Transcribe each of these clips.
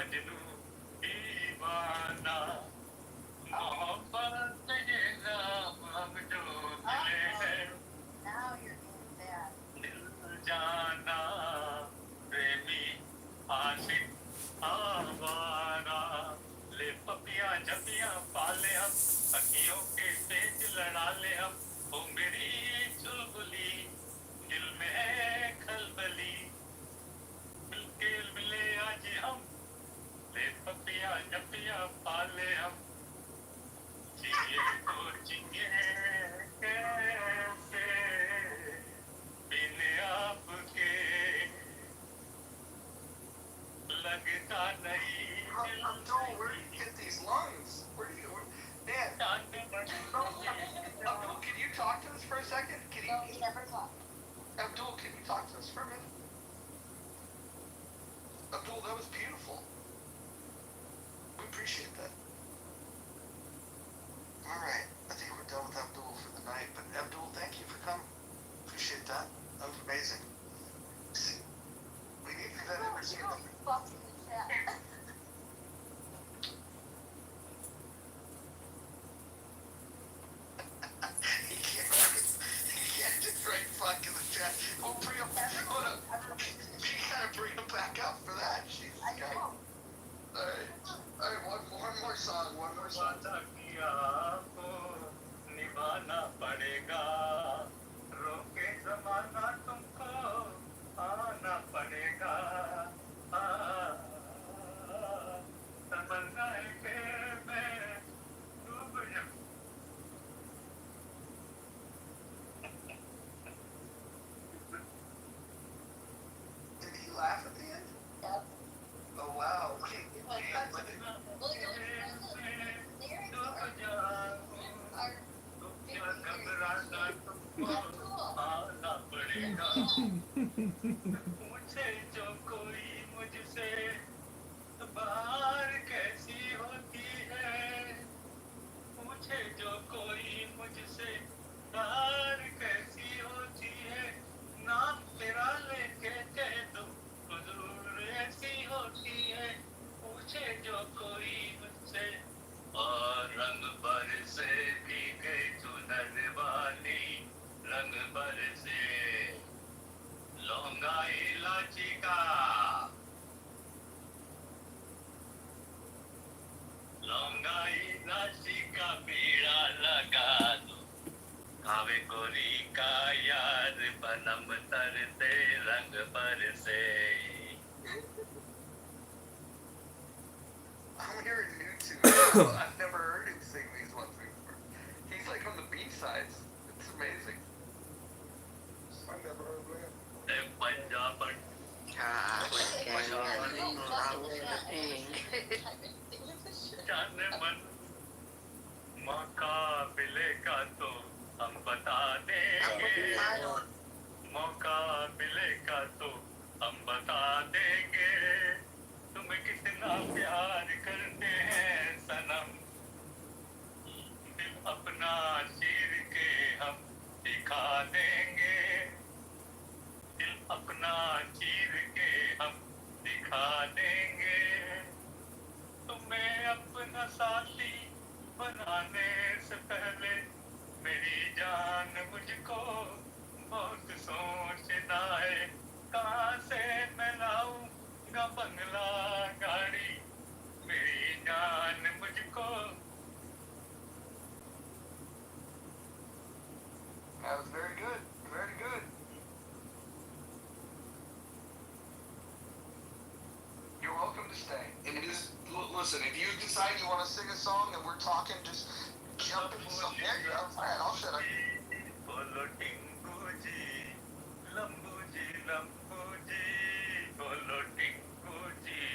मजनू दीवाना मोहब्बत ये नाम हम जो मिले हैं दिल जाना प्रेमी आशिक आवारा ले पपियां जपियां पाले हम अखियों के तेज लड़ा ले हम ओ मेरी चुलबुली दिल में है खलबली मिलके मिले आज हम ले पपियां जपियां पाले हम जिए तो जिए कैसे बिन आपके लगता नहीं Abdul, where do you get these lungs? Where do you, Dan? Abdul, can you talk to us for a second? No, he never talked. Abdul, can you talk to us for a minute? Abdul, that was beautiful. We appreciate that. All right, I think we're done with Abdul for the night. But Abdul, thank you for coming. Appreciate that. That was amazing. See, we need to get that ever seen. Fucking the chat. He can't just write fuck in the chat. We'll bring him. We gotta bring him back up for that. Jesus I Christ. know. All right, one more song. वादा किया आपको निभाना पड़ेगा रोके जमाना तुमको आना पड़ेगा तमन्नाएं के मैं डूब जाऊं Did he laugh at the end? Yep. Oh wow. Look at the lyrics डूब are जाऊं तो क्या घबराना तुमको आना पड़ेगा पूछे जो कोई मुझसे बाहर कैसी होती है पूछे जो कोई मुझसे बाहर कैसी होती है नाम तेरा लेके कह दो हुजूर ऐसी होती है पूछे जो कोई मुझसे और रंग भर से भी गई चुनर वाली रंग भर से लौंगा इलायची का लौंगा इलायची का बीड़ा लगा दो खावे गोरी का यार बनम तरते रंग भर से I'm hearing new tunes. I've never heard him sing these ones before. He's like on the B-sides. It's amazing. I never heard that. Punjab जाने मन मुकाबले का तो हम बता देंगे मुकाबले का तो हम बता देंगे तुम कितना प्यार करते हैं सनम दिल अपना चीर के हम दिखा देंगे दिल अपना चीर के हम दिखा देंगे तुम्हें अपना साथी बनाने से पहले मेरी जान मुझको बहुत सोचना है कहाँ से मैं लाऊंगा बंगला गाड़ी मेरी जान मुझको That was very good. Very good. You're welcome to stay. And just listen, if you decide you want to sing a song and we're talking, just jump in something. Yeah, you're all right. I'll shut up. बोलो टिंकू जी लंबू जी लंबू जी बोलो टिंकू जी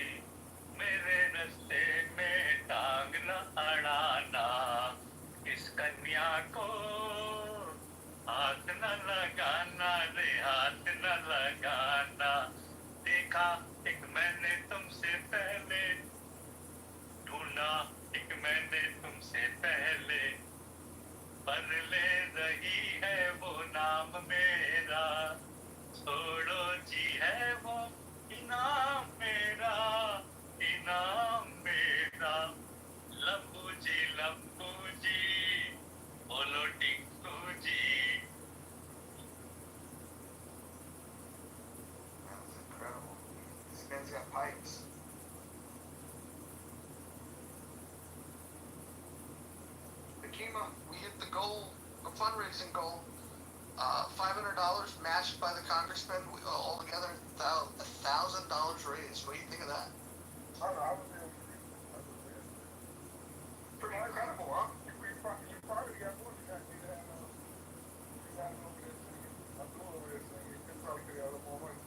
मेरे रास्ते में टांग न अड़ाना इस कन्या को हाथ न लगाना रे हाथ न लगाना देखा एक मैंने तुमसे पहले ढूंढा एक मैंने तुमसे पहले पर ले रही है वो नाम मेरा छोड़ो जी है वो इनाम मेरा इनाम bikes. Akima, we hit the goal, the fundraising goal. $500 matched by the congressman. All together, $1,000 raised. What do you think of that? I don't know, I was there. Pretty incredible, huh? You probably got more than that. You got over there singing. Abdul over there singing. You probably could have got a little more money.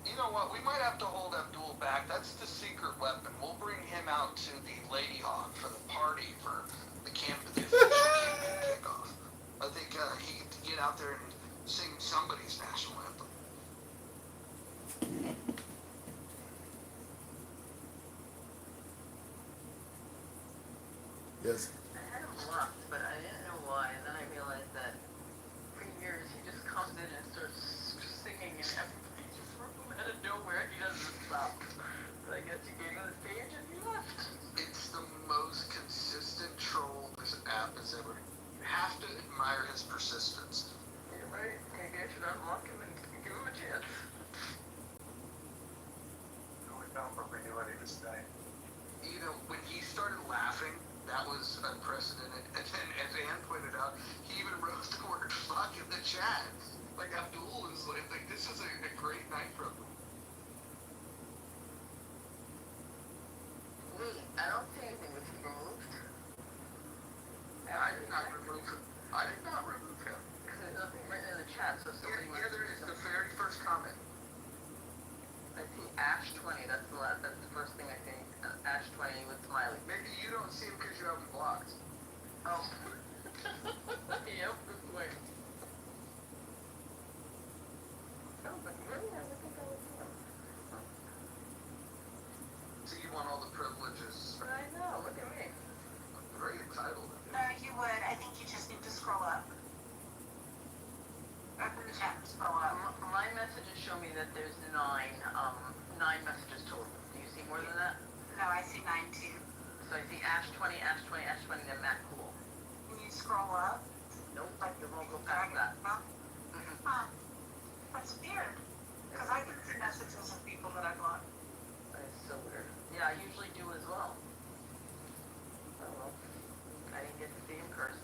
You know what? We might have to hold Abdul back. That's the secret weapon. We'll bring him out to the Lady Hawk for the party for the official campaign kickoff. I think he can get out there and sing somebody's national anthem. Yes. I had him blocked, but I didn't know why, and then I realized that for years he just comes in and starts singing in every room out of nowhere. He doesn't stop. But I guess he gave him the page and he left. It's the most consistent troll this app has ever. You have to admire his persistence. You're right. Maybe I should unlock him and give him a chance. Going down for regularity this day. You know, when he started laughing, that was unprecedented. And then, as Ann pointed out, he even wrote the word fuck in the chat. Like, Abdul is like this is a great night for him. Wait, I don't see anything with him removed. I did not remove him. I did not remove him. Because there's nothing written in the chat, so somebody Here there is the very first comment. I see Ash 20, that's the first thing I see. Ash 20 with smiley. Maybe you don't see him because you have him blocked. Oh. Yep, good point. Oh, but really, I don't think I would see him. So you want all the privileges. But I know, look at me. I'm very entitled. You would. I think you just need to scroll up. Open the chat and scroll up. My messages show me that there's nine messages total. Do you see more than that? No, I see 9 too. So I see Ash 20, Ash 20, Ash 20, then Matt Cool. Can you scroll up? Nope, it won't go past that. Huh. That's weird. Because I can see messages of people that I blocked. That is so weird. Yeah, I usually do as well. Oh well. I didn't get to see him curse.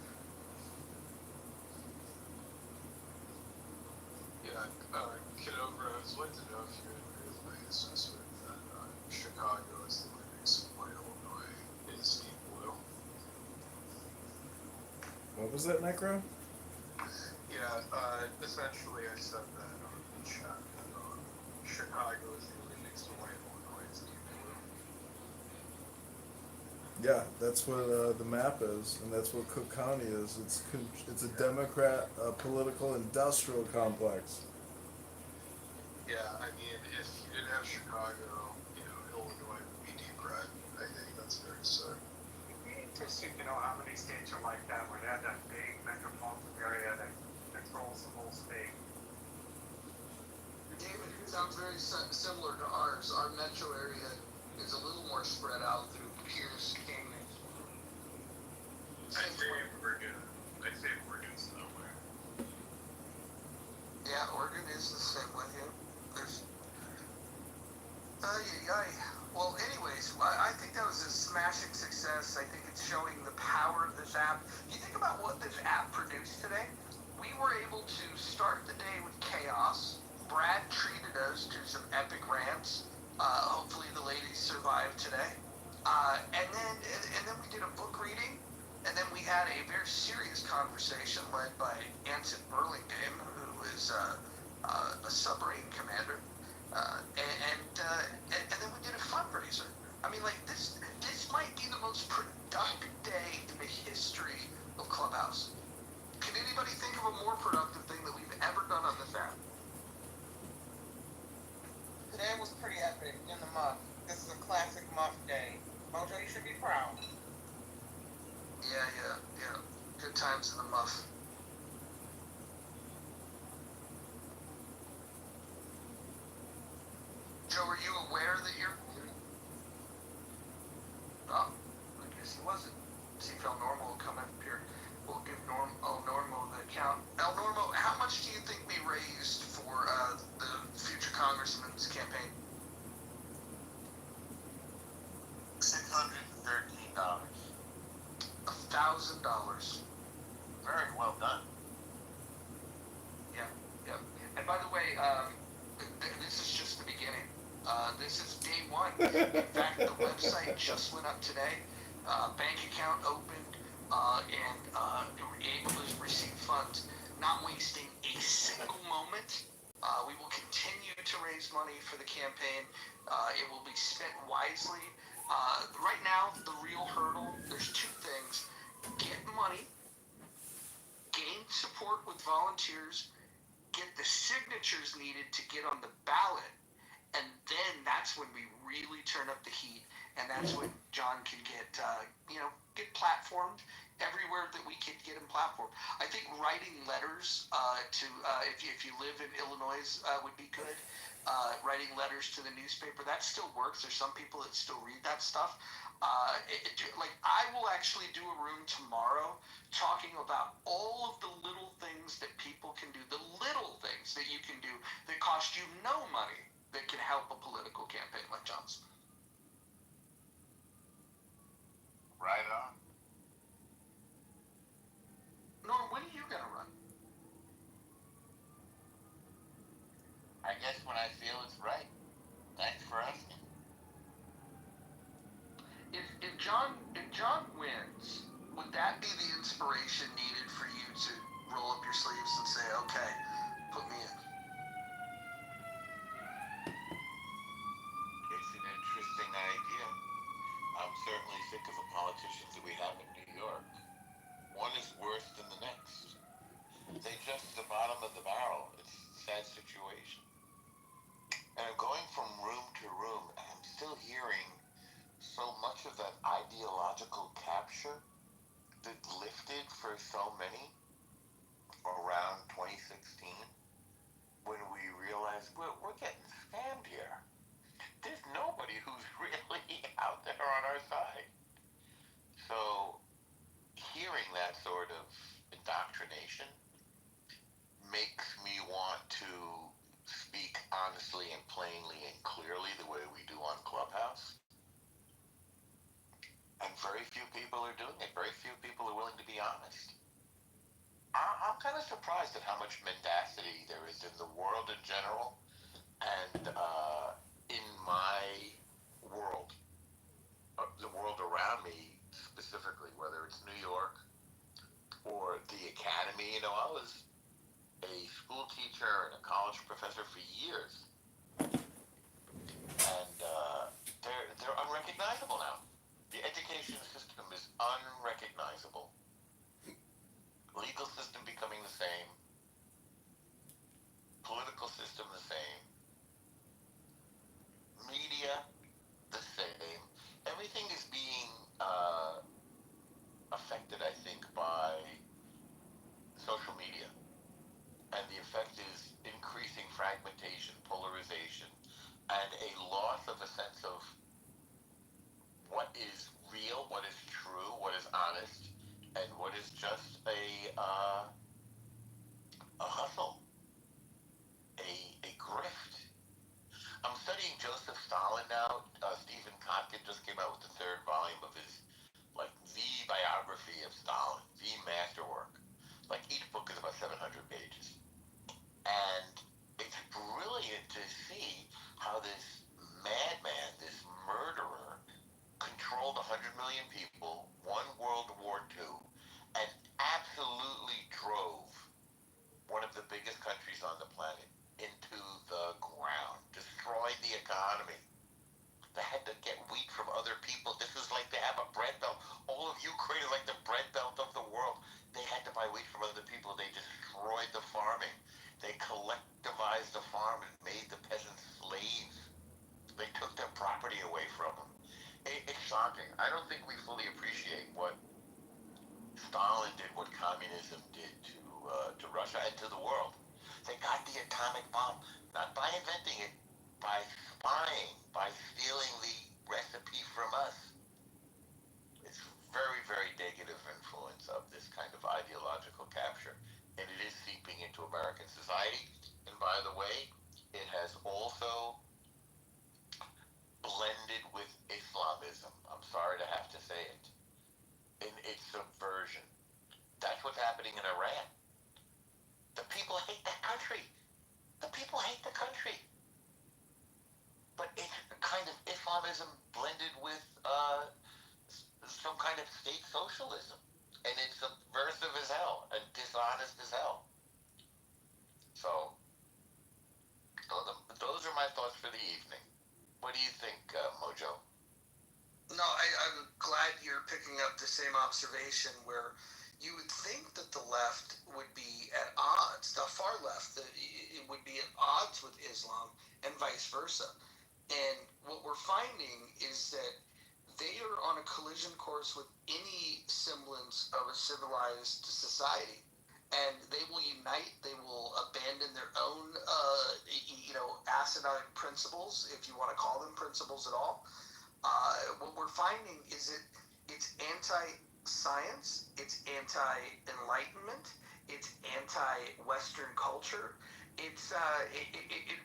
Yeah, Kitover, I was wanting to know if you agree with my assessment that Chicago is the way it makes white Illinois is deep blue. What was that, Necro? Yeah, essentially I said that on the chat that Chicago is the way it makes white Illinois is deep blue. Yeah, that's what the map is, and that's what Cook County is. It's a Democrat political industrial complex. Yeah, I mean, if you didn't have Chicago, Illinois would be deep red. I think that's fair to say. It'd be interesting to know how many states are like that, where they have that big metropolitan area that controls the whole state. David, it sounds very similar to ours. Our metro area is a little more spread out through Pierce, King. I'd say Oregon. I'd say Oregon's nowhere. Yeah, Oregon is the same way here. There's. Well, anyways, I think that was a smashing success. I think it's showing the power of this app. You think about what this app produced today? We were able to start the day with chaos. Brad treated us to some epic rants. Hopefully the ladies survived today. And then we did a book reading. And then we had a very serious conversation led by Anson Burlingame, who is a submarine commander. And then we did a fundraiser. I mean, like, this might be the most productive day in the history of Clubhouse. Can anybody think of a more productive thing that we've ever done on this app? Today was pretty epic in the muff. This is a classic muff day. Mojo, you should be proud. Yeah. Good times in the muff. Joe, are you aware that you're... Oh, I guess he wasn't. See if El Normo will come up here. We'll give El Normo the count. El Normo, how much do you think we raised for the future congressman's campaign? Very well done. Yeah, yeah. And by the way, this is just the beginning. This is day one. In fact, the website just went up today. Bank account opened, and we're able to receive funds, not wasting a single moment. We will continue to raise money for the campaign. It will be spent wisely. Right now, the real hurdle, there's two things. Get money, gain support with volunteers, get the signatures needed to get on the ballot, and then that's when we really turn up the heat, and that's when John can get get platformed everywhere that we can get him platformed. I think writing letters to if you live in Illinois would be good. Writing letters to the newspaper, that still works. There's some people that still read that stuff. Like I will actually do a room tomorrow talking about all of the little things that people can do, the little things that you can do that cost you no money that can help a political campaign like John's. Right on. Norm, when are you gonna run? I guess when I feel it's right. Thanks for asking. If John wins, would that be the inspiration needed for you to roll up your sleeves and say, okay, put me in? It's an interesting idea. I'm certainly sick of the politicians that we have in New York. One is worse than the next. They just the bottom of the barrel. It's a sad situation. And I'm going from room to room, and I'm still hearing so much of that ideological capture that lifted for so many around 2016 when we realized we're getting scammed here. There's nobody who's really out there on our side. So hearing that sort of indoctrination makes me want to speak honestly and plainly and clearly the way we do on Clubhouse. And very few people are doing it. Very few people are willing to be honest. I'm kind of surprised at how much mendacity there is in the world in general and in my world, the world around me specifically, whether it's New York or the academy. You know, I was a school teacher and a college professor for years, and they're unrecognizable now. The education system is unrecognizable. Legal system becoming the same. Political system the same. Media the same. Everything is being affected, I think, by social media. And the effect is increasing fragmentation, polarization, and a loss of a sense of what is real, what is true, what is honest, and what is just a hustle, a grift. I'm studying Joseph Stalin now. Stephen Kotkin just came out with the third volume of his, like, the biography of Stalin, the masterwork. Like, each book is about 700 pages. And it's brilliant to see how this madman, this murderer, controlled 100 million people, won World War II, and absolutely drove one of the biggest countries on the planet into the ground, destroyed the economy. They had to get wheat from other people. This is like they have a bread belt. All of Ukraine is like the bread belt of the world. They had to buy wheat from other people. They destroyed the farming. They collectivized the farm and made the peasants slaves. They took their property away from them. It's shocking. I don't think we fully appreciate what Stalin did, what communism did to Russia and to the world. They got the atomic bomb, not by inventing it, by spying, by stealing the recipe from us. It's very, very negative influence of this kind of ideological capture, and it is seeping into American society. And by the way, it has also blended with Islamism. I'm sorry to have to say it. And it subverts Islamism blended with some kind of state socialism, and it's subversive as hell and dishonest as hell. So those are my thoughts for the evening. What do you think, Mojo? No, I'm glad you're picking up the same observation where you would think that the left would be at odds, the far left, that it would be at odds with Islam and vice versa. And what we're finding is that they are on a collision course with any semblance of a civilized society. And they will unite, they will abandon their own, asinine principles, if you want to call them principles at all. What we're finding is that it's anti-science, it's anti-enlightenment, it's anti-Western culture. It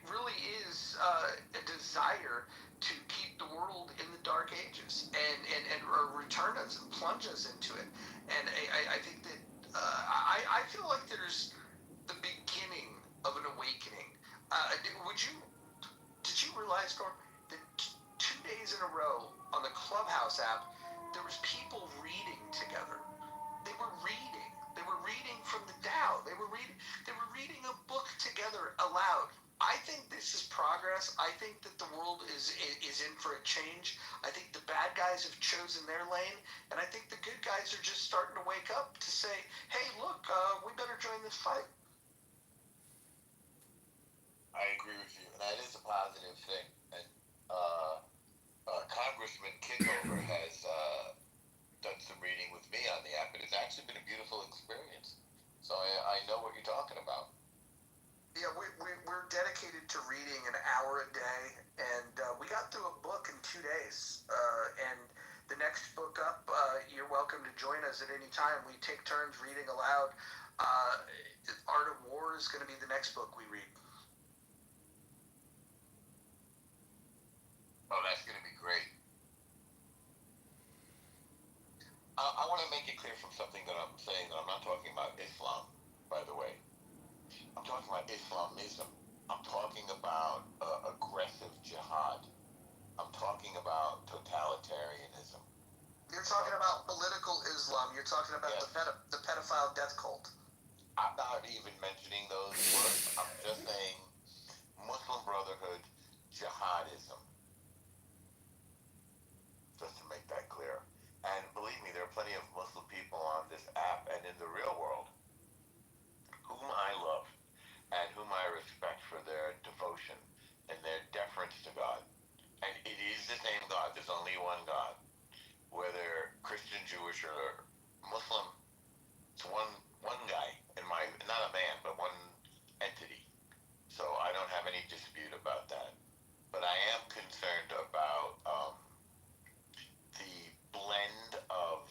really is a desire to keep the world in the dark ages and return us and plunge us into it. And I think that I feel like there's the beginning of an awakening. Did you realize, Norm, that 2 days in a row on the Clubhouse app, there was people reading together. They were reading. They were reading from the Tao. They were reading a book together aloud. I think this is progress. I think that the world is in for a change. I think the bad guys have chosen their lane, and I think the good guys are just starting to wake up to say, "Hey, look, we better join this fight." I agree with you, and that is a positive thing. And Congressman Kitover has done some reading with me on the app, and it's actually been a beautiful experience. So I know what you're talking about. Yeah, we're dedicated to reading an hour a day, and we got through a book in 2 days. And the next book up, you're welcome to join us at any time. We take turns reading aloud. Art of War is going to be the next book we read. Oh, that's going to be great. I want to make it clear from something that I'm saying that I'm not talking about Islam, by the way. I'm talking about Islamism. I'm talking about aggressive jihad. I'm talking about totalitarianism. You're talking about political Islam. You're talking about Yes. the pedophile death cult. I'm not even mentioning those words. I'm just saying Muslim Brotherhood, jihadism. Just to make that clear. And believe me, there are plenty of Muslim people on this app and in the real world whom I love and whom I respect for their devotion and their deference to God. And it is the same God. There's only one God. Whether Christian, Jewish, or Muslim, it's one guy, not a man, but one entity. So I don't have any dispute about that. But I am concerned about the blend of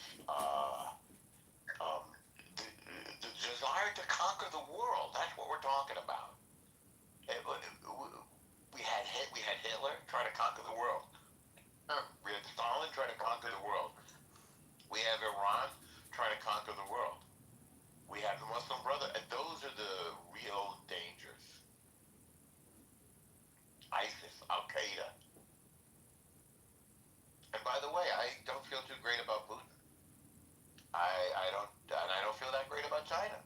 the desire to conquer the world. That's what we're talking about. We had Hitler try to conquer the world. We had Stalin try to conquer the world. We have Iran trying to conquer the world. We have the Muslim Brotherhood, and those are the real dangers. ISIS, Al Qaeda. And by the way, I don't feel too great about Putin. I don't feel that great about China.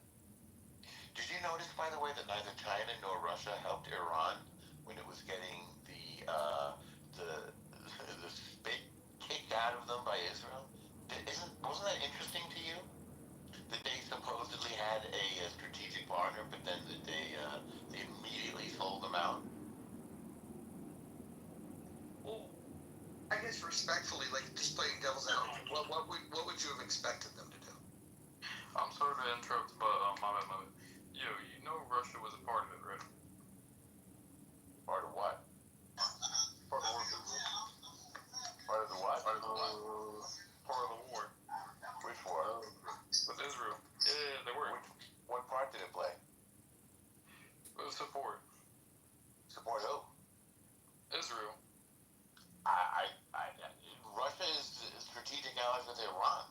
Did you notice, by the way, that neither China nor Russia helped Iran when it was getting the spit kicked out of them by Israel? Wasn't that interesting to you? That they supposedly had a strategic partner, but then that they immediately sold them out. Well, I guess respectfully, like just playing devil's advocate, what would you have expected them to do? I'm sorry to interrupt, but my bad. You know Russia was a part of it, right? Part of what? Part of the war. Part of the what? Part of the war. Which war? With Israel. Yeah, they were. What part did it play? It was support. Support who? Israel. Russia is strategic allies with Iran.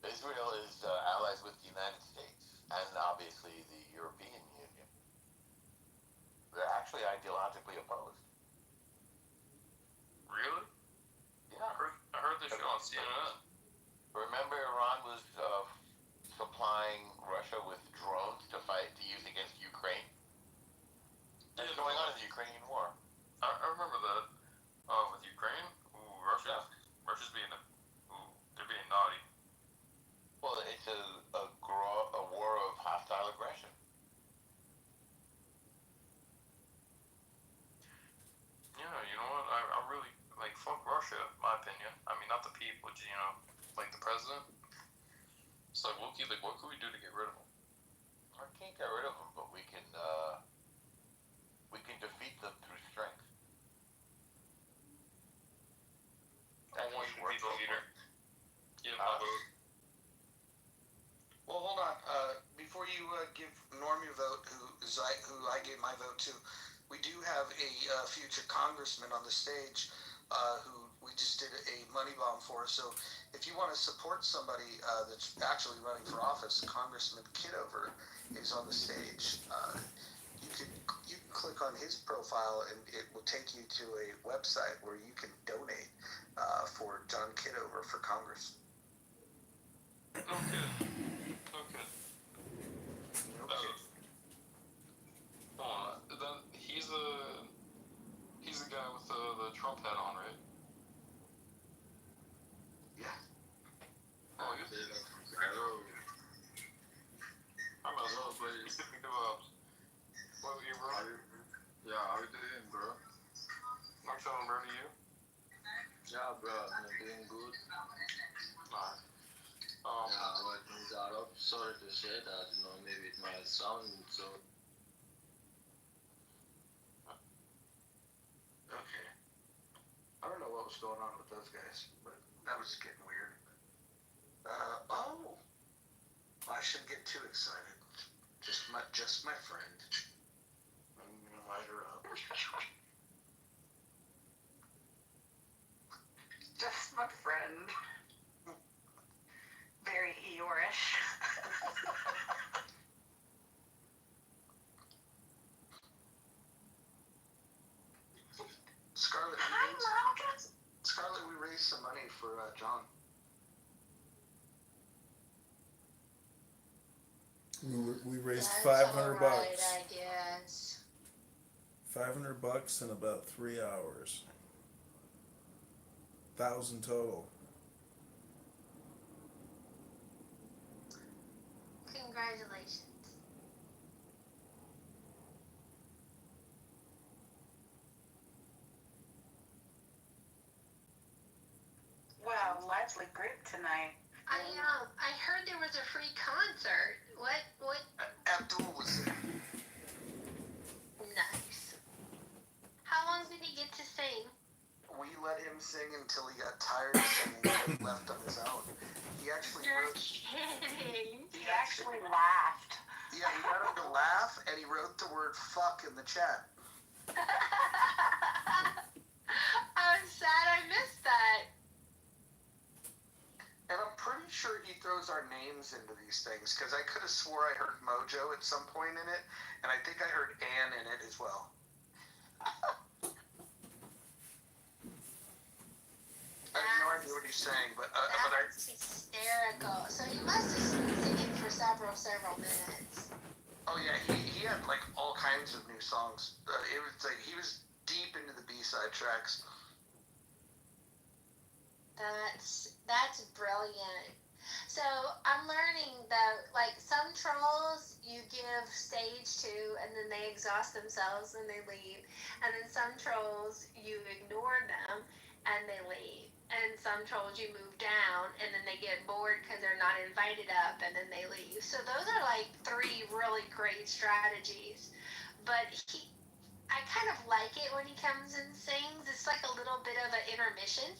Israel is allies with the United States and obviously the European Union. They're actually ideologically opposed. on CNN. Remember, Iran was supplying Russia with drones to use against Ukraine. What's going on in the Ukrainian war? I remember that. With Ukraine, Russia's being they're being naughty. Well, it's a war of hostile aggression. Yeah, you know what? I really like fuck Russia, in my opinion. I mean, not the people, like the president. It's like Wookie, like what could we do to get rid of him? I can't get rid of them, but we can defeat them through strength. I want you to be the leader. Give my vote. Well, hold on. Before you give Norm your vote, who I gave my vote to, we do have a future congressman on the stage who we just did a money bomb for. So if you want to support somebody that's actually running for office, Congressman Kitover is on the stage. You can click on his profile and it will take you to a website where you can donate for John Kitover for Congress. Okay. Then he's the guy with the Trump hat on, right? Yeah. Oh, you did. I might as well play. You can think of what was your bro? Yeah, how you doing, bro? I'm showing bro to you. Yeah, bro, I'm doing good. Alright. Well, things are up. Sorry to say that, maybe it might sound so. Okay. I don't know what was going on with those guys, but that was getting weird. I shouldn't get too excited. Just my friend. I'm gonna light her up. Just my friend. Very Eeyorish. Scarlett, we raised some money for John. We raised That's $500. alright, I guess. $500 in about 3 hours. 1,000 total. Congratulations. Wow, lively group tonight. I heard there was a free concert. What? Abdul was there. Nice. How long did he get to sing? We let him sing until he got tired of singing and left on his own. He actually You're wrote. kidding. He actually laughed. Yeah, he got him to laugh, and he wrote the word "fuck" in the chat. I'm sad I missed that. And I'm pretty sure he throws our names into these things, because I could have swore I heard Mojo at some point in it, and I think I heard Ann in it as well. I have no idea what he's saying, but That's hysterical. So you must have been singing for several minutes. oh yeah, he had like all kinds of new songs. It was like he was deep into the B-side tracks. That's brilliant. So I'm learning that like some trolls you give stage to and then they exhaust themselves and they leave, and then some trolls you ignore them and they leave, and some trolls you move down and then they get bored because they're not invited up and then they leave. So those are like 3 really great strategies. But I kind of like it when he comes and sings. It's like a little bit of an intermission.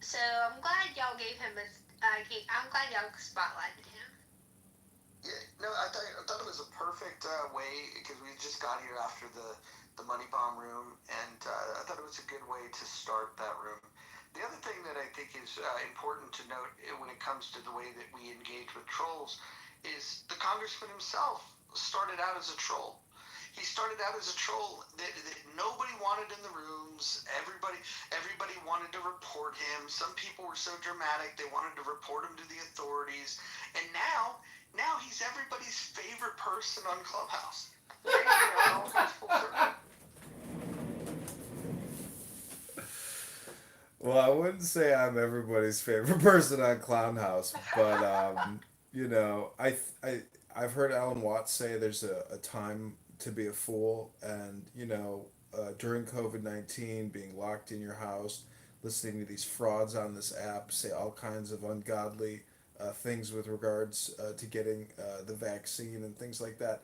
So I'm glad y'all gave him I'm glad y'all spotlighted him. Yeah, no, I thought it was a perfect way, because we just got here after the Money Bomb room, and I thought it was a good way to start that room. The other thing that I think is important to note when it comes to the way that we engage with trolls is the congressman himself started out as a troll. He started out as a troll that nobody wanted in the rooms. Everybody wanted wanted to report him. Some people were so dramatic they wanted to report him to the authorities. And now he's everybody's favorite person on Clubhouse. There you go. It all comes full circle. Well, I wouldn't say I'm everybody's favorite person on Clown House, but you know, I've heard Alan Watts say there's a time to be a fool, and you know, during COVID-19, being locked in your house, listening to these frauds on this app say all kinds of ungodly things with regards to getting the vaccine and things like that.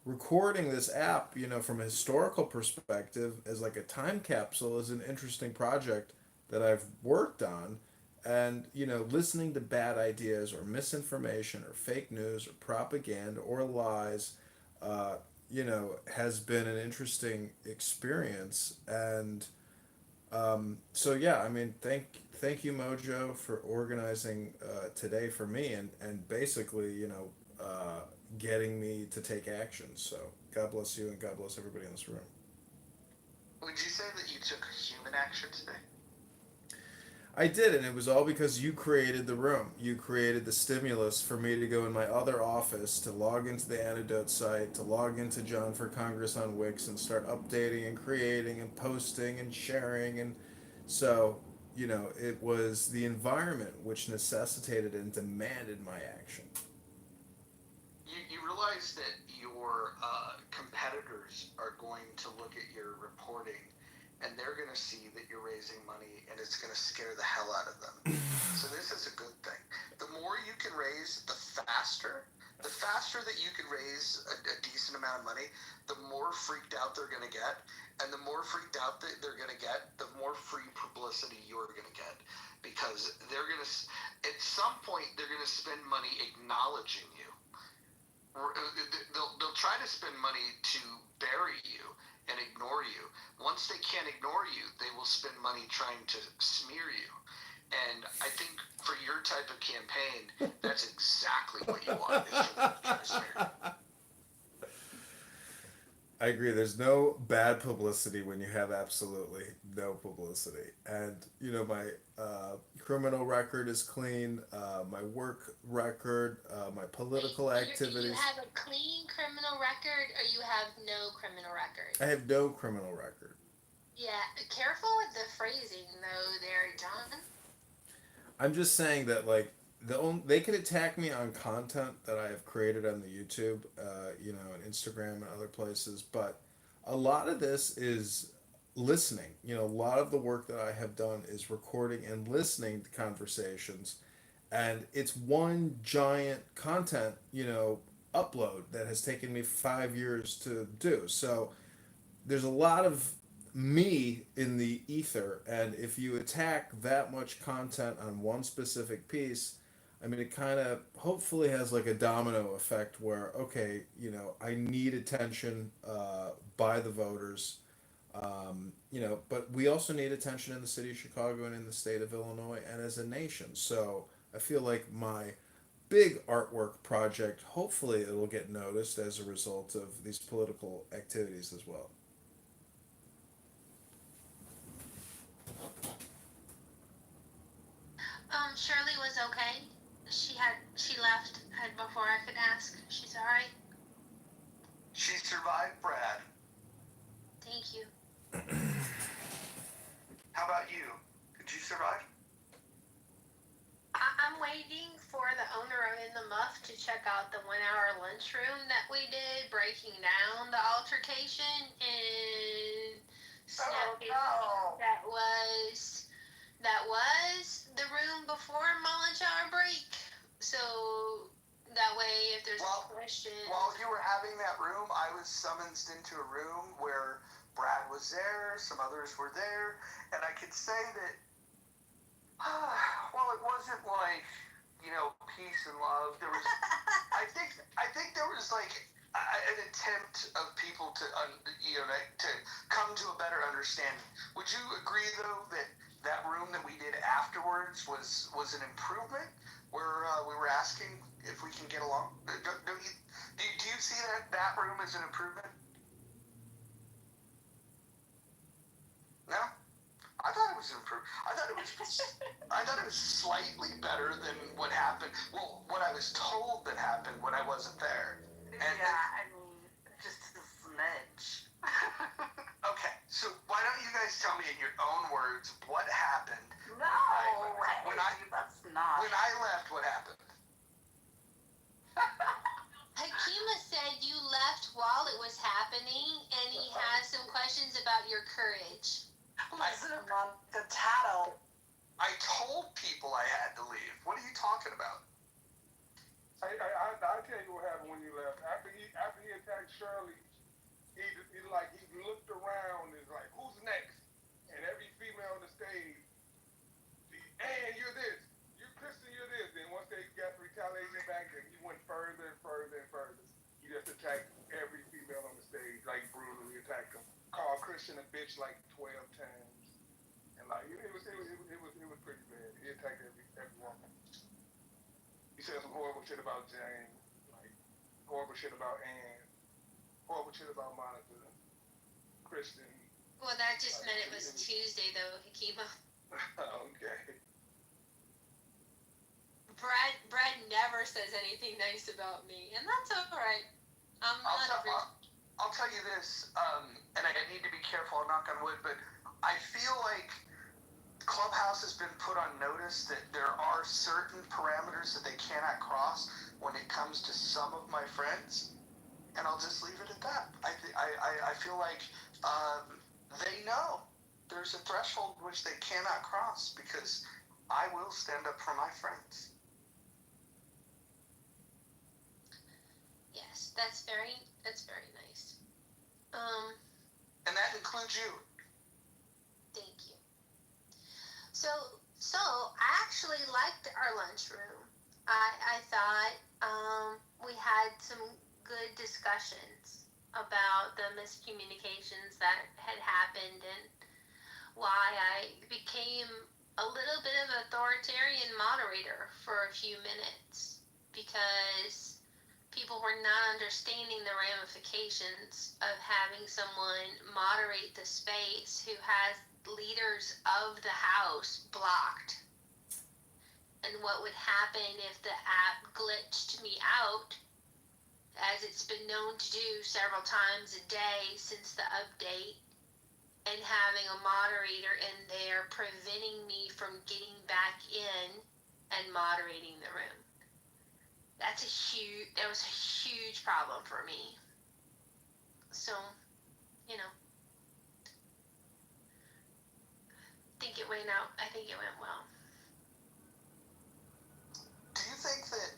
Recording this app, you know, from a historical perspective, as like a time capsule, is an interesting project that I've worked on. And, you know, listening to bad ideas or misinformation or fake news or propaganda or lies, uh, you know, has been an interesting experience. And so, yeah, I mean, thank you, Mojo, for organizing today for me and basically, you know, getting me to take action. So, God bless you and God bless everybody in this room. Would you say that you took human action today? I did, and it was all because you created the room. You created the stimulus for me to go in my other office, to log into the Antidote site, to log into John for Congress on Wix and start updating and creating and posting and sharing. And so, you know, it was the environment which necessitated and demanded my action. You realize that your competitors are going to look at your reporting and they're going to see that you're raising money and it's going to scare the hell out of them. So this is a good thing. The more you can raise, the faster that you can raise a decent amount of money, the more freaked out they're going to get. And the more freaked out that they're going to get, the more free publicity you're going to get. Because they're going to, at some point, they're going to spend money acknowledging you. They'll try to spend money to bury you and ignore you. Once they can't ignore you, they will spend money trying to smear you. And I think for your type of campaign, that's exactly what you want, is for them to try to smear you. I agree. There's no bad publicity when you have absolutely no publicity. And, you know, my criminal record is clean, my work record, my political activities. You have a clean criminal record or you have no criminal record? I have no criminal record. Yeah, careful with the phrasing though there, John. I'm just saying that, like, they could attack me on content that I have created on the YouTube, you know, and Instagram and other places, but a lot of this is listening. You know, a lot of the work that I have done is recording and listening to conversations, and it's one giant content, you know, upload that has taken me 5 years to do. So there's a lot of me in the ether, and if you attack that much content on one specific piece, I mean, it kind of hopefully has like a domino effect where, okay, you know, I need attention by the voters, you know, but we also need attention in the city of Chicago and in the state of Illinois and as a nation. So I feel like my big artwork project, hopefully it'll get noticed as a result of these political activities as well. Shirley was okay. She left before I could ask. She's alright. She survived, Brad. Thank you. How about you? Did you survive? I'm waiting for the owner of In the Muff to check out the 1 hour lunchroom that we did, breaking down the altercation and snapping. no. That was the room before my lunch hour break. So that way, if there's a question. While you were having that room, I was summoned into a room where Brad was there, some others were there, and I could say that, well, it wasn't like, you know, peace and love. There was, I think there was like an attempt of people to, you know, to come to a better understanding. Would you agree, though, that room that we did afterwards was an improvement, where we were asking if we can get along? Do you see that room as an improvement? No? I thought it was an improvement. I slightly better than what happened. Well, what I was told that happened when I wasn't there. I mean, just a smidge. Okay, so why don't you guys tell me in your own words what happened? No, that's not. When I left, what happened? Hakima said you left while it was happening, and he has some questions about your courage. Listen, Mom, the tattle. I told people I had to leave. What are you talking about? I'll tell you what happened when you left. After he attacked Shirley, he looked around and was like, who's next? And every female on the stage, and you're this, you're Kristen, you're this. Then once they got retaliation back, then he went further and further and further. He just attacked every female on the stage, like brutally attacked them. Called Christian a bitch like 12 times. And like it was pretty bad. He attacked every woman. He said some horrible shit about Jane, like horrible shit about Ann, horrible shit about Monica, Kristen. Well, that just meant it was Tuesday, though, Hakima. Okay. Brad never says anything nice about me, and that's all right. I'll tell you this, and I need to be careful, I'll knock on wood, but I feel like Clubhouse has been put on notice that there are certain parameters that they cannot cross when it comes to some of my friends, and I'll just leave it at that. I feel like they know there's a threshold which they cannot cross because I will stand up for my friends. Yes, that's very nice. And that includes you. Thank you. So I actually liked our lunchroom. I thought we had some good discussions about the miscommunications that had happened and why I became a little bit of an authoritarian moderator for a few minutes because people were not understanding the ramifications of having someone moderate the space who has leaders of the house blocked. And what would happen if the app glitched me out, as it's been known to do several times a day since the update, and having a moderator in there preventing me from getting back in and moderating the room. That was a huge problem for me. So, I think it went well. Do you think that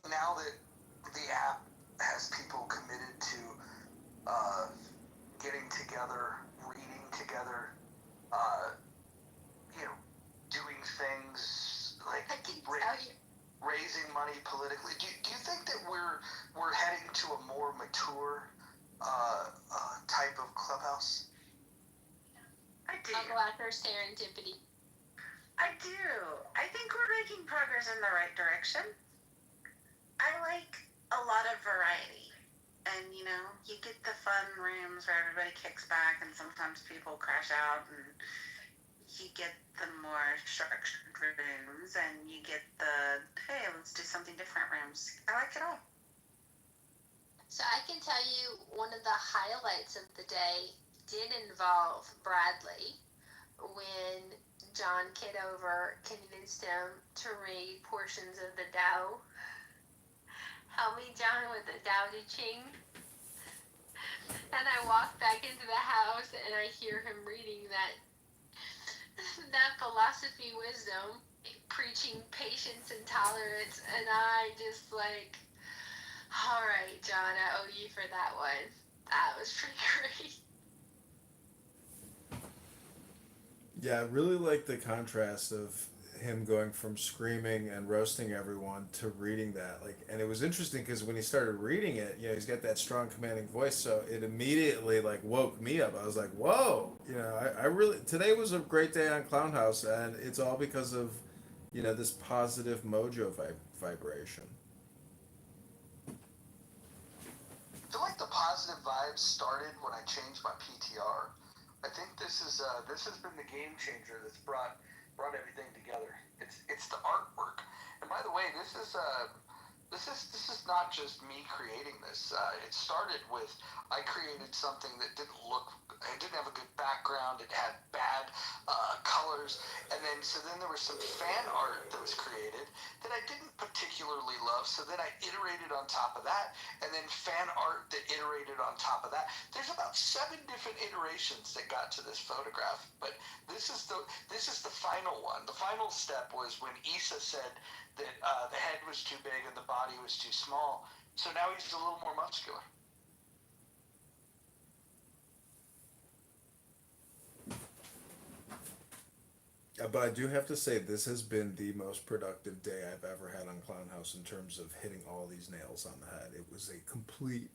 now that the app has people committed to getting together, reading together, doing things like raising money politically, do you think that we're heading to a more mature type of clubhouse? I do. I'll go after serendipity. I do. I think we're making progress in the right direction. I like a lot of variety. And, you get the fun rooms where everybody kicks back and sometimes people crash out, and you get the more structured rooms, and you get the, hey, let's do something different rooms. I like it all. So I can tell you one of the highlights of the day did involve Bradley when John Kitover convinced him to read portions of the Tao. Help me, John, with the Tao Te Ching. And I walk back into the house and I hear him reading that philosophy wisdom, preaching patience and tolerance, and I just all right, John, I owe you for that one. That was pretty great. Yeah, I really like the contrast of him going from screaming and roasting everyone to reading that. And it was interesting because when he started reading it, he's got that strong commanding voice, so it immediately woke me up. I was like, whoa, I really, today was a great day on Clown House, and it's all because of, this positive mojo vibration. I feel like the positive vibes started when I changed my PTR. I think this has been the game changer that's brought brought everything together. It's the artwork. And by the way, this is not just me creating this. It started with I created something that didn't look. It didn't have a good background. It had bad colors, and then there was some fan art that was created that I didn't particularly love. So then I iterated on top of that, and then fan art that iterated on top of that. There's about 7 different iterations that got to this photograph, but this is the final one. The final step was when Issa said that the head was too big and the body was too small. So now he's a little more muscular. But I do have to say, this has been the most productive day I've ever had on Clown House in terms of hitting all these nails on the head. It was a complete,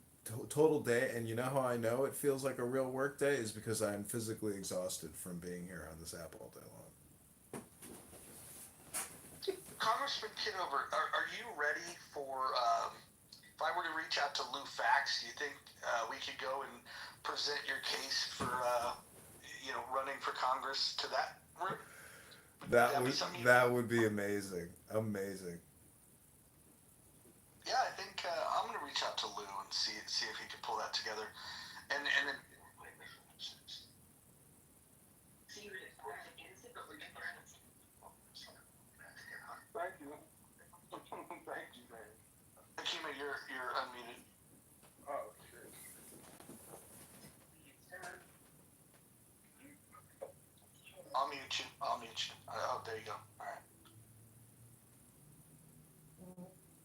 total day, and you know how I know it feels like a real work day is because I'm physically exhausted from being here on this app all day long. Congressman Kitover, are you ready for, if I were to reach out to Lou Fax, do you think we could go and present your case for, running for Congress to that route? That would be amazing. Amazing. Yeah, I think I'm going to reach out to Lou and see if he can pull that together. And then Thank you. Thank you, man. Akima, you're unmuted. Oh, shit. I'll mute you. Oh, there you go. All right.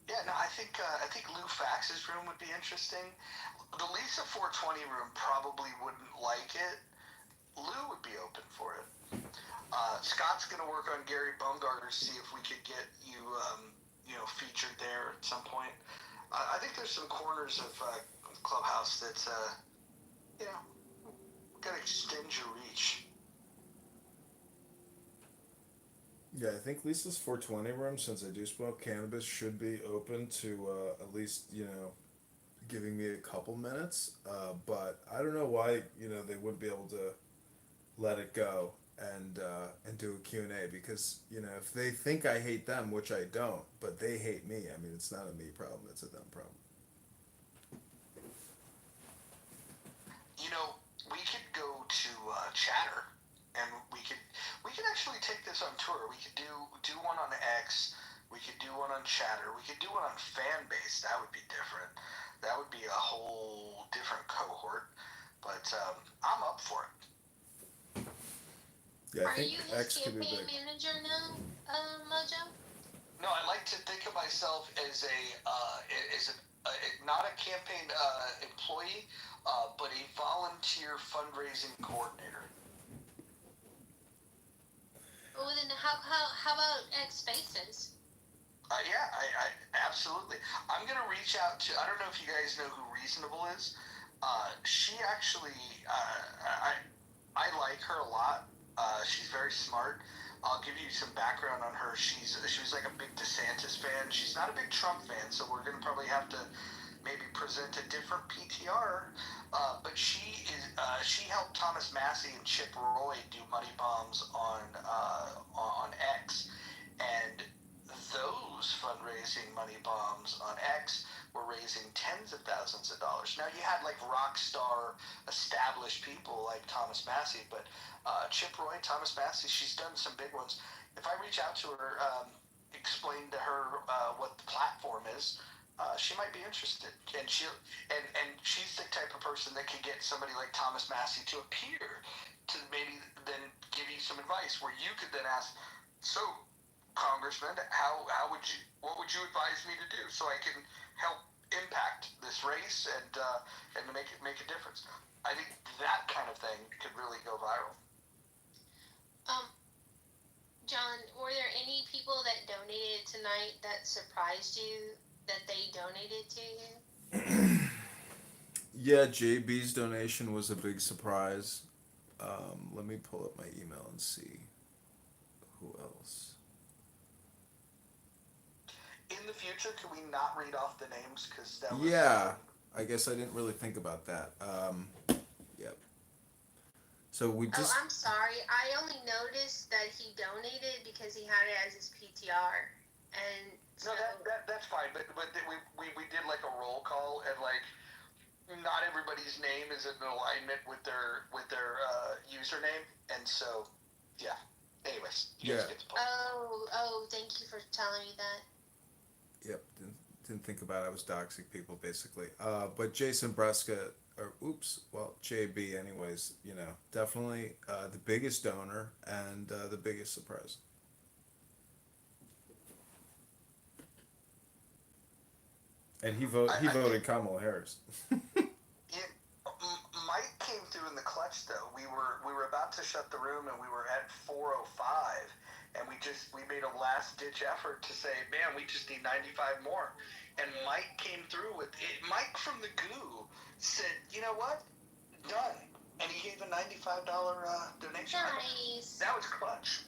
Yeah, no, I think Lou Fax's room would be interesting. The Lisa 420 room probably wouldn't like it. Lou would be open for it. Scott's gonna work on Gary Bumgarner, see if we could get you, featured there at some point. I think there's some corners of Clubhouse that, gotta extend your reach. Yeah, I think Lisa's 420 room, since I do smoke cannabis, should be open to at least, giving me a couple minutes. But I don't know why, they wouldn't be able to let it go and do a Q&A because, if they think I hate them, which I don't, but they hate me, I mean, it's not a me problem, it's a them problem. We could go to Chatter, and we could actually take this on tour. We could do one on X. We could do one on Chatter. We could do one on Fanbase. That would be different. That would be a whole different cohort. But I'm up for it. Yeah, I Are think you his X could be campaign big. manager now, Mojo? No, I like to think of myself as not a campaign employee, but a volunteer fundraising coordinator. Well, then how about X Spaces? Yeah, I absolutely. I'm gonna reach out to. I don't know if you guys know who Reasonable is. She actually, I like her a lot. She's very smart. I'll give you some background on her. She was like a big DeSantis fan. She's not a big Trump fan, so we're gonna probably have to maybe present a different PTR. But she helped Thomas Massey and Chip Roy do money bombs on X, and those fundraising money bombs on X were raising tens of thousands of dollars. Now you had like rock star established people like Thomas Massey, but Chip Roy, Thomas Massey, she's done some big ones. If I reach out to her, explain to her what the platform is, she might be interested, and she's the type of person that can get somebody like Thomas Massey to appear to maybe then give you some advice where you could then ask, so Congressman, what would you advise me to do so I can help impact this race and make a difference? I think that kind of thing could really go viral. John, were there any people that donated tonight that surprised you that they donated to you? Yeah, JB's donation was a big surprise. Let me pull up my email and see who else. In the future, can we not read off the names? Because that was... Yeah, I guess I didn't really think about that. Yep. So we Oh, just I'm sorry. I only noticed that he donated because he had it as his PTR, and No, so that's fine. But we did like a roll call, and like not everybody's name is in alignment with their username, and so yeah. Anyways, you guys yeah. get the point. oh, thank you for telling me that. Yep, didn't think about it. I was doxing people basically. But Jason Breska, or oops, well JB, anyways. You know, definitely the biggest donor and the biggest surprise. And he I think voted Kamala Harris. it, Mike came through in the clutch though. We were about to shut the room, and we were at 4:05, and we made a last ditch effort to say, man, we just need 95 more. And Mike came through with it. Mike from the goo said, you know what, done, and he gave a $95 donation. Nice. That was clutch.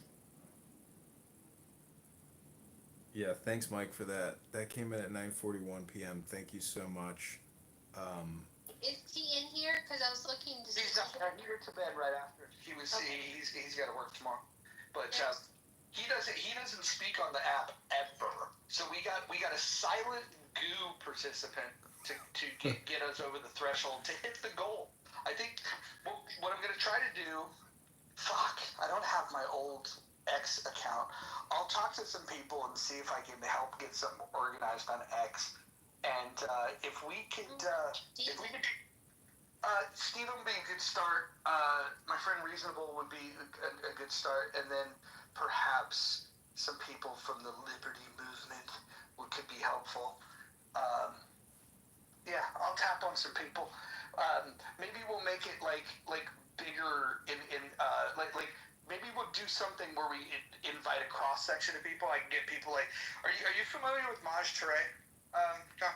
Yeah, thanks Mike for that. That came in at 9:41 p.m. Thank you so much. Um, Is he in here? Because I was looking to see. He's not. He went to bed right after. Okay. He's got to work tomorrow, but he doesn't speak on the app ever. So we got a silent goo participant to get us over the threshold to hit the goal. I think what I'm gonna try to do. Fuck, I don't have my old X account. I'll talk to some people and see if I can help get something organized on X. And if we could, Stephen would be a good start. My friend Reasonable would be a good start, and then perhaps some people from the Liberty Movement could be helpful. Yeah, I'll tap on some people. Maybe we'll make it like bigger in like maybe we'll do something where we invite a cross section of people. I can get people like, are you familiar with Maj Touré? John?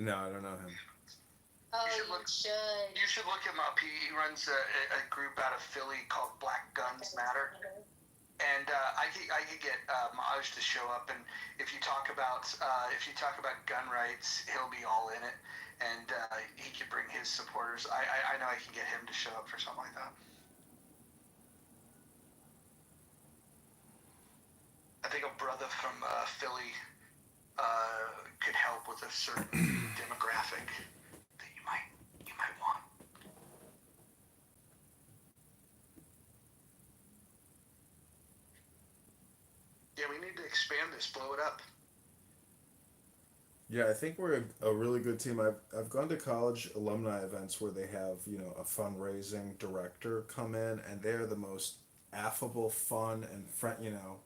no, I don't know him. Oh, You you should should. You should look him up. He runs a group out of Philly called Black Guns Matter. And I could get Maj to show up, and if you talk about gun rights, he'll be all in it, and he could bring his supporters. I know I can get him to show up for something like that. I think a brother from Philly could help with a certain demographic that you might want. Yeah, we need to expand this, blow it up. Yeah, I think we're a really good team. I've gone to college alumni events where they have, you know, a fundraising director come in, and they're the most affable, fun, and you know,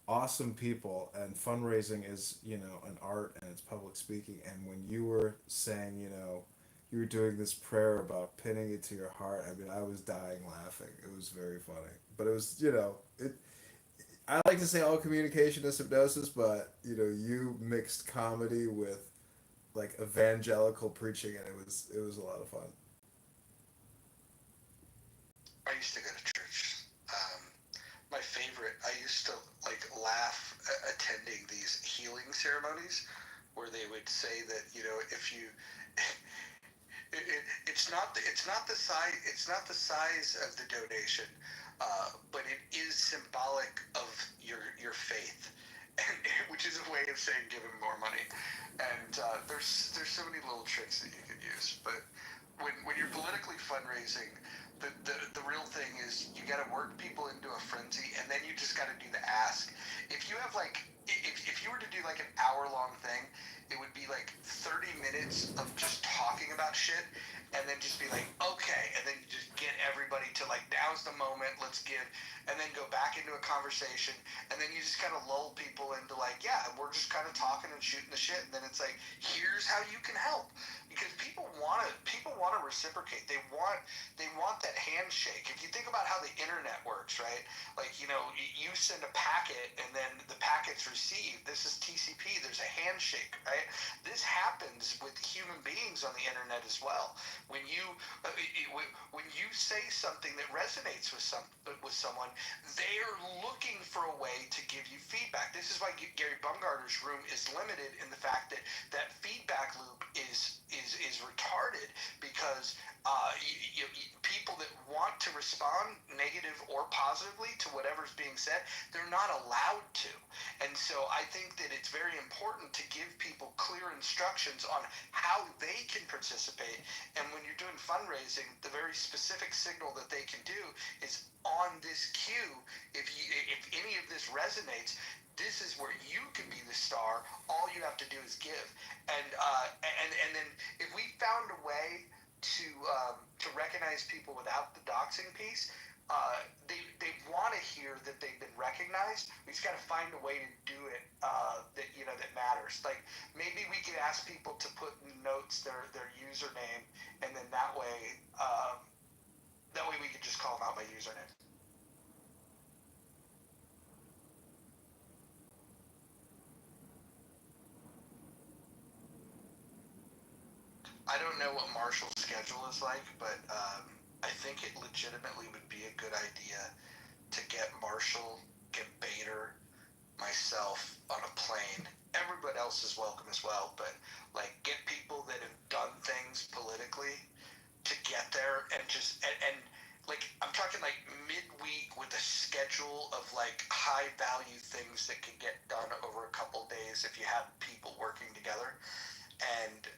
awesome people. And fundraising is, you know, an art and it's public speaking. And when you were saying, you know, you were doing this prayer about pinning it to your heart, I mean, I was dying laughing. It was very funny. But it was, you know, I like to say all communication is hypnosis, but you know, you mixed comedy with like evangelical preaching, and it was a lot of fun. I used to go to church. My favorite. I used to like laugh attending these healing ceremonies, where they would say that, you know, if you it's not the size of the donation, but it is symbolic of your faith, and which is a way of saying give him more money. And there's so many little tricks that you could use. But when you're politically fundraising, the real thing is you got to work people into a frenzy, and then you just got to do the ask. If you have like if you were to do like an hour-long thing, it would be like 30 minutes of just talking about shit, and then just be like, okay, and then you just get everybody to like, now's the moment, let's give, and then go back into a conversation, and then you just kind of lull people into like, yeah, we're just kind of talking and shooting the shit, and then it's like, here's how you can help, because people want to reciprocate. They want that handshake. If you think about how the internet works, right? Like, you know, you send a packet, and then the packet's received. This is TCP. There's a handshake, right? This happens with human beings on the internet as well. When you say something that resonates with someone, they are looking for a way to give you feedback. This is why Gary Bumgarner's room is limited in the fact that that feedback loop is retarded, because People that want to respond negative or positively to whatever's being said, they're not allowed to. And so I think that it's very important to give people clear instructions on how they can participate. And when you're doing fundraising, the very specific signal that they can do is on this cue. If any of this resonates, this is where you can be the star. All you have to do is give. And then if we found a way to recognize people without the doxing piece, they want to hear that they've been recognized. We just got to find a way to do it that matters. Like maybe we could ask people to put in notes their username, and then that way we could just call them out by username. I don't know what Marshall's schedule is like, but I think it legitimately would be a good idea to get Marshall, get Bader, myself on a plane. Everybody else is welcome as well, but like get people that have done things politically to get there and like I'm talking like midweek with a schedule of like high value things that could get done over a couple days if you have people working together. And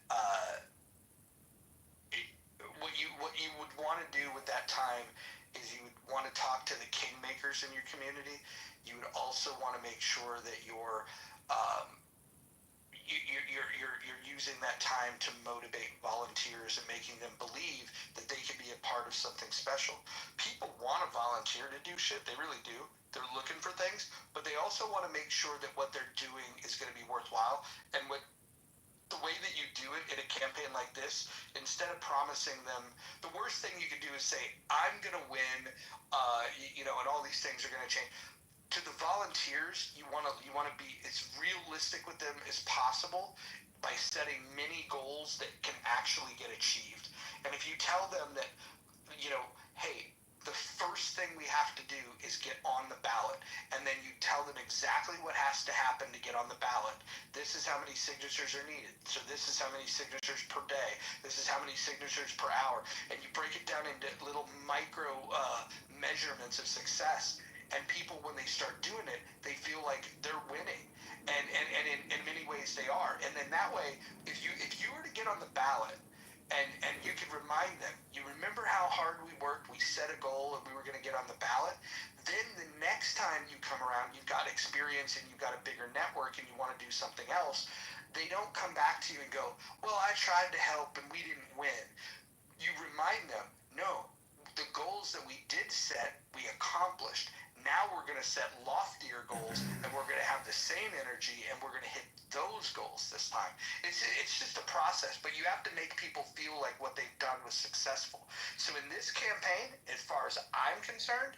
what you would want to do with that time is you would want to talk to the kingmakers in your community. You would also want to make sure that you're using that time to motivate volunteers and making them believe that they can be a part of something special. People want to volunteer to do shit. They really do. They're looking for things, but they also want to make sure that what they're doing is going to be worthwhile. And the way that you do it in a campaign like this, instead of promising them, the worst thing you can do is say, I'm going to win, and all these things are going to change. To the volunteers, you want to be as realistic with them as possible by setting mini goals that can actually get achieved. And if you tell them that, hey, the first thing we have to do is get on the ballot, and then you tell them exactly what has to happen to get on the ballot. This is how many signatures are needed. So this is how many signatures per day. This is how many signatures per hour. And you break it down into little micro measurements of success. And people, when they start doing it, they feel like they're winning. And in many ways they are. And then that way, if you were to get on the ballot, and you can remind them, you remember how hard we worked, we set a goal, and we were going to get on the ballot. Then the next time you come around, you've got experience and you've got a bigger network and you want to do something else, they don't come back to you and go, well, I tried to help and we didn't win. You remind them, no, the goals that we did set, we accomplished. Now we're going to set loftier goals, and we're going to have the same energy, and we're going to hit those goals this time. It's just a process, but you have to make people feel like what they've done was successful. So in this campaign, as far as I'm concerned,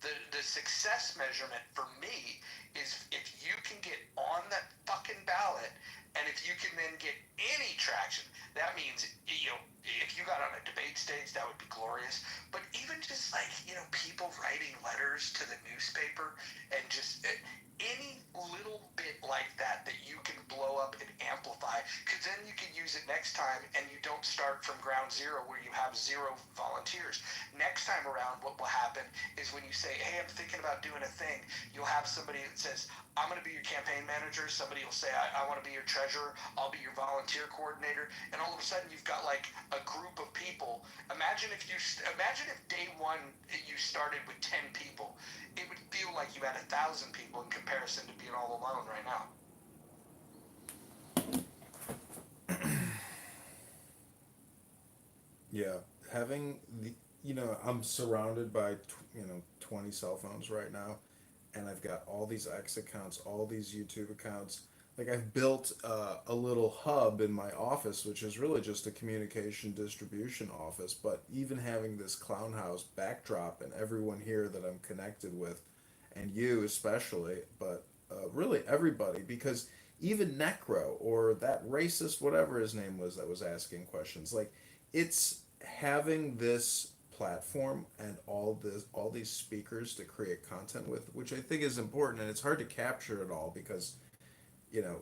the success measurement for me is if you can get on that fucking ballot, and if you can then get any traction. That means, if you got on a debate stage, that would be glorious. But even just like, people writing letters to the newspaper and just any little bit like that you can blow up and amplify, because then you can use it next time and you don't start from ground zero where you have zero volunteers. Next time around, what will happen is when you say, hey, I'm thinking about doing a thing, you'll have somebody that says, I'm going to be your campaign manager. Somebody will say, I want to be your treasurer. I'll be your volunteer coordinator. And all of a sudden, you've got like a group of people. Imagine if day one you started with 10 people. It would feel like you had 1,000 people in comparison to being all alone right now. Yeah, having I'm surrounded by 20 cell phones right now, and I've got all these X accounts, all these YouTube accounts. Like I've built a little hub in my office, which is really just a communication distribution office. But even having this clown house backdrop and everyone here that I'm connected with, and you especially, but really everybody, because even Necro or that racist, whatever his name was, that was asking questions, like it's having this platform and all these speakers to create content with, which I think is important, and it's hard to capture it all because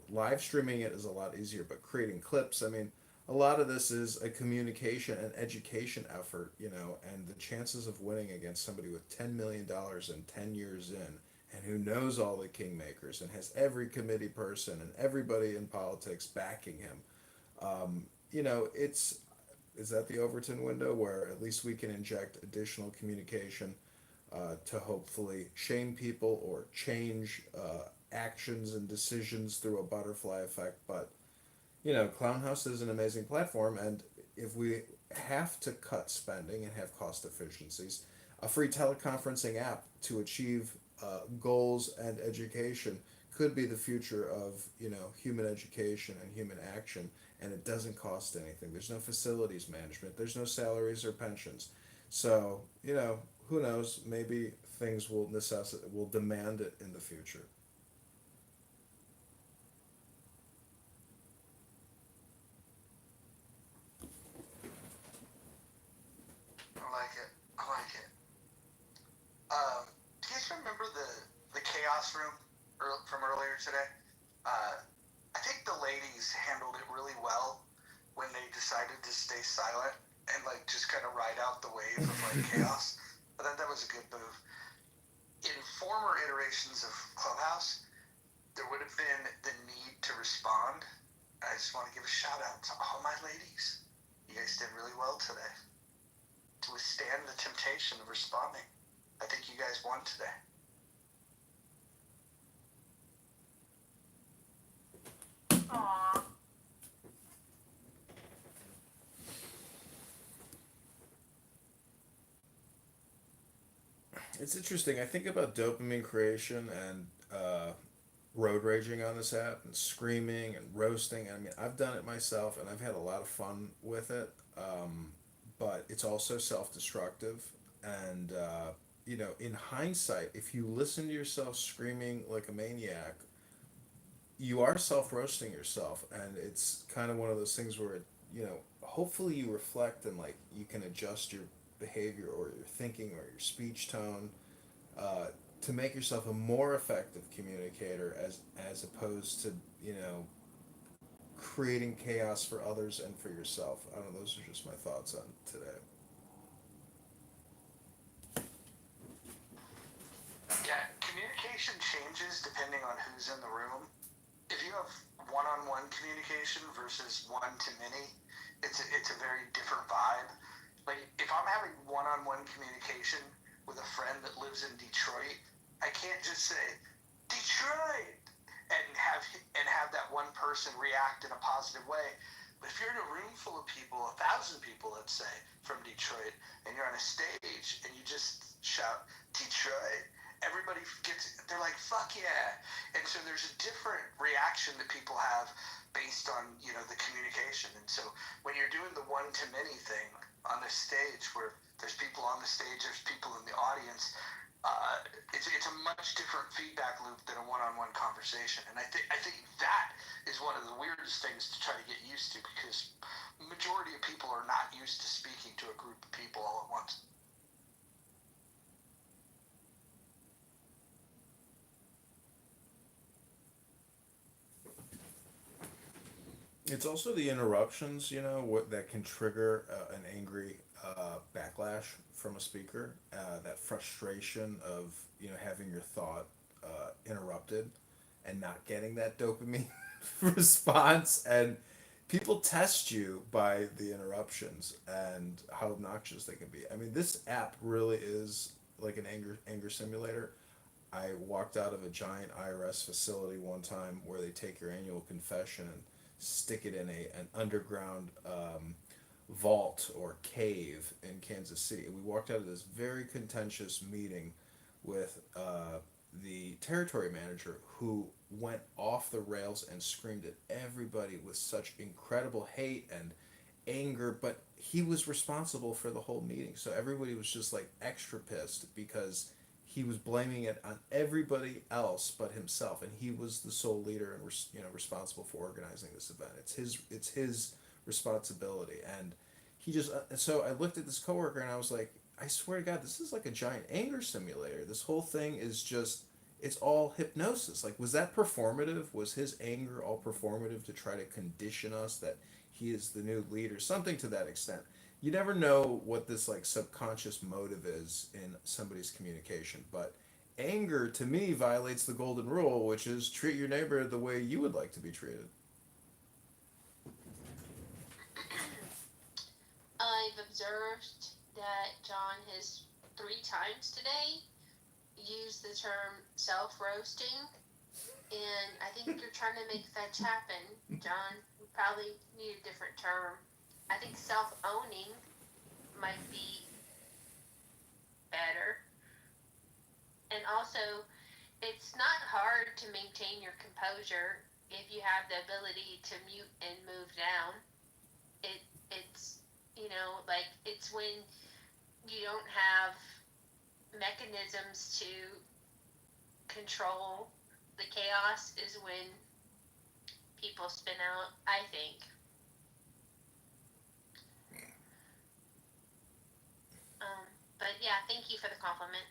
live streaming it is a lot easier, but creating clips, I mean, a lot of this is a communication and education effort, you know, and the chances of winning against somebody with $10 million and 10 years in, and who knows all the kingmakers and has every committee person and everybody in politics backing him. You know, it's is that the Overton window where at least we can inject additional communication to hopefully shame people or change actions and decisions through a butterfly effect. But you know, Clownhouse is an amazing platform, and if we have to cut spending and have cost efficiencies, a free teleconferencing app to achieve goals and education could be the future of human education and human action, and it doesn't cost anything. There's no facilities management. There's no salaries or pensions. So who knows? Maybe things will demand it in the future. I like it. I like it. Do you guys remember the chaos room from earlier today? Uh, I think the ladies handled it really well when they decided to stay silent and like just kind of ride out the wave of like chaos. I thought that was a good move. In former iterations of Clubhouse, there would have been the need to respond. I just want to give a shout out to all my ladies. You guys did really well today to withstand the temptation of responding. I think you guys won today. Aww. It's interesting. I think about dopamine creation and road raging on this app and screaming and roasting. I mean, I've done it myself and I've had a lot of fun with it. But it's also self destructive. And, in hindsight, if you listen to yourself screaming like a maniac, you are self roasting yourself. And it's kind of one of those things where, hopefully you reflect and like you can adjust your behavior or your thinking or your speech tone uh, to make yourself a more effective communicator as opposed to creating chaos for others and for yourself. I don't know. Those are just my thoughts on today. Yeah, communication changes depending on who's in the room. If you have one-on-one communication versus one-to-many, it's a very different vibe. Like if I'm having one-on-one communication with a friend that lives in Detroit, I can't just say Detroit and have that one person react in a positive way. But if you're in a room full of people, 1,000 people, let's say, from Detroit, and you're on a stage and you just shout Detroit, everybody they're like, fuck yeah. And so there's a different reaction that people have based on, the communication. And so when you're doing the one to many thing on the stage where there's people on the stage, there's people in the audience, it's a much different feedback loop than a one-on-one conversation. And I think that is one of the weirdest things to try to get used to because the majority of people are not used to speaking to a group of people all at once. It's also the interruptions, what that can trigger an angry backlash from a speaker. That frustration of having your thought interrupted and not getting that dopamine response. And people test you by the interruptions and how obnoxious they can be. I mean, this app really is like an anger simulator. I walked out of a giant IRS facility one time where they take your annual confession and stick it in an underground vault or cave in Kansas City. And we walked out of this very contentious meeting with the territory manager who went off the rails and screamed at everybody with such incredible hate and anger, but he was responsible for the whole meeting. So everybody was just like extra pissed because he was blaming it on everybody else but himself, and he was the sole leader and responsible for organizing this event. It's his responsibility, and he just so I looked at this coworker and I was like, I swear to God, this is like a giant anger simulator. This whole thing is just it's all hypnosis. Like, was that performative? Was his anger all performative to try to condition us that he is the new leader, something to that extent. You never know what this like subconscious motive is in somebody's communication, but anger to me violates the golden rule, which is treat your neighbor the way you would like to be treated. I've observed that John has 3 times today used the term self roasting, and I think you're trying to make fetch happen, John. You probably need a different term. I think self owning might be better. And also, it's not hard to maintain your composure if you have the ability to mute and move down. It's like it's when you don't have mechanisms to control the chaos is when people spin out, I think. But yeah, thank you for the compliment.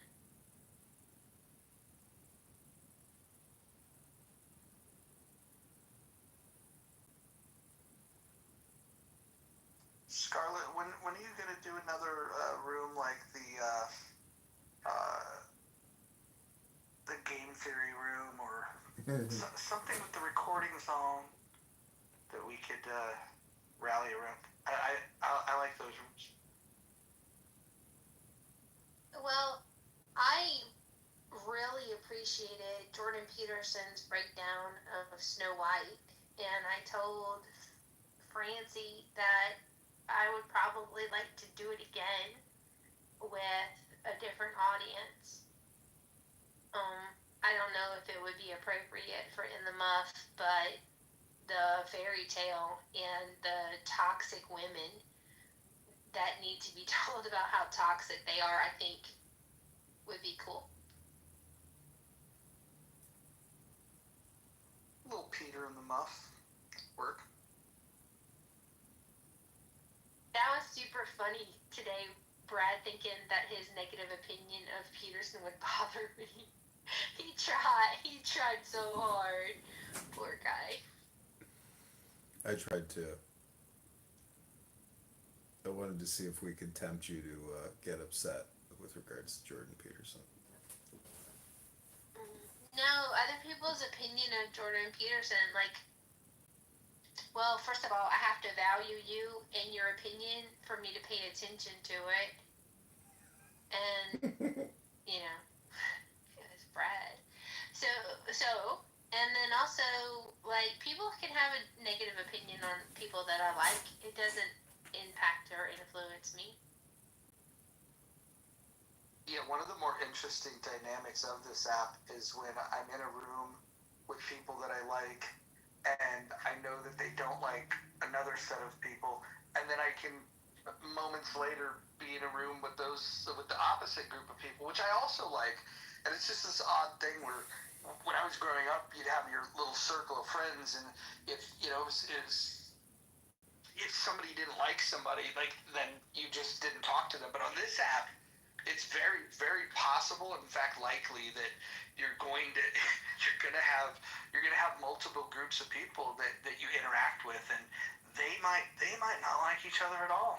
Scarlett, when are you gonna do another room like the game theory room or something with the recording song that we could rally around? I like those rooms. Well, I really appreciated Jordan Peterson's breakdown of Snow White, and I told Francie that I would probably like to do it again with a different audience. I don't know if it would be appropriate for In the Muff, but the fairy tale and the toxic women that need to be told about how toxic they are, I think would be cool. Little Peter in the Muff work. That was super funny today, Brad, thinking that his negative opinion of Peterson would bother me. He tried so hard. Poor guy. I tried to. I wanted to see if we could tempt you to get upset with regards to Jordan Peterson. No, other people's opinion of Jordan Peterson, like, well, first of all, I have to value you and your opinion for me to pay attention to it. And, it's Brad. So, and then also, like, people can have a negative opinion on people that I like. It doesn't impact or influence me. Yeah, one of the more interesting dynamics of this app is when I'm in a room with people that I like, and I know that they don't like another set of people, and then I can moments later be in a room with the opposite group of people, which I also like, and it's just this odd thing where when I was growing up, you'd have your little circle of friends, and if if somebody didn't like somebody, like then you just didn't talk to them. But on this app, it's very, very possible, in fact likely, that you're going to have multiple groups of people that you interact with, and they might not like each other at all.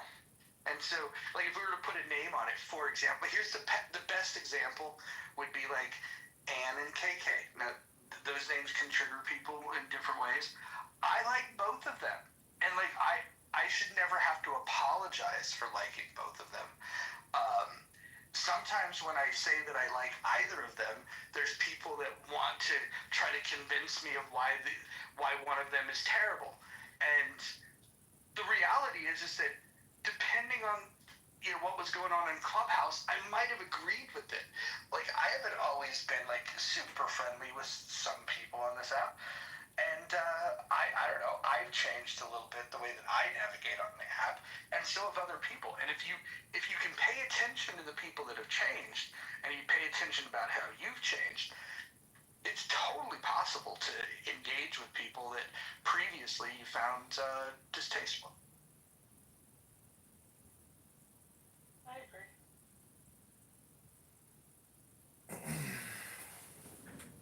And so, like, if we were to put a name on it, for example, here's the best example would be like Ann and KK. Now, those names can trigger people in different ways. I like both of them, and like I should never have to apologize for liking both of them. Sometimes when I say that I like either of them, there's people that want to try to convince me of why one of them is terrible. And the reality is that depending on what was going on in Clubhouse, I might have agreed with it. Like, I haven't always been like super friendly with some people on this app. And I don't know, I've changed a little bit the way that I navigate on the app, and so have other people. And if you can pay attention to the people that have changed, and you pay attention about how you've changed, it's totally possible to engage with people that previously you found distasteful. I agree.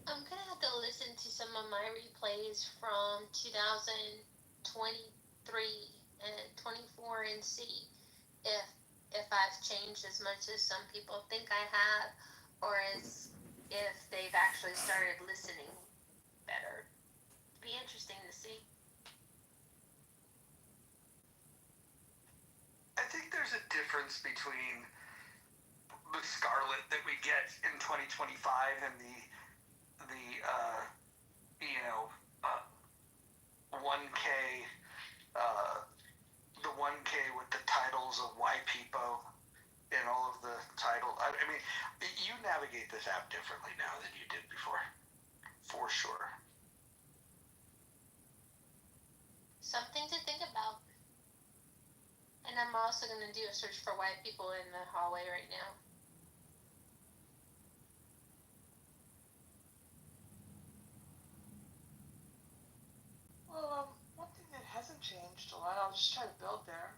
I'm gonna have to listen to some of my replays from 2023 and 24 and see if I've changed as much as some people think I have, or if they've actually started listening better. It'd be interesting to see. I think there's a difference between the Scarlet that we get in 2025 and the 1K, the 1K with the titles of Y People and all of the title. I mean, you navigate this app differently now than you did before, for sure. Something to think about. And I'm also going to do a search for white people in the hallway right now. Well, one thing that hasn't changed a lot, I'll just try to build there,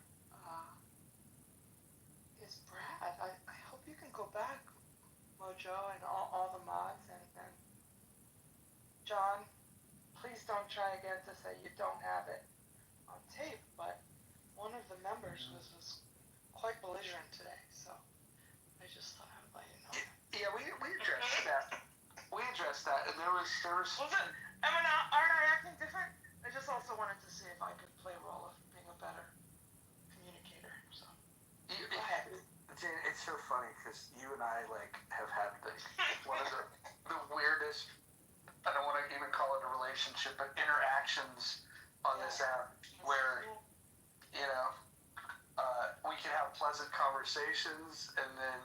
is Brad. I hope you can go back, Mojo, and all the mods, and John, please don't try again to say you don't have it on tape, but one of the members was quite belligerent today, so I just thought I would let you know. Yeah, we addressed that. We addressed that, and there was. Was it? Aren't I acting different? I just also wanted to see if I could play a role of being a better communicator. So go ahead. It's so funny because you and I have had one of the weirdest. I don't want to even call it a relationship, but interactions on this app where we can have pleasant conversations, and then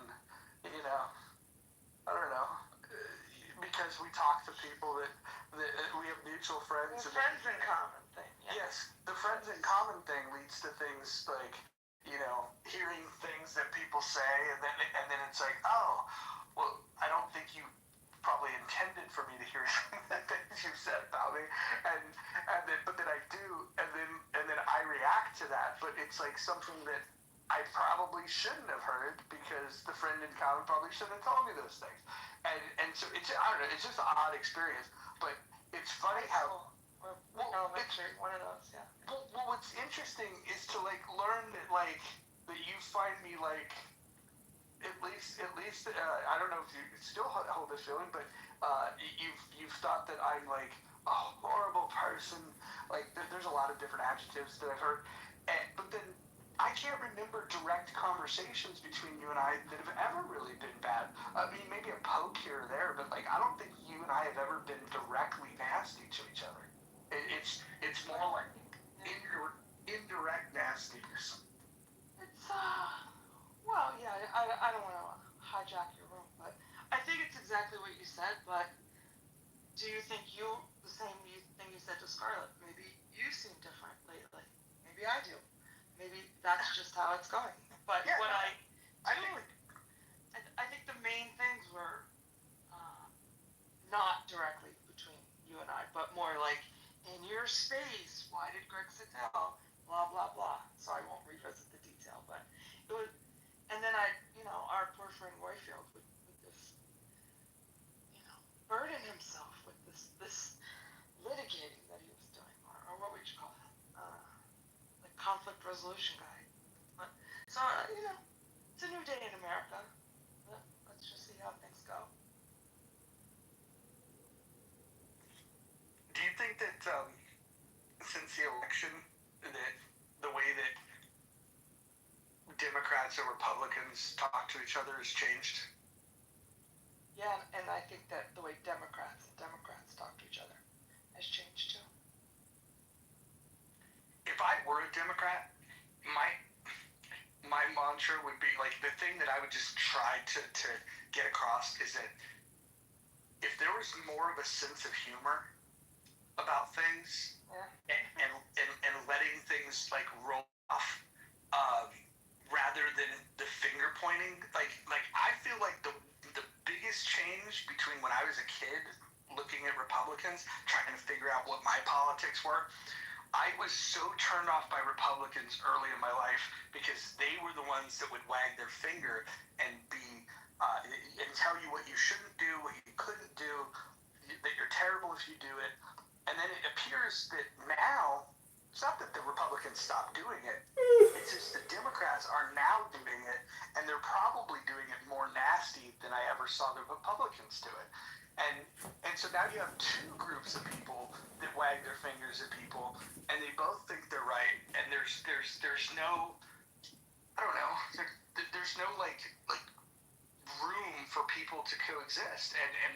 I don't know, because we talk to people that we have mutual friends. The friends in common thing. Yeah. Yes, the friends in common thing leads to things like hearing things that people say, and then it's like, oh, well, I don't think you probably intended for me to hear the things you said about me, but then I do, and then I react to that, but it's like something that I probably shouldn't have heard because the friend in common probably shouldn't have told me those things, and so it's, I don't know, it's just an odd experience, but it's funny how. Well, one of those, yeah. Well, what's interesting is to learn that that you find me at least I don't know if you still hold this feeling, but you've thought that I'm a horrible person. There's a lot of different adjectives that I've heard, but then I can't remember direct conversations between you and I that have ever really been bad. I mean, maybe a poke here or there, but I don't think you and I have ever been directly nasty to each other. It's more like indirect nastiness. It's well, yeah. I don't want to hijack your room, but I think it's exactly what you said. But do you think the same thing you said to Scarlett? Maybe you seem different lately. Maybe I do. Maybe that's just how it's going. But yeah, what I think the main things were not directly between you and I, but more like in your space. Why did Greg Sittel? Blah blah blah. So I won't revisit the detail, but it was. And then our poor friend Royfield with this, burden himself with this litigating that he was doing, or what would you call it? Like conflict resolution guy. So it's a new day in America. Let's just see how things go. Do you think that since the election, that the way that Democrats and Republicans talk to each other has changed? Yeah, and I think that the way Democrats talk to each other has changed too. If I were a Democrat, my mantra would be the thing that I would just try to get across is that if there was more of a sense of humor about things, and letting things roll off, rather than the finger pointing. I feel like the biggest change between when I was a kid looking at Republicans trying to figure out what my politics were, I was so turned off by Republicans early in my life because they were the ones that would wag their finger and and tell you what you shouldn't do, what you couldn't do, that you're terrible if you do it. And then it appears that now, it's not that the Republicans Republicans stopped doing it. It's just the Democrats are now doing it, and they're probably doing it more nasty than I ever saw the Republicans do it. And so now you have two groups of people that wag their fingers at people, and they both think they're right, and there's no, I don't know, there's no like room for people to coexist, and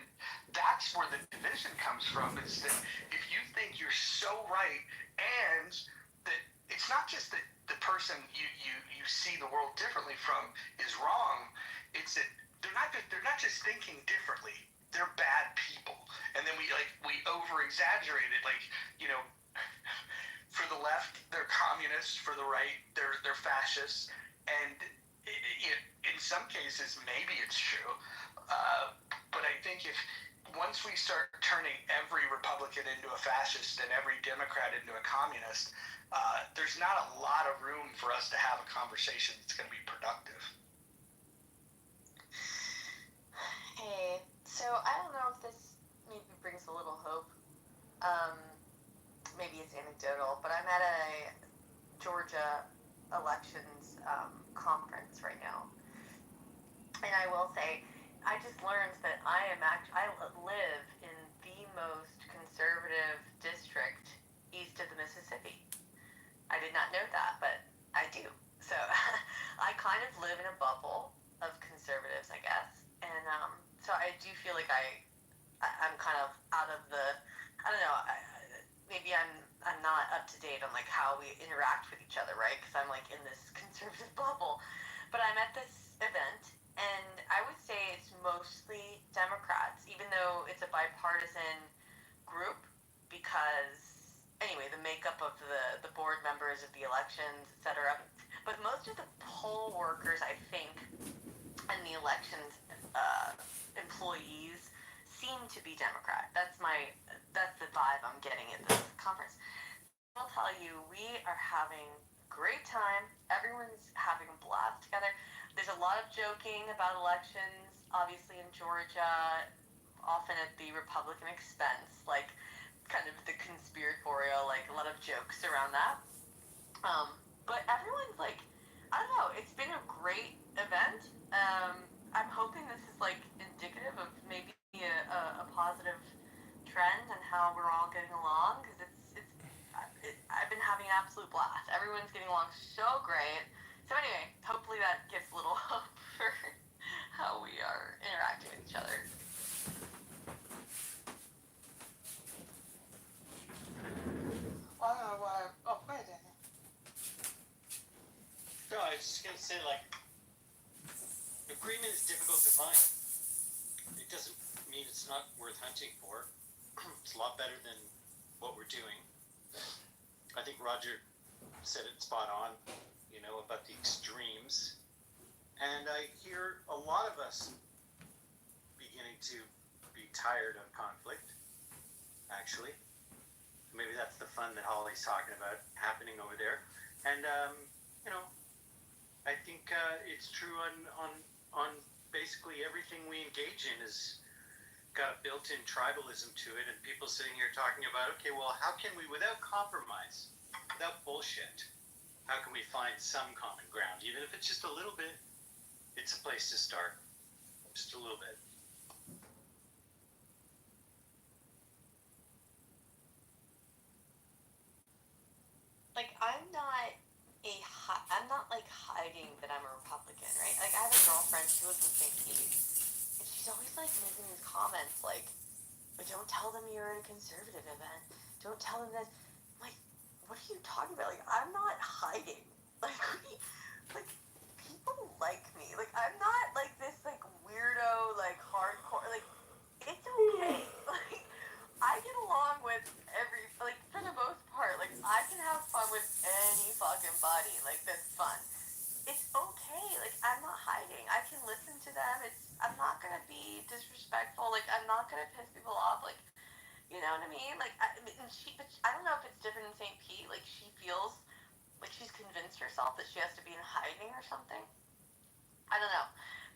that's where the division comes from. Is that if you think you're so right, and that it's not just that the person you see the world differently from is wrong, it's that they're not just thinking differently, they're bad people. And then we over exaggerate it, for the left they're communists, for the right they're fascists, and in some cases maybe it's true, but I think if once we start turning every Republican into a fascist and every Democrat into a communist, there's not a lot of room for us to have a conversation that's going to be productive. Hey, so I don't know if this maybe brings a little hope. Maybe it's anecdotal, but I'm at a Georgia elections conference right now, and I will say, I just learned that I live in the most conservative district east of the Mississippi. I did not know that, but I do. So I kind of live in a bubble of conservatives, I guess, and so I do feel like I'm kind of out of the, I don't know, maybe I'm not up to date on like how we interact with each other, right? Because I'm like in this conservative bubble, but I'm at this event, and I would say it's mostly Democrats, even though it's a bipartisan group, because anyway, the makeup of the board members of the elections, etc. But most of the poll workers, I think, and the elections employees seem to be Democrat. That's the vibe I'm getting at this conference. I'll tell you, we are having a great time. Everyone's having a blast together. There's a lot of joking about elections, obviously in Georgia, often at the Republican expense, like kind of the conspiratorial, like a lot of jokes around that. But everyone's like, I don't know, it's been a great event. I'm hoping this is like indicative of maybe a positive trend and how we're all getting along, because I've been having an absolute blast. Everyone's getting along so great. So anyway, hopefully that gives a little hope for how we are interacting with each other. I don't know why. Oh, go ahead, Daniel. No, I was just going to say, like, agreement is difficult to find. It doesn't mean it's not worth hunting for. It's a lot better than what we're doing. I think Roger said it spot on, about the extremes. And I hear a lot of us beginning to be tired of conflict, actually. Maybe that's the fun that Holly's talking about happening over there. And, I think it's true on basically everything we engage in has got a built-in tribalism to it, and people sitting here talking about, okay, well, how can we, without compromise, without bullshit, how can we find some common ground? Even if it's just a little bit, it's a place to start. Just a little bit. Like, I'm not like hiding that I'm a Republican, right? Like, I have a girlfriend, she lives in St. Pete, and she's always like making these comments like, don't tell them you're at a conservative event. Don't tell them this. I'm like, what are you talking about? Like, I'm not hiding. Like, people like me. Like, I'm not like this like weirdo, like hardcore. Like, it's okay. Like, I get along with for the most part, like, I can have fun with any fucking buddy. Like, that's fun. It's okay. Like, I'm not hiding. I can listen to them. I'm not gonna be disrespectful. Like, I'm not gonna piss people off. Like, you know what I mean? Like, but I don't know if it's different in St. Pete. Like, she feels like she's convinced herself that she has to be in hiding or something. I don't know.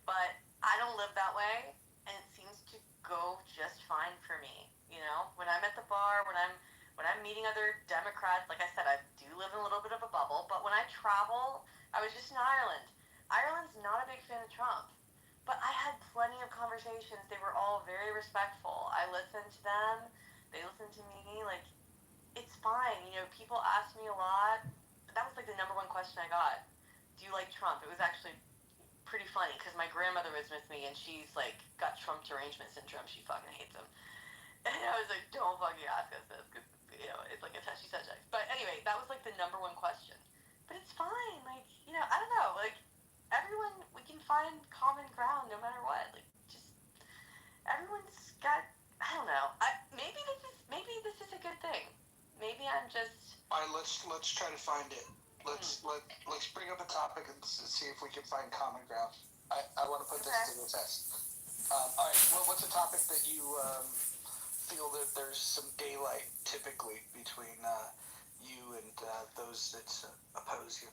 But I don't live that way, and it seems to go just fine for me. When I'm at the bar, when I'm meeting other Democrats, like I said, I do live in a little bit of a bubble. travel. I was just in Ireland. Ireland's not a big fan of Trump, but I had plenty of conversations. They were all very respectful. I listened to them. They listened to me. Like, it's fine. You know, people ask me a lot. That was like the number one question I got. Do you like Trump? It was actually pretty funny because my grandmother was with me and she's like got Trump derangement syndrome. She fucking hates him. And I was like, don't fucking ask us this because, you know, it's like a touchy subject. But anyway, that was like the number one question. But it's fine. Like, you know, I don't know. Like, everyone, we can find common ground no matter what. Like, just, everyone's got, I don't know. Maybe this is a good thing. Maybe I'm just. All right, let's try to find it. Let's bring up a topic and see if we can find common ground. I want to put this to the test. All right, well, what's a topic that you feel that there's some daylight typically between you and those that oppose you?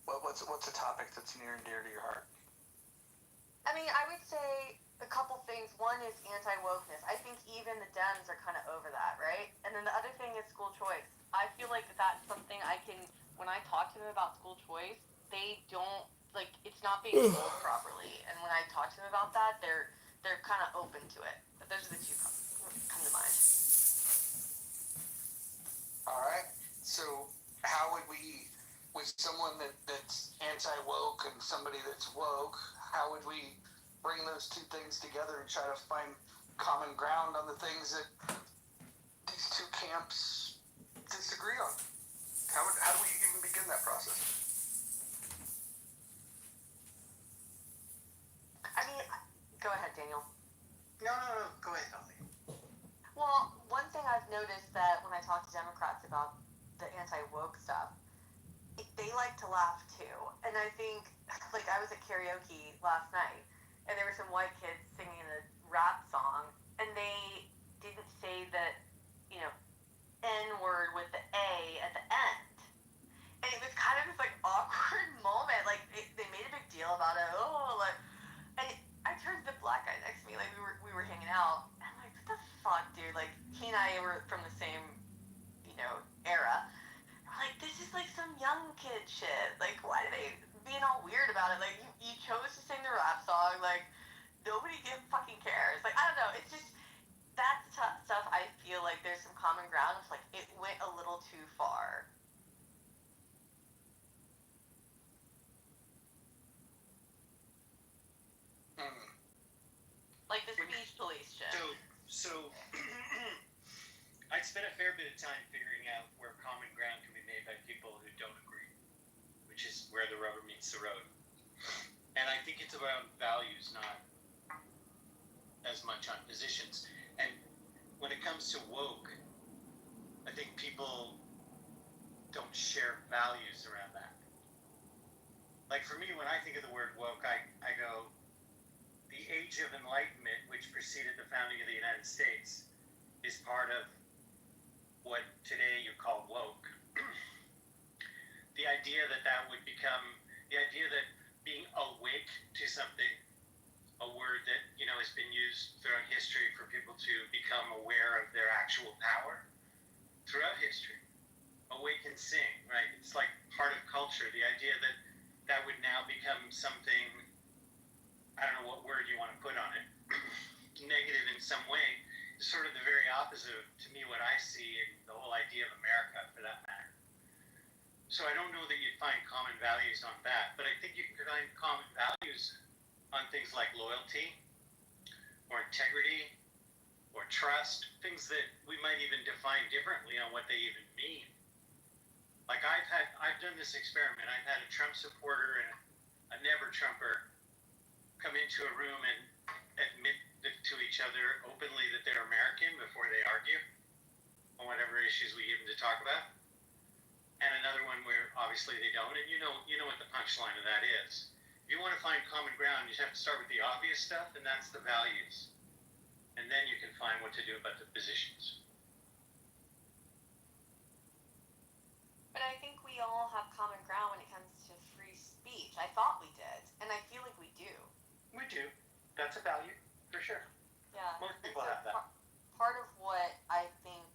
What's a topic that's near and dear to your heart? I mean, I would say a couple things. One is anti-wokeness. I think even the Dems are kind of over that, right? And then the other thing is school choice. I feel like that's something I can, when I talk to them about school choice, they don't, like, it's not being told properly. And when I talk to them about that, they're kind of open to it. But those are the two come to mind. All right. So how would we, with someone that's anti-woke and somebody that's woke, how would we bring those two things together and try to find common ground on the things that these two camps disagree on? How do we even begin that process? I mean, go ahead, Daniel. No, go ahead, Ollie. Well, one thing I've noticed that when I talk to Democrats about the anti-woke stuff, they like to laugh too. And I think, like, I was at karaoke last night, and there were some white kids singing a rap song, and they didn't say that, you know, N-word with the A at the end. And it was kind of this, like, awkward moment. Like, they made a big deal about it. Oh, like, and I turned to the black guy next to me, like, we were hanging out, and I'm like, what the fuck, dude? Like, he and I were from the same, you know, era. Like, this is like some young kid shit. Like, why are they being all weird about it? Like, you chose to sing the rap song. Like, nobody fucking cares. Like, I don't know. It's just, that stuff I feel like there's some common ground. It's like, it went a little too far. Like the speech police shit. So I spent a fair bit of time figuring out where common ground can be made by people who don't agree, which is where the rubber meets the road. And I think it's around values, not as much on positions. And when it comes to woke, I think people don't share values around that. Like for me, when I think of the word woke, I go, the age of enlightenment, which preceded the founding of the United States, is part of what today you call woke. The idea that would become, the idea that being awake to something, a word that, you know, has been used throughout history for people to become aware of their actual power throughout history. Awake and sing, right? It's like part of culture. The idea that would now become something, I don't know what word you want to put on it, negative in some way, is sort of the very opposite of, to me, what I see in the whole idea of America, for that matter. So I don't know that you'd find common values on that, but I think you can find common values on things like loyalty, or integrity, or trust, things that we might even define differently on what they even mean. Like I've done this experiment. I've had a Trump supporter and a never Trumper come into a room and admit to each other openly that they're American before they argue on whatever issues we give them to talk about. And another one where obviously they don't. And you know what the punchline of that is. If you want to find common ground, you have to start with the obvious stuff, and that's the values. And then you can find what to do about the positions. But I think we all have common ground when it comes to free speech. I thought we did, and I feel like we do. We do. That's a value, for sure. Yeah. Most people have that. Part of what I think,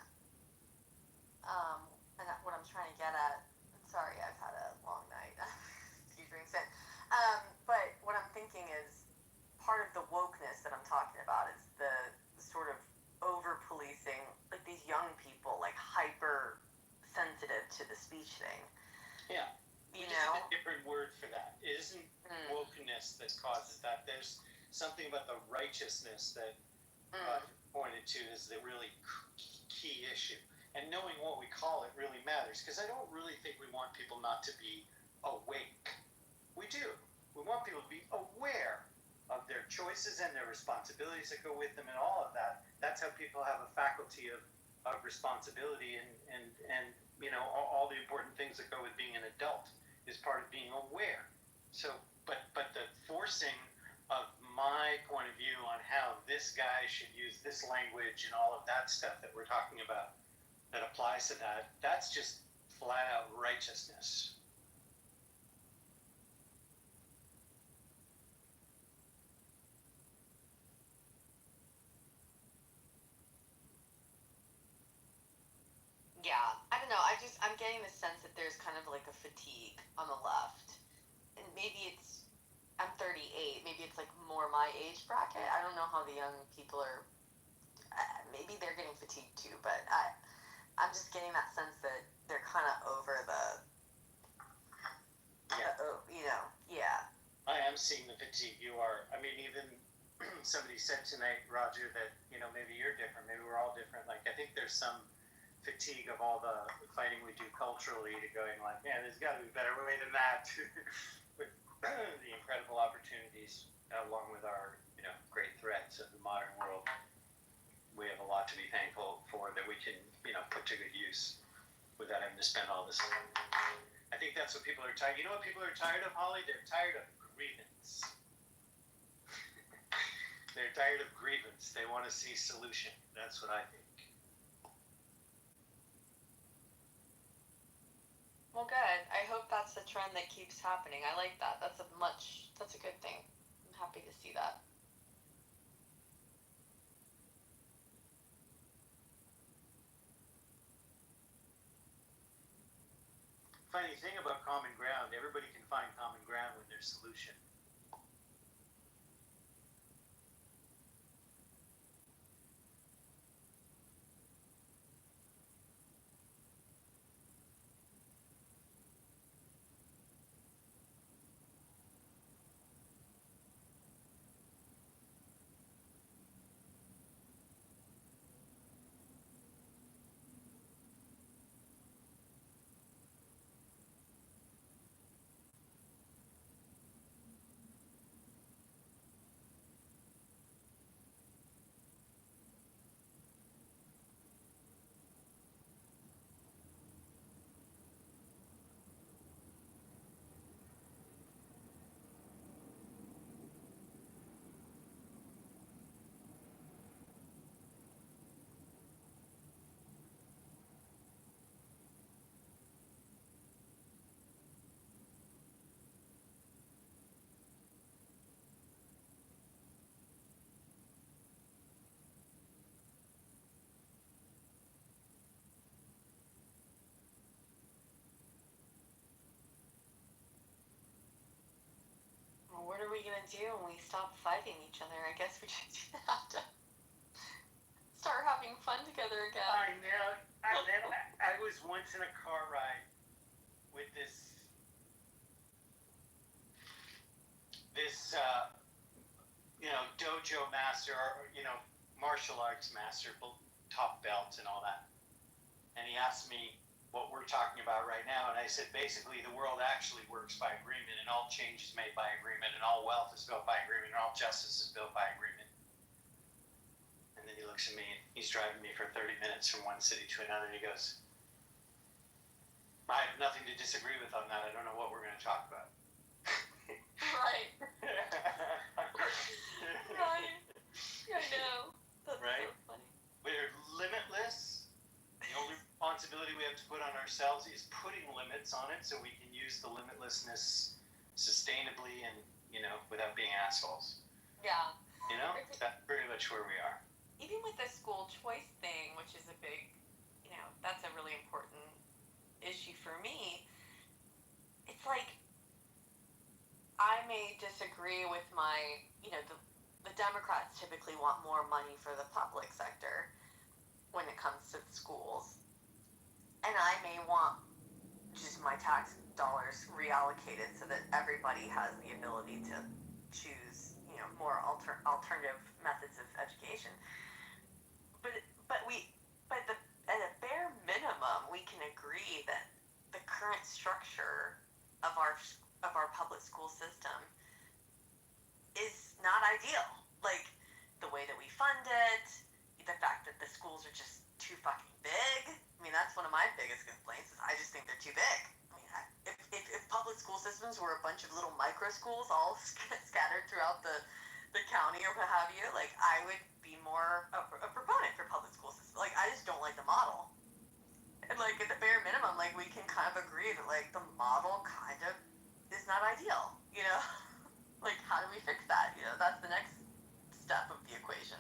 and what I'm trying to get at, sorry, I've had a long night. thing. Yeah. You We just know? have a different word for that. It isn't wokeness that causes that. There's something about the righteousness that pointed to is the really key issue. And knowing what we call it really matters, because I don't really think we want people not to be awake. We do. We want people to be aware of their choices and their responsibilities that go with them and all of that. That's how people have a faculty of responsibility and you know, all the important things that go with being an adult is part of being aware. So, but the forcing of my point of view on how this guy should use this language and all of that stuff that we're talking about that applies to that, that's just flat out righteousness. Yeah, I don't know. I'm getting the sense that there's kind of like a fatigue on the left. And maybe I'm 38, maybe it's like more my age bracket. I don't know how the young people are, maybe they're getting fatigued too, but I'm just getting that sense that they're kind of over you know, yeah. I am seeing the fatigue you are. I mean, even somebody said tonight, Roger, that, you know, maybe you're different, maybe we're all different. Like, I think there's some fatigue of all the fighting we do culturally to going like, man, there's got to be a better way than that. With the incredible opportunities along with our, you know, great threats of the modern world, we have a lot to be thankful for that we can, you know, put to good use without having to spend all this time. I think that's what people are tired. You know what people are tired of, Holly? They're tired of grievance. They're tired of grievance. They want to see solution. That's what I think. Well, good. I hope that's the trend that keeps happening. I like that. That's a good thing. I'm happy to see that. Funny thing about common ground, everybody can find common ground when there's solution. Well, what are we gonna do when we stop fighting each other? I guess we just have to start having fun together again. I know. I was once in a car ride with this you know, dojo master, or, you know, martial arts master, top belt and all that. And he asked me what we're talking about right now, and I said, basically, the world actually works by agreement, and all change is made by agreement, and all wealth is built by agreement, and all justice is built by agreement. And then he looks at me, and he's driving me for 30 minutes from one city to another, and he goes, I have nothing to disagree with on that. I don't know what we're going to talk about. Right. Right. I know. That's right? so funny. We're limitless. The only responsibility we have to put on ourselves is putting limits on it so we can use the limitlessness sustainably and, you know, without being assholes. Yeah. You know? That's pretty much where we are. Even with the school choice thing, which is a big, you know, that's a really important issue for me. It's like, I may disagree with my, you know, the Democrats typically want more money for the public sector when it comes to schools. And I may want just my tax dollars reallocated so that everybody has the ability to choose, more alternative methods of education. But at a bare minimum, we can agree that the current structure of our public school system is not ideal. Like, the way that we fund it, the fact that the schools are just too fucking big. I mean, that's one of my biggest complaints. Is I just think they're too big. I mean, if public school systems were a bunch of little micro schools all scattered throughout the county or what have you, like, I would be more a proponent for public school systems. Like, I just don't like the model. And, like, at the bare minimum, like, we can kind of agree that, like, the model kind of is not ideal, Like, how do we fix that? That's the next step of the equation.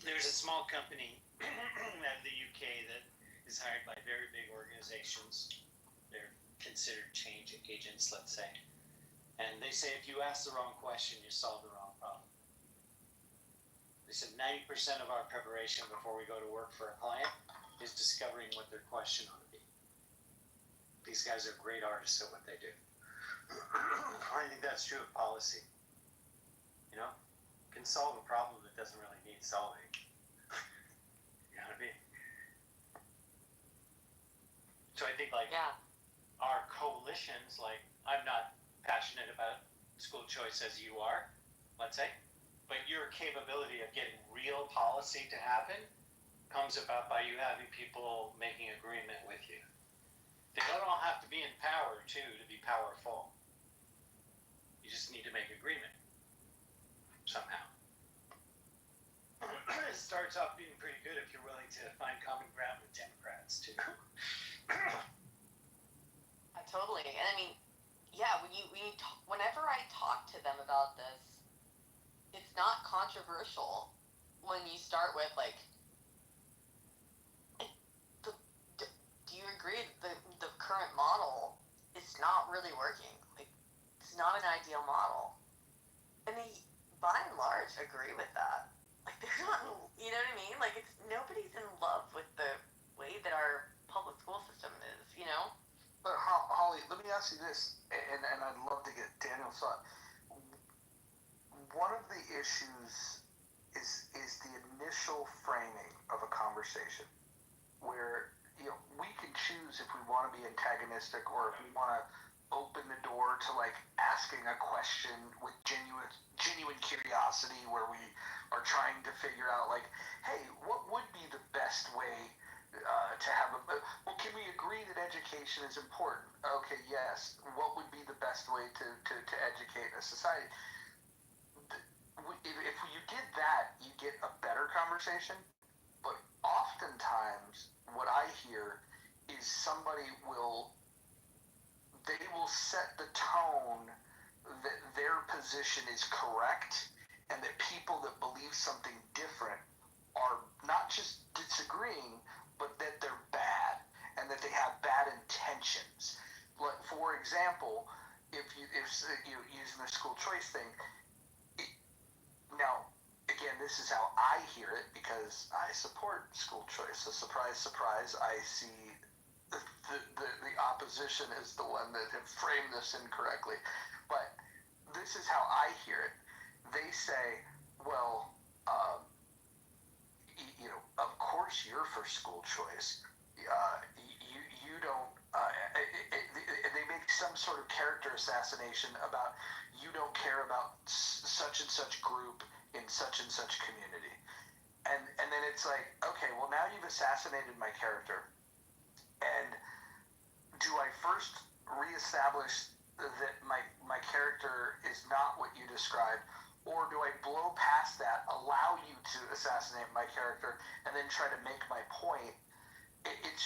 There's a small company out of the UK that is hired by very big organizations. They're considered change agents, let's say. And they say if you ask the wrong question, you solve the wrong problem. They said 90% of our preparation before we go to work for a client is discovering what their question ought to be. These guys are great artists at what they do. I think that's true of policy. Can solve a problem that doesn't really need solving. You know what I mean? So I think, like, our coalitions, like, I'm not passionate about school choice as you are, let's say, but your capability of getting real policy to happen comes about by you having people making agreement with you. They don't all have to be in power, too, to be powerful. You just need to make agreement. Somehow. It starts off being pretty good if you're willing to find common ground with Democrats, too. Totally. And I mean, whenever I talk to them about this, it's not controversial when you start with, like, do you agree that the current model is not really working? Like, it's not an ideal model. And they, by and large, agree with that. Like, they're not, you know what I mean? Like, nobody's in love with the way that our public school system is, But Holly, let me ask you this, and I'd love to get Daniel's thought. One of the issues is the initial framing of a conversation, where we can choose if we want to be antagonistic or if we want to open the door to, like, asking a question with genuine curiosity, where we are trying to figure out, like, hey, what would be the best way to have well, can we agree that education is important? Okay, yes. What would be the best way to educate a society? If you did that, you get a better conversation. But oftentimes, what I hear is somebody will set the tone that their position is correct, and that people that believe something different are not just disagreeing, but that they're bad and that they have bad intentions. Like, for example, if using the school choice thing, now, again, this is how I hear it because I support school choice. So surprise, surprise, I see the opposition is the one that have framed this incorrectly. But this is how I hear it. They say, well, of course you're for school choice. You don't. They make some sort of character assassination about you don't care about such and such group in such and such community, and then it's like, okay, well, now you've assassinated my character, and do I first reestablish that my character is not what you described? Or do I blow past that, allow you to assassinate my character, and then try to make my point? It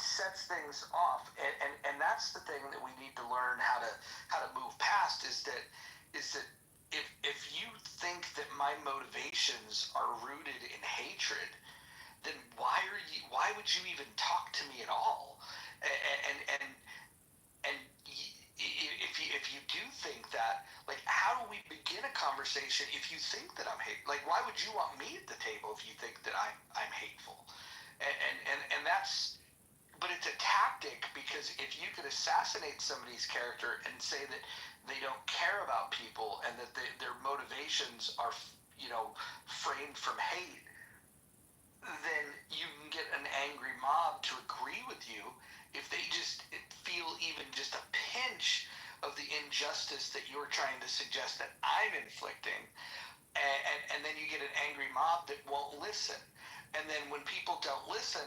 sets things off, and that's the thing that we need to learn how to move past. Is that if you think that my motivations are rooted in hatred, then why would you even talk to me at all? And if you do think that, like, how do we begin a conversation if you think that I'm hate? Like, why would you want me at the table if you think that I'm hateful? And that's but it's a tactic, because if you could assassinate somebody's character and say that they don't care about people and that their motivations are, framed from hate, then you can get an angry mob to agree with you if they just feel even just a pinch of the injustice that you're trying to suggest that I'm inflicting. And then you get an angry mob that won't listen. And then when people don't listen,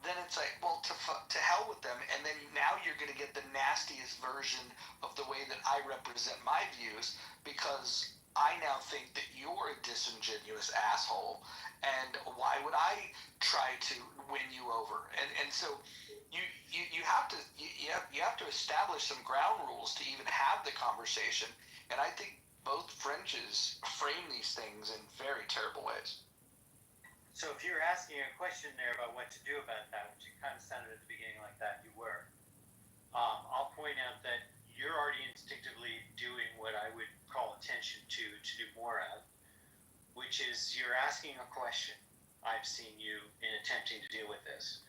then it's like, well, to hell with them. And then now you're going to get the nastiest version of the way that I represent my views, because I now think that you're a disingenuous asshole. And why would I try to win you over? And so you have to establish some ground rules to even have the conversation. And I think both fringes frame these things in very terrible ways. So if you're asking a question there about what to do about that, which it kind of sounded at the beginning like that you were, I'll point out that you're already instinctively doing what I would call attention to do more of, which is you're asking a question. I've seen you in attempting to deal with this.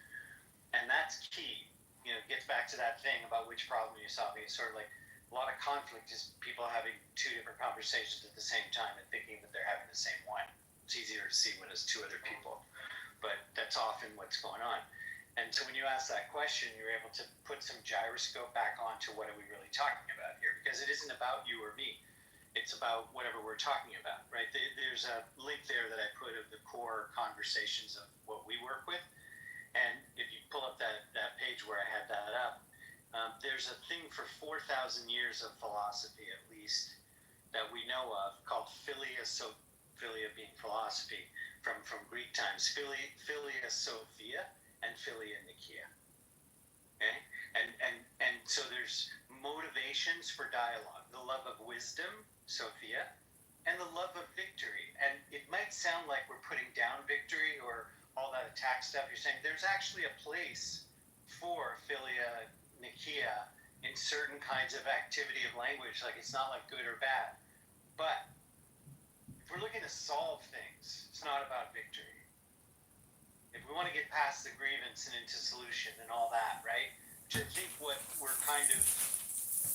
And that's key. It gets back to that thing about which problem you're solving. It's sort of like a lot of conflict is people having two different conversations at the same time and thinking that they're having the same one. It's easier to see when it's two other people, but that's often what's going on. And so when you ask that question, you're able to put some gyroscope back onto what are we really talking about here, because it isn't about you or me. It's about whatever we're talking about, right? There's a link there that I put of the core conversations of what we work with. And if you pull up that page where I had that up, there's a thing for 4,000 years of philosophy, at least, that we know of, called philia being philosophy, from Greek times, philia sophia and philia nikia. Okay? And so there's motivations for dialogue, the love of wisdom, Sophia, and the love of victory. And it might sound like we're putting down victory or all that attack stuff. You're saying there's actually a place for philia nikia in certain kinds of activity of language. Like, it's not like good or bad. But if we're looking to solve things, it's not about victory. If we want to get past the grievance and into solution and all that, right? Which I think what we're kind of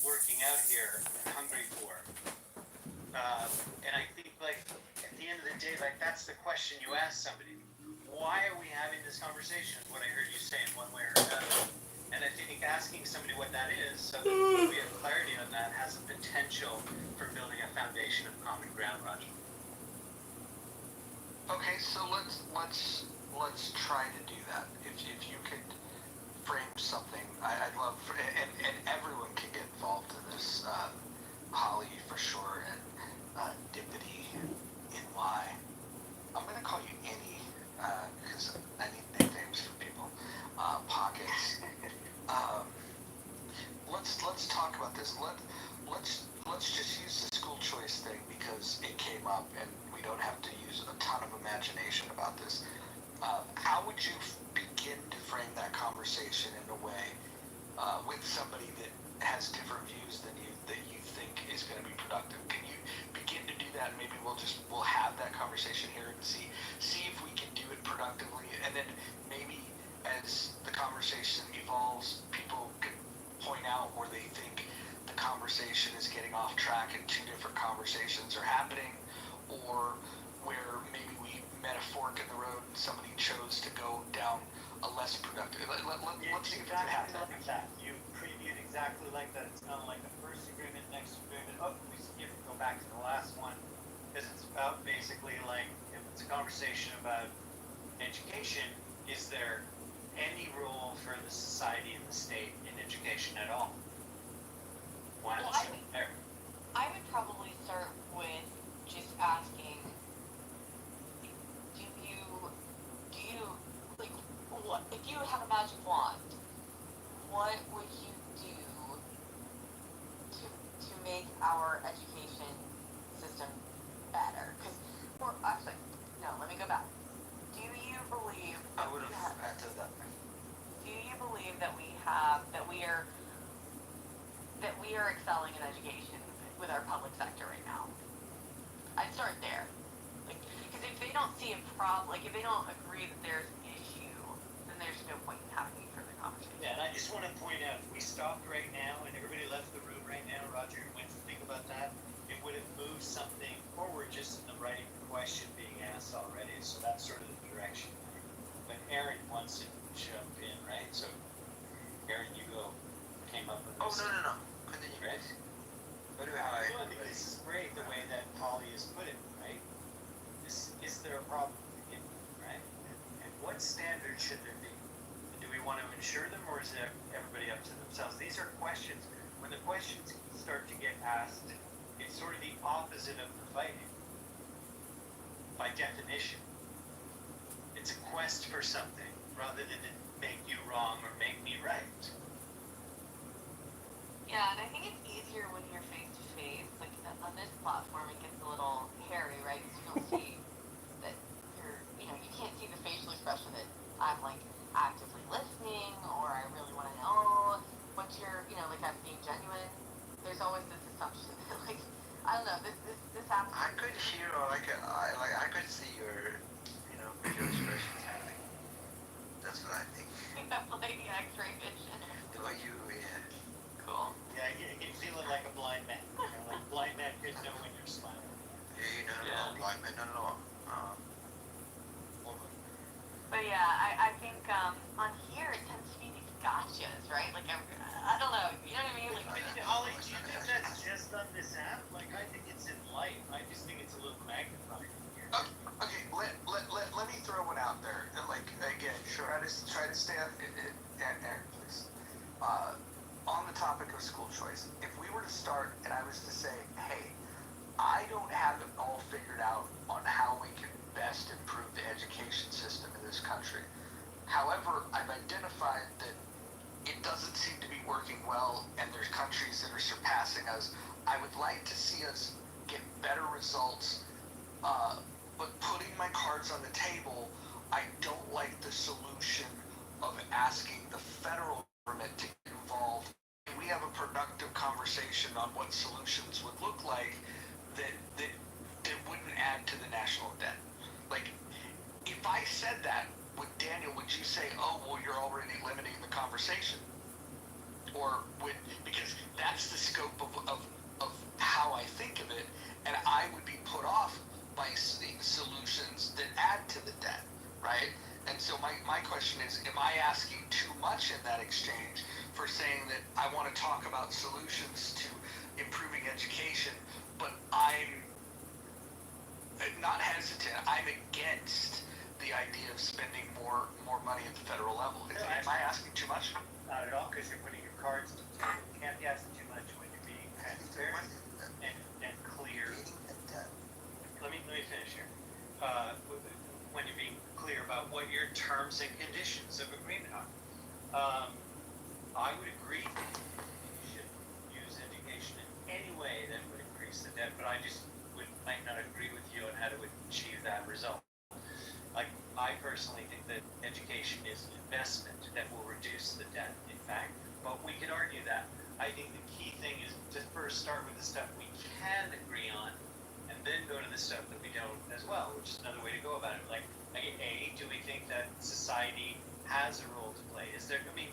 working out here and hungry for. And I think, like, at the end of the day, like, that's the question you ask somebody. Why are we having this conversation? Is what I heard you say in one way or another. And I think asking somebody what that is, so that we have clarity on that, has the potential for building a foundation of common ground, Roger. Okay, so let's try to do that. If you could frame something, I'd love and everyone can get involved in this. Holly for sure, and Dippity, NY. I'm gonna call you Annie because I need nicknames for people. Pockets. Let's talk about this. Let's just use the school choice thing because it came up and we don't have to use a ton of imagination about this. How would you begin to frame that conversation in a way with somebody that has different views than you that you think is going to be productive? Can you begin to do that? Maybe we'll have that conversation here and see if we can do it productively, and then maybe as the conversation evolves, people can point out where they think the conversation is getting off track and two different conversations are happening, or where maybe we met a fork in the road and somebody chose to go down a less productive. Let's see if it can happen. Like that. You previewed exactly like that. It's kind of like the first agreement, next agreement. Oh, we skip and go back to the last one, because it's about basically like, if it's a conversation about education, is there any role for the society and the state in education at all? Why not start there? I would probably start with just asking, do you like, what if you have a magic wand, what would you do to make our education system better? Because, or actually, no, let me go back. Do you believe I would have answered that. do you believe that we are excelling in education with our public sector right now? I'd start there. Like, because if they don't see a problem, like if they don't agree that there's an issue, then there's no point in having any further conversation. Yeah, and I just want to point out, if we stopped right now and everybody left the room right now, Roger, and went to think about that, it would have moved something forward just in the right question being asked already. So that's sort of the direction. But Aaron wants to jump in, right? So, Aaron, you came up with this. No. Continue. Right? What do I think this is great the way that Polly has put it, right? Is there a problem, right? And what standards should there be? Do we want to ensure them, or is it everybody up to themselves? These are questions. When the questions start to get asked, it's sort of the opposite of the fighting. By definition, it's a quest for something rather than to make you wrong or make me right. Yeah, and I think it's easier when you're face to face. Like on this platform, it gets a little hairy, right? Because you don't see that you can't see the facial expression that I'm like actively listening, or I really want to know what like I'm being genuine. There's always this assumption that like, I don't know, this happens. I could hear, or I could see your, facial expressions happening. That's what I think. Like the X-ray vision. About you, yeah. Cool. Yeah, you can feel it like a blind man. Like a blind man could know when you're smiling. No, blind man, no. But yeah, I think on here it tends to be these gotchas, right? Like I don't know, you know what I mean? Like, Holly, do you think that's just on this app? Like, I think it's in life. I just think it's a little magnified here. Okay, let me throw one out there. And like again, try to stay up. Aaron, please. On the topic of school choice, if we were to start and I was to say, hey, I don't have it all figured out on how we can best improve the education system in this country. However, I've identified that it doesn't seem to be working well, and there's countries that are surpassing us. I would like to see us get better results, but putting my cards on the table, I don't like the solution of asking the federal government to get involved. We have a productive conversation on what solutions would look like that wouldn't add to the national debt. Like, if I said that, would you say, oh, well, you're already limiting the conversation? Or because that's the scope of how I think of it, and I would be put off by seeing solutions that add to the debt, right? And so my question is, am I asking too much in that exchange for saying that I want to talk about solutions to improving education, but I'm not hesitant, I'm against the idea of spending more money at the federal level. Am I asking too much? Not at all, because you're putting your cards to the table. You can't be asking too much when you're being transparent and clear. Let me finish here. When you're being clear about what your terms and conditions of agreement are. I would agree that you should use education in any way that would increase the debt, but I just might not agree with you on how to achieve that result. Like, I personally think that education is an investment that will reduce the debt, in fact, but we could argue that. I think the key thing is to first start with the stuff we can agree on, and then go to the stuff that we don't as well, which is another way to go about it. Like A, do we think that society has a role to play?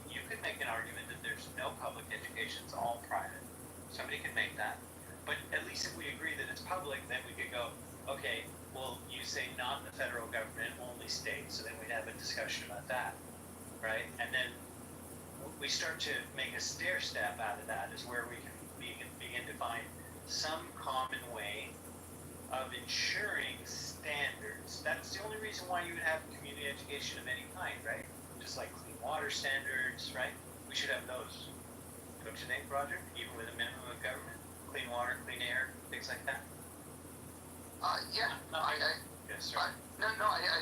You could make an argument that there's no public education, it's all private. Somebody could make that. But at least if we agree that it's public, then we could go, okay, well, you say not the federal government, only states, so then we'd have a discussion about that, right? And then we start to make a stair step out of that is where we can begin to find some common way of ensuring standards. That's the only reason why you would have community education of any kind, right? Just like clean water standards, right? We should have those. Don't you think, Roger? Even with a minimum of government, clean water, clean air, things like that. Yeah. Yes, sir. I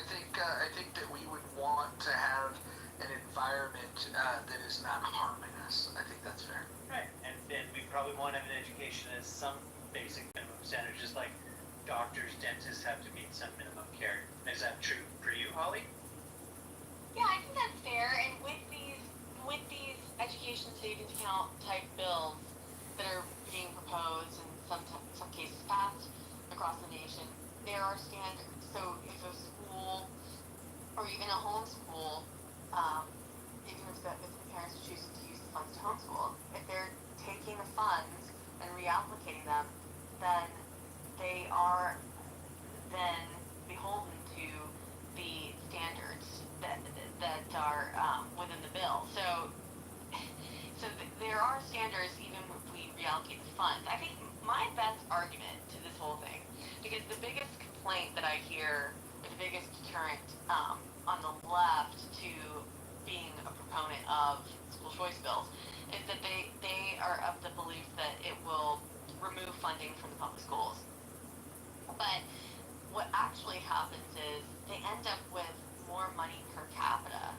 think that we would want to have an environment that is not harming us. I think that's fair. Right, and we probably want to have an education that has some basic minimum standards, just like doctors, dentists have to meet some minimum care. Is that true for you, Holly? Yeah, I think that's fair. And with these education savings account type bills that are being proposed and some cases passed across the nation, there are standards. So if a school or even a homeschool, even if it's taking the funds and reallocating them, then they are then beholden to the standards that are within the bill. So there are standards even if we reallocate the funds. I think my best argument to this whole thing, because the biggest complaint that I hear, or the biggest deterrent on the left to being a proponent of school choice bills, is that they are of the belief that it will remove funding from the public schools. But what actually happens is they end up with more money per capita.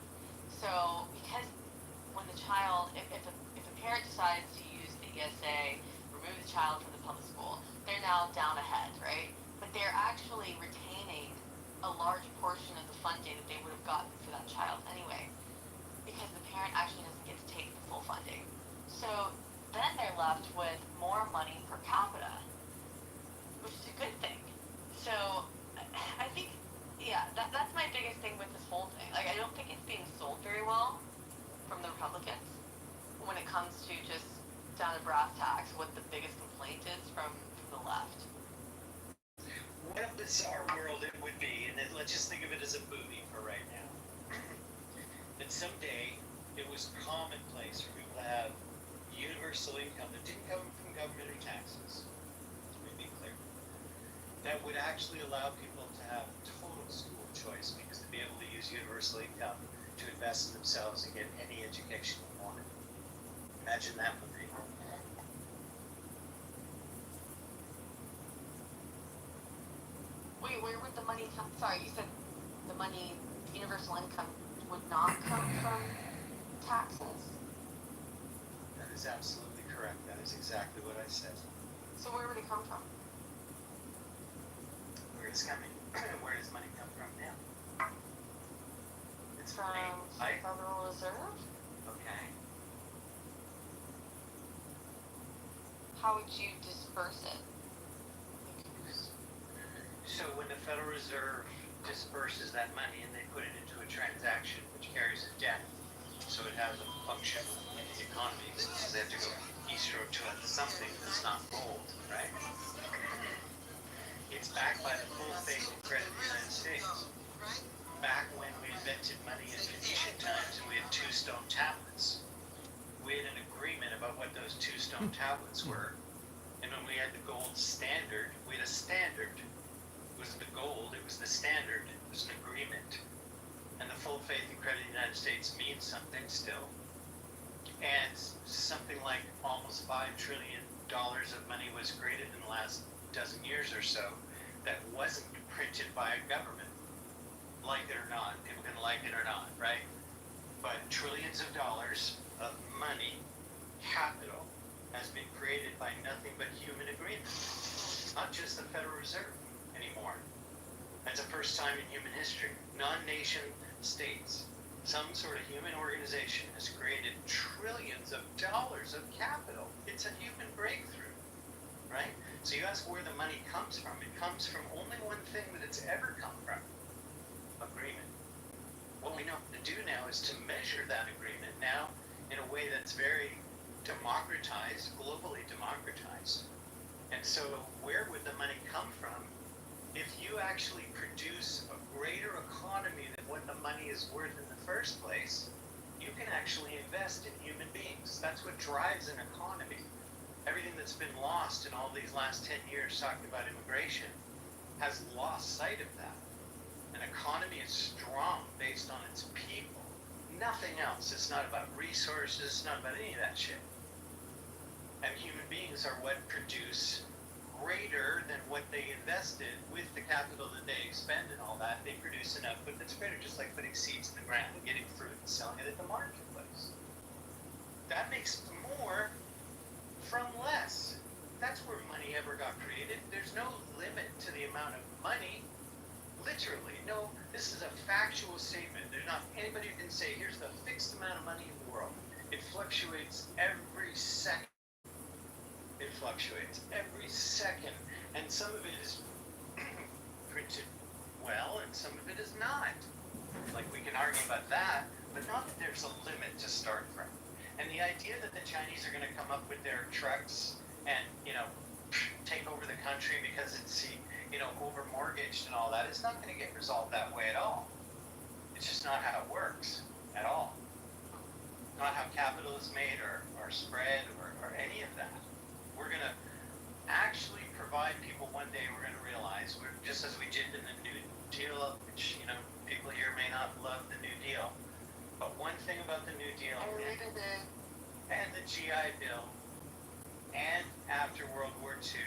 So because when the child, if a parent decides to use the ESA, remove the child from the public school, they're now down ahead, right? But they're actually retaining a large portion of the funding that they would have gotten for that child anyway, because the parent actually doesn't get to take the full funding. So then they're left with more money per capita, which is a good thing. So I think, yeah, that's my biggest thing with this whole thing. Like, I don't think it's being sold very well from the Republicans when it comes to just down to brass tacks what the biggest complaint is from the left. What a bizarre world it would be, and then let's just think of it as a movie for right now. That someday it was commonplace for people to have universal income that didn't come from government or taxes. Let me be clear. That would actually allow people to have total school choice, because to be able to use universal income to invest in themselves and get any education they wanted. Imagine that movie. Wait, where would the money come? Sorry, you said the money, universal income, would not come from taxes. That is absolutely correct. That is exactly what I said. So where would it come from? Where does money come from now? It's From the Federal Reserve? Okay. How would you disperse it? So when the Federal Reserve disperses that money and they put it into a transaction which carries a debt, so it has a function in the economy, so they have to go keystroke to something that's not gold, right? It's backed by the full faith and credit of the United States. Back when we invented money in Phoenician times and we had 2 stone tablets, we had an agreement about what those 2 stone tablets were. And when we had the gold standard, we had a standard. It wasn't the gold, it was the standard. It was an agreement. And the full faith and credit of the United States means something still. And something like almost $5 trillion of money was created in the last dozen years or so that wasn't printed by a government. Like it or not, people can like it or not, right? But trillions of dollars of money, capital, has been created by nothing but human agreement. Not just the Federal Reserve anymore. That's the first time in human history. Non-nation states, some sort of human organization has created trillions of dollars of capital. It's a human breakthrough, right? So you ask where the money comes from. It comes from only one thing that it's ever come from. Agreement. What we know to do now is to measure that agreement now in a way that's very democratized, globally democratized. And so where would the money come from? If you actually produce a greater economy than what the money is worth in the first place, you can actually invest in human beings. That's what drives an economy. Everything that's been lost in all these last 10 years talking about immigration has lost sight of that. An economy is strong based on its people. Nothing else. It's not about resources. It's not about any of that shit. And human beings are what produce greater than what they invested with the capital that they expend and all that. They produce an output that's greater, just like putting seeds in the ground and getting fruit and selling it at the marketplace. That makes more from less. That's where money ever got created. There's no limit to the amount of money. Literally, no, this is a factual statement. There's not anybody who can say, here's the fixed amount of money in the world. It fluctuates every second. It fluctuates every second. And some of it is printed well, and some of it is not. Like, we can argue about that, but not that there's a limit to start from. And the idea that the Chinese are going to come up with their trucks and, take over the country because it's, over mortgaged and all that, it's not going to get resolved that way at all. It's just not how it works at all. Not how capital is made or spread or any of that. We're going to actually provide people one day, we're going to realize, just as we did in the New Deal, which, people here may not love the New Deal. But one thing about the New Deal and the GI Bill and after World War II,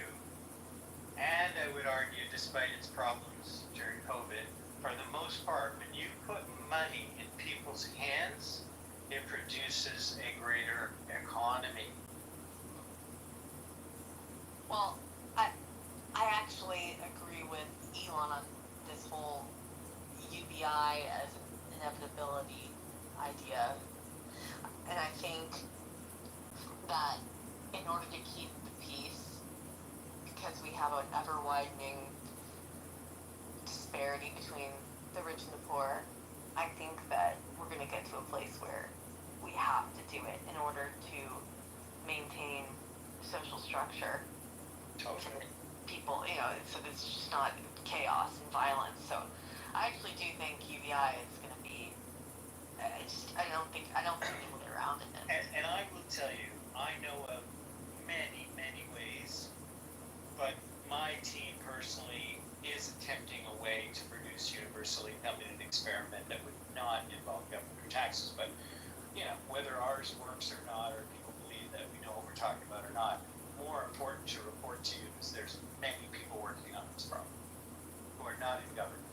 and I would argue despite its problems during COVID, for the most part, when you put money in people's hands, it produces a greater economy. Well, I actually agree with Elon on this whole UBI as an inevitability idea. And I think that in order to keep the peace, because we have an ever-widening disparity between the rich and the poor, I think that we're going to get to a place where we have to do it in order to maintain social structure. Totally. People, so it's just not chaos and violence. So I actually do think UBI is going to be. I don't think we'll get around it. And I will tell you, I know of many, many ways, but my team personally is attempting a way to produce universal income in an experiment that would not involve government or taxes. But whether ours works or not, or people believe that we know what we're talking about or not, more important to report to you is there's many people working on this problem who are not in government,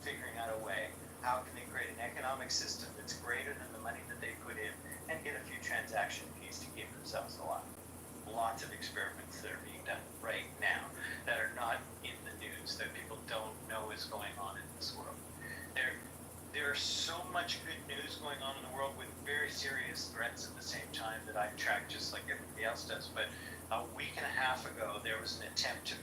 figuring out a way, how can they create an economic system that's greater than the money that they put in and get a few transaction fees to keep themselves alive. Lots of experiments that are being done right now that are not in the news, that people don't know is going on in this world. There's so much good news going on in the world with very serious threats at the same time that I track just like everybody else does. But a week and a half ago, there was an attempt to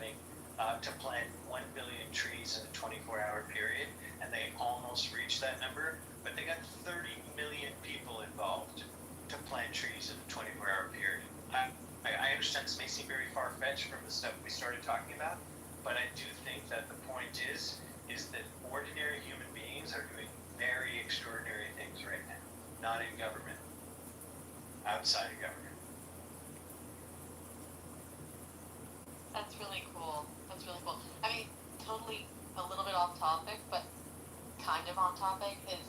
plant 1 billion trees in a 24-hour period, and they almost reached that number. But they got 30 million people involved to plant trees in a 24-hour period. I understand this may seem very far-fetched from the stuff we started talking about, but I do think that the point is that ordinary human beings are doing very extraordinary things right now, not in government, outside of government. That's really cool. I mean, totally a little bit off topic, but kind of on topic is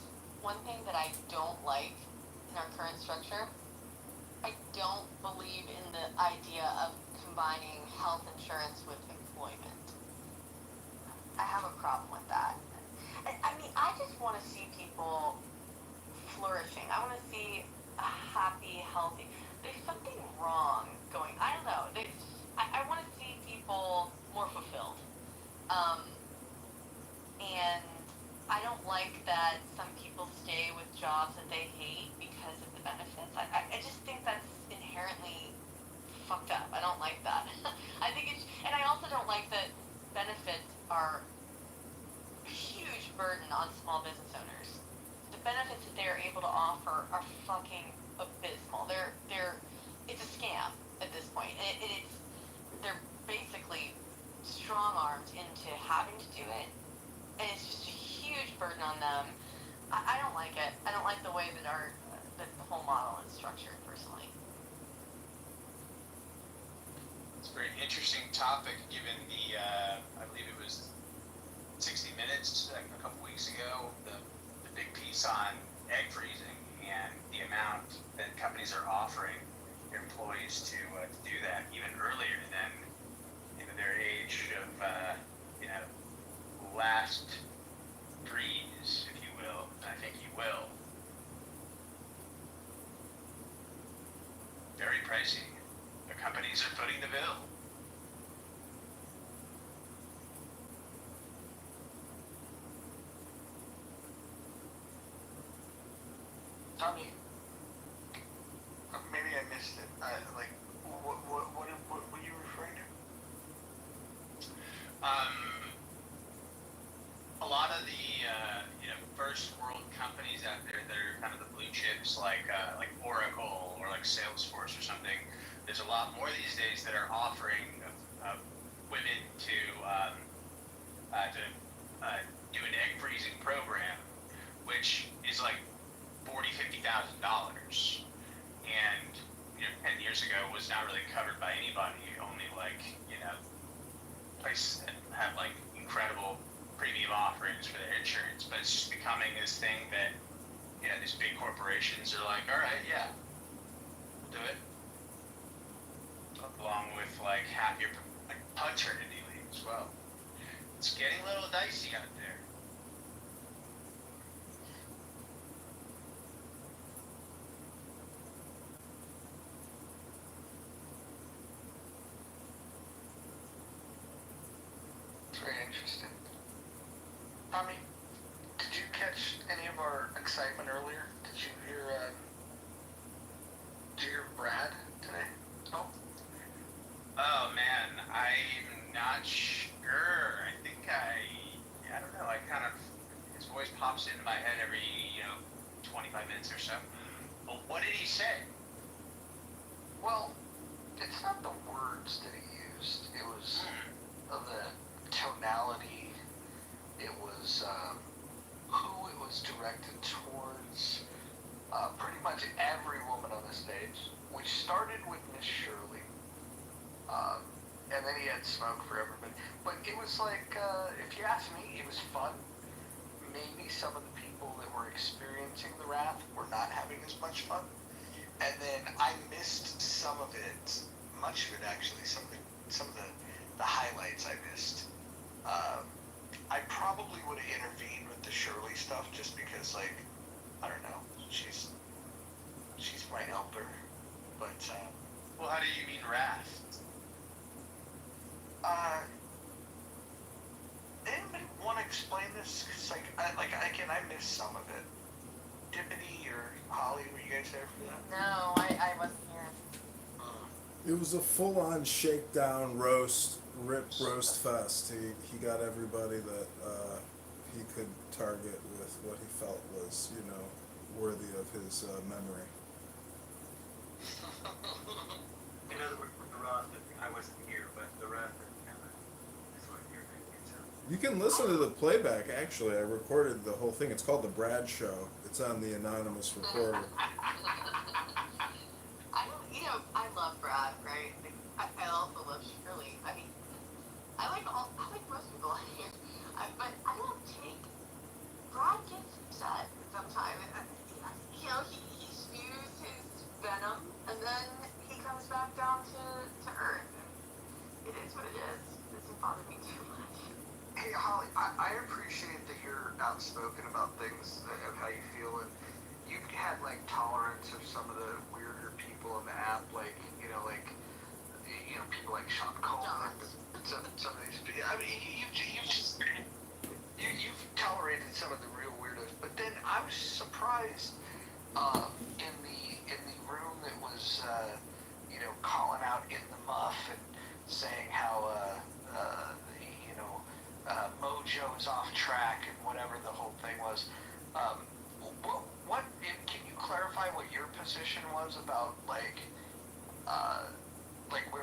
one thing that I don't like in our current structure. I don't believe in the idea of combining health insurance with employment. I have a problem with that. I mean, I just want to see people flourishing. I want to see a happy, healthy. There's something wrong going. I don't know. I want to see people more fulfilled. And I don't like that some people stay with jobs that they hate because of the benefits. I just think that's inherently fucked up. I don't like that. And I also don't like that benefits are a huge burden on small business owners. The benefits that they are able to offer are fucking abysmal. It's a scam at this point. They're basically strong-armed into having to do it, and it's just a huge burden on them. I don't like it. I don't like the way that that the whole model is structured, personally. It's a very interesting topic, given the, I believe it was 60 Minutes a couple weeks ago, the big piece on egg freezing and the amount that companies are offering their employees to do that even earlier than their age of last freeze, if you will. I think you will. Very pricey. The companies are footing the bill. Tommy, maybe I missed it. What were you referring to? A lot of the, first world companies out there that are kind of the blue chips, like Oracle or like Salesforce or something. There's a lot more these days that are offering women to do an egg freezing program, which is like $40,000-$50,000, and 10 years ago was not really covered by anybody. Only places that have like incredible premium offerings for their insurance, but it's just becoming this thing that these big corporations are like, all right, yeah, we'll do it, along with like half your paternity leave as well. It's getting a little dicey out there. It's very interesting. Tommy, did you catch any of our excitement earlier? Did you hear Brad today? Oh. Oh man, I'm not sure. I think I don't know. His voice pops into my head every 25 minutes or so. But what did he say? Well, it's not the words that he used. It was the tonality. It was who it was directed towards. Pretty much every woman on the stage, which started with Miss Shirley. And then he had smoke for everybody. But it was like, if you ask me, it was fun. Maybe some of the people that were experiencing the wrath were not having as much fun. And then I missed some of it, much of it actually, some of the highlights I missed. I probably would have intervened with the Shirley stuff just because, like, I don't know, she's my helper. But, well, how do you mean wrath? Anybody want to explain this? Cause I missed some of it. Tiffany or Holly, were you guys there for that? No, I wasn't here. It was a full-on shakedown roast fest. He got everybody that he could target with what he felt was, worthy of his memory. In other words, with the Roth, I wasn't here, but the rest is what you're thinking. So. You can listen to the playback, actually. I recorded the whole thing. It's called The Brad Show. It's on the anonymous recorder. I love Brad, right? I also love Shirley. I mean, I like most people here. But I don't take, Brad gets upset sometimes. He spews his venom, and then he comes back down to earth. It is what it is. It doesn't bother me too much. Hey, Holly, I appreciate that you're outspoken about things of how you feel, and you've had, like, tolerance of some of the weirder people on the app, like, people like Sean Coleman, and some of these people. I mean, you've tolerated some of the real weirdos, but then I was surprised in the room that was calling out In the Muff and saying how Mojo is off track and whatever the whole thing was. What can you clarify what your position was about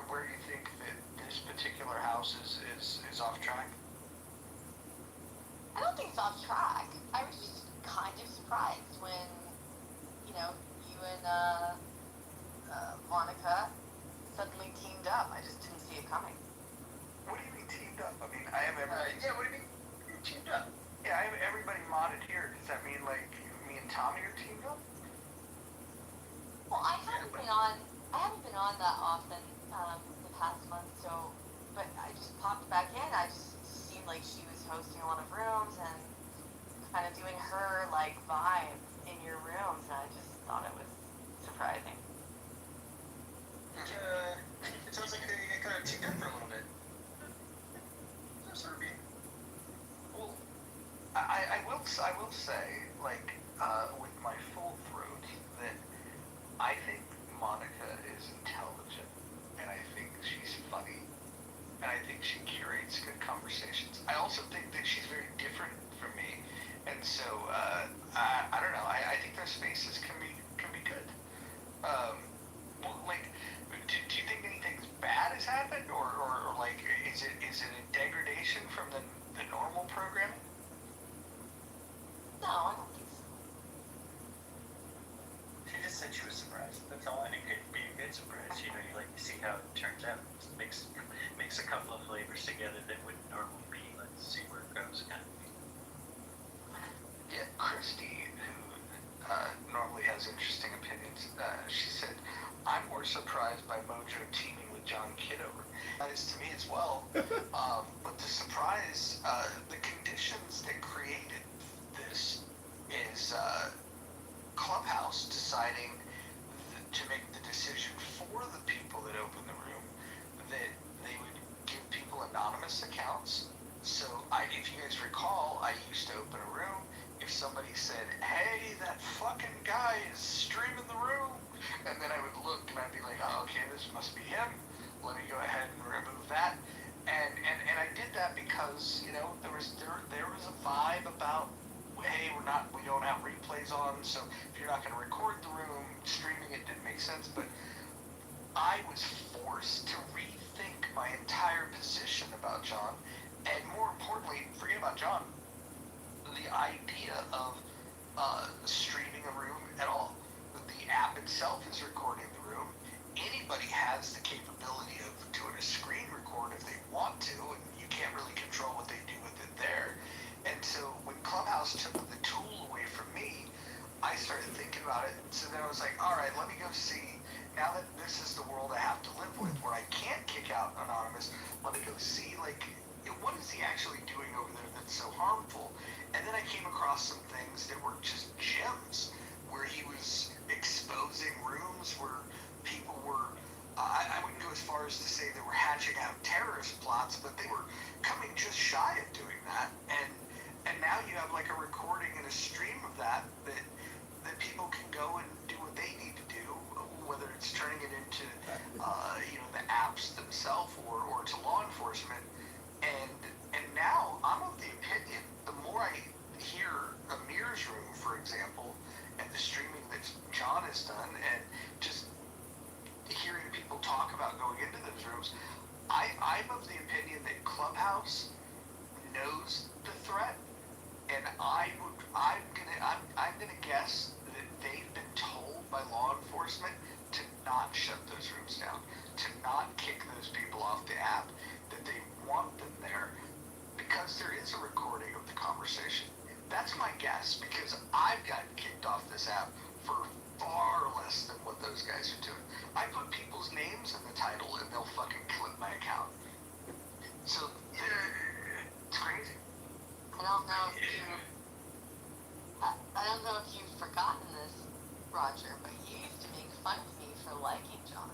where you think that this particular house is off track? I don't think it's off track. I was just kind of surprised when, you and Monica suddenly teamed up. I just didn't see it coming. What do you mean teamed up? I mean, I have everybody. Yeah, what do you mean teamed up? Yeah, I have everybody modded here. Does that mean like me and Tommy are teamed up? Well, I haven't been on that often the past month, but I just popped back in. I just seemed like she was hosting a lot of rooms and kind of doing her vibe in your rooms, and I just thought it was surprising. It sounds like they kind of teamed up for a little bit. Well, I will say, with my full throat, that I think Monica is intelligent, and I think she's funny, and I think she curates good conversations. I also think that she's very different from me, and so So I don't know. I think those spaces can be good. Well, like, do you think anything's bad has happened, or like is it a degradation from the normal programming? No, I don't think so. She just said she was surprised. That's all, and it could be a good surprise. You know, you like to see how it turns out. Mix a couple of flavors together that wouldn't normally be. Let's see where it goes. Kind of. Yeah, Christy, who normally has interesting opinions, she said, "I'm more surprised by Mojo teaming with John Kitover." That is to me as well. But the surprise, the conditions that created this is Clubhouse deciding to make the decision for the people that open the room that they would give people anonymous accounts. So if you guys recall, I used to open a room. If somebody said, "Hey, that fucking guy is streaming the room," and then I would look and I'd be like, "Oh, okay, this must be him. Let me go ahead and remove that." And I did that because, you know, there was a vibe about, hey, we don't have replays on, so if you're not going to record the room, streaming it didn't make sense. But I was forced to rethink my entire position about John, and more importantly, forget about John, the idea of streaming a room at all. The app itself is recording the room. Anybody has the capability of doing a screen record if they want to, and you can't really control what they do with it there. And so when Clubhouse took the tool away from me, I started thinking about it. So then I was like, all right, let me go see. Now that this is the world I have to live with, where I can't kick out Anonymous, let me go see, like, what is he actually doing over there that's so harmful? And then I came across some things that were just gems, where he was exposing rooms where people were, I wouldn't go as far as to say they were hatching out terrorist plots, but they were coming just shy of doing that. And now you have like a recording and a stream of that people can go and do what they need to do, whether it's turning it into the apps themselves or to law enforcement. And now I'm of the opinion, the more I hear Amir's room, for example, and the streaming that John has done, and just hearing people talk about going into those rooms, I'm of the opinion that Clubhouse knows the threat, and I'm gonna guess that they've been told by law enforcement to not shut those rooms down, to not kick those people off the app, that they want them there because there is a recording of the conversation. That's my guess, because I've gotten kicked off this app for far less than what those guys are doing. I put people's names in the title and they'll fucking clip my account. So, it's crazy. I don't know if I don't know if you've forgotten this, Roger, but you used to make fun of me for liking John.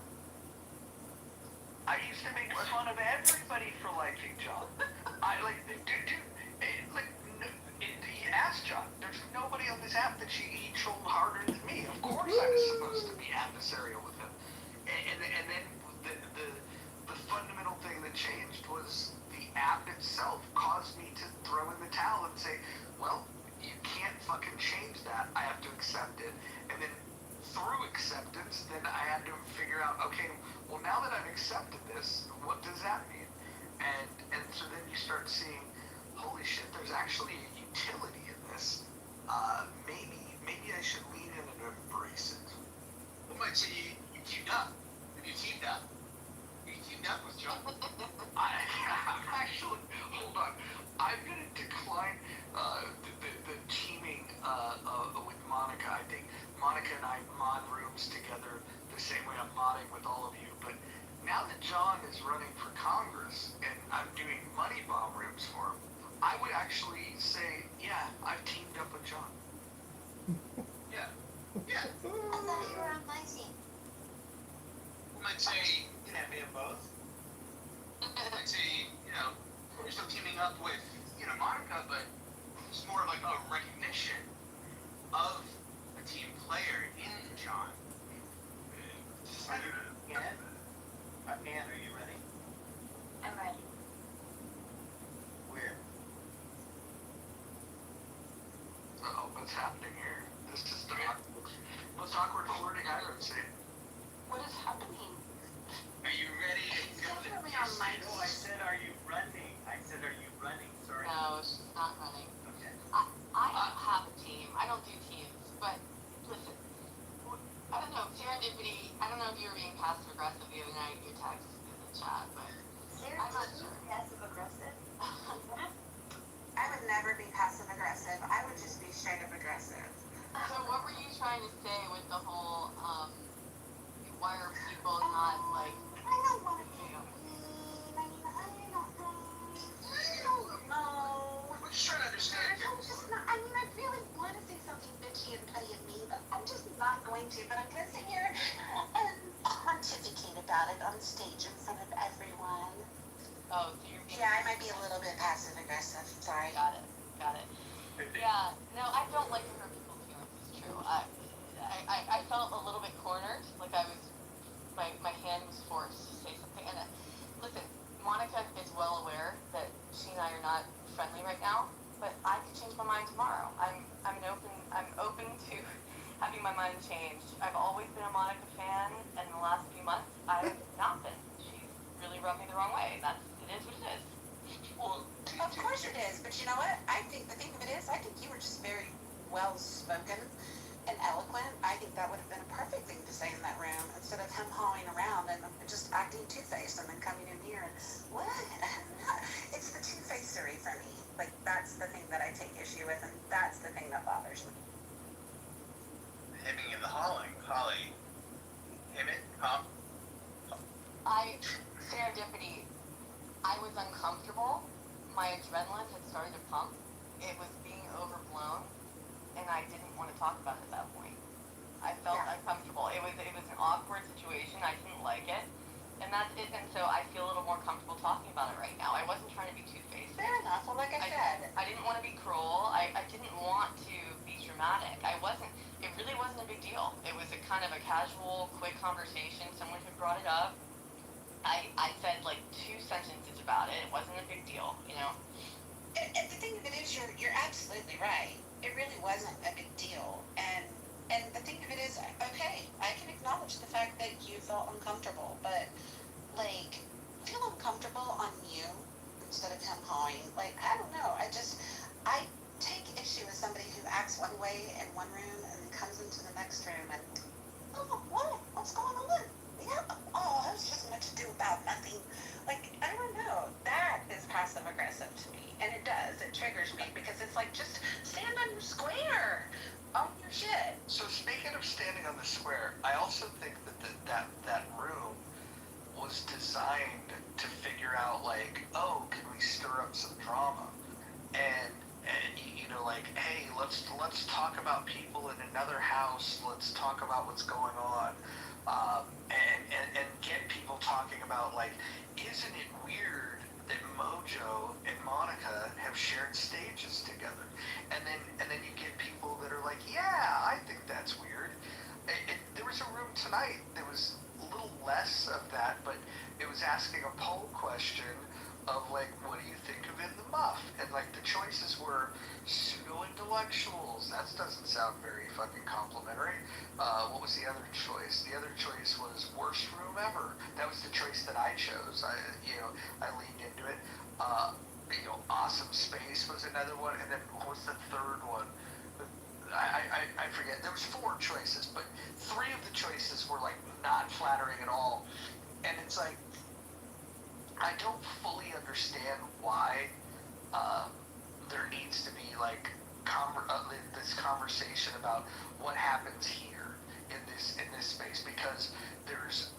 I used to make fun of everybody for liking John. Ask John. There's nobody on this app that he trolled harder than me. Of course I was supposed to be adversarial with him. And then the fundamental thing that changed was the app itself caused me to throw in the towel and say, well, you can't fucking change that. I have to accept it. And then through acceptance, then I had to figure out, okay, well, now that I've accepted this, what does that mean? And so then you start seeing, holy shit, there's actually a utility in this. Maybe I should lean in and embrace it. Well, might say you teamed up. You teamed up. You teamed up with John. Actually, hold on. I'm going to decline the teaming with Monica. I think Monica and I mod rooms together the same way I'm modding with all of you. But now that John is running for Congress and I'm doing money bomb rooms for him, I would actually say, yeah, I've teamed up with John. Yeah. Yeah. I thought you were on my team. We might say, You can have me in both. I'd say, we're still teaming up with, Monica, but it's more like a recognition of a team player in John. Ann? Ann, are you ready? I'm ready. Where? what's happening here. This is the most awkward flirting I've ever seen. What is happening? Are you ready to It's go to definitely on my No, I said, are you running? I said, are you running? Sorry. No, she's not running. Okay. I don't have a team. I don't do teams. But listen, I don't know, serendipity. I don't know if you were being passive aggressive the other night in your text in the chat, but I'm not sure. Passive aggressive? I would never be passive aggressive. I would just be straight up aggressive. So what were you trying to say with the whole, why are people not like? I don't want to be mean. I mean, I don't know. We're just trying to understand. I'm just not. I mean, I really want to say something bitchy and petty and mean, but I'm just not going to. But I'm gonna sit here and pontificate about it on stage in front of everyone. Oh, so you're being. Yeah, I might be a little bit passive aggressive. Sorry. Got it. Yeah, no, I don't like to hurt people's feelings. It's true. I felt a little bit cornered, like I was, my hand was forced to say something. And listen, Monica is well aware that she and I are not friendly right now, but I could change my mind tomorrow. I'm open to having my mind changed. I've always been a Monica fan, and in the last few months, I've not been. She's really rubbed me the wrong way. It is what it is. Well, Of course it is, but you know what? I think the thing of it is, I think you were just very well spoken and eloquent. I think that would have been a perfect thing to say in that room instead of him hawing around and just acting two-faced and then coming in here and what? It's the two-facery for me. Like that's the thing that I take issue with, and that's the thing that bothers me. Hemming and the hauling. Holly. Hemming? Huh? Serendipity. I was uncomfortable. My adrenaline had started to pump. It was being overblown, and I didn't want to talk about it at that point. I felt uncomfortable. It was an awkward situation. I didn't like it, and that's it. And so I feel a little more comfortable talking about it right now. I wasn't trying to be two-faced. Fair enough. Well, like I said, I didn't want to be cruel. I didn't want to be dramatic. It really wasn't a big deal. It was a kind of a casual, quick conversation. Someone had brought it up. I said like 2 sentences about it. It wasn't a big deal, you know? And the thing of it is, you're absolutely right. It really wasn't a big deal. And the thing of it is, okay, I can acknowledge the fact that you felt uncomfortable, but like, feel uncomfortable on you instead of him hawing. Like, I don't know. I take issue with somebody who acts one way in one room and then comes into the next room and, oh, what? What's going on? Yeah, oh, it's just much ado about nothing. Like, I don't know. That is passive aggressive to me. And it does. It triggers me because it's like, just stand on your square. Own your shit. So speaking of standing on the square, I also think that room was designed to figure out like, oh, can we stir up some drama? And you know, like, hey, let's talk about people in another house. Let's talk about what's going on. And get people talking about like, isn't it weird that Mojo and Monica have shared stages together? And then you get people that are like, yeah, I think that's weird. There was a room tonight that was a little less of that, but it was asking a poll question of like, what do you think of In the Muff? And like the choices were pseudo-intellectuals. That doesn't sound very fucking complimentary. What was the other choice? The other choice was worst room ever. That was the choice that I chose. I leaned into it. Awesome space was another one, and then what was the third one? I forget. There was 4 choices, but 3 of the choices were like not flattering at all. And it's like, I don't fully understand why there needs to be like this conversation about what happens here in this space, because there's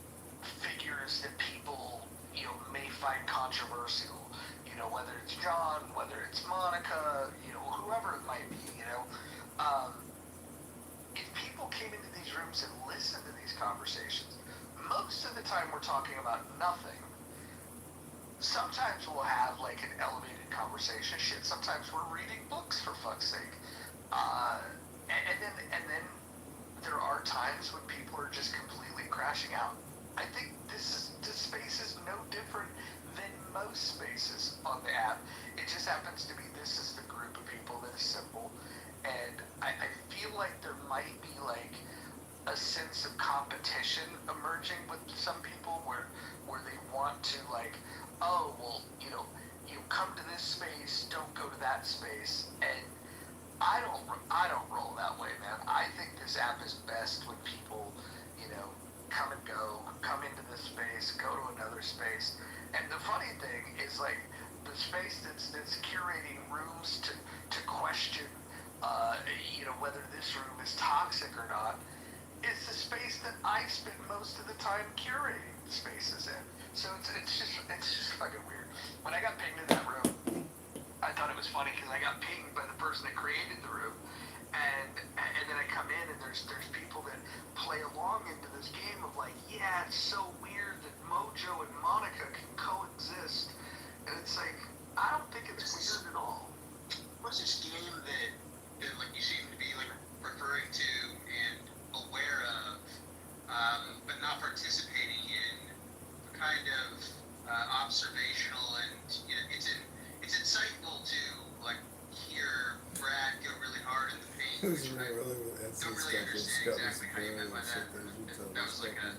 figures that people may find controversial. Whether it's John, whether it's Monica, whoever it might be. If people came into these rooms and listened to these conversations, most of the time we're talking about nothing. Sometimes we'll have like an elevated conversation. Shit, sometimes we're reading books, for fuck's sake. And then there are times when people are just completely crashing out. I think this space is no different than most spaces on the app. It just happens to be this is the group of people that is simple. And I like there might be like a sense of competition emerging with some people where they want to like, oh well, you come to this space, don't go to that space, and I don't roll that way, man. I think this app is best when people, come and go, come into this space, go to another space. And the funny thing is like the space that's curating rooms to question, whether this room is toxic or not, is the space that I spend most of the time curating the spaces in. So it's just fucking weird. When I got pinged in that room, I thought it was funny because I got pinged by the person that created the room, and then I come in and there's people that play along into this game of like, yeah, it's so weird that Mojo and Monica can coexist, and it's like, I don't think it's weird at all. What's this game that like you seem to be like referring to and aware of, but not participating in, kind of observational, and it's insightful to like hear Brad go really hard in the paint, which I don't really understand exactly how you meant by that. That was like a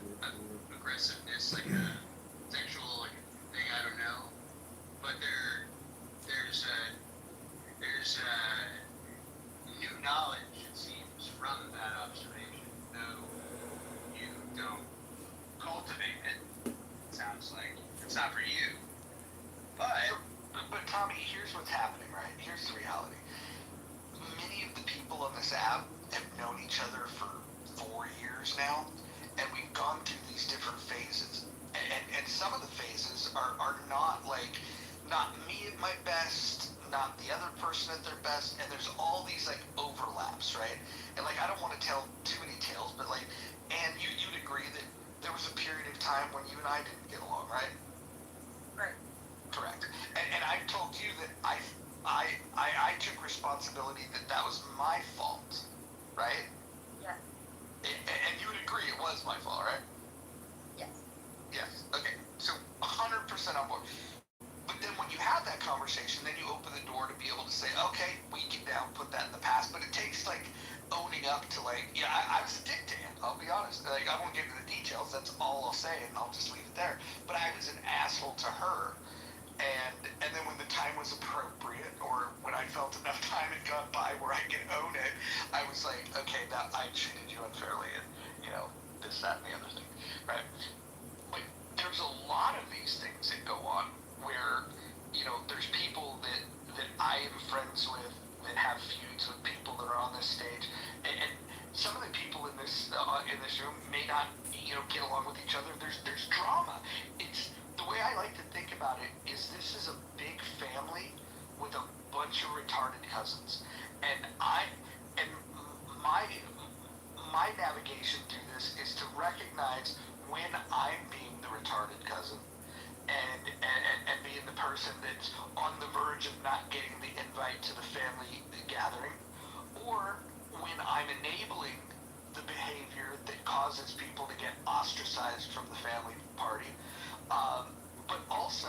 aggressiveness, like a sexual like thing. I don't know, but there's new knowledge, it seems, from that observation. Though you don't cultivate it, it sounds like it's not for you. But Tommy, here's what's happening, right? Here's the reality. Many of the people on this app have known each other for 4 years now, and we've gone through these different phases. And some of the phases are not like, not me at my best, not the other person at their best, and there's all these like overlaps, right? And like, I don't want to tell too many tales, but like, and you'd agree that there was a period of time when you and I didn't get along, right? Right. Correct. And I told you that I took responsibility that was my fault, right? Yes. And you would agree it was my fault, right? Yes. Yes. Okay. So 100% on board. But then when you have that conversation, then you open the door to be able to say, okay, we can now put that in the past. But it takes like owning up to like, yeah, I was a dick to him. I'll be honest. Like, I won't get into the details. That's all I'll say, and I'll just leave it there. But I was an asshole to her. And then when the time was appropriate, or when I felt enough time had gone by where I could own it, I was like, okay, that I treated you unfairly, and this, that, and the other thing, right? But there's a lot of these things that go on where there's people that I am friends with that have feuds with people that are on this stage, and some of the people in this room may not get along with each other. There's drama. It's the way I like to think about it is this is a big family with a bunch of retarded cousins, and my navigation through this is to recognize when I'm being the retarded cousin, and being the person that's on the verge of not getting the invite to the family gathering, or when I'm enabling the behavior that causes people to get ostracized from the family party. But also,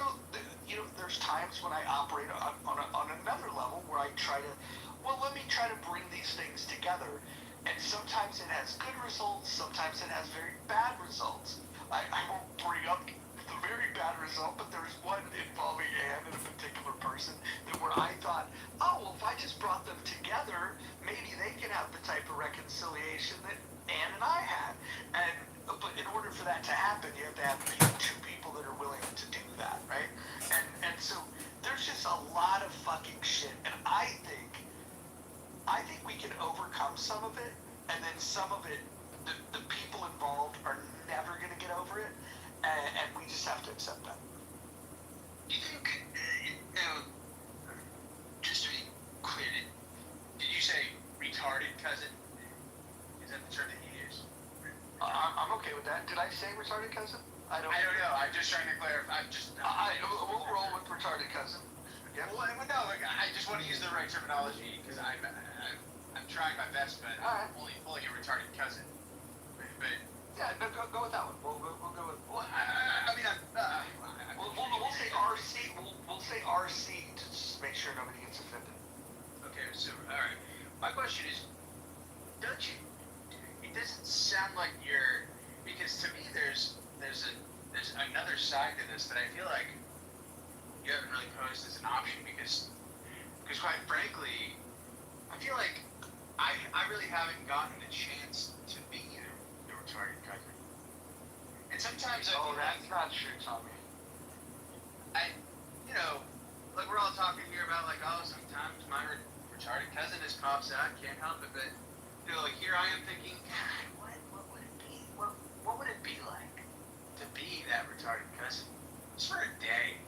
there's times when I operate on another level where I try to, let me try to bring these things together. And sometimes it has good results, sometimes it has very bad results. I won't bring up the very bad result, but there's one involving Anne and a particular person that where I thought, oh, well, if I just brought them together, maybe they can have the type of reconciliation that Anne and I had. But in order for that to happen, you have to have two people that are willing to do that, right? And so there's just a lot of fucking shit, and I think we can overcome some of it, and then some of it, the people involved are never going to get over it, and we just have to accept that. Do you think, just to be clear, did you say retarded cousin? Is that the term that you use? I'm okay with that. Did I say retarded cousin? I don't know. I'm just trying to clarify. We'll roll with retarded cousin. Yeah. Well, no, I just want to use the right terminology because I'm trying my best, but I'm only pulling a retarded cousin. But yeah, no, go with that one. We'll go with. Well, I mean, we'll say RC. We'll say RC to just make sure nobody gets offended. Okay, so all right. My question is, this that I feel like you haven't really posed as an option because quite frankly, I feel like I really haven't gotten the chance to be the retarded cousin. And sometimes I feel that's not true, Tommy. you know, like we're all talking here about like, oh, sometimes my retarded cousin just pops out, can't help it, but you know, like here I am thinking, God, what would it be? What would it be like to be that retarded cousin? Just for a day.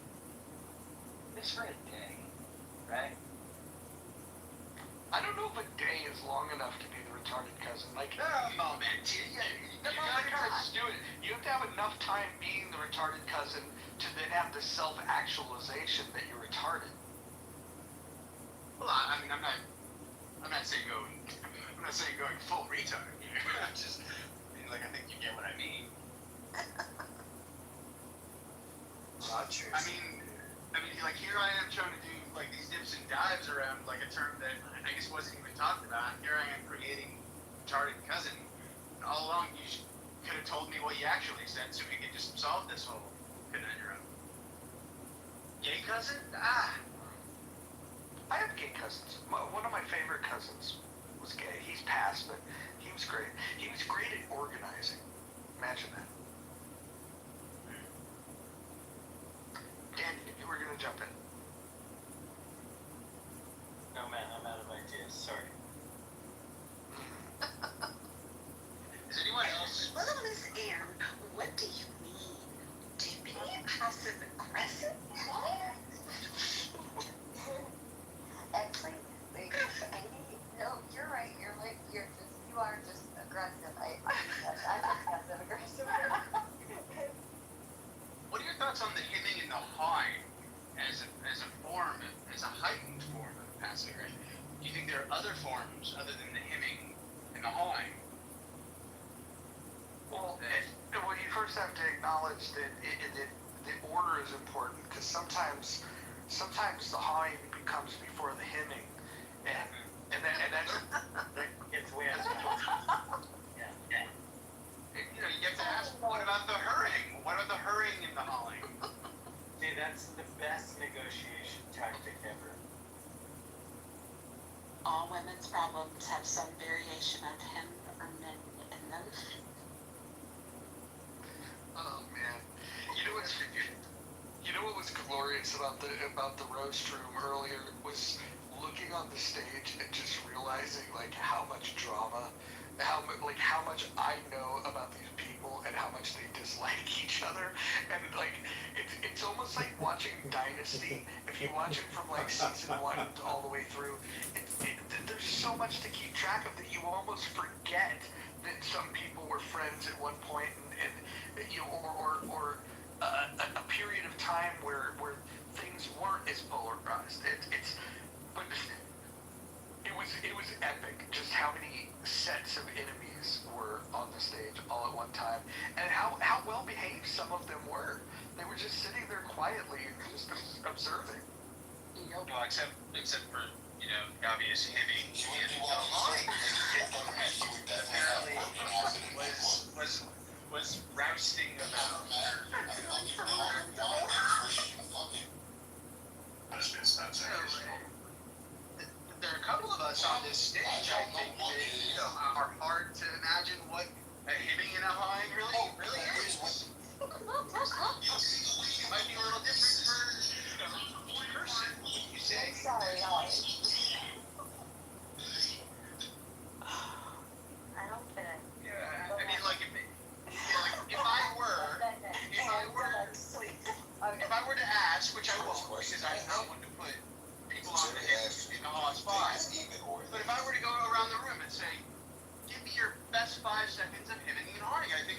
Just for a day, right? I don't know if a day is long enough to be the retarded cousin. Like, Oh man, you're not supposed to do it. You have to have enough time being the retarded cousin to then have the self-actualization that you're retarded. well, I mean, I'm not saying going full retard. I'm just, like, I think you get what I mean. Rogers. I mean, like here I am trying to do like these dips and dives around like a term that I guess wasn't even talked about. Here I am creating retarded cousin. And all along you could have told me what you actually said so we could just solve this whole conundrum. Gay cousin? Ah. I have gay cousins. One of my favorite cousins was gay. He's passed, but he was great. He was great at organizing. Imagine that. Dan, you were gonna jump in. No, man, I'm out of ideas. Sorry. Is anyone else? Well, Miss Anne, what do you mean? Do you mean passive aggressive? Actually, no, you're right. You are just aggressive. I'm passive aggressive. What are your thoughts on the hemming and the hawing as a heightened form of passive aggression? Do you think there are other forms other than the hemming and the hawing? Well, you first have to acknowledge that the order is important because sometimes the hawing comes before the hemming, and that's It's weird. Yeah. You know, you have to ask, what about the hurrying? What about the hurrying and the hawing? Dude, that's the best negotiation tactic ever. All women's problems have some variation of him or men in them. oh man, you know what was glorious about the roast room earlier was looking on the stage and just realizing like how much drama, how much I know about these people and how much they dislike each other, and like it's almost like watching Dynasty. If you watch it from like season 1 all the way through, there's so much to keep track of that you almost forget that some people were friends at one point, and you know, or a period of time where things weren't as polarized. But it was epic just how many sets of enemies were on the stage all at one time, and how well behaved some of them were. They were just sitting there quietly and just observing. Well, except for, you know, the obvious hemming and the hawing. Apparently was rousting about. There are a couple of us on this stage, I think, that, you know, are hard to imagine what a hemming and a hawing really is. It might be a little different for, you know, each person, would you say? Sorry, I don't get it. Yeah, I mean, like, if I were to ask, which I won't, because I'm not one to put people on the hip in the hot spot, but if I were to go around the room and say, give me your best 5 seconds of hemming and hawing, I think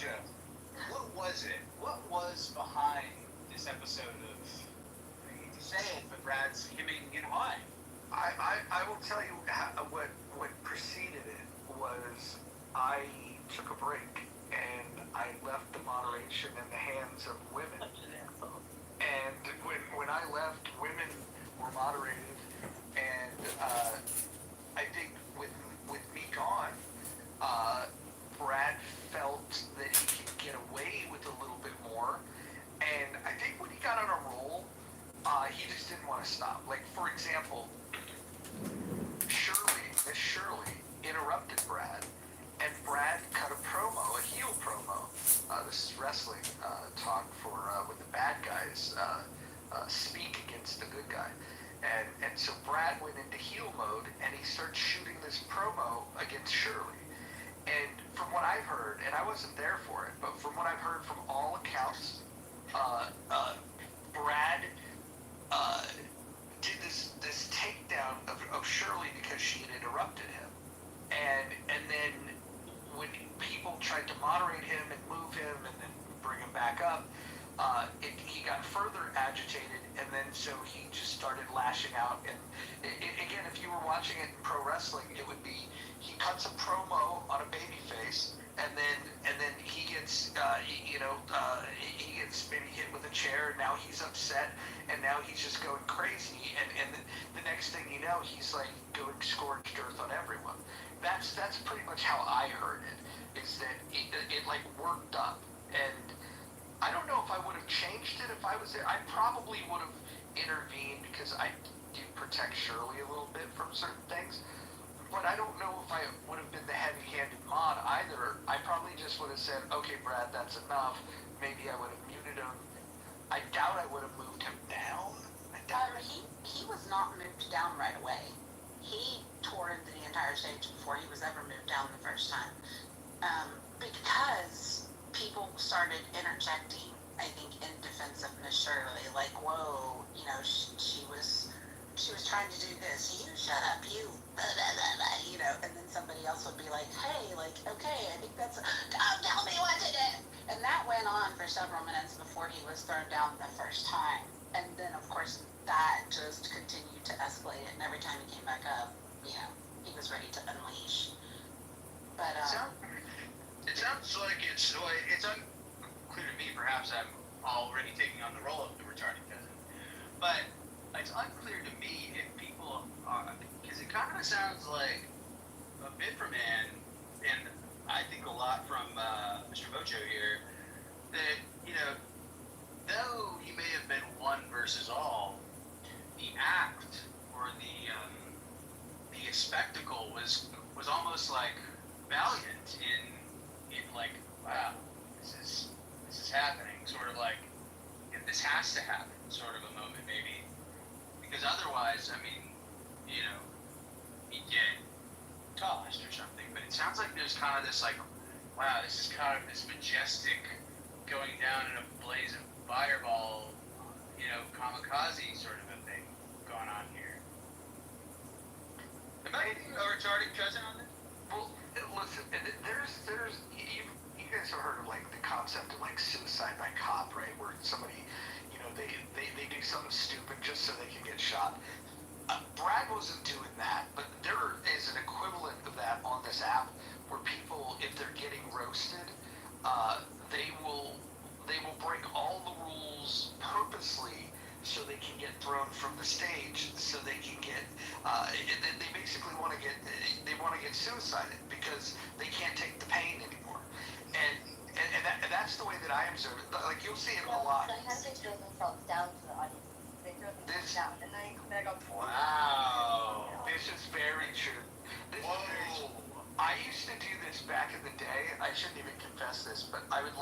Mojo, what was it? What was behind this episode of, I hate to say it, but Brad's hemming and hawing? I will tell you what preceded it was I took a break and I left the moderation in the hands of women. And when I left, women were moderated, and I think with me gone, Brad felt that he could get away with a little bit more, and I think when he got on a roll, he just didn't want to stop. Like, for example, Miss Shirley interrupted Brad, and Brad cut a promo, a heel promo. This is wrestling talk for when the bad guys speak against the good guy. And so Brad went into heel mode, and he started shooting this promo against Shirley. And from what I've heard, and I wasn't there for it, but from what I've heard from all accounts, Brad did this takedown of Shirley because she had interrupted him. And then when people tried to moderate him and move him and then bring him back up, he got further agitated, and then so he just started lashing out. And again, if you were watching it in pro wrestling, it would be he cuts a promo on a baby face, and then he gets he gets maybe hit with a chair, and now he's upset, and now he's just going crazy, and the next thing you know, he's like going scorched earth on everyone. That's pretty much how I heard it. Is that it like worked up, and I don't know if I would have changed it if I was there. I probably would have intervened because I do protect Shirley a little bit from certain things. But I don't know if I would have been the heavy-handed mod either. I probably just would have said, okay, Brad, that's enough. Maybe I would have muted him. I doubt I would have moved him down. He was not moved down right away. He toured the entire stage before he was ever moved down the first time. Because people started interjecting, I think, in defense of Miss Shirley. Like, whoa, she was trying to do this. You shut up, you, blah, blah, blah, blah, and then somebody else would be like, hey, like, okay, I think that's, don't tell me what to do. And that went on for several minutes before he was thrown down the first time. And then, of course, that just continued to escalate, and every time he came back up, he was ready to unleash. But, it sounds like it's unclear to me. Perhaps I'm already taking on the role of the retarded cousin, but it's unclear to me if people are, because it kind of sounds like a bit from Ann, and I think a lot from Mr. Mojo here, that though he may have been one versus all, the act or the spectacle was almost like valiant in like, wow, this is happening, sort of like, this has to happen, sort of a moment maybe, because otherwise, I mean, he'd get tossed or something. But it sounds like there's kind of this like, wow, this is kind of this majestic going down in a blaze of fireball, kamikaze sort of a thing going on here. Am I a retarded cousin on this? Well, listen, there's you guys have heard of like the concept of like suicide by cop, right? Where somebody, they do something stupid just so they can get shot. Brad wasn't doing that, but there is an equivalent of that on this app where people, if they're getting roasted, they will break all the rules purposely so they can get thrown from the stage, so they can get they basically want to get suicided because they can't take the pain anymore, and that's the way that I observe it. Like, you'll see it a lot. Sometimes they throw themselves down to the audience. They throw themselves down, and then I go, Wow. This is very true. I used to do this back in the day. I shouldn't even confess this, but I would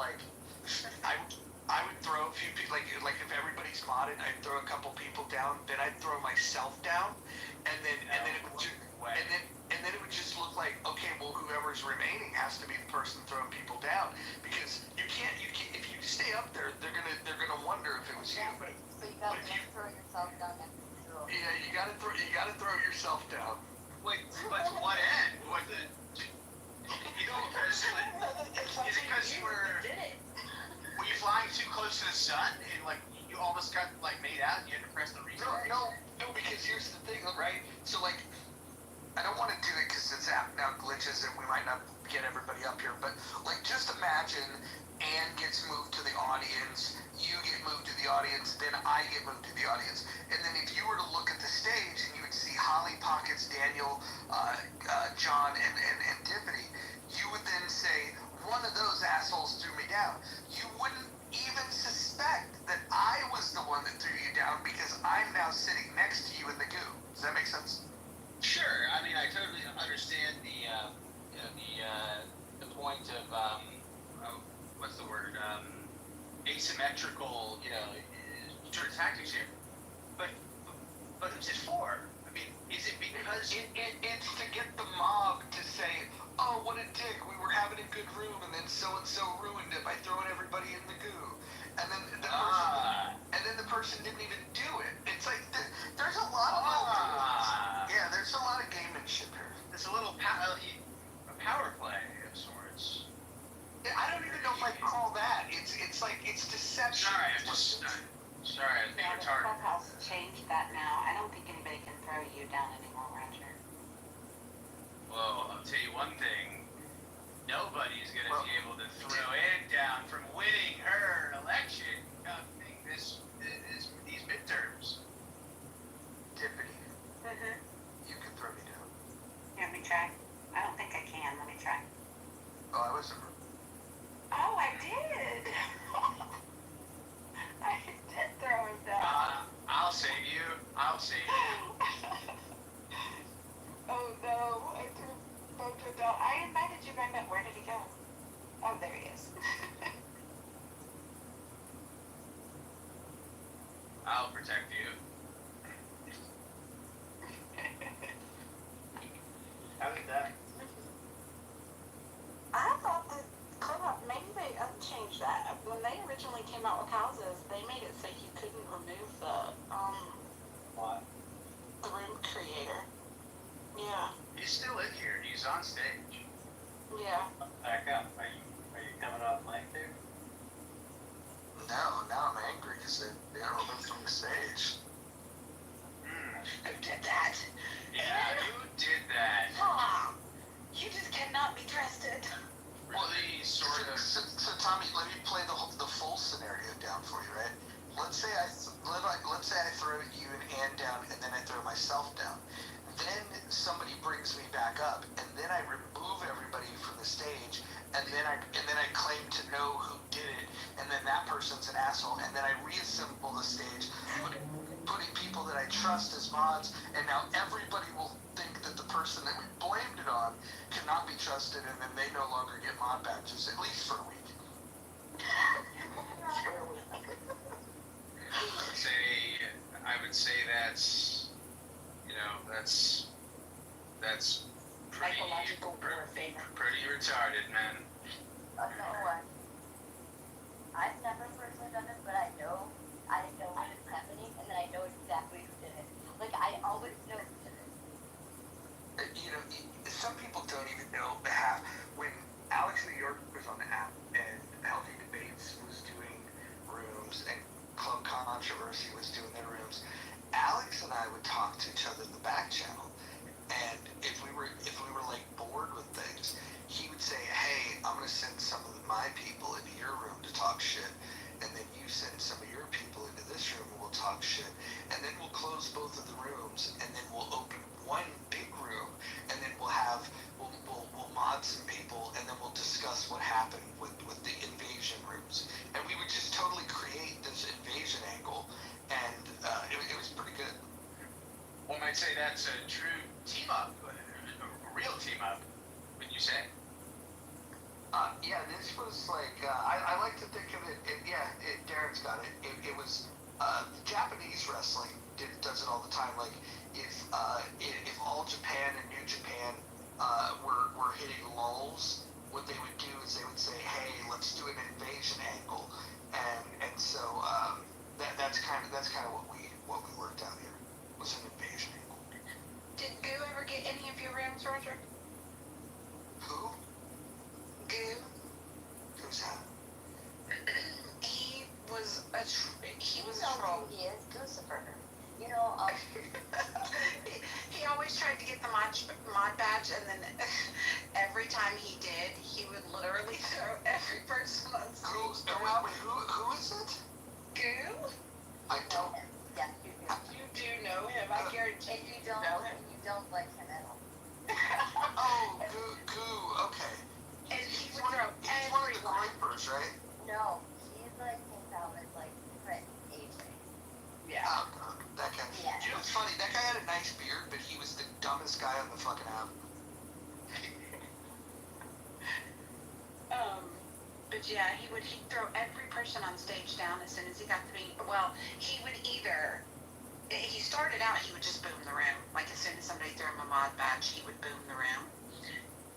throw a few people, like if everybody's modded, I'd throw a couple people down, then I'd throw myself down, and then it would just look like, okay, well, whoever's remaining has to be the person throwing people down, because you can't if you stay up there, they're gonna wonder if it was you. so you gotta throw yourself down next to the girl. Yeah, you gotta throw yourself down. Wait, but to what end? What the? Because is it because you were audience, you get moved to the audience, then I get moved to the audience. And then if you were to look at the stage and you would see Holly, Pockets, Daniel, John, and Tiffany, you would then say, one of those assholes threw me down. You wouldn't even suspect that I was the one that threw you down because I'm now sitting next to you in the goo. Does that make sense? Sure. I mean, I totally understand the point of what's the word? Asymmetrical, sort of tactics here. But who's it for? I mean, is it because it's to get the mob to say, oh, what a dick, we were having a good room, and then so-and-so ruined it by throwing everybody in the goo. And then the person didn't even do it. It's like, there's a lot of there's a lot of gamemanship here. It's a little power play of sorts. I don't even know if I'd call that. It's like, it's deception. Sorry, I'm just... Sorry, I think Yeah, it's the hard. clubhouse changed that now. I don't think anybody can throw you down anymore, Roger. Well, I'll tell you one thing. Nobody's going to be able to throw Ed down from winning her election coming these midterms. Tiffany, Mm-hmm. you can throw me down. Let me try. I don't think I can. Let me try. Oh, I wasn't. Oh, I did. I did throw him down. I'll save you. I'll save you. Oh no, I threw Bojo down. I invited you back up. Where did he go? Oh, there he is. I'll protect you. How did that? I thought that clubhouse, maybe they changed that. When they originally came out with houses, they made it so you couldn't remove the What? the room creator. Yeah. He's still in here. He's on stage. Yeah. Back up. Are you coming off mic there? No, now I'm angry because they don't remove from the stage. Who did that? Yeah, who did that? Ah, you just cannot be trusted. Really sort of. So Tommy, let me play the full scenario down for you, right? Let's say I throw you and Ann down, and then I throw myself down. Then somebody brings me back up, and then I remove everybody from the stage, and then I claim to know who did it, and then that person's an asshole, and then I reassemble the stage, putting people that I trust as mods, and now everybody will think that the person that we blamed it on cannot be trusted, and then they no longer get mod badges, at least for a week. I would say that's pretty, Psychological warfare. pretty retarded, man. I've never personally done it, but I know when it's happening, and then I know exactly who did it. Like, I always know who did it. Some people don't even know the half. When Alex New York was on the app and Healthy Debates was doing rooms and Club Controversy was doing their rooms, Alex and I would talk to each other in the back channel. And if we were like bored with things, he would say, "Hey, I'm gonna send some of my people into your room to talk shit, and then you send some of your people into this room and we'll talk shit, and then we'll close both of the rooms, and then we'll open one big room, and then we'll mod some people, and then we'll discuss what happened with the invasion rooms." And we would just totally create this invasion angle, and it was pretty good. One might say that's a true team up, a real team up, wouldn't you say? Yeah, this was like, I like to think of it, Darren's got it. It was, Japanese wrestling does it all the time. Like, if All Japan and New Japan were hitting lulls, what they would do is they would say, "Hey, let's do an invasion angle," and so that's kind of what we worked out here was an invasion angle. Did Goo ever get any of your rooms, Roger? Who? Goo? Who's that? He was a You troll. know who he is, Kitover. He always tried to get the mod badge, and then every time he did, he would literally throw every person on stage. Wait, who right? No, he's like hangs out with like different age range. Yeah. Oh, God, that guy. Yeah. You know what's funny? That guy had a nice beard, but he was the dumbest guy on the fucking app. But yeah, he'd throw every person on stage down as soon as he got to be. Well, he would either. He started out, he would just boom the room. Like as soon as somebody threw him a mod badge, he would boom the room.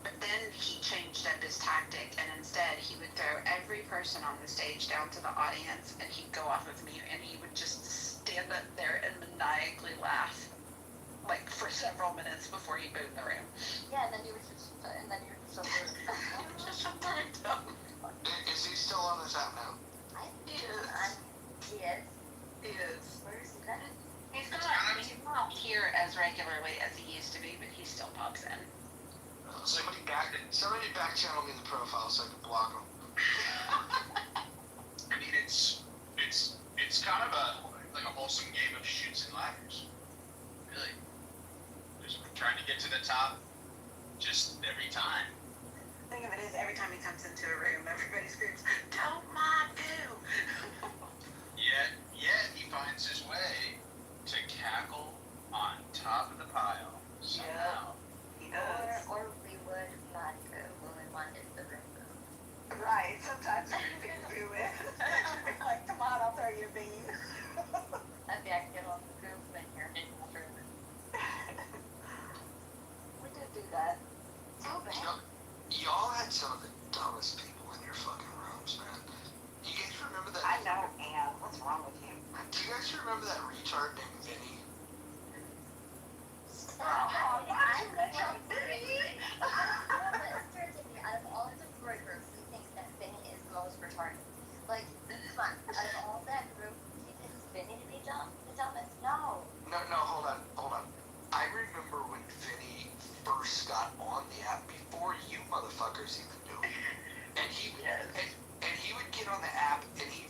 But then he changed up his tactic, and instead he would throw every person on the stage down to the audience, and he'd go off of mute, and he would just stand up there and maniacally laugh, like for several minutes before he boomed the room. Yeah, and then you were just Just very dumb. Is he still on this app now? He is. He is. He is. Where is he then? He's not here as regularly as he used to be, but he still pops in. Somebody back channel me the profile so I can block him. I mean, it's kind of a wholesome game of shoots and ladders. Really, just trying to get to the top, just every time. Thing of it is, every time he comes into a room, everybody screams, "Don't mob do!" Yet he finds his way to cackle on top of the pile somehow. He does. Or we would not go when we wanted the room. Right. Sometimes we do it. Like, come on, I'll throw you a bean. I'd be acting on the group when you're in the room. We did do that. So bad. Y'all had some of the dumbest people in your fucking rooms, man. You guys remember that? I know, Anne. What's wrong with you? Do you guys remember that retard named Vinny? Oh, I'm Vinny. Out of all the group, he thinks that Vinny is the most retarded. Like, come on. Out of all that group, he thinks Vinny to be the dumbest? No. No, hold on. I remember when Vinny first got on the app before you motherfuckers even knew him. And he would get on the app and he'd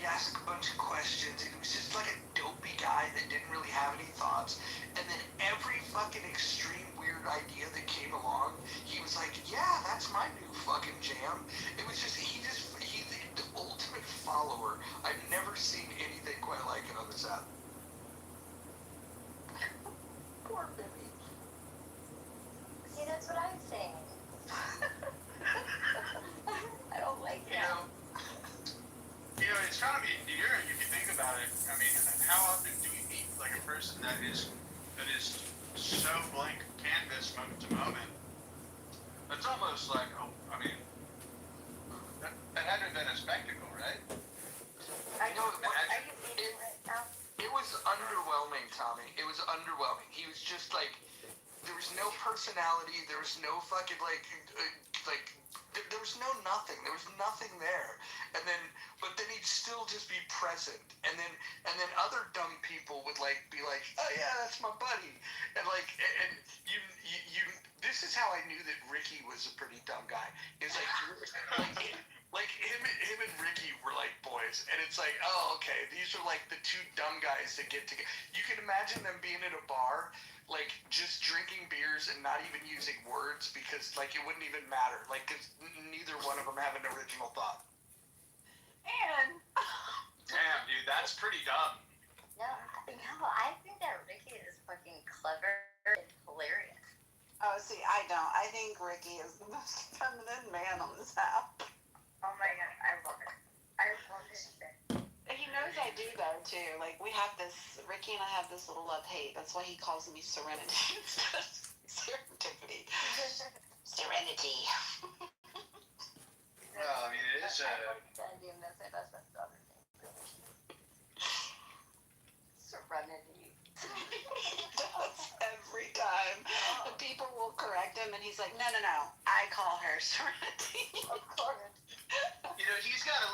ask a bunch of questions, and he was just like a dopey guy that didn't really have any thoughts. And then every fucking extreme weird idea that came along, he was like, yeah, that's my new fucking jam. It was just, he's the ultimate follower. I've never seen anything quite like it on this app. Poor Bibi. See, that's what I'm saying. I don't like You that. know, it's kind of endearing if you think about it. I mean, how often do we meet like a person that is so blank canvas moment to moment? It's almost like, that had to have been a spectacle, right? I know Are you eating right now? it was underwhelming, Tommy. It was underwhelming. He was just like, there was no personality. There was no fucking there was no nothing. There was nothing there. But then he'd still just be present. And then other dumb people would be like, oh yeah, that's my buddy. And you this is how I knew that Ricky was a pretty dumb guy. It's like him and Ricky were like boys, and it's like, oh, okay, these are like the two dumb guys that get together. You can imagine them being in a bar, like just drinking beers and not even using words because like it wouldn't even matter, like because neither one of them have an original thought. And Damn, dude, that's pretty dumb. No, I think that Ricky is fucking clever and hilarious. oh, see, I don't. I think Ricky is the most feminine man on this app. Oh my god, I love it. I love it. He knows I do though too. Like Ricky and I have this little love-hate. That's why he calls me Serenity instead of Serendipity. Serenity. Well, I mean, it is Serenity. He does every time. And people will correct him and he's like, no. I call her Serenity. Of course. He's got a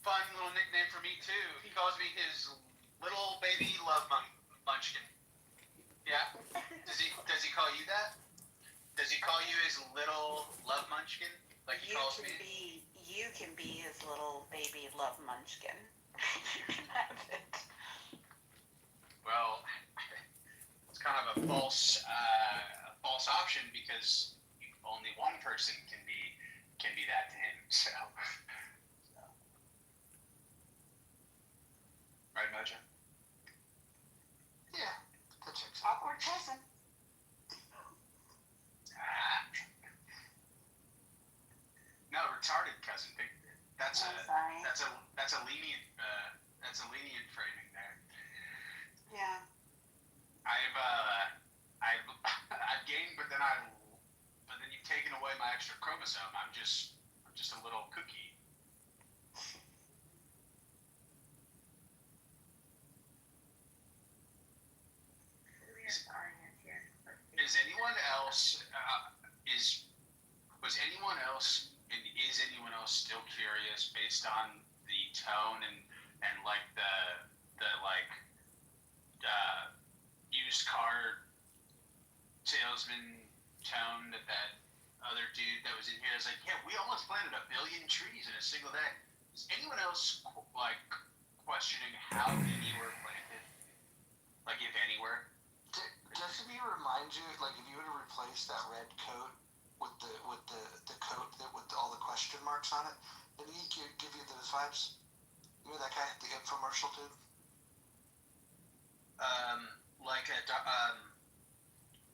fun little nickname for me too. He calls me his little baby love munchkin. Yeah. Does he call you that? Does he call you his little love munchkin? Like he calls me? You can be his little baby love munchkin. You can have it. Well, it's kind of a false option because only one person can be that to him. So That's I'm a sorry. that's a lenient framing there. Yeah. I've gained, but then you've taken away my extra chromosome. I'm just a little cookie. Is anyone else was anyone else and is anyone else still curious based on the tone and like the like used car salesman tone that other dude that was in here is like, yeah, we almost planted 1 billion trees in a single day. Is anyone else like questioning how many were planted? Like if any were? Doesn't he remind you, like, if you were to replace that red coat with the coat that with all the question marks on it, didn't he give you those vibes? You know that guy, the infomercial dude?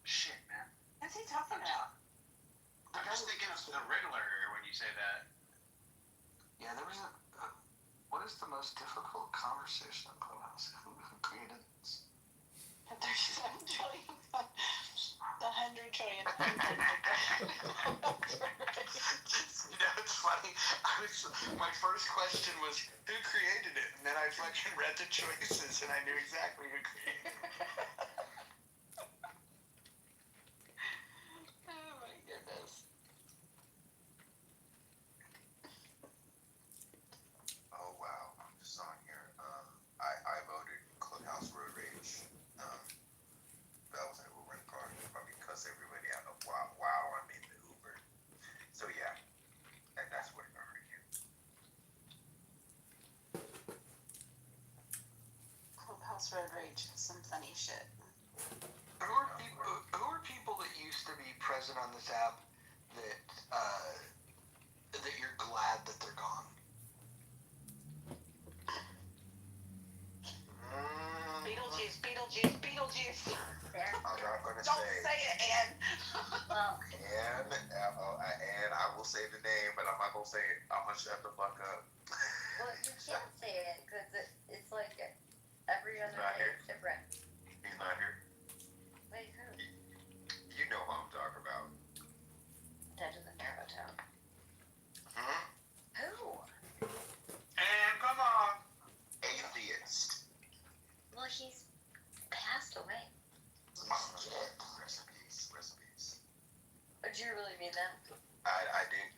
Shit, man. What's he talking about? I'm just thinking of the Riddler when you say that. Yeah, there was what is the most difficult conversation in Clubhouse? Who created this? 37 trillion. The 100 trillion. It's funny. My first question was, who created it? And then I fucking read the choices and I knew exactly who created it. Oh my goodness. Oh wow, I'm just on here. I voted Clubhouse Road Rage. That was an Uber in the car. Probably cuss everybody out of wow I'm in the Uber. So yeah, that's what it already is. Clubhouse Road Rage. Some funny shit. Who are people that used to be present on this app that you're glad that they're gone? Beetlejuice. I'm not gonna Don't say it, Ann. and I will say the name, but I'm not gonna say it. I'm gonna shut the fuck up. Well, you can't say it because it's like every other Not day here. it's different. He's not here. Wait, who? You know who I'm talking about. Dead in the Narrowtown. Hmm? Who? And come on. Atheist. Well, he's passed away. Recipes. Did you really mean that? I didn't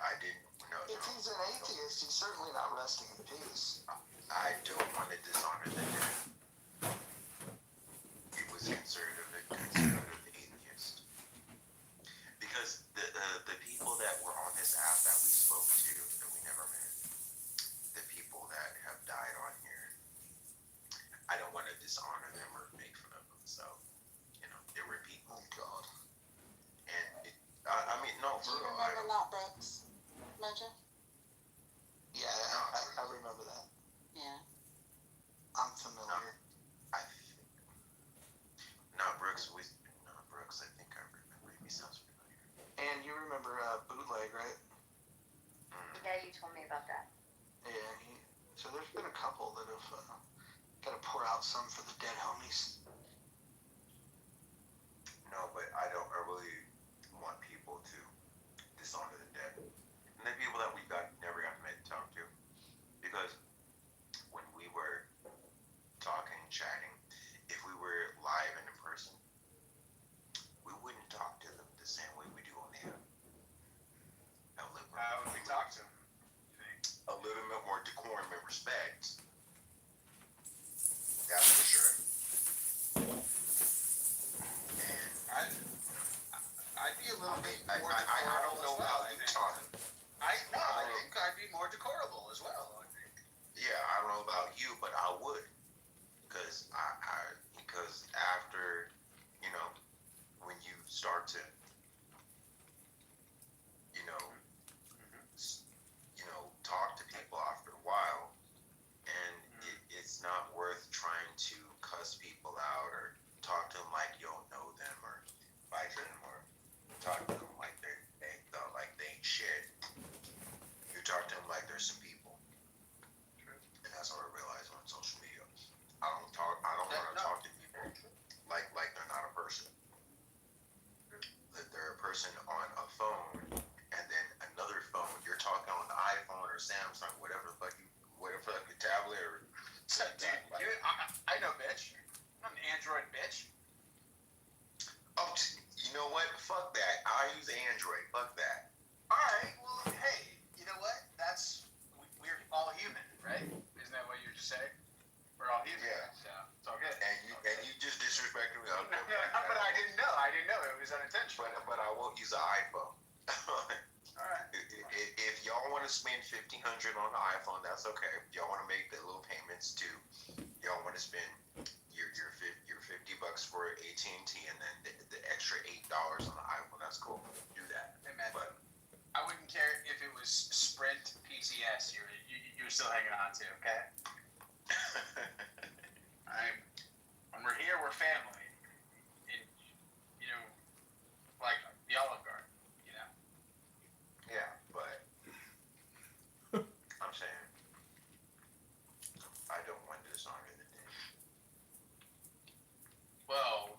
know. If he's an atheist, he's certainly not resting in peace. I don't want to dishonor the dead. He was considered atheist. Because the people that were on this app that we spoke to, that we never met, the people that have died on here, I don't want to dishonor them or make fun of them. So, there were people. Oh God. And I mean, no, Do for you real. remember Lot Brooks, Mojo? Yeah, I remember that. Yeah. I'm familiar. Brooks, I think I remember. He sounds familiar. And you remember Bootleg, right? Yeah, you told me about that. Yeah. So there's been a couple that have got to pour out some for the dead homies. No, but I really want people to dishonor the dead. And the people that we never got to talk to. Because when we were talking, chatting, if we were live and in person, we wouldn't talk to them the same way we do on the app. How would we talk to him? A little bit more decorum and respect. That's for sure. And I'd be a little bit I more don't know how I you think. taught him. I think I'd be more decorable as well. I think. Yeah, I don't know about you, but I would, because because after, when you start to, talk to people after a while, and it's not worth trying to cuss people out or talk to them like you don't know them or fight them or talk to them like they ain't shit. You talk to them like they're some people. $1,500 on the iPhone. That's okay. Y'all want to make the little payments to, y'all want to spend your $50 for AT&T, and then the extra $8 on the iPhone. That's cool. Do that. Hey, man, But I wouldn't care if it was Sprint PCS you were still hanging on to, okay? When we're here, we're family. And, you know, like the Olive Garden, you know? yeah, but I'm saying I don't want to dishonor the dead. Well,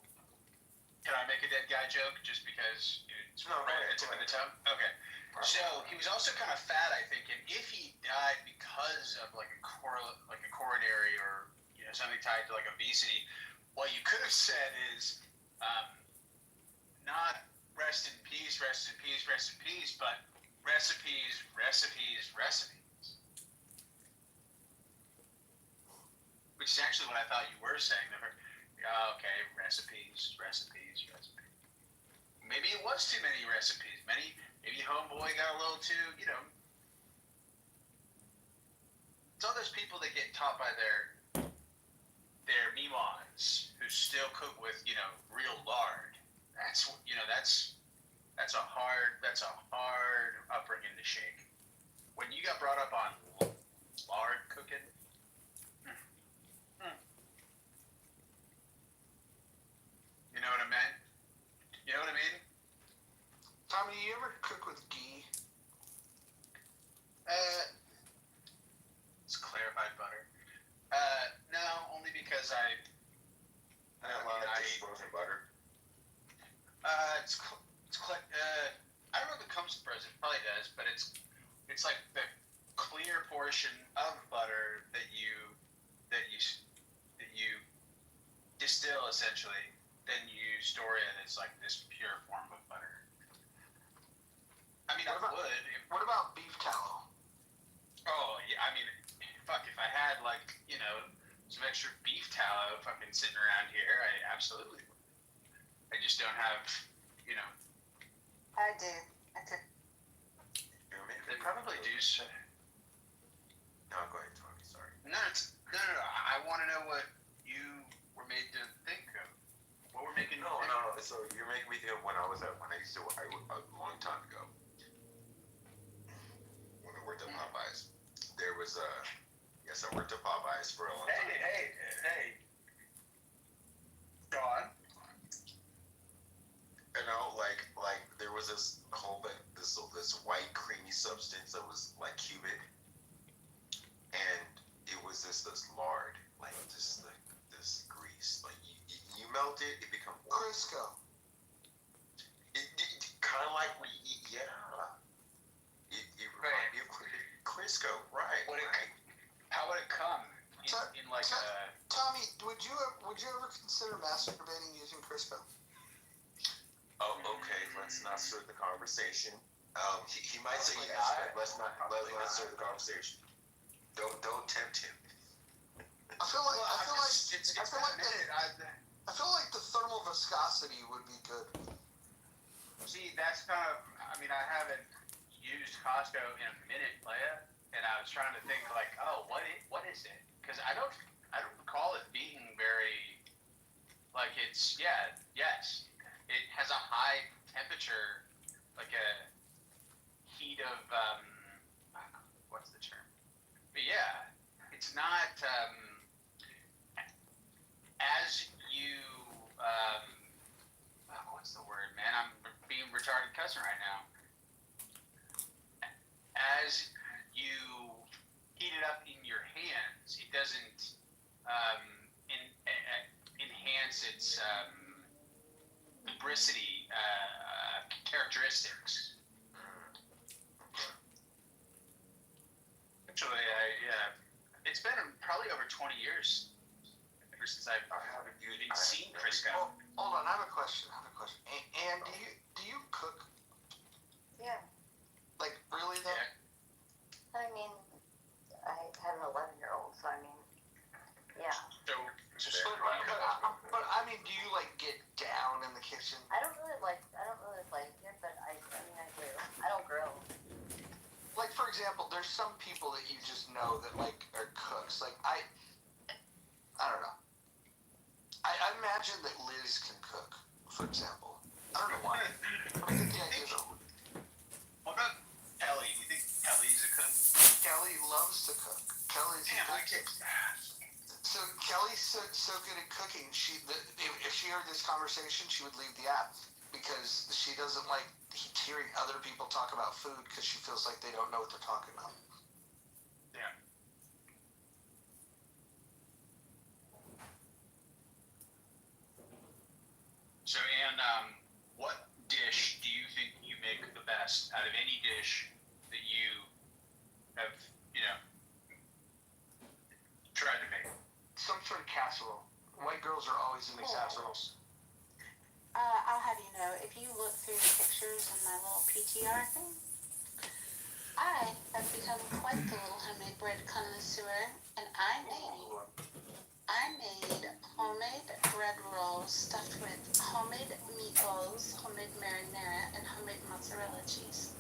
can I make a dead guy joke just because it's No, right go at ahead, the tip go of the ahead. tongue? Okay. So he was also kind of fat, I think, and if he died because of like a coronary or something tied to like obesity, what you could have said is not rest in peace, rest in peace, rest in peace, but recipes, recipes, recipes. Which is actually what I thought you were saying. Okay, recipes, recipes, recipes. Maybe it was too many recipes. Maybe homeboy got a little too, It's all those people that get taught by their mimans who still cook with, real lard. That's a hard upbringing to shake. When you got brought up on lard cooking, you know what I meant? You know what I mean? Tommy, do you ever cook with ghee? It's clarified butter. No, only because I Just frozen butter. I don't know if it comes with frozen. It probably does, but it's like the clear portion of butter that you distill essentially. Then you store it as like this pure form of butter. I mean, What about beef tallow? Oh yeah, I mean, fuck. If I had some extra beef tallow fucking sitting around here, I absolutely would. I just don't have, I do. They probably do. No, go ahead, Tony. Sorry. No. I want to know what you were made to think of. What we're making. No. So you're making me think of when I used to work a long time ago. When I worked at Popeyes, there was yes, I worked at Popeyes for a long time. Hey. Go on. Like there was this whole this white creamy substance that was like cubic, and it was this lard, like just like this grease, like you melt it, it becomes Crisco. It kind of like yeah. It Right. Crisco, right? How would it come in like a? Tommy, would you ever consider masturbating using Crisco? Oh, okay. Let's not start the conversation. He might say Probably yes, not. but let's not start the conversation. Don't tempt him. I feel like It's I feel like the thermal viscosity would be good. See, that's kind of. I mean, I haven't used Costco in a minute, Leia, and I was trying to think like, oh, what is it? Because I don't recall it being very like it's yes. It has a high temperature, like a heat of what's the term? But yeah, it's not as you what's the word, man? I'm being retarded cussing right now. As you heat it up in your hands, it doesn't enhance its lubricity characteristics. Actually, it's been probably over 20 years ever since I've even seen Crisco. Well, hold on, I have a question. And do you cook? Yeah. Like really though? Yeah. I mean, I have an 11-year-old, so I mean, yeah. But I mean, do you like get down in the kitchen? I don't really like it, but I mean, I do. I don't grill. Like for example, there's some people that you just know that like are cooks. Like I don't know. I imagine that Liz can cook, for example. I don't know why. I get the idea though. What about Kelly? Do you think Kelly's a cook? Kelly loves to cook. Kelly's Damn, I can't. So Kelly's so good at cooking. If she heard this conversation, she would leave the app because she doesn't like hearing other people talk about food because she feels like they don't know what they're talking about. Yeah. So, Ann, what dish do you think you make the best out of any dish that you have, tried to make? Some sort of casserole. White girls are always into casseroles. I'll have you know, if you look through the pictures in my little PTR thing, I have become quite the little homemade bread connoisseur, and I made homemade bread rolls stuffed with homemade meatballs, homemade marinara, and homemade mozzarella cheese.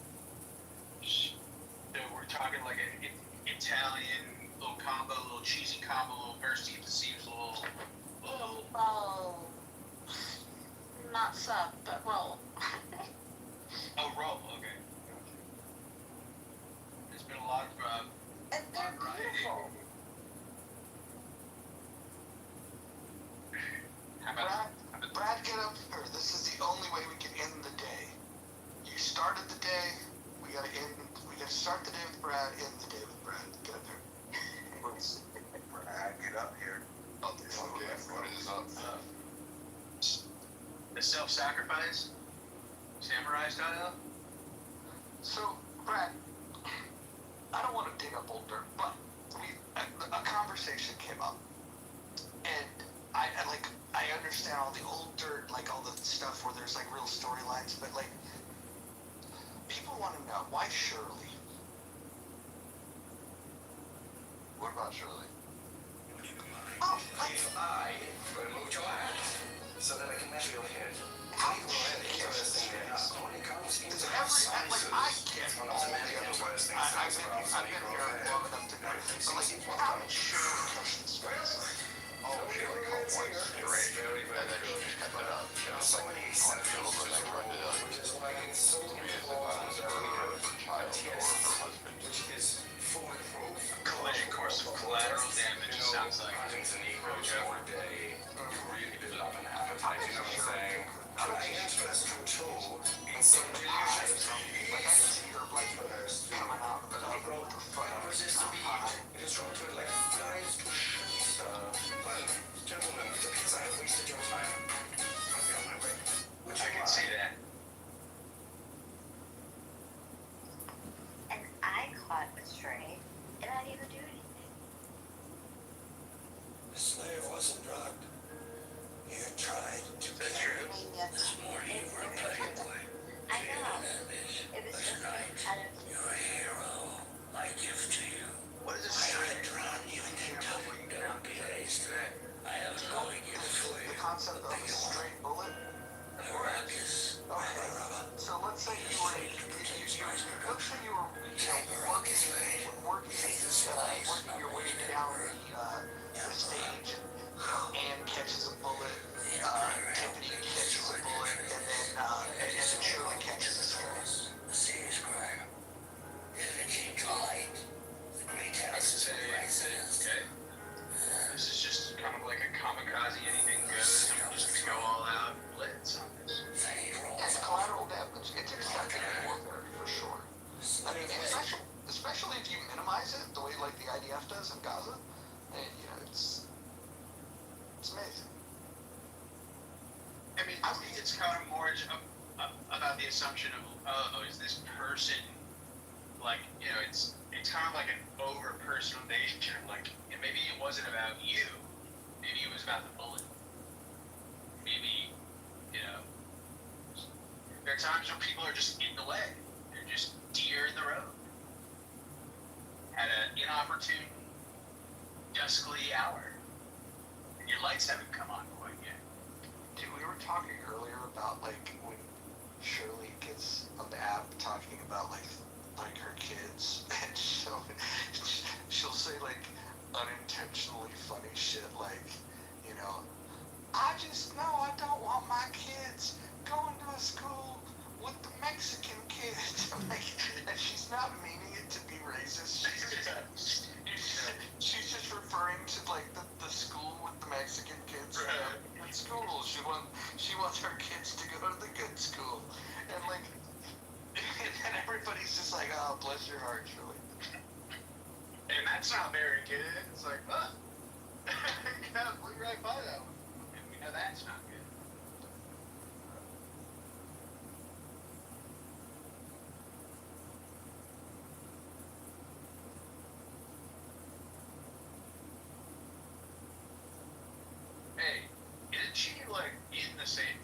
So we're talking like an Italian little combo, a little cheesy combo, a little bursty at the seams, a little. Roll. Not sub, but roll. Oh, roll. Okay. There's been a lot of And they're beautiful. How about Brad, get up here. This is the only way we can end the day. You started the day. We gotta start the day with Brad, end the day with Brad. Get up here. Brad, get up here. the self-sacrifice samurai style? So, Brad, I don't want to dig up old dirt, but a conversation came up, and I understand all the old dirt, like all the stuff where there's like real storylines, but like people want to know why Shirley. What about Shirley? Oh, like, I removed your hand so that I can measure your head. how do you Interesting enough, when it comes to It's I get one all of the the many other other ways. worst things I've that's been here long enough to know. But like, how did Shirley catch this face? Oh, Shirley called once. You're right. And then she just kept it up. so many exceptions to the rule, which is why it's so important for a child or her husband, which is foolproof. Collision course of collateral damage, it sounds like. Hundreds of Negroes per day. You really develop an appetite, you know what I'm saying? But I am interested too in some delicious Like, I can see her like coming out of the oven with her foot on resist the beat. It is wrong to it like flies to shoots. Well, gentlemen, it's because I have wasted your time. I'll be on my way. I can see that. And I caught a stray, and I didn't even do anything. The slave wasn't drugged. You tried to Is that true? This morning you were playing play. I know. It was just out of You're a hero. I give to you. What is I this? have drawn you into don't be hasty. I am calling you for the you. concept of a straight bullet. Ruckus. Okay, so let's say you were, let's say you were, working your way down the stage, and catches a bullet, Tiffany catches a bullet, and then Shirley catches a stray. A serious crime. If it came to light, the great house is Okay. This is just kind of like a kamikaze, anything goes, just go all out, blitz on this. It's collateral damage. It's expensive warfare for sure. I mean, especially if you minimize it the way like the IDF does in Gaza, it's amazing. I mean, it's kind of more about the assumption of, oh, is this person, like, it's kind of like an over-personalization of, like, maybe it wasn't about you. Maybe it was about the bullet. Maybe, there are times when people are just in the way. They're just deer in the road. At an inopportune, duskly hour. And your lights haven't come on quite yet. Dude, we were talking earlier about like when Shirley gets on the app talking about like like her kids, and she'll say like unintentionally funny shit like, you know, I just know I don't want my kids going to a school with the Mexican kids. Like, and she's not meaning it to be racist. She's just referring to like the school with the Mexican kids. Right. Good school. She wants her kids to go to the good school, and like, and everybody's just like, oh, bless your heart, Shirley. And that's not very good. It's like, huh? You gotta look right by that one. And we know that's not good. Hey, isn't she like in the same?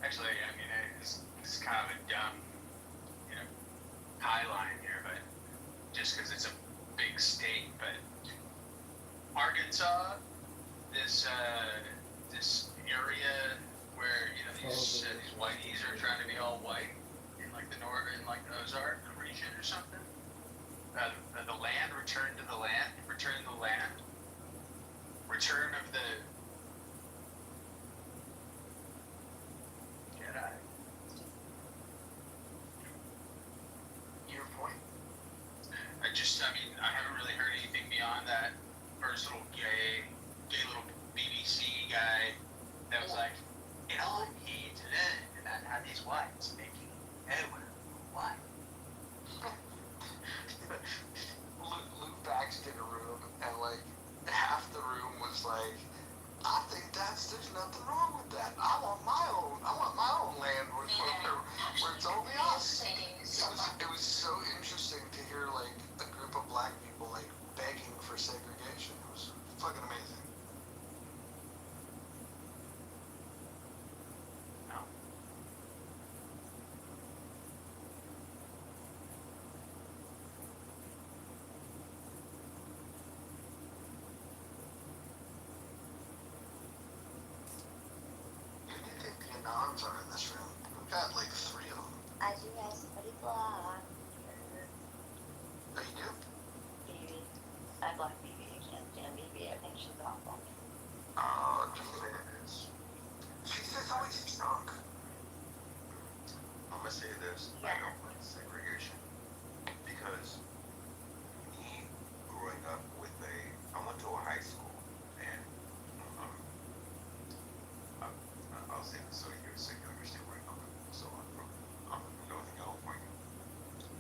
Actually, I mean, this is kind of a dumb, you know, high line here, but just because it's a big state, but Arkansas, this this area where you know these whiteys are trying to be all white in like the northern like the Ozark region or something. The land, return to the land, return to the land, return of the Jedi. Your point? I mean, I haven't really heard anything beyond that first little gay little BBC guy that was like, you know, he today about how these whites making everyone white. Luke Baxter did a room, and like half the room was like, I think there's nothing wrong with that. I want my own land where it's only us. It was so interesting to hear like a group of black people like begging for segregation. It was fucking amazing. No. Who do you think the Anons are in this room? We've got like 3 of them. I do have somebody blocked. Oh, you do? BB. I blocked BB. I can't stand BB. I think she's awful. Oh, Jesus. She's just always drunk. I'm gonna say this. I don't like segregation because me growing up with I went to a high school and um, I'll say this so you understand where I'm coming from. So I'm from Northern California.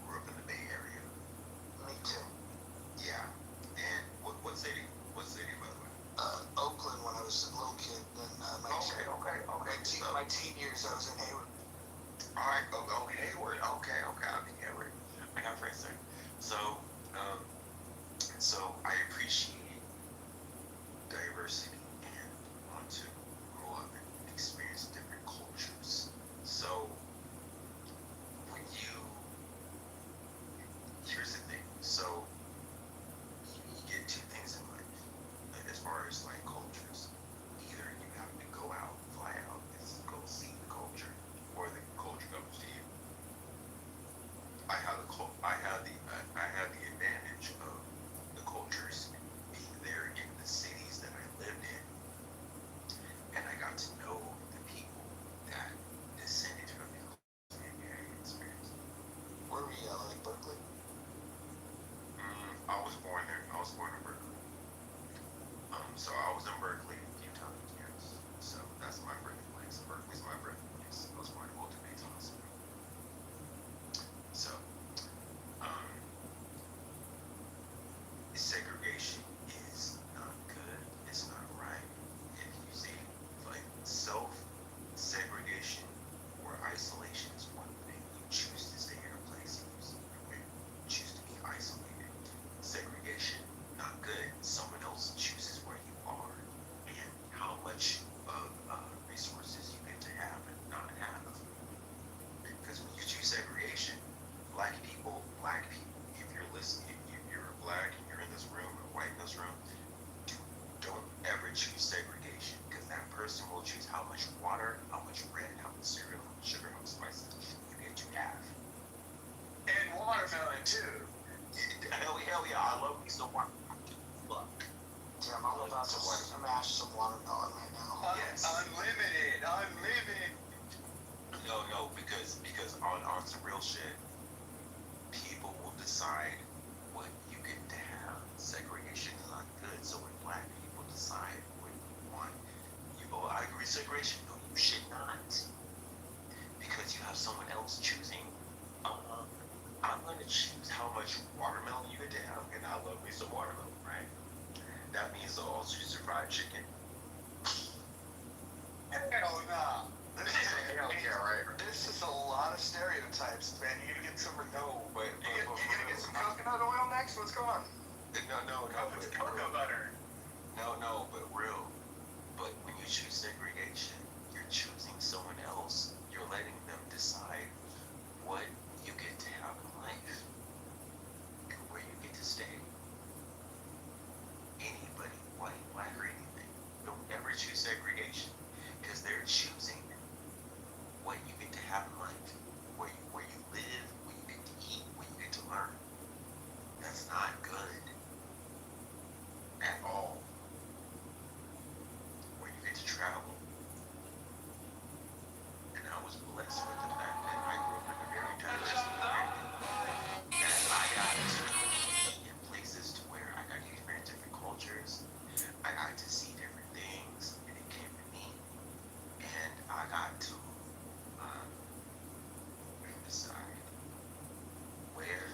Grew up in the Bay Area. Me too. Yeah. And what city? What city, by the way? Oakland when I was a little kid. Then my teen years I was in Hayward. All right, go Hayward. Okay, I'm in Hayward. I got friends there. So I appreciate diversity and want to grow up and experience different cultures. So when here's the thing. So you get 2 things in life, like, as far as like cultures. Either you have to go out, fly out, and go see the culture, or the culture comes to you. I had the advantage of the cultures being there in the cities that I lived in, and I got to know the people that descended from the experience. Where were you at, like Berkeley? I was born there. I was born in Berkeley. So I was in Berkeley a few times, yes. So that's my birthplace. Berkeley's my birthplace. I was born in Walter Bates Hospital. So, segregation is not good. It's not right. If you see, like, self-segregation or isolation is one thing. You choose to stay in a place and you choose to be isolated. Segregation, not good. Someone else chooses where you are and how much of resources you get to have and not have. Because when you choose segregation, black people, if you're listening, if you're black and you're in this room, love me some watermelon. Fuck. Damn, I'm about to smash some watermelon right now. Yes. Unlimited. No, because on some real shit, people will decide what you get to have. Segregation is not good, so when black people decide what you want, I agree with segregation. No, you should not, because you have someone else choosing. I'm going to choose how much watermelon you get to have, and I love me some watermelon, right? That means they'll also choose fried chicken. Hell nah. Hell yeah, right. This is a lot of stereotypes, man. You gonna get some or no? But You gonna get some coconut oil next? What's going on? No. It's cocoa butter. No, but real. But when you choose segregation, you're choosing someone else. You're letting them decide what you get to have in life and where you get to stay. Anybody, white, black, or anything, don't ever choose segregation, because they're choosing what you get to have in life, where you live, where you get to eat, where you get to learn. That's not good at all. Where you get to travel. And I was blessed with the fact that I grew up in a very diverse environment. And I got to be in places to where I got to experience different cultures. I got to see different things, and it came to me. And I got to decide where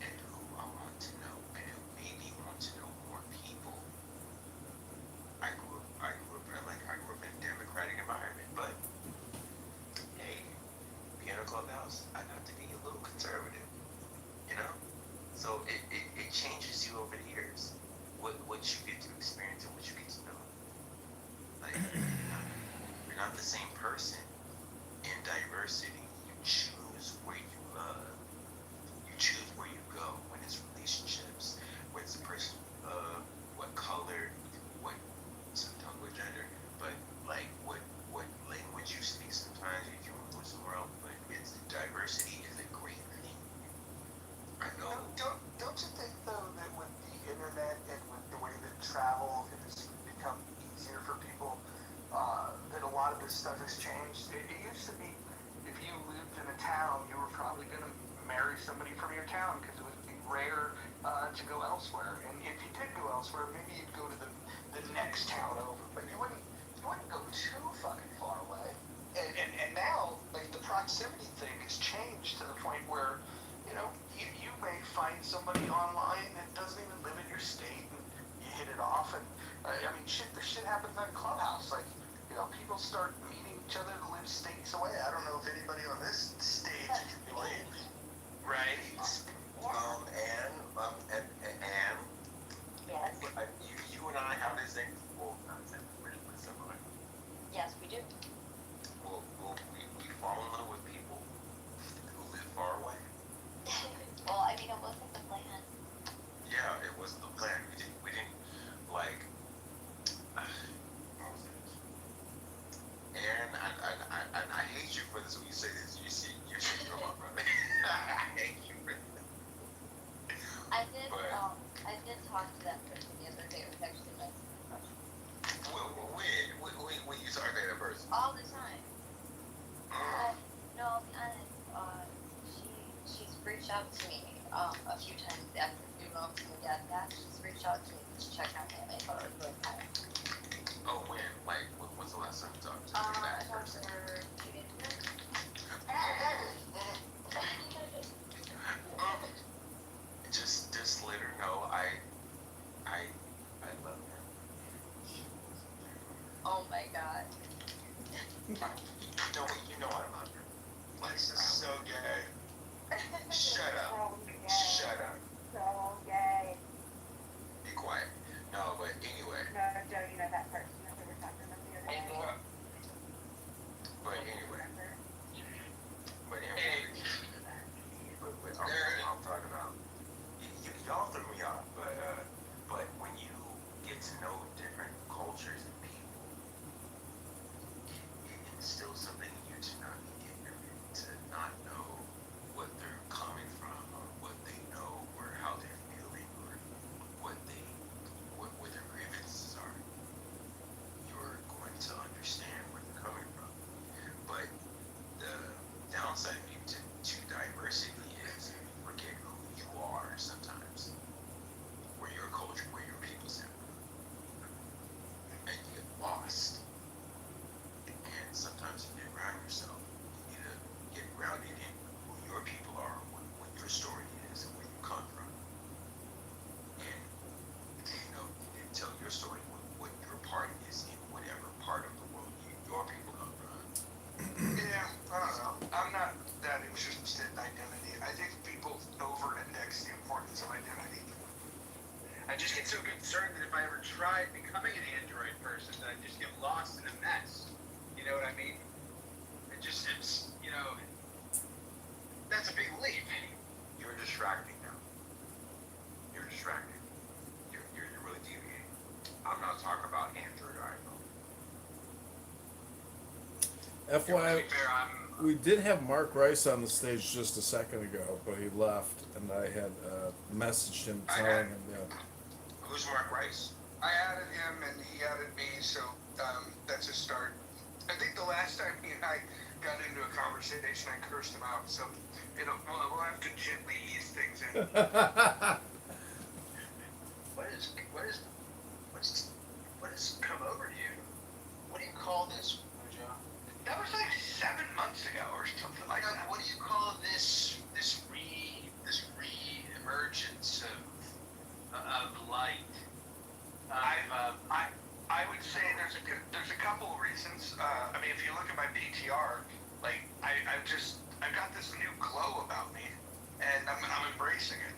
and who I want to know, and who made me want to know more people. I grew up in a democratic environment, but hey, being a clubhouse, I got to be a little conservative, you know. So it changes you over the years, what you get to experience and what you get to know. Like you're not the same person in diversity. You choose where you love. You choose where you go when it's relationships, when it's the person you love, what color, what tongue, what gender, but like what language you speak. Sometimes if you want to go somewhere else, but it's diversity is a great thing. I know. Don't you think though that with the internet and with the way that travel has become easier for people, that a lot of this stuff has changed? It used to be, if you lived in a town, you were probably going to marry somebody from your town because it would be rare to go elsewhere. And if you did go elsewhere, maybe you'd go to the next town over, but you wouldn't go too fucking far away. And now, like, the proximity thing has changed to the point where, you know, you may find somebody online that doesn't even live in your state, and you hit it off. And I mean, this shit happens on Clubhouse. Like, you know, people start meeting each other that live states away. I don't know if anybody on this stage can relate. Right. And Yes. you and I have this thing. Well, not that we're similar. Yes, we do. Well, we fall in love with people who live far away. Well, I mean, it wasn't the plan. Yeah, it wasn't the plan. We didn't like. Aaron, I hate you for this when you say this. You're from my brother. I hate you for this. I did talk to that person the other day. It was actually nice. When you talk to that person? All the time. No, I'll be honest. She's reached out to me a few times after a few months of my dad back. She's reached out to me to check on me, and I thought it was really kind. Oh, when? Like, when's the last time you talked to I that talked to person? her 2 days ago. Just let her know I love her. Oh my god. You know I love her. This is so gay. Shut up. So Shut up. gay. Be quiet. No, but anyway. No, Joe, you know that person that we were talking about the other day. But anyway. I'm talking about. Y'all threw me off, but when you get to know different cultures and people, it instills I just get so concerned that if I ever tried becoming an Android person, that I'd just get lost in a mess. You know what I mean? It's that's a big leap. You're distracting now. You're distracting. You're really deviating. I'm not talking about Android or iPhone. FYI, we did have Mark Rice on the stage just a second ago, but he left, and I had messaged him telling him, Who's Mark Rice? I added him and he added me, so that's a start. I think the last time he and I got into a conversation, I cursed him out, so we'll have to gently ease things in. What has come over you? What do you call this, Mojo? That was like 7 months ago or something like that. What do you call this re-emergence of light? I would say there's a couple of reasons. I mean, if you look at my PTR, like I've got this new glow about me, and I'm embracing it.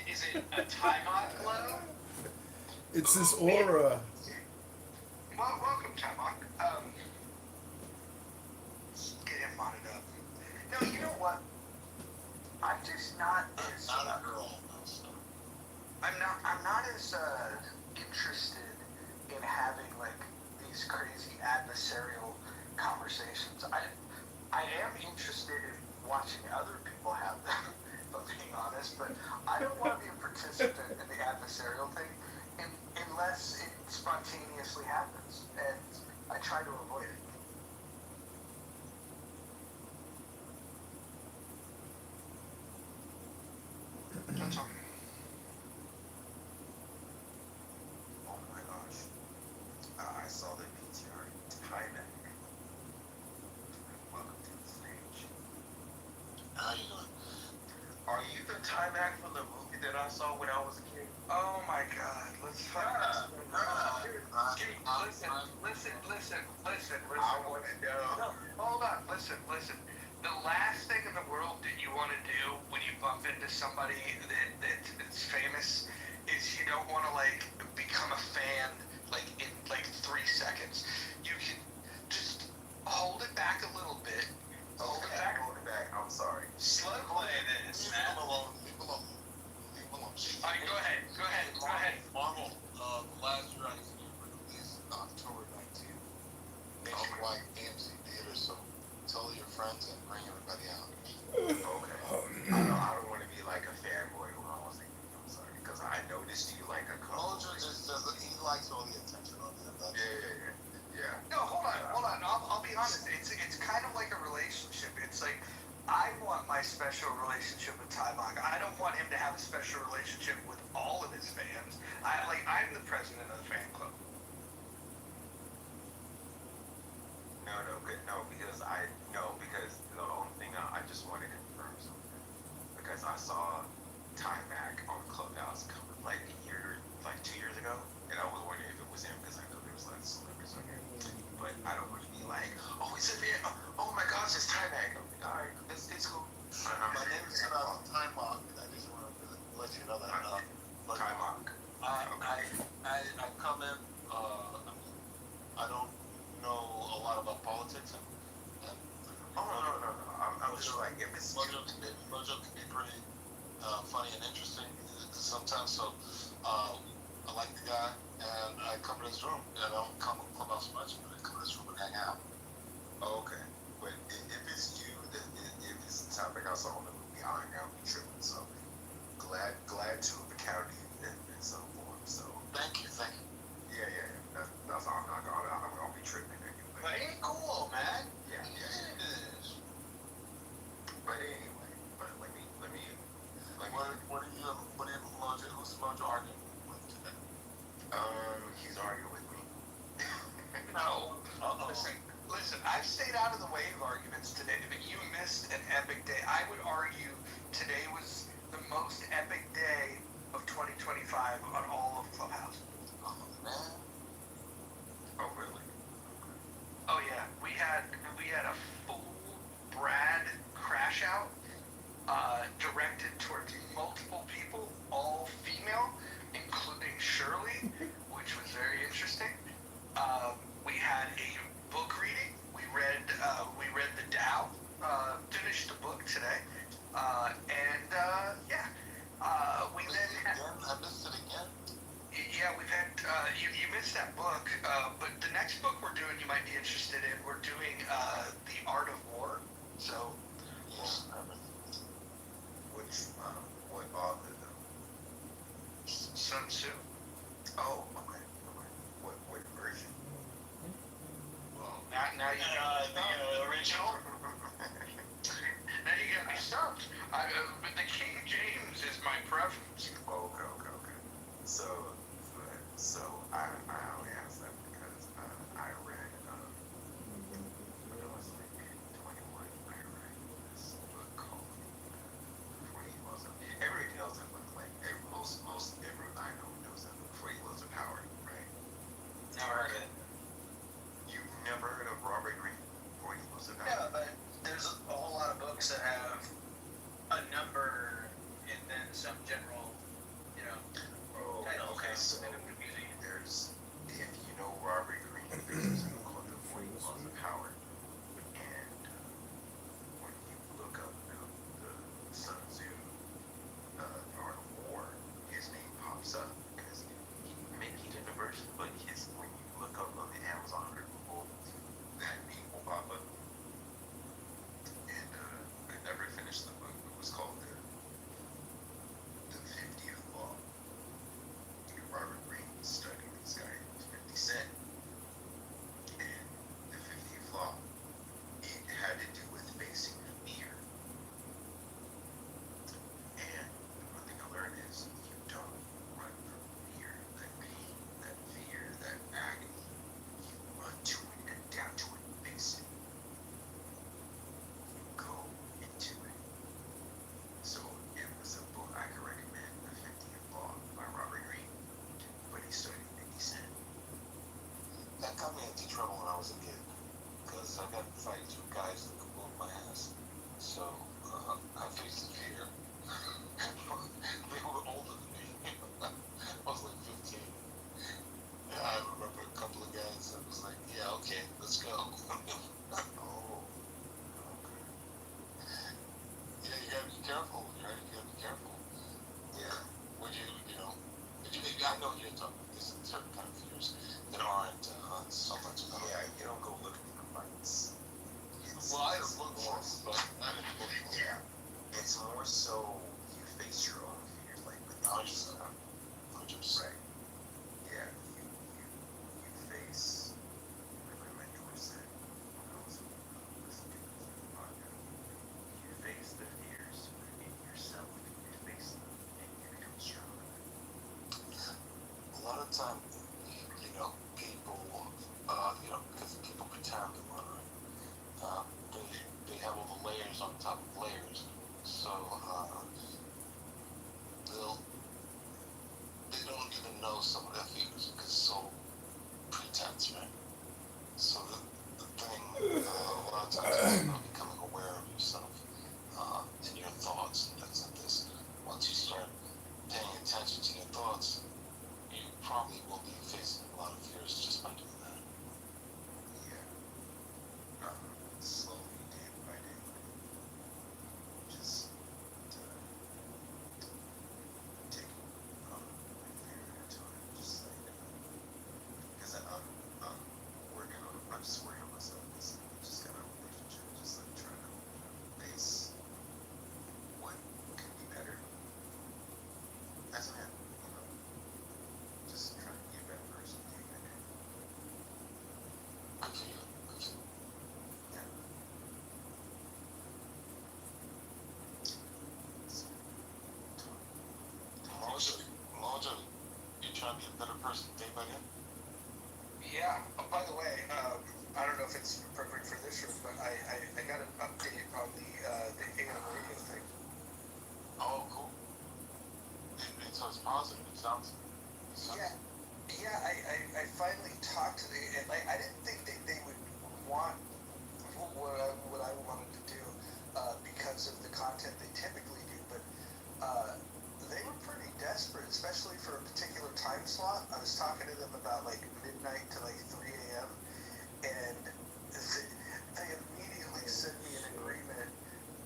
Is it a Timok glow? it's his aura. Well, welcome, Timok. Get him modded up. No, you know what? I'm just not as Not a girl. I'm not as interested in having like these crazy adversarial conversations. I am interested in watching other people have them, if I'm being honest, but I don't want to be a participant in the adversarial thing unless it spontaneously happens, and I try to avoid it. That's all. Oh my gosh. I saw the PTR. Timing. Welcome to the stage. How you doing? Are you the Timac from the movie that I saw when I was a kid? Oh my God! Let's fucking listen. I want to know. No, hold on. Listen. The last thing in the world that you want to do when you bump into somebody that's famous is you don't want to like become a fan like in like 3 seconds. You can just hold it back a little bit. Hold it back. Hold it back. I'm sorry. Slow play this, man. Leave alone. All right, go ahead. Marvel, the last year I seen it released October 19th. Nationwide AMC Theater, so tell your friends and bring everybody out. Okay. I don't want to be like a fanboy when I was thinking. I'm sorry, because I noticed you like a couple. Mojo just does he likes all the attention on him. Yeah. No, hold on. I'll be honest. It's kind of like a relationship. It's like I want my special relationship with Timok. I don't want him to have a special relationship with all of his fans. I'm the president of the fan club. Because the only thing I just want to confirm something, because I saw Timac on Clubhouse cover like 2 years ago, and I was wondering if it was him because I know there was like celebrities on here, but I don't want to be like, oh, it's a man, oh my gosh, it's Timac. I'm like, all right, it's cool. My name is Timok. I just want to let you know that. Timac. I come in. I don't know a lot about politics, and No. I'm just like, if it's Mojo can be pretty funny and interesting sometimes. So I like the guy, and I come to his room. I don't come to Clubhouse much, but I come to his room and hang out. okay. But if it's you, then if it's the topic I saw on the movie, I ain't gonna be tripping. So glad to have encountered you in some form. So Thank you. yeah. That's all. I'm gonna be tripping anyway. But ain't cool, man. Yeah. But anyway, let me. What are you, Mojo? Who's Mojo arguing with today? He's arguing with me. No. Listen, I've stayed out of the way of arguments today, but you missed an epic day. I would argue today was the most epic day of 2025 on all of Clubhouse. Oh, man. Oh, really? Oh yeah, we had a full Brad crash out, directed towards multiple people, all female. Sun Tzu. Oh, okay. What version? Well, now you got the original. now you got me stumped. But the King James is my preference. Okay. So I only asked that because I read when I was like 21. I read this book called 40 Laws of. Everybody knows that book. Like most everyone I know knows that book. 40 Laws of Power, right? Never heard of it. You've never heard of Robert Greene? 40 Laws of Power. Yeah, but there's a whole lot of books that have a number and then some general, Oh, titles. okay. So there's, if you know Robert Greene, there's a book called The 40 Laws of Power, and when you look up the Sun Tzu, Art of War, his name pops up because maybe he didn't version, but when you look up on the Amazon or Google, that name will pop up. And I never finished the book. It was called the 50th Law. Robert Greene studied this guy, 50 Cent, and the 50th Law. It had to do with facing fear. And one thing I learned is you don't run from fear, that pain, that fear, that agony. You run to it and adapt to it and face it. You go into it. So it was a book I could recommend, The 50th Law by Robert Greene. But he studied 50 Cent. That got me into trouble when I was a kid, because I got in fights with guys that could whoop my ass. So I faced the fear. They were older than me. I was like 15. And I remember a couple of guys that was like, yeah, okay, let's go. Oh, okay. Yeah, you gotta be careful, right? You gotta be careful. Yeah. Would you, I know you're talking, there's certain kind of fears that aren't so much about. Yeah, you don't go looking for fights. Well, I don't look for them, but I didn't look for them. Yeah. It's more so you face your own fears, like with yourself. 100%. Right. Yeah, you face, like my mentor said when I was listening to this podcast, you face the fears within yourself, you face them, and you become stronger. A lot of time, people, because people pretend to run, right? They have all the layers on top of layers, so they don't even know some of their fears because it's so pretense, right? So the thing, a lot of times is about becoming aware of yourself and your thoughts and things like this. Once you start paying attention to your thoughts, you probably will be facing a lot of fears just by doing that. Yeah. Slowly, day by day, just taking my fear at a time, just like, because I'm working on, I'm just working on myself. Just got a relationship, just like trying to face what can be better. As a man, just trying to be a better person, day by day. Good for you. Good for you. Yeah. Mojo, you trying to be a better person day by day? Yeah. Oh, by the way, I don't know if it's appropriate for this room, but I got an update on the AM radio thing. Oh, cool. So it's positive. It sounds. Yeah. I finally talked to and I didn't think they would want what I wanted to do because of the content they typically do, but they were pretty desperate, especially for a particular time slot. I was talking to them about like midnight to like 3 a.m. and they immediately sent me an agreement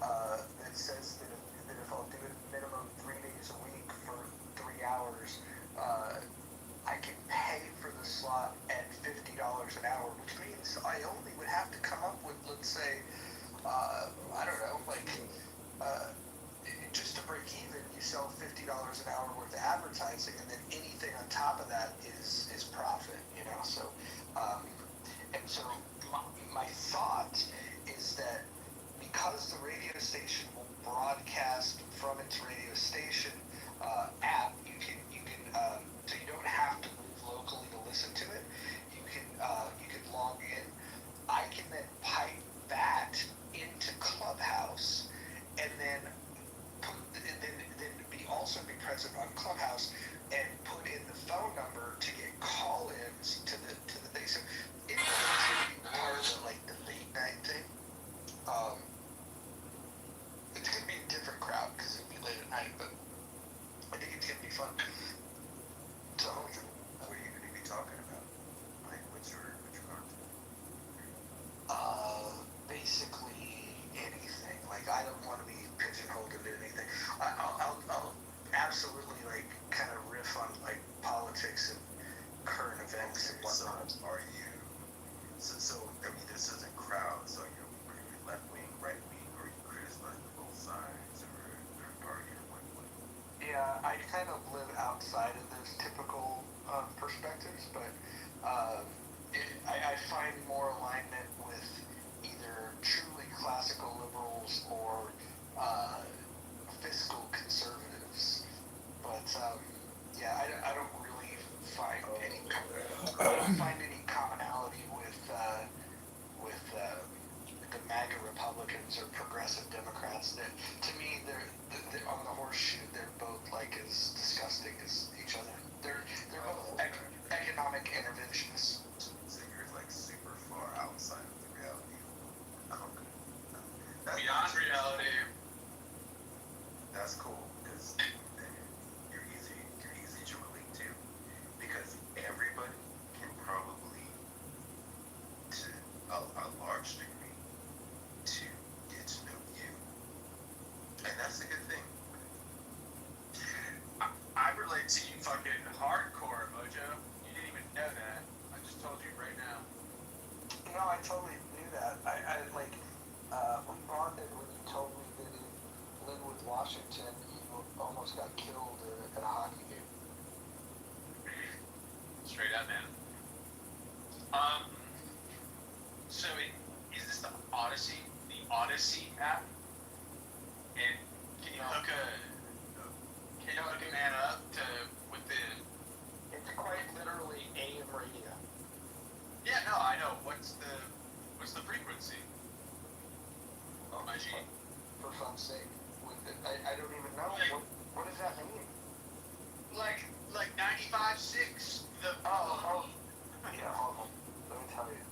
that says that if I'll do it minimum 3 days a week for 3 hours, I can pay for the slot at $50 an hour, which means I only would have to come up with, let's say, I don't know, like, just to break even, you sell $50 an hour worth of advertising, and then any top of that is profit, you know. So, and so my thought is that because the radio station will broadcast from its radio station app, you can so you don't have to move locally to listen to it. You can log in. I can then pipe that into Clubhouse, and then also be present on Clubhouse and put in the phone number to get call-ins to the thing. So it could be part of the late night thing. It's gonna be a different crowd because it'll be late at night, but I think it's gonna be fun. So what are you gonna be talking about? Like what's your content? Basically anything. Like I don't want to be pigeonholed into anything. I'll absolutely kind of riff on politics and current events and whatnot. So are you? So I mean, this isn't crowd. So are you left wing, right wing, or you criticize both sides, or third party, or what? Yeah, I kind of live outside of those typical perspectives, but I find more alignment with either truly classical liberals or fiscal conservatives. But yeah, I don't really find any commonality with the MAGA Republicans or progressive Democrats. That to me, they're on the horseshoe. They're both as disgusting as each other. They're both economic interventionists. So you're super far outside of the reality. Beyond reality. That's cool because you're easy to relate to because everybody can probably, to a large degree, to get to know you, and that's a good thing. I relate to you fucking hardcore, Mojo. You didn't even know that. I just told you right now. No, I totally knew that. I we bonded when you told me that in Linwood, Washington, you almost got killed at a hockey game. Straight up, man. So is this the Odyssey app? And can you hook a man up with the? It's quite literally AM radio. Yeah, no, I know. What's the frequency? Oh my G. For fun's sake, I don't even know what does that mean. Like 95.6. The oh yeah. Hold on. Let me tell you.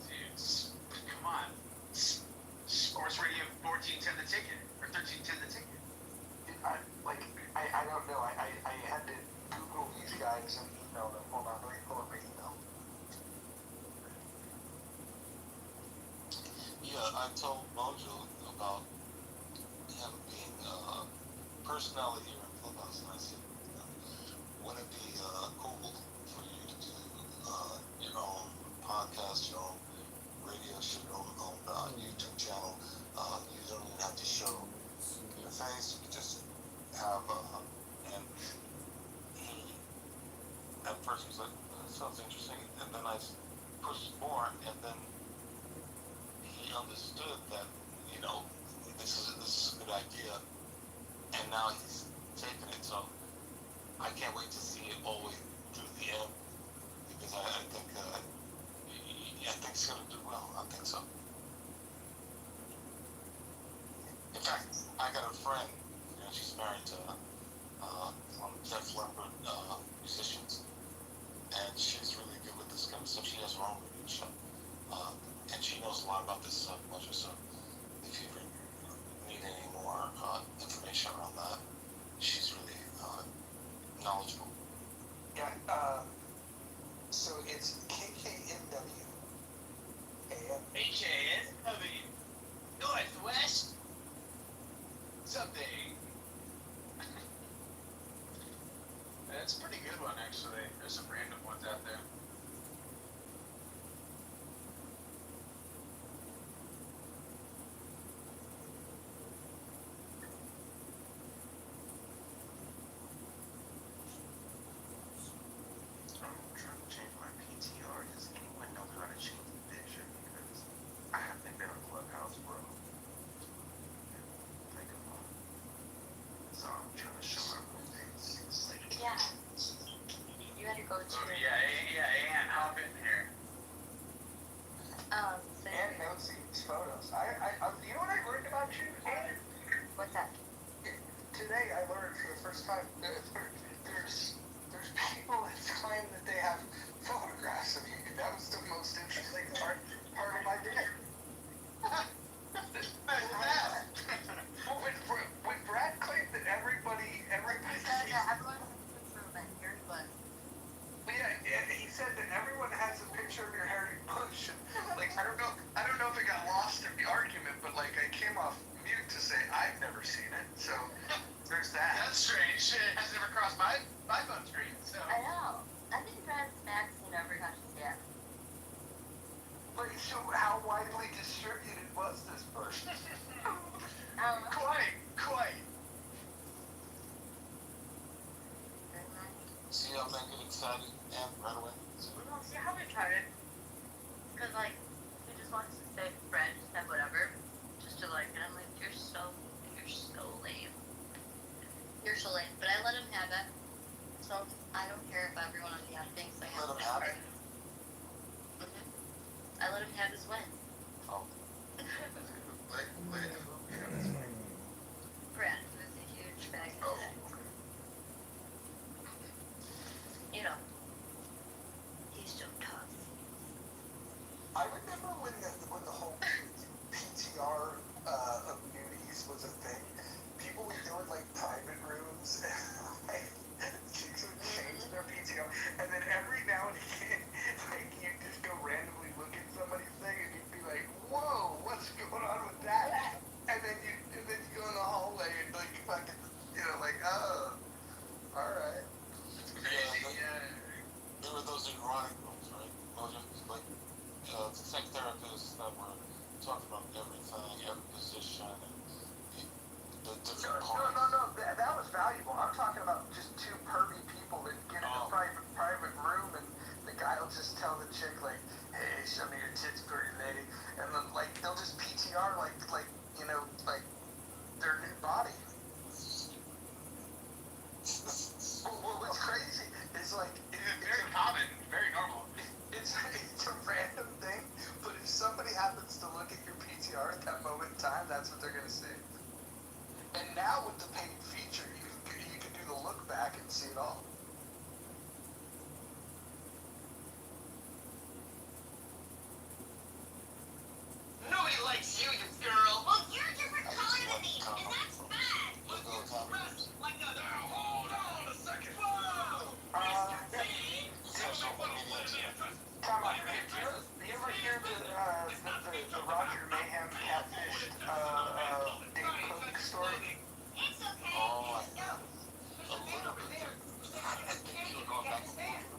Dude, come on. Sports Radio 1410 the ticket or 1310 the ticket. I don't know. I had to Google these guys and email them. Hold on, let me pull up my email. Yeah, I told Mojo about him being a personality here in Clubhouse, and I said, wouldn't it be cool for you to do your own podcast, your own radio show, your own YouTube channel? You don't even have to show your face. You can just have and he at first was like, that sounds interesting, and then I pushed more, and then he understood that this is a good idea, and now he's taking it. So I can't wait to see it all the way through the end because I think it's gonna do well. I think so. In fact, I got a friend. She's married to one of Def Leppard musicians, and she's really good with this kind of stuff. She has her own radio show, and she knows a lot about this stuff. So if you ever need any more information around that, she's really knowledgeable. Yeah. So it's KKNW. KKNW. Northwest. Something. That's a pretty good one, actually. There's some random ones out there. time, there's people that claim that they have photographs of you. That was the most interesting part of my day. Well, when Brad claimed that everybody Said that everyone has a picture of it. Here he was. yeah, he said that everyone has a picture of your hairy bush. And, like, I don't know if it got lost in the argument, but like I came off mute to say I've never seen it. So there's that. That's strange. It has never crossed my phone screen. So. I know. I think Brad's Max in every country, yeah. But so how widely distributed was this person? Quite. See how that get excited and right away. Well, see how retarded. Because, like, he just wants to say, Brad, just have whatever. Just to, like, and I'm like, you're so lame. You're so lame. But I let him have it. So, I don't care if everyone on the app thinks I have Let him have it. I let him have his win. Oh. Brad was a huge bag of dicks. You know, he's so tough. I remember when the whole PTR of nudies was a thing. People would do it like private rooms, and chicks would change their PTR, and then every now and again, like you just go randomly look at somebody's thing, and you'd be like, "Whoa, what's going on with that?" And then you go in the hallway and like fucking, like, oh, all right. Crazy. There were those erotic rooms, right? Like sex therapists that were talking about everything, every position, and the different parts. No. That was valuable. I'm talking about just two pervy people that get in a private room, and the guy will just tell the chick like, "Hey, show me your tits, pretty lady," and then like they'll just PTR like their new body. Well, what's crazy is like It's very common, very normal. it's a random thing, but if somebody happens to look at your PTR at that moment in time, that's what they're gonna see. And now with the paid feature, you can do the look back and see it all. Nobody likes you, you girl. Well, you're a different color than me, and that's bad. Like the hold on a second. Whoa. Come on, you ever hear the Roger Mayhem catfish Dave Cook story? It's okay. Oh, a little bit. I think you were going back and forth.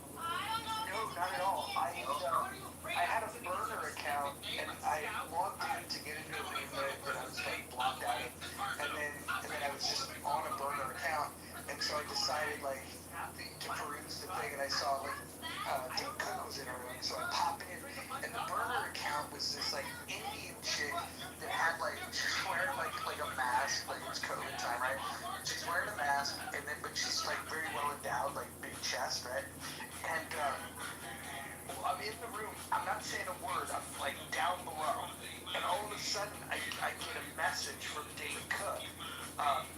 No, not at all. I had a burner account and I logged in to get into an email that I was like blocked out of, and then I was just on a burner account, and so I decided like to peruse the thing, and I saw like Dave Cook was in a room, so I pop in, and the burner account was this like Indian chick that had like she's wearing like a mask, like it's COVID time, right? She's wearing a mask, and then but she's like very well endowed, like big chest, right? And I'm in the room, I'm not saying a word, I'm like down below, and all of a sudden I get a message from Dave Cook,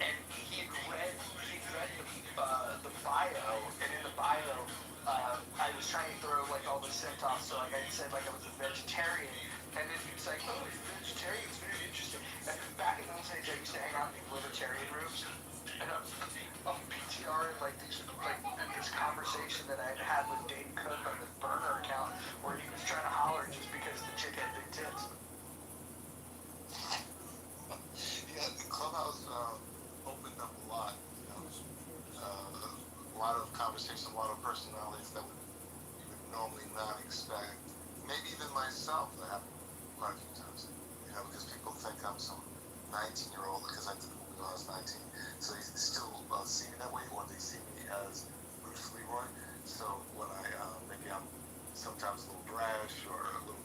and he had read the bio, and in the bio, I was trying to throw like all the scent off, so like I said like I was a vegetarian, and then he was like, "Oh, you're a vegetarian, it's very interesting." And back in those days, I used to hang out in libertarian rooms, and I'm PTRing like this conversation that I had with Dave Cook on the burner account, where he was trying to holler just because the chick had big tits. Yeah, the clubhouse opened up a lot. A lot of conversation, a lot of personalities that you would normally not expect. Maybe even myself, that happened quite a few times. Because people think I'm some 19-year-old because I did the movie when I was 19. So they still see me that way, or they see me as Bruce Leroy. So when maybe I'm sometimes a little brash or a little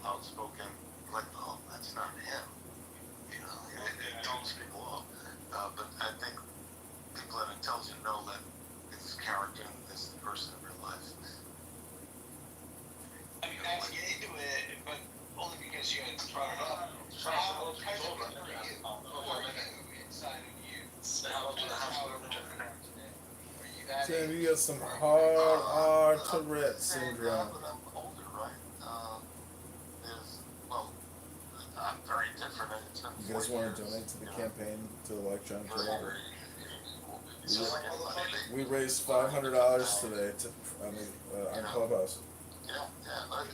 outspoken, like, oh, that's not him. It throws people off. But I think people that are intelligent know that it's character and this is the person in real life. I mean, not to get into it, but only because you had brought it up. How inside of you? How much Damn, you got some hard Tourette Saying syndrome. that, but I'm older, right? There's, well, I'm very different. It's been You 4 guys want years. to donate to the you know, campaign to elect John very, Kitover? very equal. It's just like anybody. We raised $500 today to on Clubhouse. Yeah, like,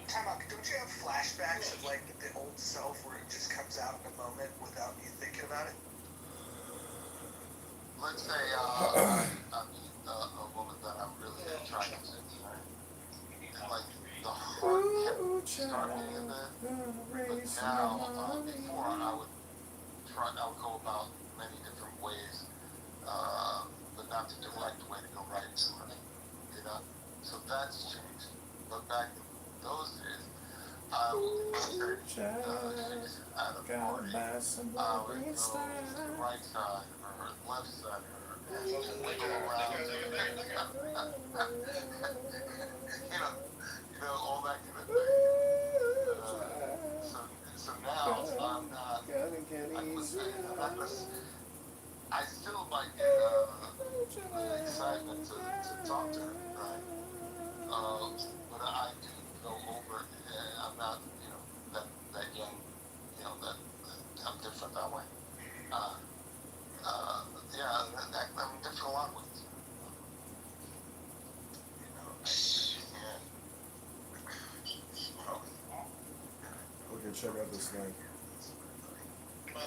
Time out. Don't you have flashbacks of like the old self where it just comes out in a moment without you thinking about it? let's say I meet a woman that I'm really attracted to, right? And like the heart kept starting in there, but now before I would go about many different ways, but not the direct way to go right to her, you know? So that's changed. But back in those days, I would consider she's at a party. I would go to the right side or the left side or wiggle around. All that kind of thing. So now I'm not. I still might get the excitement to talk to her, right? But I do go over. I'm not, that young. That I'm different that way. I'm different a lot of ways. Okay, check out this link.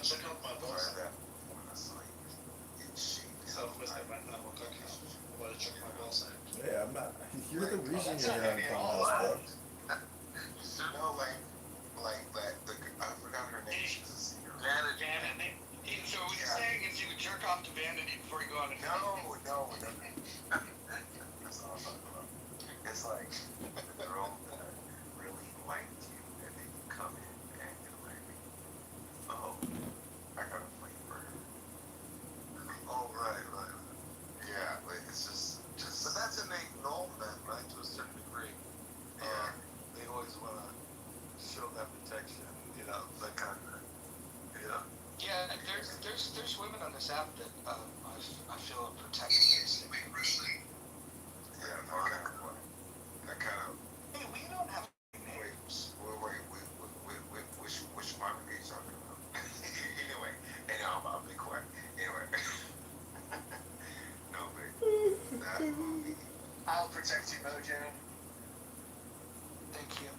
Check out my boss. Yeah, I'm not. You're the reason you're here on Clubhouse, bro. I forgot her name. She's a singer. Vanity. So what you're saying is you would jerk off to Vanity before you go on a date? No. That's not what I'm talking about. It's like a girl that really liked you, and then you come in and you're like, oh, I got a flavor. Oh, right. Yeah, but it's just. But that's innate in all men, right? To a certain degree. They always want to show that protection, that kind of thing. Yeah, there's women on this app that I feel are protected against it. Yeah, that kind of. Hey, we don't have names. Wait, which part are you talking about? anyway, I'll be quiet. Anyway. No, but that movie. I'll protect you, Mojo. Thank you.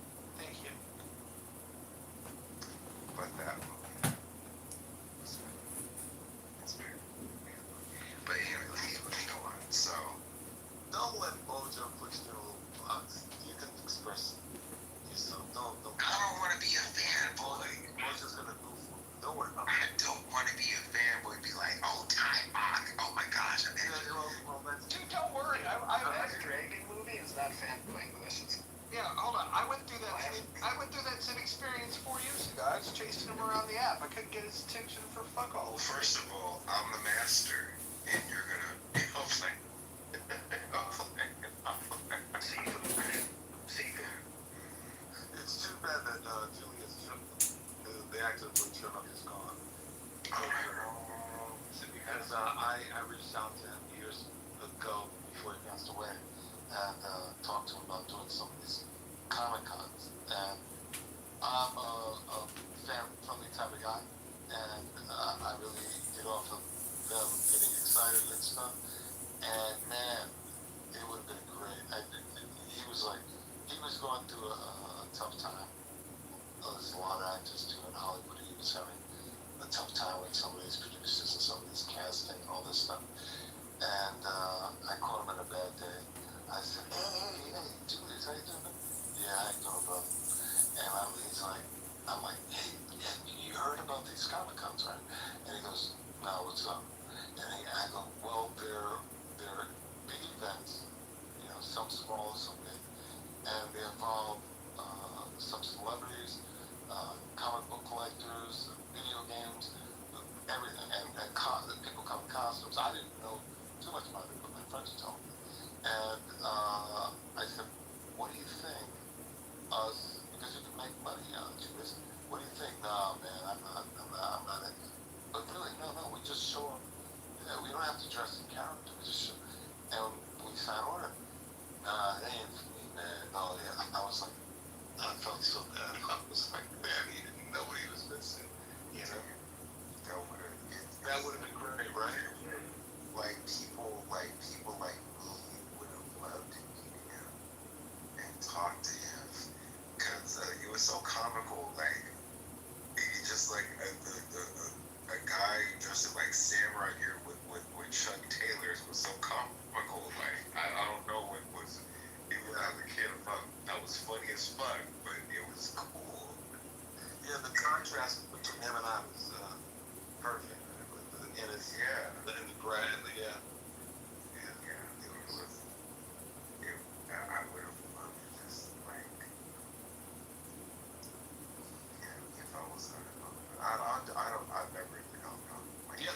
But that movie. It's very. But anyway, let me go on. So. Don't let Mojo push you in a little box. You can express yourself. Don't. I don't want to be a fanboy. Mojo's gonna go for it. Don't worry about it. I don't want to be a fanboy. Be like, oh, time on. Oh my gosh. Dude, don't worry. I've asked Dragon movie is not fanboying questions. Yeah, hold on. I went through that same experience 4 years ago. I was chasing him around the app. I couldn't get his attention for fuck all. Well, first of all, I'm the master, and you're gonna. It's too bad that Julius the actor for Trimmer is gone. Because I reached out to him years ago before he passed away and talked to him about doing some of these Comic Cons. And I'm a fan-friendly type of guy, and I really get off of them getting excited and stuff. And man, it would have been great. He was going through a tough time. There's a lot of actors too in Hollywood. He was having a tough time with some of these producers and some of these casting and all this stuff. And I caught him in a bad day. I said, hey, Julius, how you doing? Yeah, how you doing, brother? And I'm like, hey, you heard about these Comic Cons, right? And he goes, no, what's up? And I go, well, they're big events, some small, some big, and they involve some celebrities, comic book collectors, video games, everything, and people come in costumes. I didn't know too much about it, but my friends told me. And I said, what do you think us, because you can make money out of this, what do you think? No, man, I'm not in. But really, no, we just show up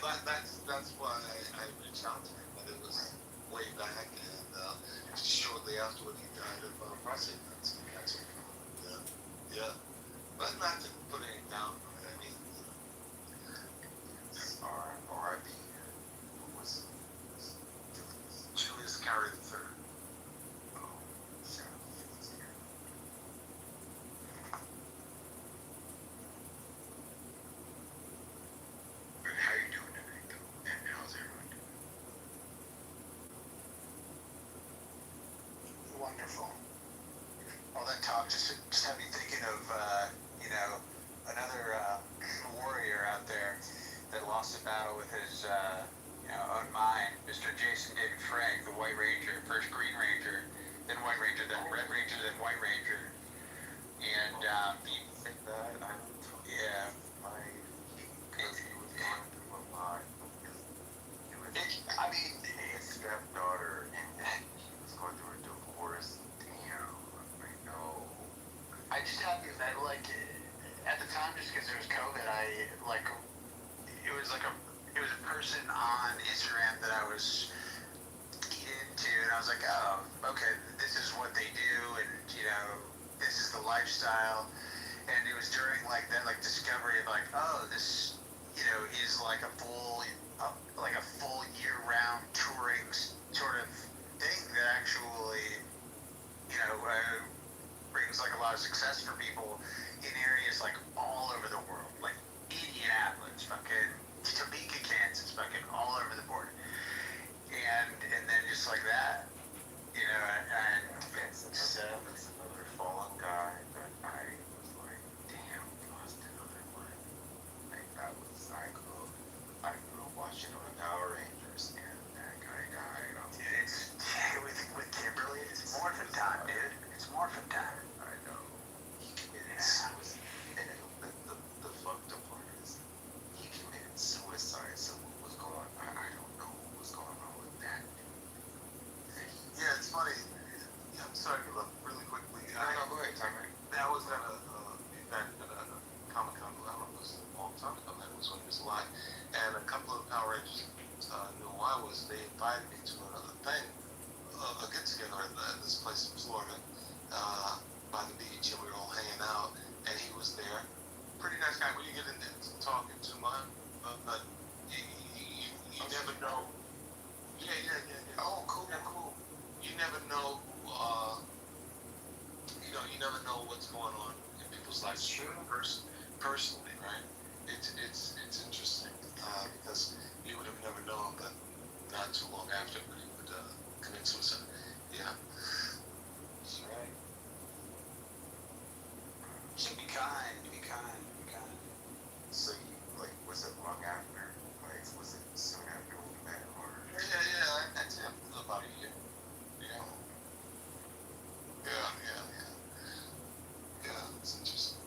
that's why I reached out to him. But it was way back, and shortly afterward he died of prostate cancer. Yeah. But not to put anything down on it. I mean, R.I.P. Who was Julius Carey the third. Oh, shit. But how you doing tonight, though? And how's everyone doing? Wonderful. All that talk just had me thinking of, another warrior out there that lost a battle with his, own mind, Mr. Jason David Frank, the White Ranger, first Green Ranger, then White Ranger, then Red Ranger, then White Ranger. And, yeah. I mean, His stepdaughter, and he was going through a divorce. Damn, I know. I just have to admit, like, at the time, just because there was COVID, it was a person on Instagram that I was into, and I was like, oh, okay, this is what they do, and, this is the lifestyle. And it was during, that discovery of, oh, this, is like a full year-round touring sort of thing that actually, brings a lot of success for people in areas all over the world, like Indianapolis, fucking Topeka, Kansas, fucking all over the board, and then just like that, and so It's another fallen guy that I was like, damn, lost another one. I grew up watching on the Power Rangers, and that guy died. it's with Kimberly, it's morphin' time, dude. It's morphin' time. I know. He committed suicide. And the fucked up part is he committed suicide. So what was going on? I don't know what was going on with that. Yeah, it's funny. Yeah, I'm sorry to look really quickly. No, go ahead, Timer. I was at a event at a Comic Con. I don't know, it was a long time ago. That was when he was alive. And a couple of Power Rangers knew who I was. They invited me to another thing, a get together at this place in Florida, by the beach, and we were all hanging out. And he was there. Pretty nice guy. We didn't get into talking too much, but you never know. Yeah. Oh, cool. You never know. You never know what's going on in people's lives. True. Personally, right? It's interesting because you would have never known, but not too long after he would commit suicide. Yeah. That's right. So be kind. So was it long after? Was it soon after we met, or? Yeah. That's it. About a year. Yeah. Yeah, it's interesting.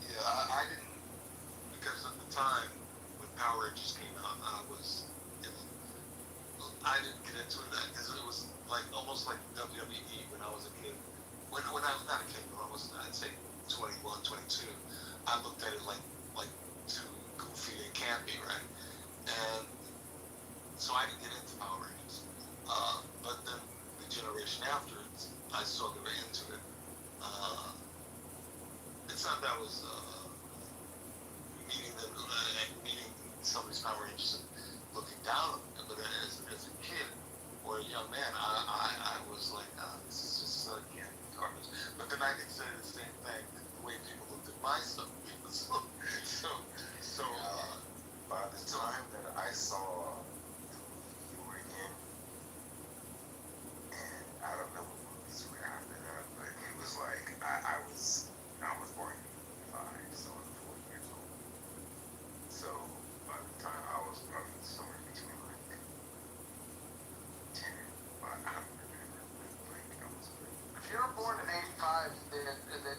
Yeah, I didn't, because at the time when Power Rangers came out, I didn't get into that because it was almost like WWE when I was a kid. When I was not a kid, when I was, I'd say 21, 22, I looked at it like too goofy and campy, right? And so I didn't get into Power Rangers. But then the generation after it, I saw they were into it. It's not that I was meeting some of these Power Rangers and looking down on them, but as a kid or a young man, I was like, this is just garbage. But then I could say the same thing the way people looked at my stuff. So by the time that I saw you were in, and I don't know what movies were after that, but it was like I was born in 5, so I'm 4 years old. So by the time I was probably somewhere between 10, but I don't remember. I was. If you were born in '85, then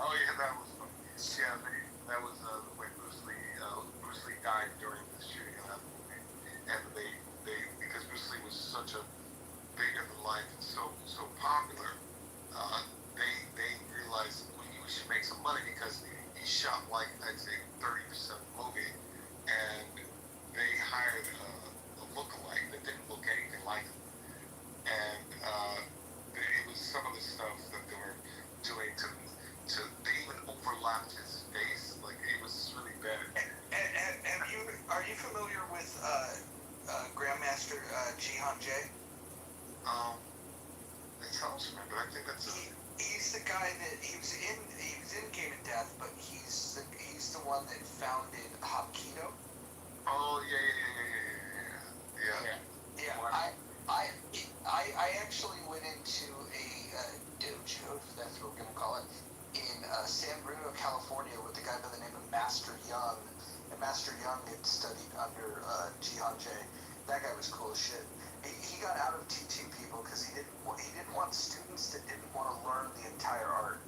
Oh yeah, that was funny. Yeah, that was when Bruce Lee died during the shooting of that movie, and they because Bruce Lee was such a bigger than life and so popular, they realized we should make some money because he shot like I'd say 30% of the movie, and they hired a lookalike that didn't look anything like him, and it was some of the stuff that they were doing to they even overlapped his face, like it was really bad. And are you familiar with Grandmaster Jihan Jay? It sounds familiar, but I think that's He's the guy that he was in Game of Death, but he's the one that founded Hapkido. Oh yeah. I actually went into a dojo, if that's what we're gonna call it, in San Bruno, California, with a guy by the name of Master Young. And Master Young had studied under Jihan Jay. That guy was cool as shit. He got out of teaching people because he didn't want students that didn't want to learn the entire art.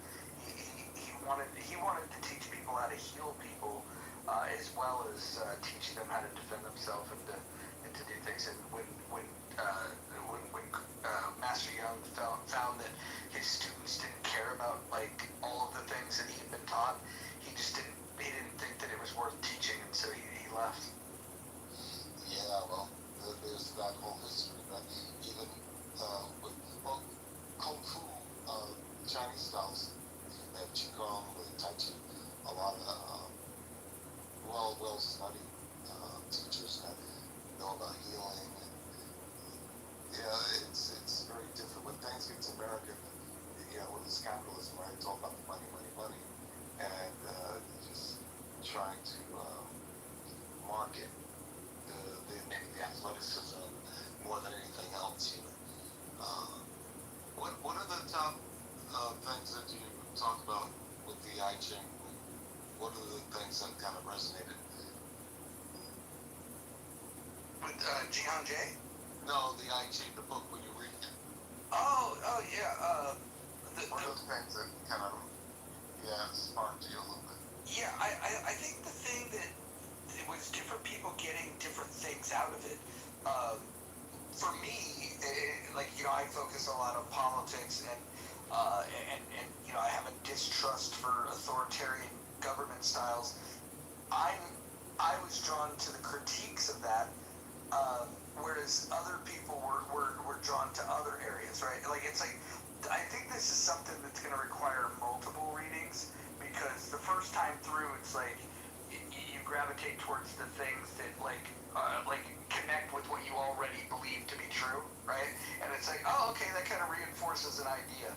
He wanted to teach people how to heal people, as well as teaching them how to defend themselves and to do things. And when Master Young found that his students didn't care about like all of the things that he had been taught, he didn't think that it was worth teaching, and so he left. Yeah, well, there's that whole history, but even with Kung Fu, Chinese styles, they have Qigong, Tai Chi, a lot of well-studied teachers that know about healing. And, yeah, it's very different. When things get to America, with this capitalism, right, it's all about the money, and just trying to market the athleticism more than anything else. What are the top things that you talked about with the I Ching? What are the things that kind of resonated? With Jihan Jay? No, the I Ching, the book when you read it. Oh yeah. What are those things that kind of sparked you a little bit? Yeah, I think the thing that it was different people getting different things out of it. For me, I focus a lot on politics, and I have a distrust for authoritarian government styles. I was drawn to the critiques of that, whereas other people were drawn to other areas, right? I think this is something that's going to require multiple readings, because the first time through, it's like you gravitate towards the things that connect with what you already believe to be true, right? And it's like, oh, okay, that kind of reinforces an idea.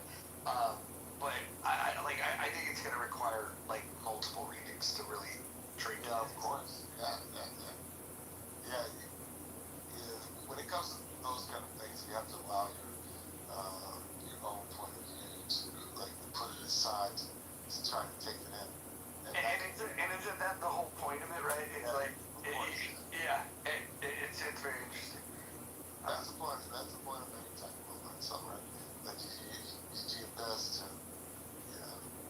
But I think it's going to require multiple readings to really treat it. Yeah, of course. Yeah. When it comes to those kind of things, you have to allow your own point of view to put it aside to try to take it in. And isn't that the whole point of it, right? It's it's very interesting. That's the point of any type of movement, something, right? That you do your best to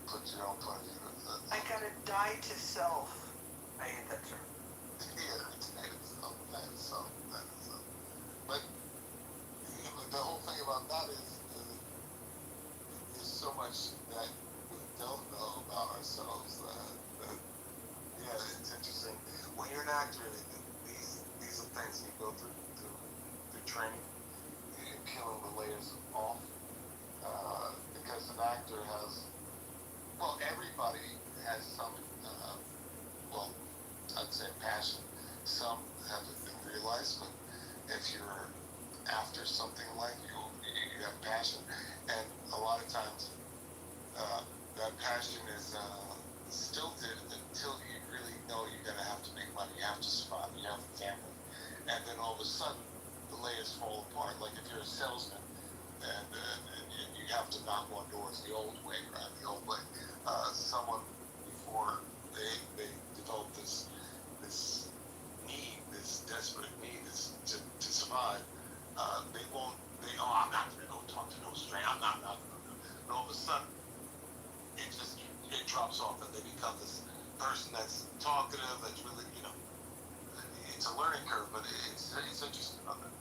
put your own point of view. I gotta die to self. I hate that term. Yeah, that is so. But the whole thing about that is there's so much that we don't know about ourselves. It's interesting. When you're an actor, these are things you go through training, and peeling the layers off. Because an actor everybody has some, I'd say passion. Some haven't been realized, but if you're after something like you have passion, and a lot of times that passion is stilted until you really know you're gonna have to make money, you have to survive, you have a family, and then all of a sudden the layers fall apart. Like if you're a salesman and you have to knock on doors the old way, right? The old way. Someone before they develop this need, this desperate need to survive, I'm not gonna go talk to no stranger. I'm not no drops off and they become this person that's talkative, that's really, it's a learning curve, but it's interesting on that.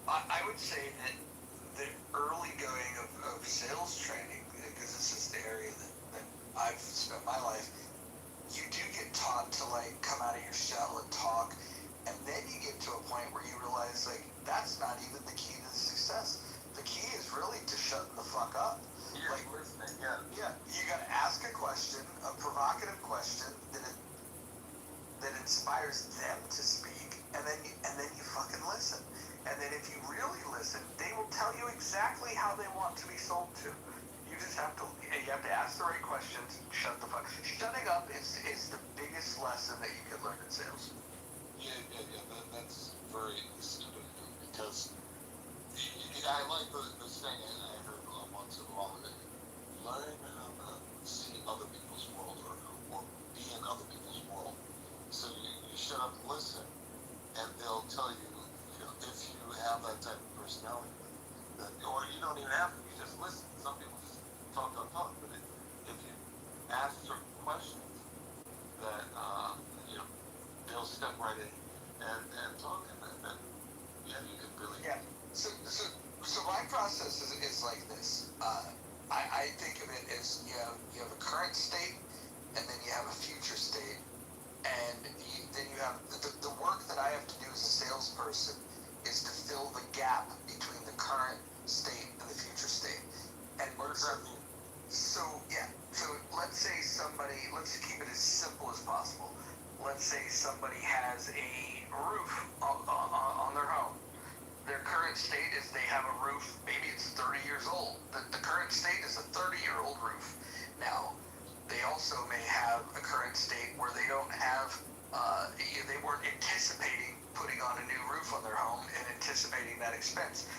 I would say that the early going of sales training, because this is the area that I've spent my life, you do get taught to like come out of your shell and talk, and then you get to a point where you realize like that's not even the key to success. The key is really to shut the fuck up. Yeah, like listening, yeah. Yeah, you gotta ask a question, a provocative question that inspires them to speak, and then you fucking listen. And then if you really listen, they will tell you exactly how they want to be sold to. You just have to ask the right questions. Shut the fuck. Shutting up is the biggest lesson that you can learn in sales. Yeah. That's very astute because I like the saying I heard once in a while that learn how to see other people's world or be in other people's world. So you shut up and listen, and they'll tell you, if you have that type of personality, or you don't even have to, you just listen. Some people just talk, but if you ask certain questions, that they'll step right in and talk, and then you can really. Yeah. So my process is like this. I think of it as you have a current state, and then you have a future state, and then you have the work that I have to do as a salesperson is to fill the gap between the current state and the future state. And what does that mean? So let's say let's keep it as simple as possible. Let's say somebody has a roof on their home. Their current state is they have a roof, maybe it's 30 years old. The current state is a 30-year-old roof. Now, they also may have a current state where they don't have, they weren't anticipating putting on a new roof on their home and anticipating that expense.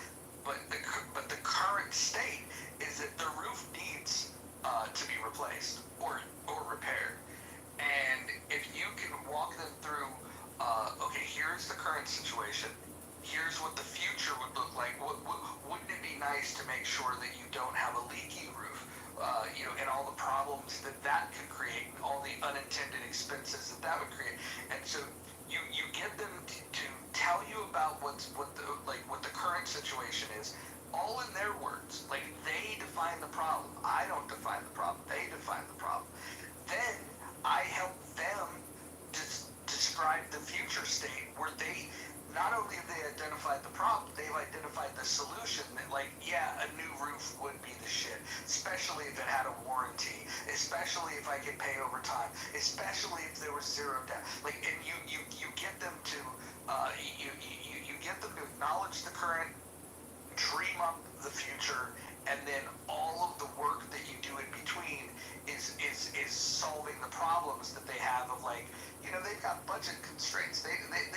But the current state is that the roof needs to be replaced or repaired. And if you can walk them through, okay, here's the current situation. Here's what the future would look like. Wouldn't it be nice to make sure that you don't have a leaky roof, and all the problems that could create, and all the unintended expenses that would create. And so you get them to tell you about what the current situation is, all in their words. Like they define the problem. I don't define the problem. They define the problem. Then I help them describe the future state where they. Not only have they identified the problem, they've identified the solution that, like, yeah, a new roof would be the shit, especially if it had a warranty, especially if I could pay overtime, especially if there was zero debt. Like, and you get them to, you get them to acknowledge the current, dream up the future, and then all of the work that you do in between is solving the problems that they have of like, they've got budget constraints. They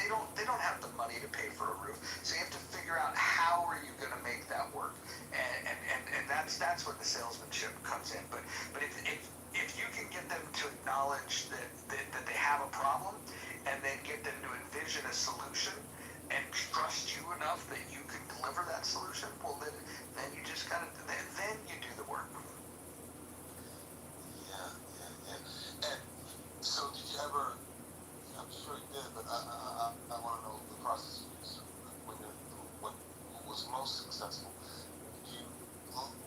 don't have the money to pay for a roof. So you have to figure out how are you going to make that work. And that's where the salesmanship comes in. But if you can get them to acknowledge that they have a problem and then get them to envision a solution and trust you enough that you can deliver that solution, well then you just then you do the work. Yeah. And so did you ever, I'm sure you did, but I want to know the process you used what was most successful.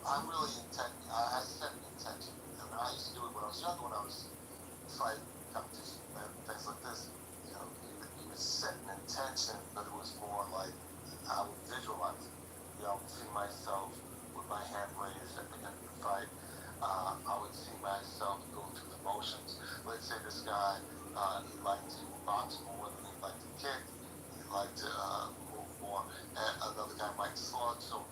I'm really I set an intention. I mean, I used to do it when I was younger, when I was fighting competition and things like this. You would set an intention, but it was more like I would visualize it. I would see myself with my hand raised at the end of the fight. I would see myself go through the motions. Let's say this guy, he liked to box more than he liked to kick. He liked to move more. And another guy might slug. So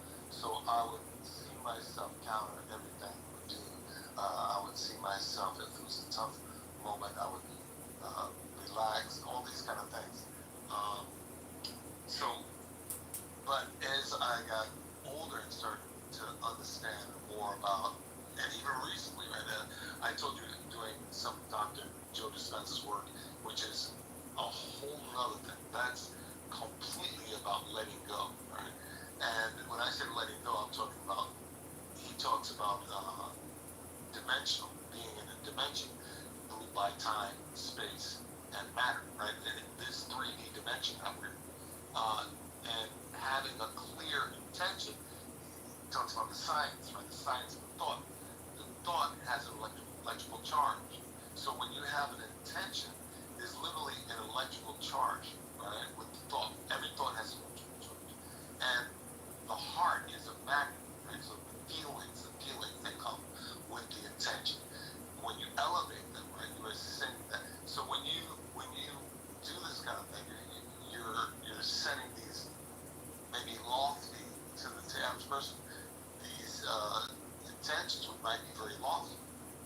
I would see myself counter everything he would do. I would see myself, if it was a tough moment, I would relax, all these kind of things. But as I got older and started to understand more about, and even recently, right, I told you doing some Dr. Joe Dispenza's work, which is a whole nother thing. That's completely about letting go, right? And when I say letting go, I'm talking about, he talks about dimensional, being in a dimension ruled by time, space, and matter, right? And this 3D dimension that we're and having a clear intention talks about the science, right? The science of thought. The thought has an electrical charge. So when you have an intention, there's literally an electrical charge, right? With the thought. Every thought has an electrical charge. And the heart is a magnet, right? So the feelings that come with the intention. When you elevate them, right, you are sending that. So when you do this kind of thing, you're sending these maybe lofty to the average person. These intentions might be very lofty.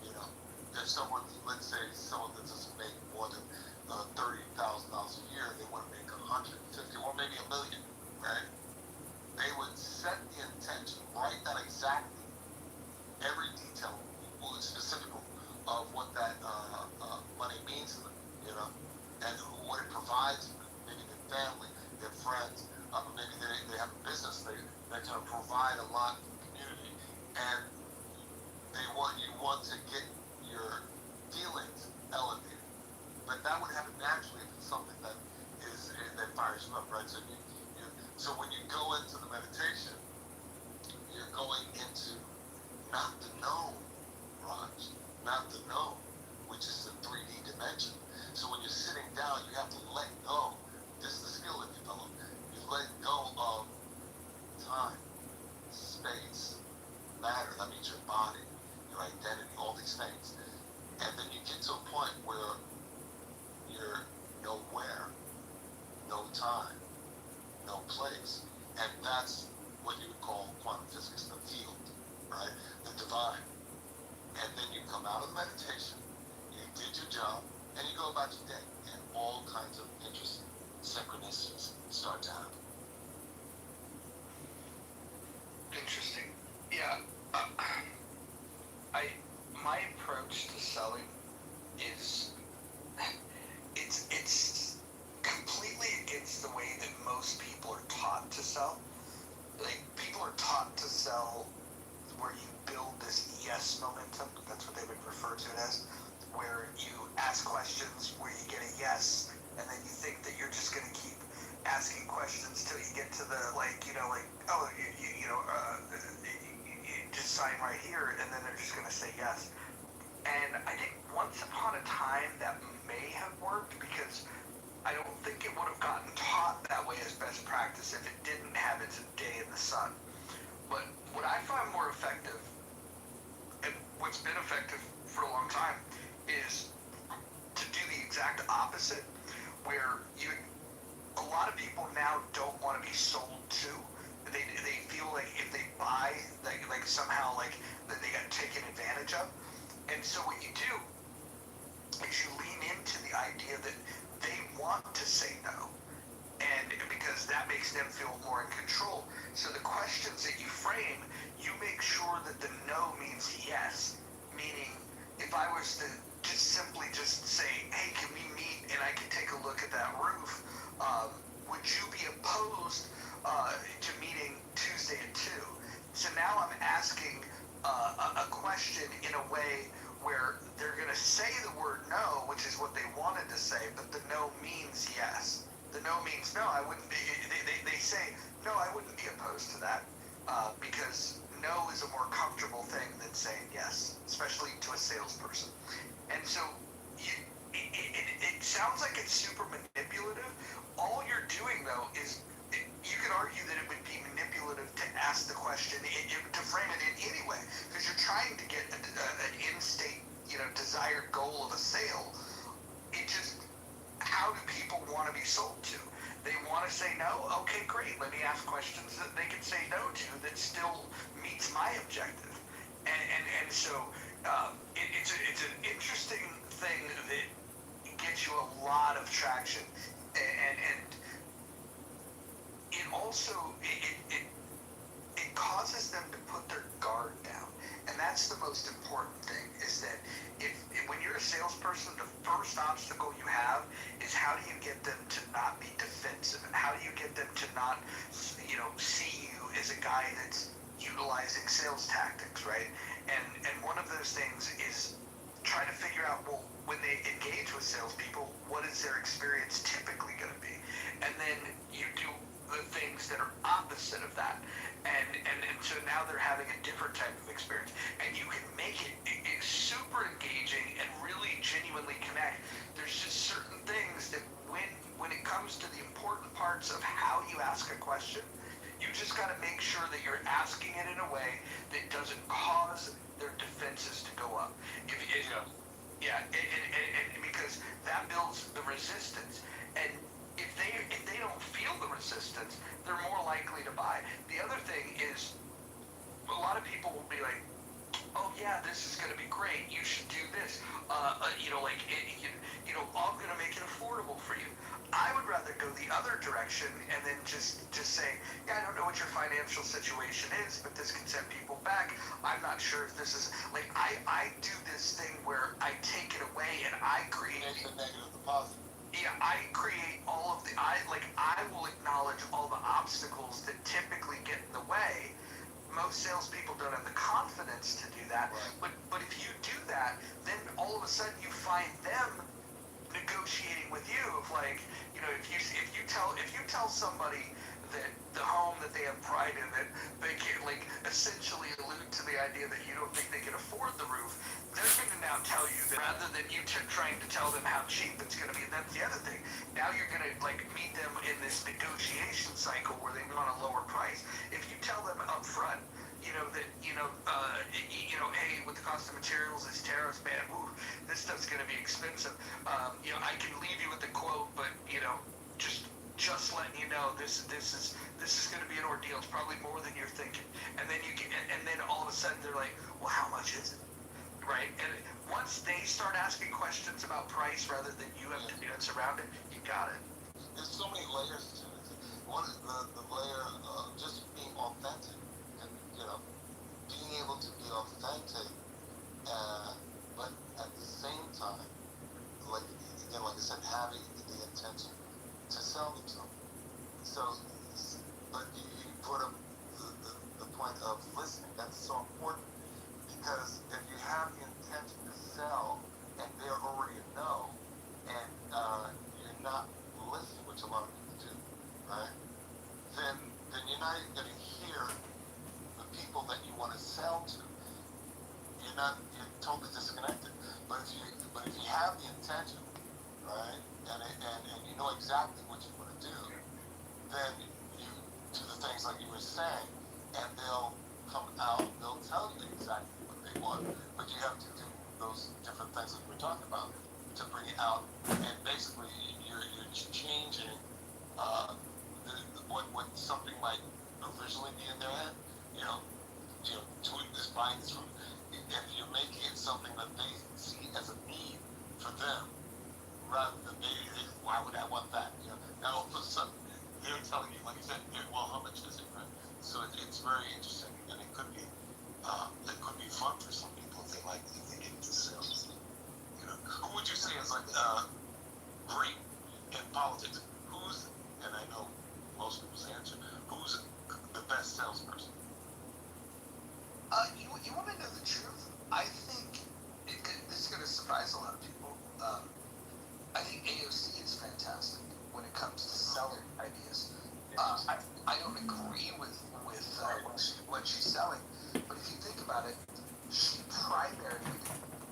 You know, if someone, let's say someone that doesn't make more than $30,000 a year, they want to make 150 or maybe $1 million, right? They would set the intention, write that exactly, every detail, specifically, of what that money means to them, you know, and what it provides them. Maybe their family, their friends, maybe they have a business that can provide a lot to the community, and you want to get your feelings elevated. But that would happen naturally if it's something that fires you up, right? So when you go into the meditation, you're going into not the known, Raj, not the known, which is the 3D dimension. So when you're sitting down, you have to let go. This is the skill that you develop. You let go of time, space, matter. That means your body, your identity, all these things. And then you get to a point where you're nowhere, no time, no place. And that's what you would call quantum physics, the field, right? The divine. And then you come out of the meditation, you did your job, and you go about your day. And all kinds of interesting synchronicities start to happen. Interesting. Yeah. My approach to selling is it's completely against the way that most people are taught to sell. Like, people are taught to sell where you build this yes momentum. That's what they would refer to it as, where you ask questions where you get a yes, and then you think that you're just going to keep asking questions till you get to the you just sign right here, and then they're just going to say yes. And I think once upon a time that may have worked, because I don't think it would have gotten taught that way as best practice if it didn't have its day in the sun. But what I find more effective, and what's been effective for a long time, is to do the exact opposite, where a lot of people now don't want to be sold to. They feel like if they buy, like somehow like that they got taken advantage of. And so what you do is you lean into the idea that they want to say no, and because that makes them feel more in control. So the questions that you frame, you make sure that the no means yes. Meaning, if I was to simply say, hey, can we meet and I can take a look at that roof, would you be opposed to meeting Tuesday at 2? So now I'm asking a question in a way where they're going to say the word no, which is what they wanted to say, but the no means yes. The no means no. I wouldn't be. They say no. I wouldn't be opposed to that because no is a more comfortable thing than saying yes, especially to a salesperson. And so it sounds like it's super manipulative. All you're doing though is you could argue that it would be manipulative to ask the question, to frame it in any way, because you're trying to get an in-state, desired goal of a sale. It just, how do people want to be sold to? They want to say no? Okay, great. Let me ask questions that they can say no to that still meets my objective. And so it's an interesting thing that gets you a lot of traction. And it also, it causes them to put their guard down. And that's the most important thing, is that when you're a salesperson, the first obstacle you have is how do you get them to not be defensive? And how do you get them to not, see you as a guy that's utilizing sales tactics, right? And one of those things is try to they engage with salespeople, what is their experience typically going to be? And then you do the things that are opposite of that. And so now they're having a different type of experience. And you can make it super engaging and really genuinely connect. There's just certain things that when it comes to the important parts of how you ask a question, you just got to make sure that you're asking it in a way that doesn't cause their defenses to go up. And because that builds the resistance. And if they don't feel the resistance, they're more likely to buy. The other thing is, a lot of people will be like, oh yeah, this is going to be great. You should do this. I'm going to make it affordable for you. I would rather go the other direction and then just say, yeah, I don't know what your financial situation is, but this can set people back. I'm not sure if this is like I do this thing where I take it away and I create the negative, the positive. Yeah, I create all of the I will acknowledge all the obstacles that typically get in the way. Most salespeople don't have the confidence to do that, right. but if you do that, then all of a sudden you find them negotiating with you. Of like, if you tell somebody that the home that they have pride in, that they can like essentially allude to the idea that you don't think they can afford the roof, they're going to now tell you that rather than you trying to tell them how cheap it's going to be. And that's the other thing. Now you're going to like meet them in this negotiation cycle where they want a lower price. If you tell them up front, hey, with the cost of materials, it's tariffs, man. Ooh, this stuff's going to be expensive. I can leave you with the quote, but just letting you know, this is going to be an ordeal. It's probably more than you're thinking. And then and then all of a sudden they're like, well, how much is it? Right? And once they start asking questions about price rather than you have to dance around it, you got it. There's so many layers to it. One is the layer of just being authentic, and being able to be authentic, but at the same time, like I said, having the intention to sell them something. So, but you brought up the point of listening. That's so important, because if you have the intention to sell and they're already a no, and you're not listening, which a lot of people do, right? Then you're not even going to hear the people that you want to sell to. You're totally disconnected. But if you have the intention, right, and you know exactly what you want to do, then you do the things like you were saying, and they'll come out, they'll tell you exactly what they want, but you have to do those different things that we're talking about to bring it out, and basically you're changing what something might originally be in their head, this buying this room. If you're making it something that they see as a need for them, rather than why would I want that? Now all of a sudden they're telling you, like you said, well, how much is it, right? So it's very interesting, and it could be fun for some people if they get into sales. Who would you say is like great in politics? And I know most people's answer, who's the best salesperson? You want to know the truth? I think this is going to surprise a lot of people. I think AOC is fantastic when it comes to selling ideas. I don't agree with what she's selling, but if you think about it, she primaried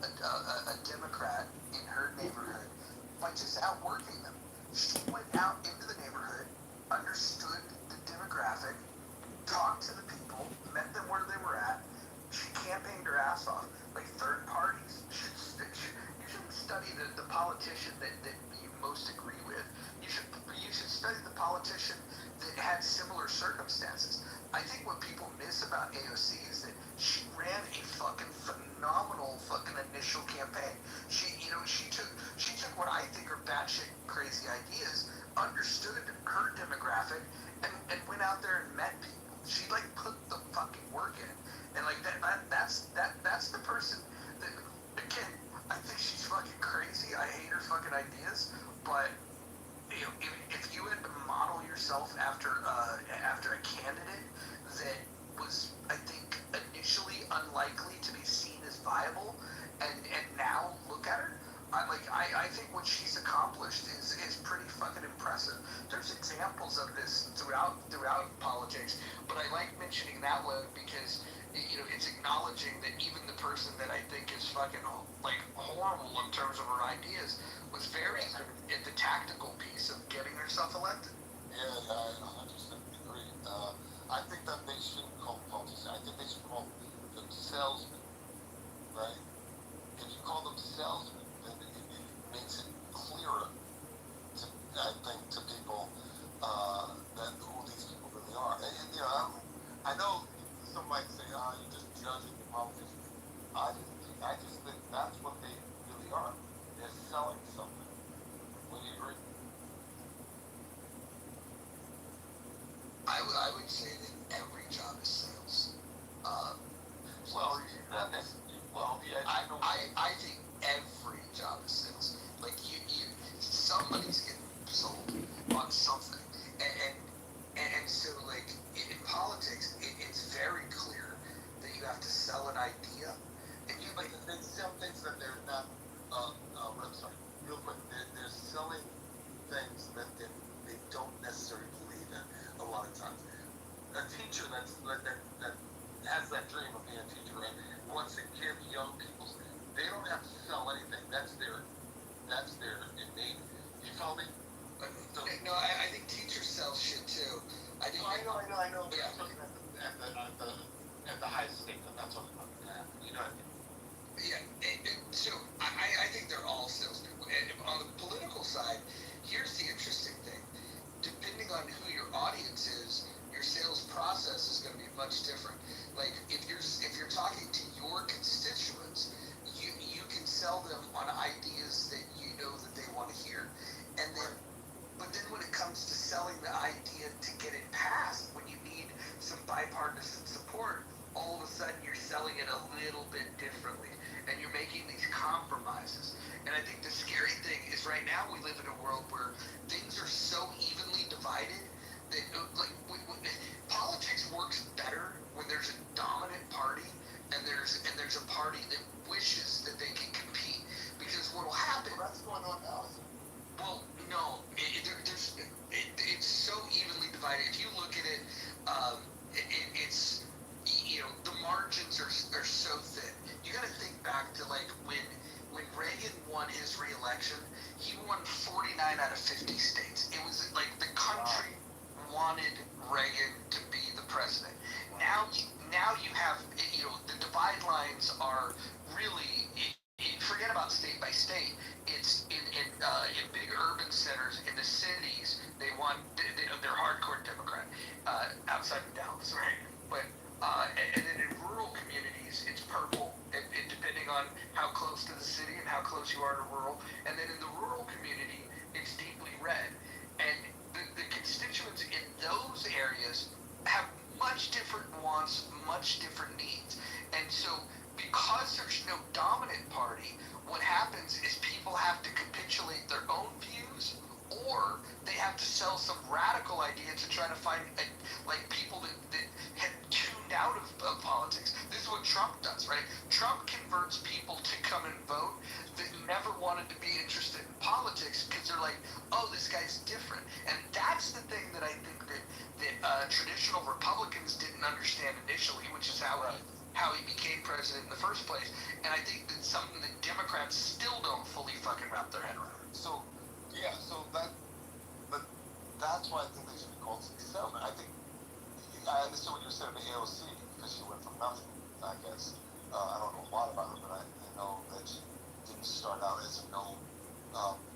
a Democrat in her neighborhood by just outworking them. She went out into the neighborhood, understood the demographic, talked to the people, met them where they were at. She campaigned her ass off. Like third parties you shouldn't study the politician that you most agree with. You should study the politician that had similar circumstances. I think what people miss about AOC is that she ran a fucking phenomenal fucking initial campaign. She took what I think are batshit crazy ideas, understood her demographic, and went out there and met people. She like put the fucking work in, and like that's the person that, again, I think she's fucking crazy. I hate her fucking ideas, but if you had to model yourself after a candidate that was, I think, initially unlikely to be seen as viable, and now look at her, I think what she's accomplished is pretty fucking impressive. There's examples of this throughout politics, but I like mentioning that one because it's acknowledging that even the person that I think is fucking like horrible in terms of her ideas was very good at the tactical piece of getting herself elected. Yeah, I 100% agree. I think that they shouldn't call them politicians. I think they should call them salesmen, right? If you call them salesmen, then it makes it clearer, I think, to people that who these people really are. And I know some might say, you're just judging the politicians. I just think that's what they really are. They're selling something. Would you agree? I would say that every job is sales. I think every job is sales. Like somebody's getting sold on something, and so like in politics, it's very clear that you have to sell an idea, and you like they sell things that they're not. I'm sorry, real quick. They're selling things that they don't necessarily believe in. A lot of times, a teacher that has that dream of being a teacher and wants to give young people, they don't have to sell anything. That's their innate. You follow me? No, I think teachers sell shit too. I know. Yeah. At the highest stake, that's what I'm talking about. You know what I mean? Yeah. So I think they're all salespeople. And on the political side, here's the interesting thing. Depending on who your audience is, your sales process is going to be much different. Like if you're talking to your constituents, you can sell them on ideas that you know that they want to hear, but then when it comes to selling the idea to get it passed, when you need some bipartisan support, all of a sudden you're selling it a little bit differently, and you're making these compromises. And I think the scary thing is right now we live in a world where things are so evenly divided that politics works better when there's a dominant party and there's a party that wishes that they can compete. Because what will happen? Well, that's going on now. Well, no, it's so evenly divided. If you look at it, it's the margins are so thin. You got to think back to like when Reagan won his re-election, he won 49 out of 50 states. It was like the country wanted Reagan to be the president. Now you have the divide lines are really. Forget about state by state. It's in big urban centers in the cities. They're hardcore Democrat outside of Dallas, right? But and then in rural communities, it's purple. It depending on how close to the city and how close you are to rural. And then in the rural community, it's deeply red. And the constituents in those areas have much different wants, much different needs. And so because there's no dominant party, what happens is people have to capitulate their own views, or they have to sell some radical idea to try to find people that had tuned out of politics. This is what Trump does, right? Trump converts people to come and vote that never wanted to be interested in politics because they're like, oh, this guy's different. And that's the thing that I think that traditional Republicans didn't understand initially, which is how he became president in the first place. And I think that's something that Democrats still don't fully fucking wrap their head around. But that's why I think they should be called salesmen. I think I understand what you were saying about AOC because she went from nothing, I guess. I don't know a lot about her, but I know that she didn't start out as a known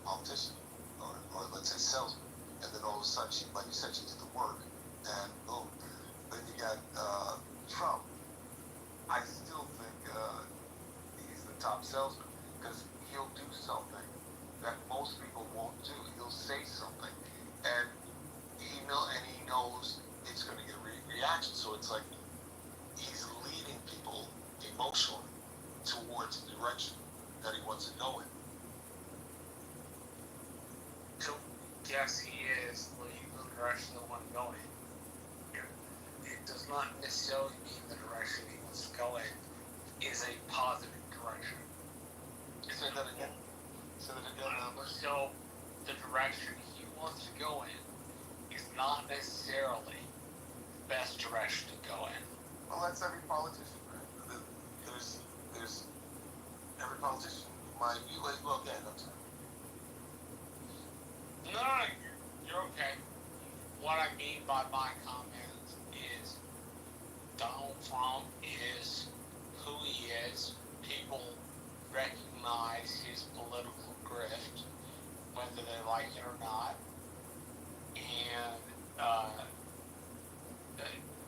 politician or let's say salesman. And then all of a sudden, like you said, she did the work, and boom. Then you got Trump. I still think he's the top salesman because he'll do something that most people won't do. He'll say something, and he knows it's going to get a reaction. So it's like he's leading people emotionally towards the direction that he wants to go in. So, yes, he is leading the direction of one going. It does not necessarily mean the direction he was going is a positive direction. Say that again. direction he wants to go in is not necessarily the best direction to go in. Well, that's every politician, right? There's every politician. My view, like, well, again, I'm sorry. No, you're okay. What I mean by my comments is Donald Trump is who he is. People recognize his political grift, whether they like it or not, and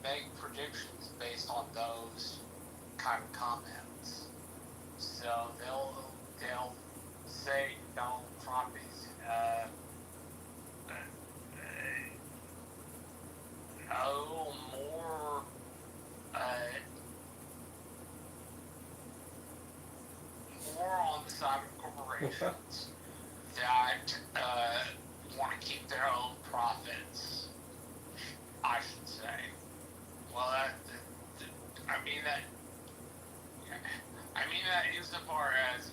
make predictions based on those kind of comments. So they'll say Donald Trump is a little more more on the side of corporations that want to keep their own profits, I should say. Well, I mean that. I mean that insofar as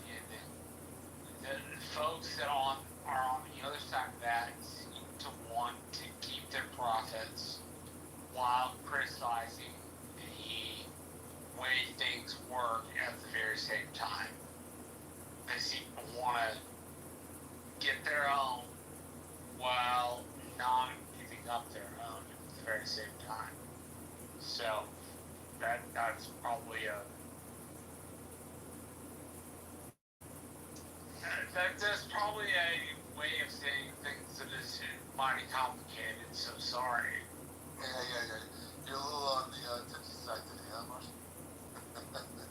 the folks that are on the other side of that seem to want to keep their profits while criticizing the way things work at the very same time. They seem to want to get their own while not giving up their own at the very same time. So that's probably that's probably a way of saying things that is mighty complicated. So sorry. Yeah. You're a little on the touchy side today, huh, Marshall?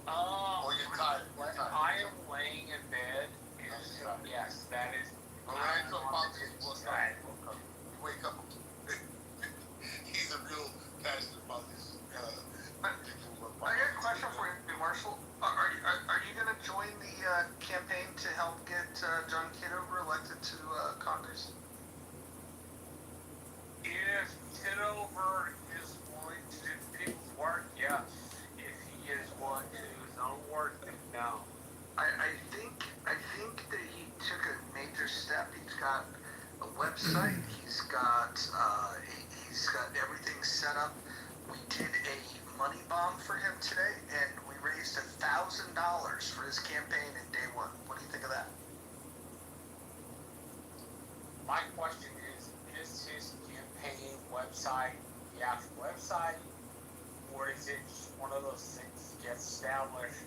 Or you're tired. I am laying in bed, and so, yes, that is. Well, when I talk politics, you wake up. He's a real passionate politician. I got a question for you, Marshall. Are you going to join the campaign to help get John Kitover elected to Congress? If Kitover is willing to do people's work, yes. If he is willing to do his own work, then no. I think that he took a major step. He's got a website. He's got everything set up. We did a money bomb for him today, and we raised $1,000 for his campaign in day one. What do you think of that? My question is his campaign website the actual website, or is it just one of those things that gets established?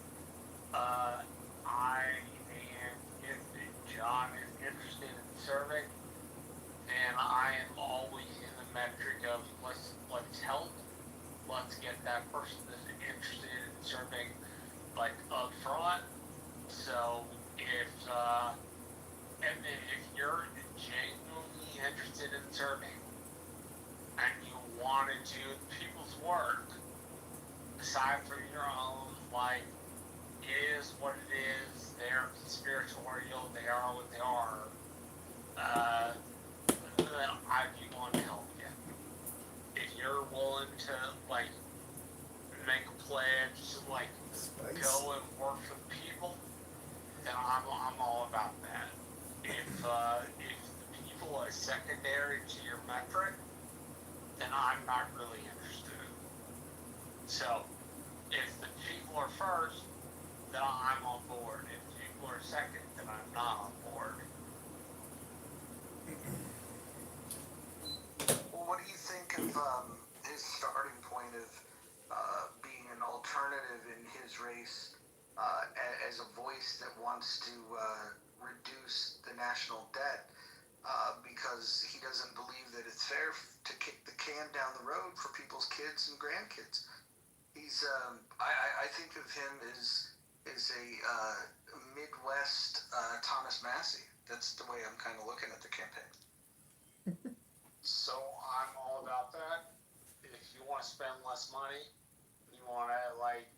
If John is interested in serving, then I am always in the metric of let's help. Let's get that person that's interested in serving like up front. So if and then if you're genuinely interested in serving and you want to do people's work aside from your own, like it is what it is, they're conspiratorial, they are what they are, then I'd be willing to help you. If you're willing to like make a pledge to like go and work for the people, then I'm all about that. If the people are secondary to your metric, then I'm not really interested. So if the people are first, then I'm on board. If the people are second, then I'm not on board. Well, what do you think of his starting point of being an alternative in his race as a voice that wants to reduce the national debt because he doesn't believe that it's fair to kick the can down the road for people's kids and grandkids? He's I think of him as a Midwest Thomas Massey. That's the way I'm kind of looking at the campaign. So I'm all about that. If you want to spend less money, you want to like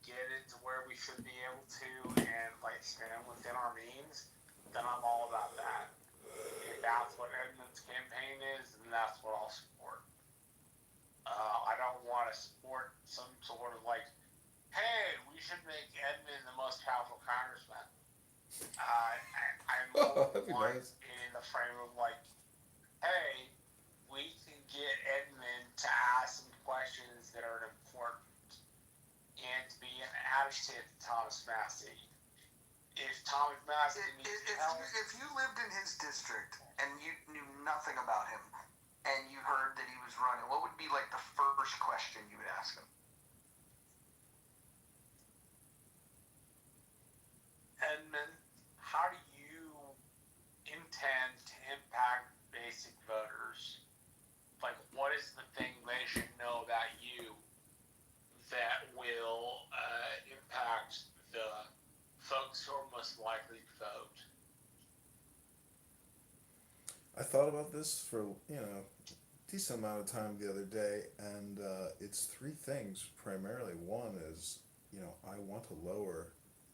get it to where we should be able to and like spend within our means, then I'm all about that. If that's what Edmund's campaign is, then that's what I'll support. I don't want to support some sort of like, hey, we should make Edmund the most powerful congressman. I more want nice. in in the frame of like, hey, we can get Edmund to ask some questions that are important and to be an advocate to Thomas Massey. If Thomas Massey needs help, if you lived in his district and you knew nothing about him and you heard that he was running, what would be like the first question you would ask him? Edmund, how do you intend to impact basic voters? Like, what is the thing they should know about you that will impact the folks who are most likely to vote? I thought about this for, decent amount of time the other day, and it's three things primarily. One is, I want to lower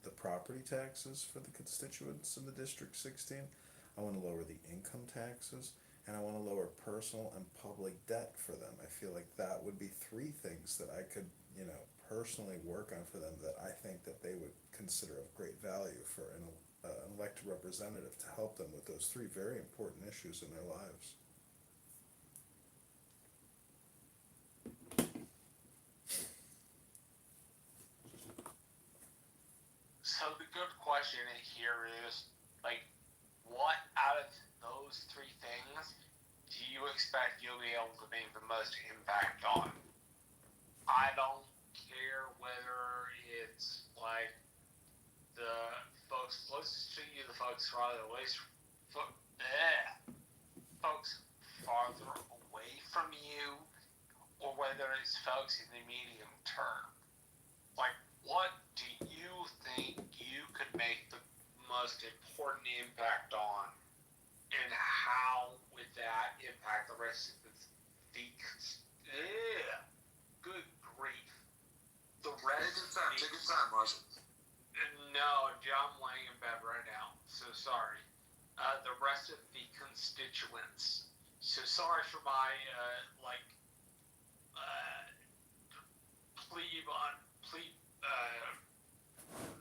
the property taxes for the constituents in the District 16. I want to lower the income taxes, and I want to lower personal and public debt for them. I feel like that would be three things that I could, personally work on for them that I think that they would consider of great value for an elected representative to help them with those three very important issues in their lives. So the good question here is, like, what out of those three things do you expect you'll be able to make the most impact on? I don't care whether it's like the folks closest to you, the folks farther away, folks farther away from you, or whether it's folks in the medium term. Like, what do you think you could make the most important impact on, and how would that impact the rest of the good grief. The rest Take your time, Marshall. No, I'm laying in bed right now, so sorry. The rest of the constituents. So sorry for my,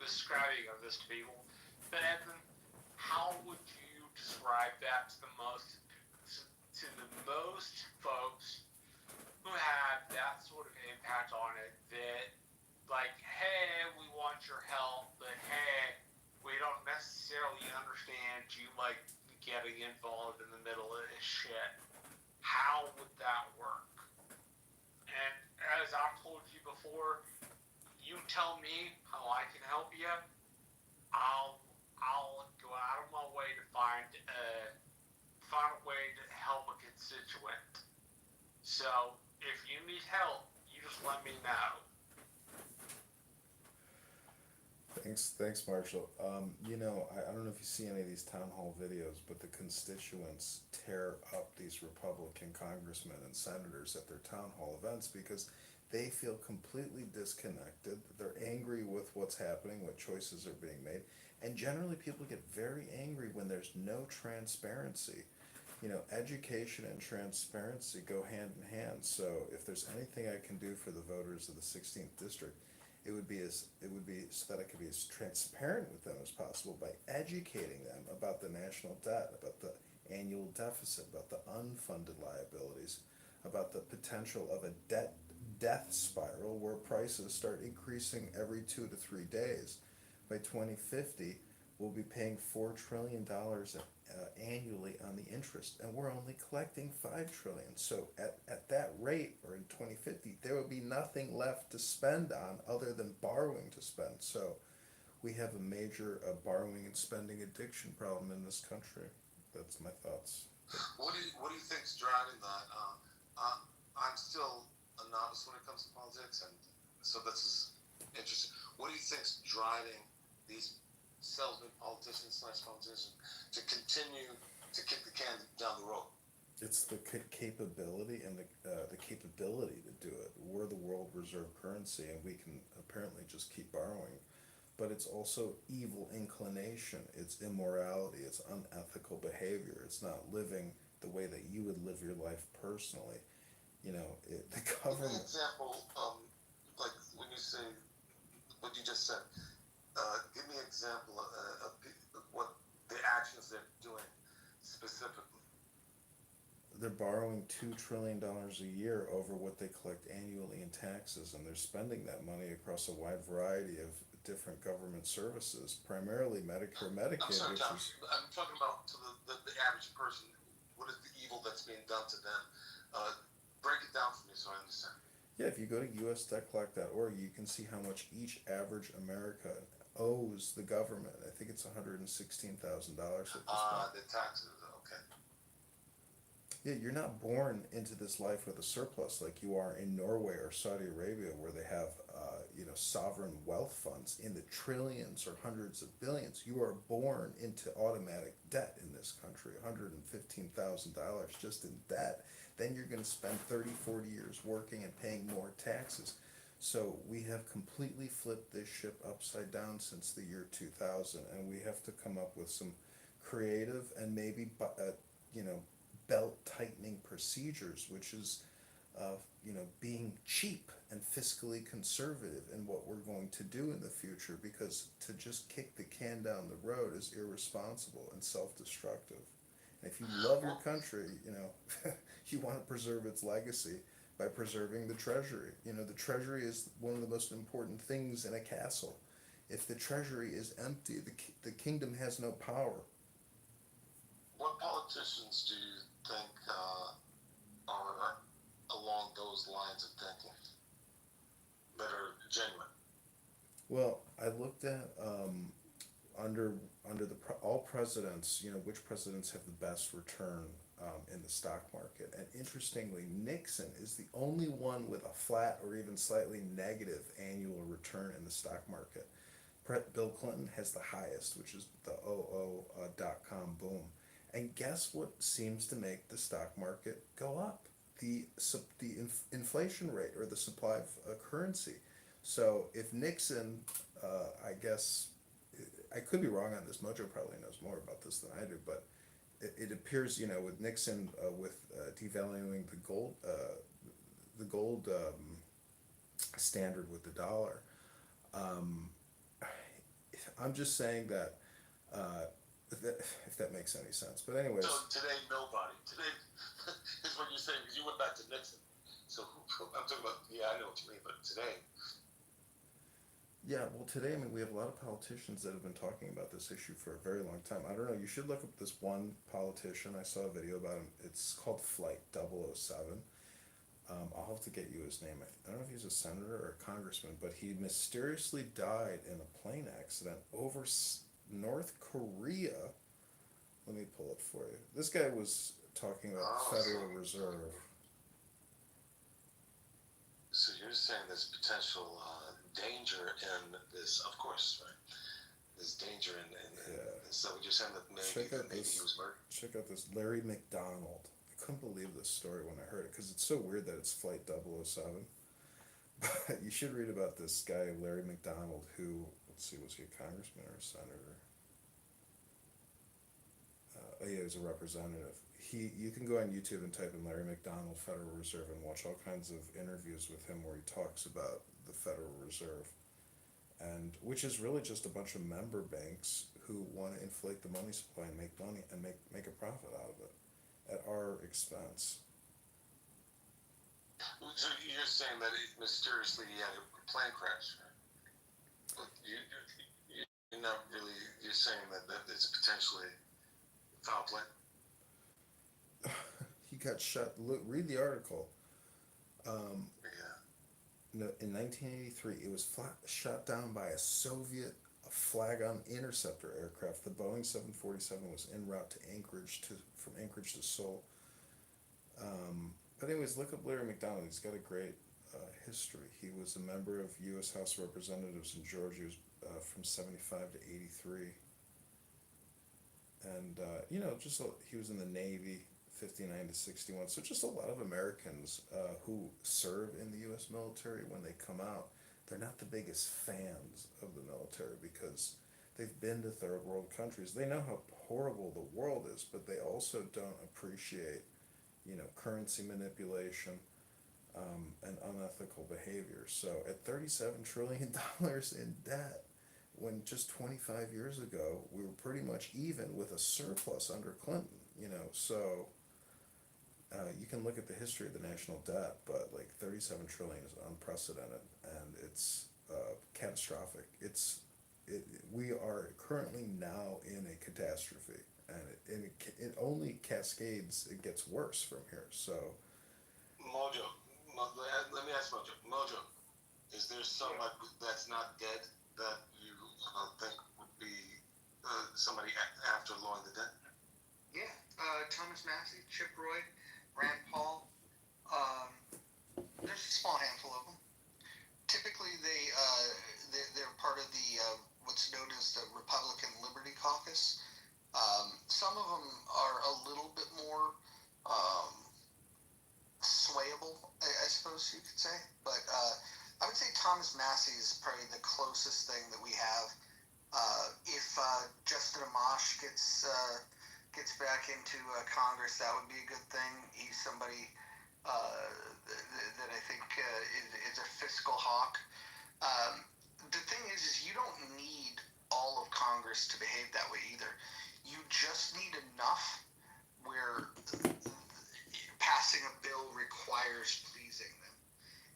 describing of this to people. But Evan, how would you describe that to the most folks who have that sort of impact on it, that like, hey, we want your help, but hey, we don't necessarily understand you like getting involved in the middle of this shit. How would that work? And as I've told you before, you tell me how I can help you. I'll go out of my way to find a way to help a constituent. So if you need help, you just let me know. Thanks, Marshall. I don't know if you see any of these town hall videos, but the constituents tear up these Republican congressmen and senators at their town hall events because they feel completely disconnected. They're angry with what's happening, what choices are being made, and generally people get very angry when there's no transparency. Education and transparency go hand in hand. So if there's anything I can do for the voters of the 16th district, it would be so that I could be as transparent with them as possible by educating them about the national debt, about the annual deficit, about the unfunded liabilities, about the potential of a death spiral where prices start increasing every 2 to 3 days. By 2050, we'll be paying $4 trillion annually on the interest, and we're only collecting $5 trillion. So at that rate, or in 2050, there will be nothing left to spend on other than borrowing to spend. So we have a major borrowing and spending addiction problem in this country. That's my thoughts. What do you think's driving that? I'm still a novice when it comes to politics, and so this is interesting. What do you think's driving these salesman politicians to continue to kick the can down the road? It's the capability and the capability to do it. We're the world reserve currency, and we can apparently just keep borrowing. But it's also evil inclination. It's immorality. It's unethical behavior. It's not living the way that you would live your life personally. The government. Give me an example, like when you say what you just said. Give me an example of what the actions they're doing specifically specifically? They're borrowing $2 trillion a year over what they collect annually in taxes, and they're spending that money across a wide variety of different government services, primarily Medicare, I'm Medicaid, sorry, which Tom. is I'm talking about to the average person. What is the evil that's being done to them? Uh, Break it down for me so I understand. yeah. If you go to usdebtclock.org, you can see how much each average American owes the government. I think it's $116,000 at this point. The taxes. Okay. Yeah, you're not born into this life with a surplus like you are in Norway or Saudi Arabia, where they have, sovereign wealth funds in the trillions or hundreds of billions. You are born into automatic debt in this country, $115,000 just in debt. Then you're going to spend 30, 40 years working and paying more taxes. So we have completely flipped this ship upside down since the year 2000, and we have to come up with some creative and maybe, you know, belt tightening procedures, which is, being cheap and fiscally conservative in what we're going to do in the future, because to just kick the can down the road is irresponsible and self-destructive. And if you love your country, you want to preserve its legacy by preserving the treasury. The treasury is one of the most important things in a castle. If the treasury is empty, the kingdom has no power. What politicians do you think are along those lines of thinking that are genuine? Well, I looked at, under all presidents, which presidents have the best return, in the stock market. And interestingly, Nixon is the only one with a flat or even slightly negative annual return in the stock market. Bill Clinton has the highest, which is the .com boom. And guess what seems to make the stock market go up? Inflation rate, or the supply of currency. So if Nixon, I guess, I could be wrong on this. Mojo probably knows more about this than I do, but it appears, with Nixon, with devaluing the gold standard with the dollar. I'm just saying that, if that makes any sense. But anyways. So today, nobody. Today is what you're saying, because you went back to Nixon. So I'm talking about, yeah, I know what you mean, but today. Yeah, well, today, we have a lot of politicians that have been talking about this issue for a very long time. I don't know, you should look up this one politician. I saw a video about him. It's called Flight 007. I'll have to get you his name. I don't know if he's a senator or a congressman, but he mysteriously died in a plane accident over North Korea. Let me pull it for you. This guy was talking about the Federal Reserve. So you're saying there's potential danger in this, of course, right? There's danger in so you're saying that maybe he was murdered? Check out this Larry McDonald. I couldn't believe this story when I heard it, because it's so weird that it's Flight 007. But you should read about this guy, Larry McDonald, who, let's see, was he a congressman or a senator? He was a representative. You can go on YouTube and type in Larry McDonald Federal Reserve and watch all kinds of interviews with him where he talks about the Federal Reserve, and which is really just a bunch of member banks who want to inflate the money supply and make money and make a profit out of it at our expense. So you're saying that mysteriously he had a plane crash, right? But you're not really, you're saying that it's potentially foul play? He got shot. Look, read the article. In 1983, it was shot down by a Soviet Flag-on interceptor aircraft. The Boeing 747 was en route to from Anchorage to Seoul. But anyways, look up Larry McDonald. He's got a great history. He was a member of U.S. House of Representatives in Georgia. He was from 75 to 83. And, he was in the Navy, 59 to 61. So just a lot of Americans who serve in the U.S. military, when they come out, they're not the biggest fans of the military, because they've been to third world countries. They know how horrible the world is, but they also don't appreciate, currency manipulation, and unethical behavior. So at $37 trillion in debt, when just 25 years ago we were pretty much even with a surplus under Clinton, so you can look at the history of the national debt, but like 37 trillion is unprecedented and it's catastrophic. We are currently now in a catastrophe, and it only cascades. It gets worse from here. So Mojo, let me ask Mojo. Mojo, is there someone that's not dead that you think would be somebody after lowering the debt? Yeah, Thomas Massey, Chip Roy, Rand Paul. There's a small handful of them. Typically, they're part of the what's known as the Republican Liberty Caucus. Some of them are a little bit more swayable, I suppose you could say. But I would say Thomas Massey is probably the closest thing that we have. If Justin Amash gets back into Congress, that would be a good thing. He's somebody that I think is a fiscal hawk. The thing is you don't need all of Congress to behave that way either. You just need enough where passing a bill requires pleasing them.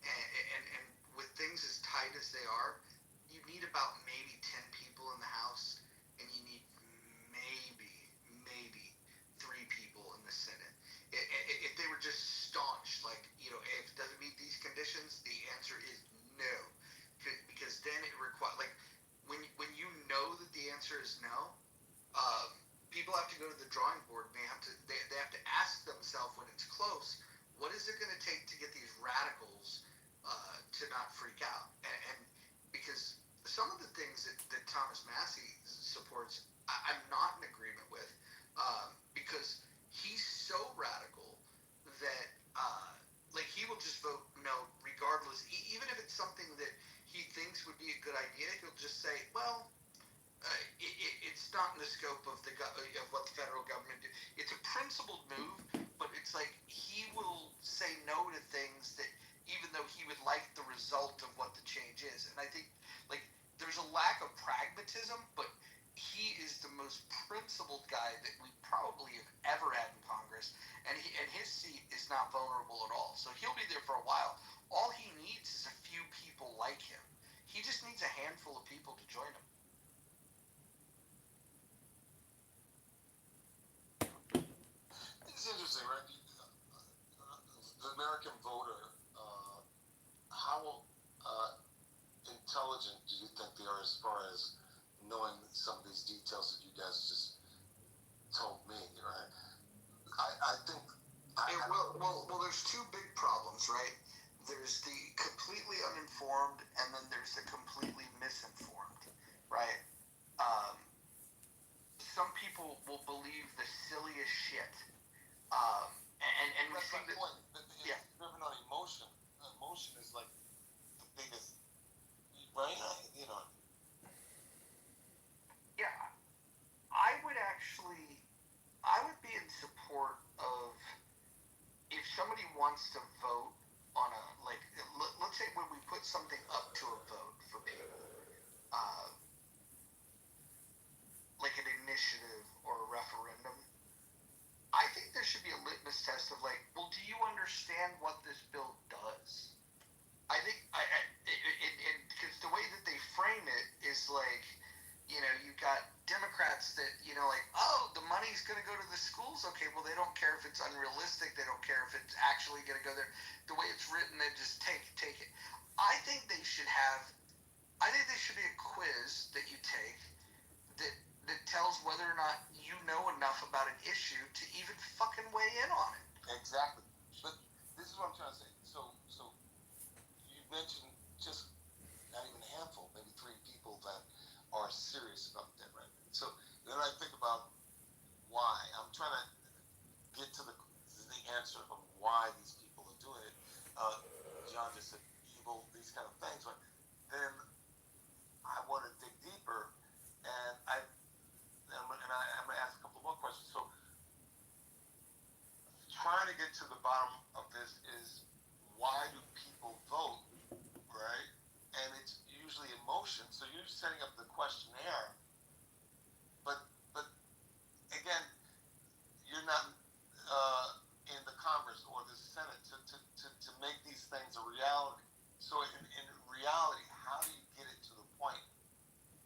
And with things as tight as they are, you need about maybe 10 people in the House, and you need maybe 3 people in the Senate. If they were just staunch, like, if it doesn't meet these conditions, the answer is no. Because then it requires, like, when you know that the answer is no, people have to go to the drawing board, and they have to ask themselves when it's close, what is it going to take to get these radicals to not freak out? And because some of the things that Thomas Massey supports, I'm not in agreement with, because he's so radical that like he will just vote no regardless, even if it's something that he thinks would be a good idea. He'll just say, well, it's not in the scope of of what the federal government do. It's a principled move, but it's like he will say no to things that, even though he would like the result of what the change is. And I think, like, there's a lack of pragmatism, but he is the most principled guy that we probably have ever had in Congress, and his seat is not vulnerable at all. So he'll be there for a while. All he needs is a few people like him. He just needs a handful of people to join him. It's interesting, right? The American voter, how intelligent do you think they are as far as knowing some of these details that you guys just told me, right? I think... Well, there's 2 big problems, right? There's the completely uninformed, and then there's the completely misinformed, right? Some people will believe the silliest shit. And we That's see my that, point. It's driven on emotion. Emotion is like the biggest, right? Yeah, I would be in support of, if somebody wants to vote on a, like, let's say when we put something up to a vote for people, like an initiative or a referendum, I think there should be a litmus test of, like, well, do you understand what this bill does? I think, because the way that they frame it is like, you've got Democrats that, like, oh, the money's going to go to the schools. Okay, well, they don't care if it's unrealistic. They don't care if it's actually going to go there. The way it's written, they just take it. I think they should be a quiz that you take that tells whether or not you know enough about an issue to even fucking weigh in on it. Exactly. But this is what I'm trying to say. So you mentioned just not even a handful, maybe 3 people that are serious about that, right? So then I think about why. I'm trying to get to the answer of why these people are doing it. John just said evil, these kind of things, but then I want to dig deeper, and I'm going to ask a couple more questions. So trying to get to the bottom of this is, why do people vote, right? And it's usually emotion. So you're setting up the question questionnaire, but again, you're not in the Congress or the Senate to make these things a reality. So in reality, how do you get it to the point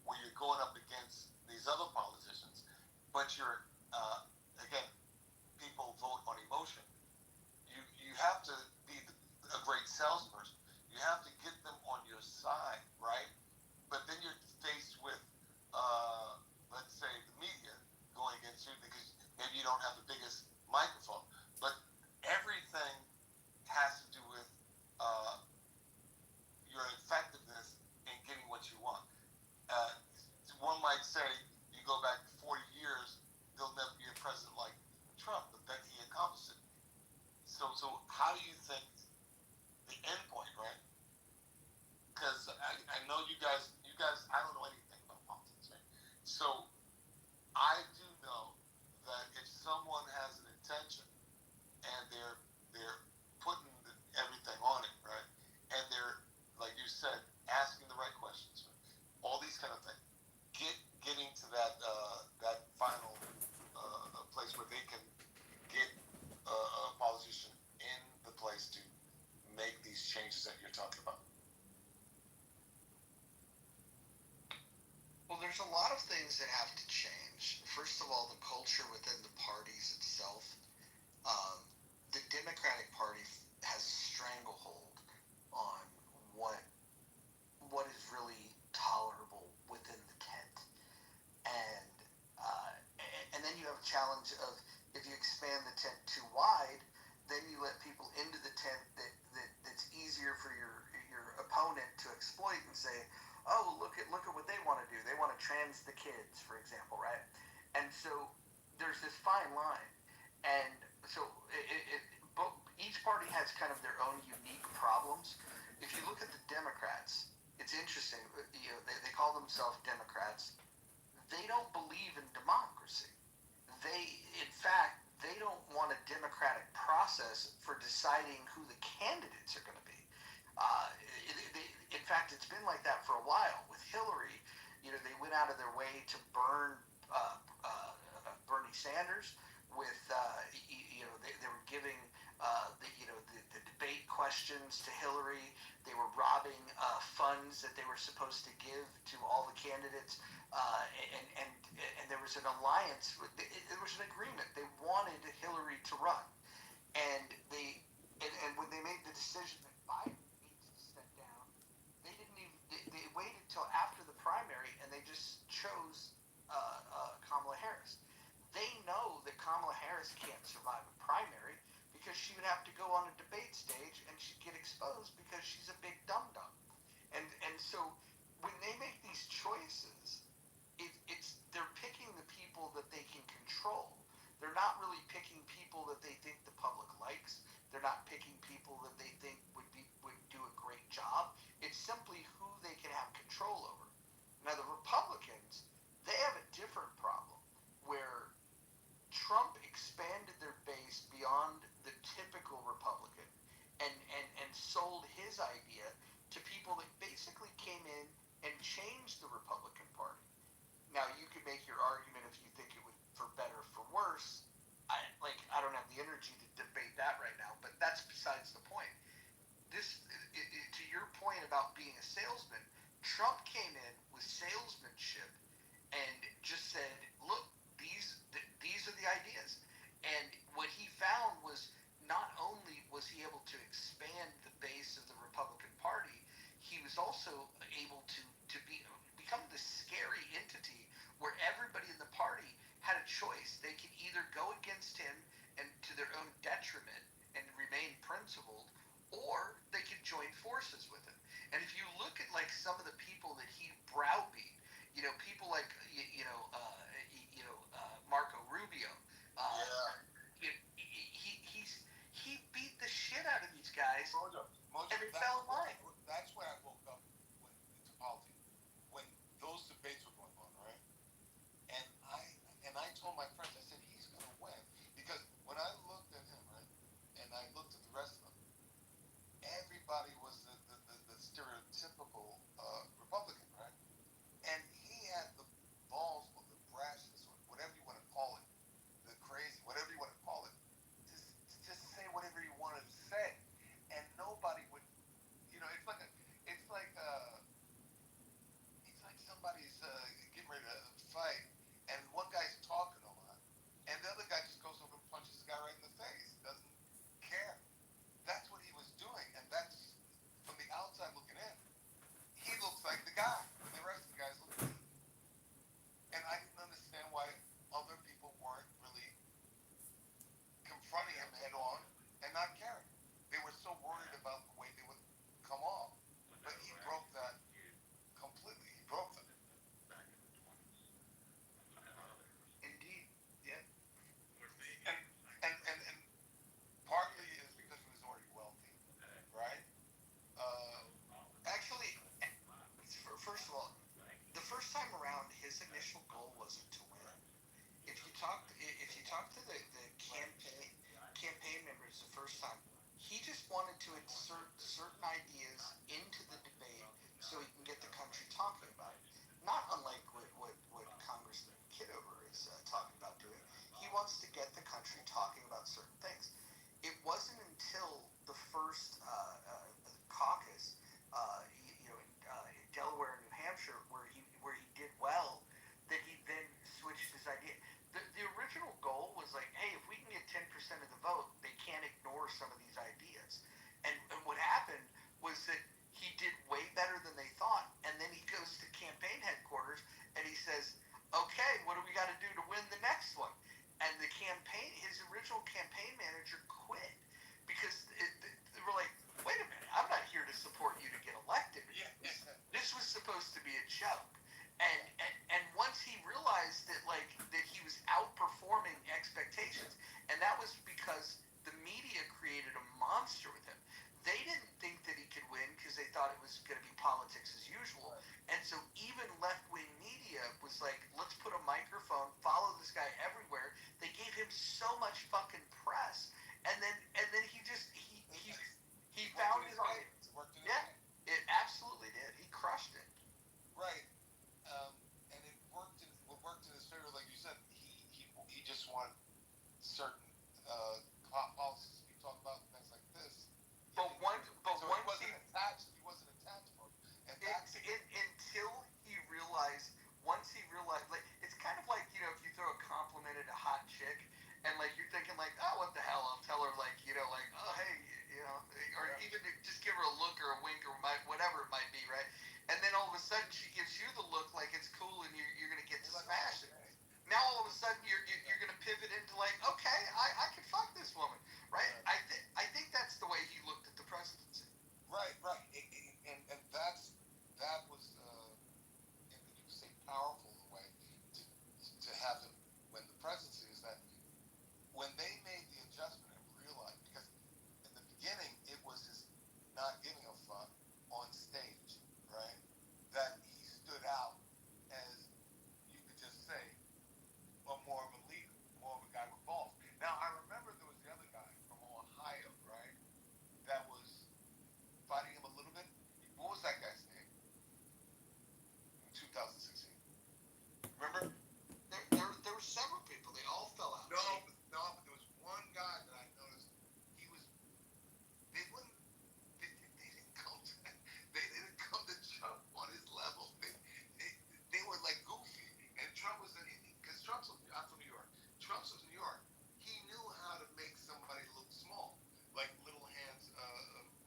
where you're going up against these other politicians, but you're again, people vote on emotion. You have to be a great salesperson. You have to get them on your side, right? But then you're faced with, let's say, the media going against you because maybe you don't have the biggest microphone. But everything has to do with your effectiveness in getting what you want. Uh, One might say you go back 40 years, there'll never be a president like Trump, but then he accomplished it. So how do you think the end point, right? Because I know you guys, I don't know anything about politics, right? So I do know that if someone has an intention and they're putting everything on it, right? And they're, like you said, asking the right questions, right? All these kind of things. Getting to that final place where they can get a politician in the place to make these changes that you're talking about. Well, there's a lot of things that have to change. First of all, the culture within the parties itself. The Democratic Party has a stranglehold on what is really tolerable within the tent, and and then you have a challenge of if you expand the tent too wide, then you let people into the tent that's easier for your opponent to exploit and say, oh, look at what they want to do. They want to trans the kids, for example, right? And so there's this fine line, and so each party has kind of their own unique problems. If you look at the Democrats, it's interesting. They call themselves Democrats. They don't believe in democracy. In fact, they don't want a democratic process for deciding who the candidates are going to be. In fact, it's been like that for a while. With Hillary, they went out of their way to burn Bernie Sanders. With they were giving the debate questions to Hillary. They were robbing funds that they were supposed to give to all the candidates, and there was an alliance. There was an agreement. They wanted Hillary to run, and when they made the decision that Biden needs to step down, they didn't even. They waited till after the primary, and they just chose Kamala Harris. They know that Kamala Harris can't survive a primary because she would have to go on a debate stage and she'd get exposed because she's a big dum-dum. And so when they make these choices, they're picking the people that they can control. They're not really picking people that they think the public likes. They're not picking people that they think would do a great job. It's simply who they can have control over. Now the Republicans, they have a different problem where Trump expanded their base beyond the typical Republican and sold his idea to people that basically came in and changed the Republican Party. Now, you could make your argument if you think it would for better or for worse. I don't have the energy to debate that right now, but that's besides the point. To your point about being a salesman, Trump came in with salesmanship and just said, look, these are the ideas. And what he found was not only was he able to expand the base of the Republican Party, he was also able to become this scary entity where everybody in the party had a choice. They could either go against him and to their own detriment and remain principled, or they could join forces with him. And if you look at like some of the people that he browbeat, people like Marco Rubio. He beat the shit out of these guys, Mojo, and they fell in line. That's when I woke up into politics, when those debates were going on, right? And I told my friends, I said, he's going to win. Because when I looked at him, right, and I looked at the rest of them, everybody was the stereotypical Republican, right? And he had his original campaign manager quit because they were like, wait a minute, I'm not here to support you to get elected. Yeah. This was supposed to be a joke. And once he realized that that he was outperforming expectations, and that was because the media created a monster with him. They didn't think that he could win because they thought it was going to be politics as usual. And so even left-wing media was like, let's put a microphone, follow this guy everywhere. They gave him so much fucking press, and then he just he found his audience. Yeah, it absolutely did. He crushed it. Right. And it worked in his favor, like you said. He just wanted certain policies to be talked about, things like this. But once he wasn't attached for it. And until he realized, like, it's kind of like, if you throw a compliment at a hot chick, and you're thinking oh, what the hell, I'll tell her oh, hey, or even just give her a look or a wink or whatever it might be, right? And then all of a sudden she gives you the look like it's cool and you're gonna get to smash it. Now all of a sudden you're gonna pivot into okay, I can fuck this woman, right? I think that's the way he looked at the presidency. Right. And that was you could say powerful in a way to have him win the presidency, is that when they made the adjustment and realized, because in the beginning it was his not giving a fuck on stage, right? That he stood out as, you could just say, more of a leader, more of a guy with balls. Now I remember there was the other guy from Ohio, right? That was fighting him a little bit. What was that guy's name? In 2016. Remember? There were several people. They all fell out. No, but there was one guy that I noticed. He was. They wouldn't. They didn't come to. They didn't come to Trump on his level. They were goofy, and Trump was because Trump's. I'm from New York. Trump's from New York. He knew how to make somebody look small, like Little Hands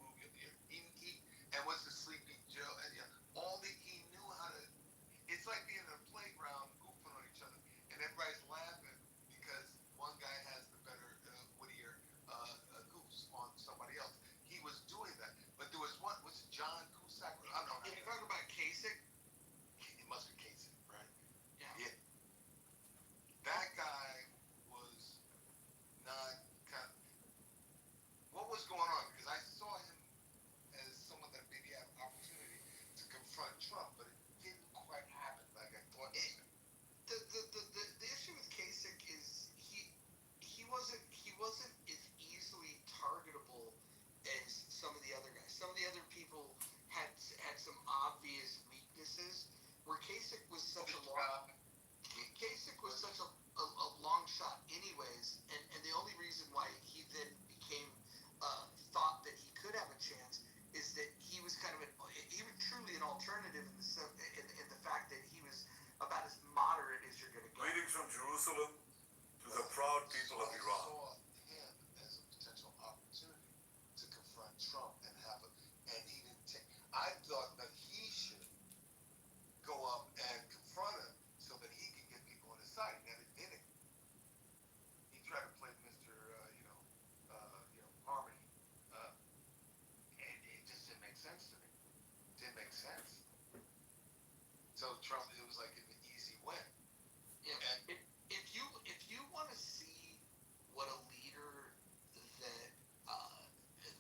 movie of the year. And what's the Sleepy Joe? And he knew how to. It's like being in a playground goofing on each other, and everybody's laughing because one guy has the better, wittier goose on somebody else. He was doing that, but there was one. What's it, John Cusack? I don't know. If you're talking about Kasich, It must be Casey, right? yeah. That guy was not kind of. What was going on? Because I saw him as someone that maybe had an opportunity to confront Trump, but it didn't quite happen like I thought it was. The issue with Kasich is he wasn't as easily targetable as some of the other guys. Some of the other people had some obvious weaknesses, where Kasich was such a long shot anyways, and the only reason why he then became thought that he could have a chance is that he was truly an alternative in the fact that he was about as moderate as you're going to get. Greetings from Jerusalem to the proud people of I Iran. saw him as a potential opportunity to confront Trump and and he didn't take. I thought that he should go up and confront him so that he could get people on his side. Never did it. He tried to play Mr. Harmony, and it just didn't make sense to me. Didn't make sense. So Trump, it was like an easy win. Yeah. If you want to see what a leader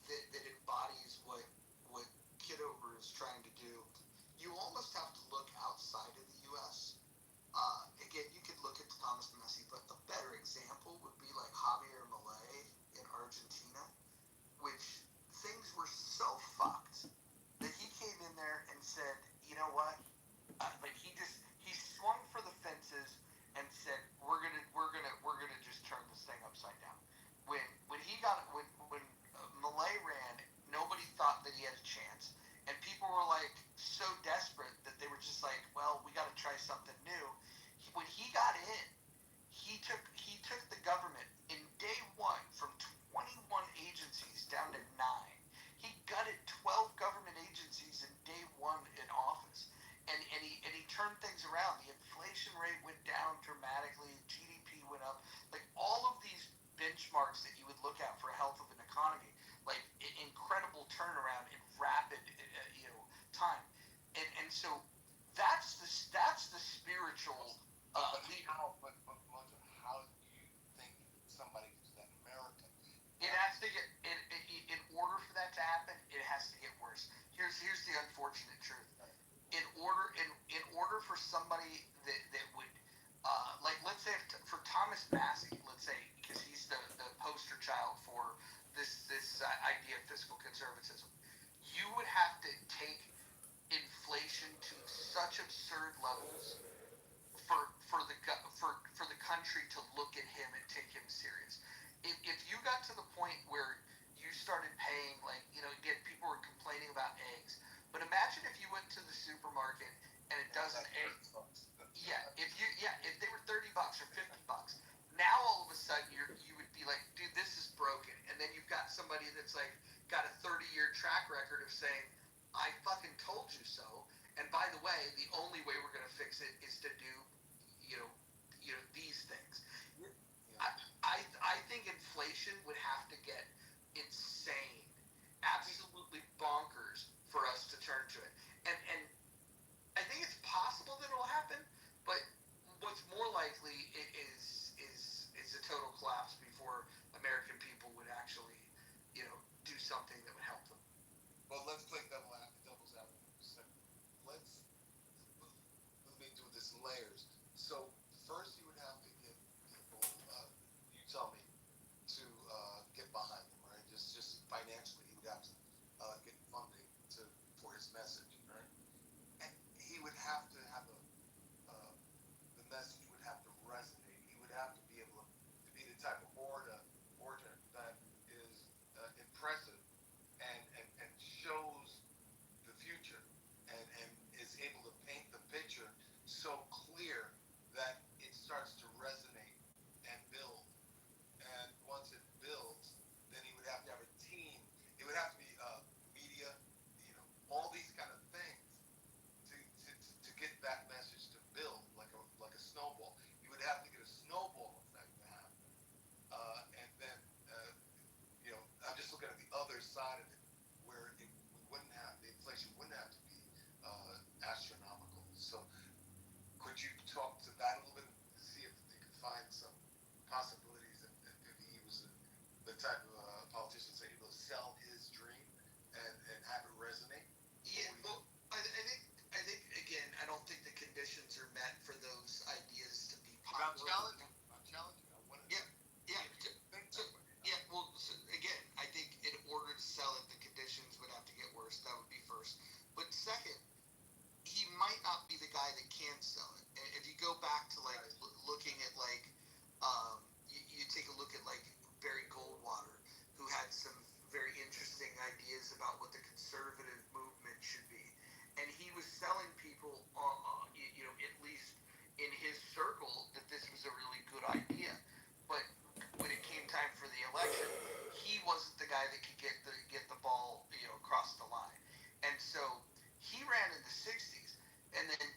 that embodies what Kitover is trying to do, you almost have to look outside of the U.S. Again, you could look at Thomas Messi, but a better example would be like Javier Milei in Argentina, which things were so fucked that he came in there and said, somebody that's like got a 30-year track record of saying, I fucking told you so. And by the way, the only way we're going to fix it is to do, these things. I think inflation would have to get insane, absolutely bonkers for us to turn to it. And I think it's possible that it'll happen, but what's more likely is a total collapse before American people would actually, do something that would help them. Well, let's play devil's advocate for a second. Let me do this in layers. So first, you would have to get people. You tell me to get behind him, right? Just financially, he would have to get funding for his message, right? And he would have to have the message would have to resonate. He would have to be able to be the type of orator that is impressive and shows the future and is able to paint the picture so clear that it starts to resonate and build. And once it builds, then he would have to have a team. It would have to be media, all these kind of things to get that message to build like a snowball. You would have to get a snowball effect to happen, and then I'm just looking at the other side of it, where we wouldn't have the inflation wouldn't have to be astronomical. So could you talk to that a little bit and see if they could find some possibilities if he was the type of politician that's able to sell his dream and have it resonate? Yeah, well, I think again, I don't think the conditions are met for those ideas to be popular. I'm challenging. I want to. Yeah. Well, so again, I think in order to sell it, the conditions would have to get worse. That would be first. But second, he might not be the guy that can sell it. And if you go back to like looking at like, you take a look at like Barry Goldwater, who had some very interesting ideas about what the conservative movement should be, and he was selling people, at least in his circle, that this was a really good idea. But when it came time for the election, he wasn't the guy that could get the ball, across the line. And so he ran in the 60s, and then,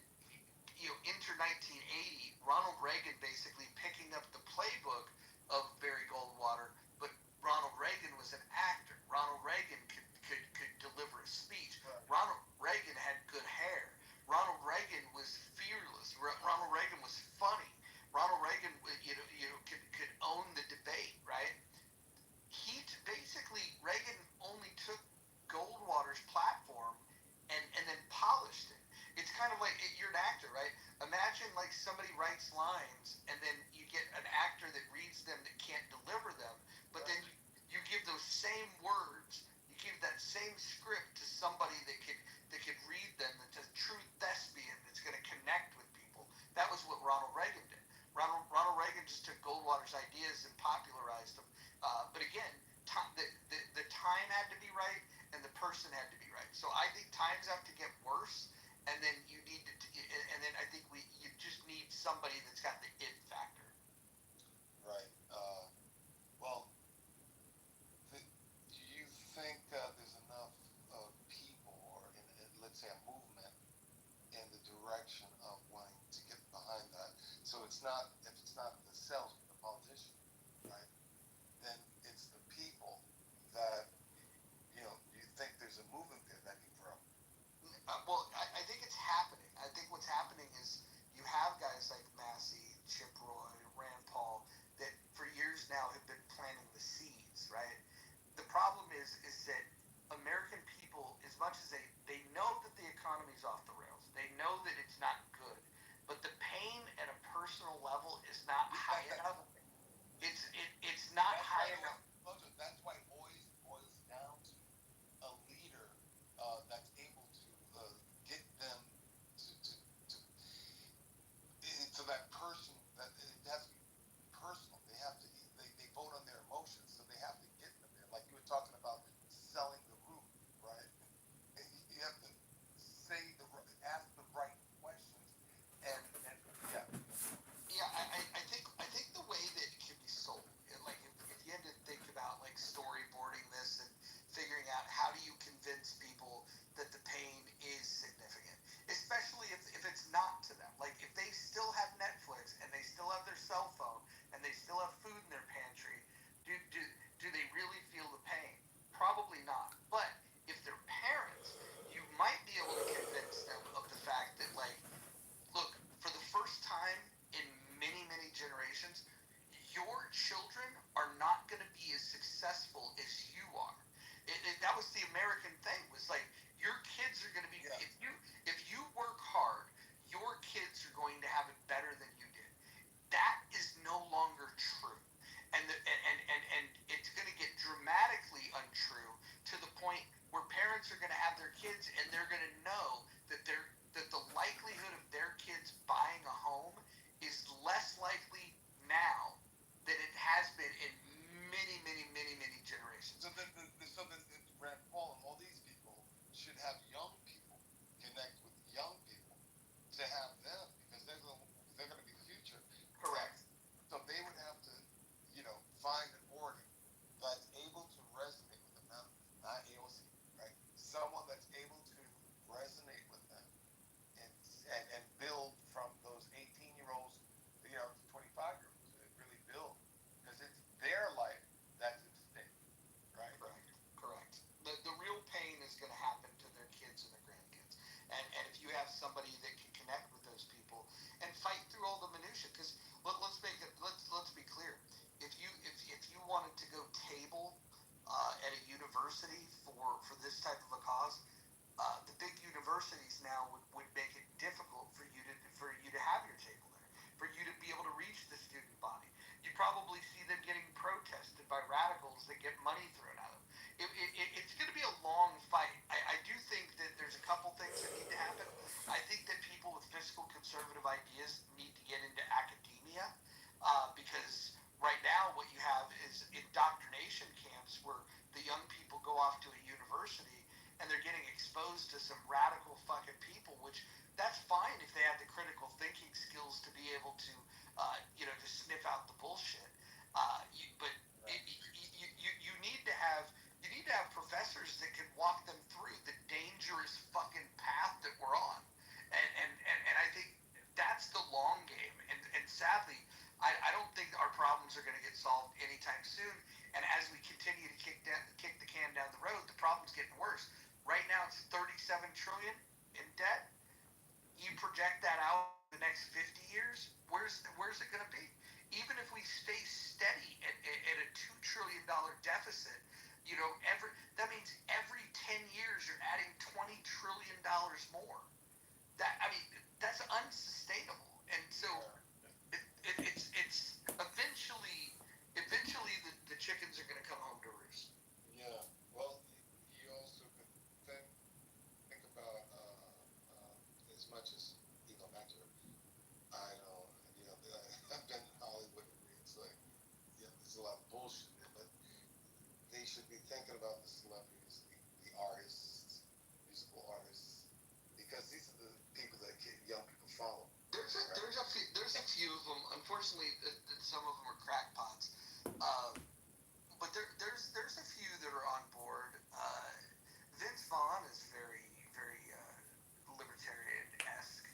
into 1980, Ronald Reagan basically picking up the playbook of Barry Goldwater, but Ronald Reagan was an actor. Ronald Reagan could deliver a speech. Ronald Reagan had good hair. Ronald Reagan was fearless. Ronald Reagan was funny. Ronald Reagan, could own the debate, right? Reagan only took Goldwater's platform and then polished it. It's kind of like you're an actor, right? Imagine like somebody writes lines and then you get an actor that reads them that can't deliver them, but then you give those same words, you give that same script to somebody that could read them, that's a true thespian that's going to connect with people. That was what Ronald Reagan did. Ronald Reagan just took Goldwater's ideas and popularized them. But again, the time had to be right and the person had to be right. So I think times have to get worse, and then you need to, and then I think you just need somebody that's got the it factor. Right. Well, do you think there's enough people, or let's say a movement, in the direction of wanting to get behind that? So if it's not the sales, the politician, right? Then it's the people that you think there's a movement there that can grow. Well, I think it's happening. I think what's happening is you have guys like Massey children are not going to be as successful as you are. That was the American thing. Was like your kids are going to be if you work hard, your kids are going to have it better than you did. That is no longer true, and it's going to get dramatically untrue to the point where parents are going to have their kids and they're going to know that the likelihood of their kids buying a home is less likely now than it has been in many generations. So then, Rand Paul and all these people should have young people connect with young people to have them because they're going to be the future. Correct. So they would have to, find an organ that's able to resonate with them, not AOC, right? Someone that's able to resonate with them and build from those 18-year-olds, to 25-year-olds, and really build because it's their life that's at stake, right? Correct. The real pain is going to happen to their kids and their grandkids. And if you have somebody that can connect with those people and fight through all the minutia, because let's be clear. If you wanted to go table at a university for this type of a cause, the big universities now would make it difficult for you to have your table there, for you to be able to reach the student body. You probably see them getting protested by radicals that get money thrown at them. It's going to be a long fight. I do think that there's a couple things that need to happen. I think that people with fiscal conservative ideas need to get into academia because right now what you have is indoctrination camps where the young people go off to a university and they're getting exposed to some radical fucking people, which that's fine if they have the critical thinking skills to be able to, to sniff out the bullshit. You need to have professors that can walk them through the dangerous fucking path that we're on, and I think that's the long game. And sadly, I don't think our problems are going to get solved anytime soon. And as we continue to kick the can down the road, the problem's getting worse. Right now, it's 37 trillion in debt. You project that out the next 50 years, where's it going to be? Even if we stay steady at a $2 trillion deficit, that means every 10 years you're adding $20 trillion more. That's unsustainable. And so it's eventually the chickens are going to come home to roost. Yeah. Well, you also could think about as much as actor. I know, I've been in Hollywood and it's like, there's a lot of bullshit there, but they should be thinking about the celebrities, the artists, musical artists, because these are the people that young people follow. There's a few of them. Unfortunately, some of them are crackpots. But there's a few that are on board. Vince Vaughn is very libertarian-esque.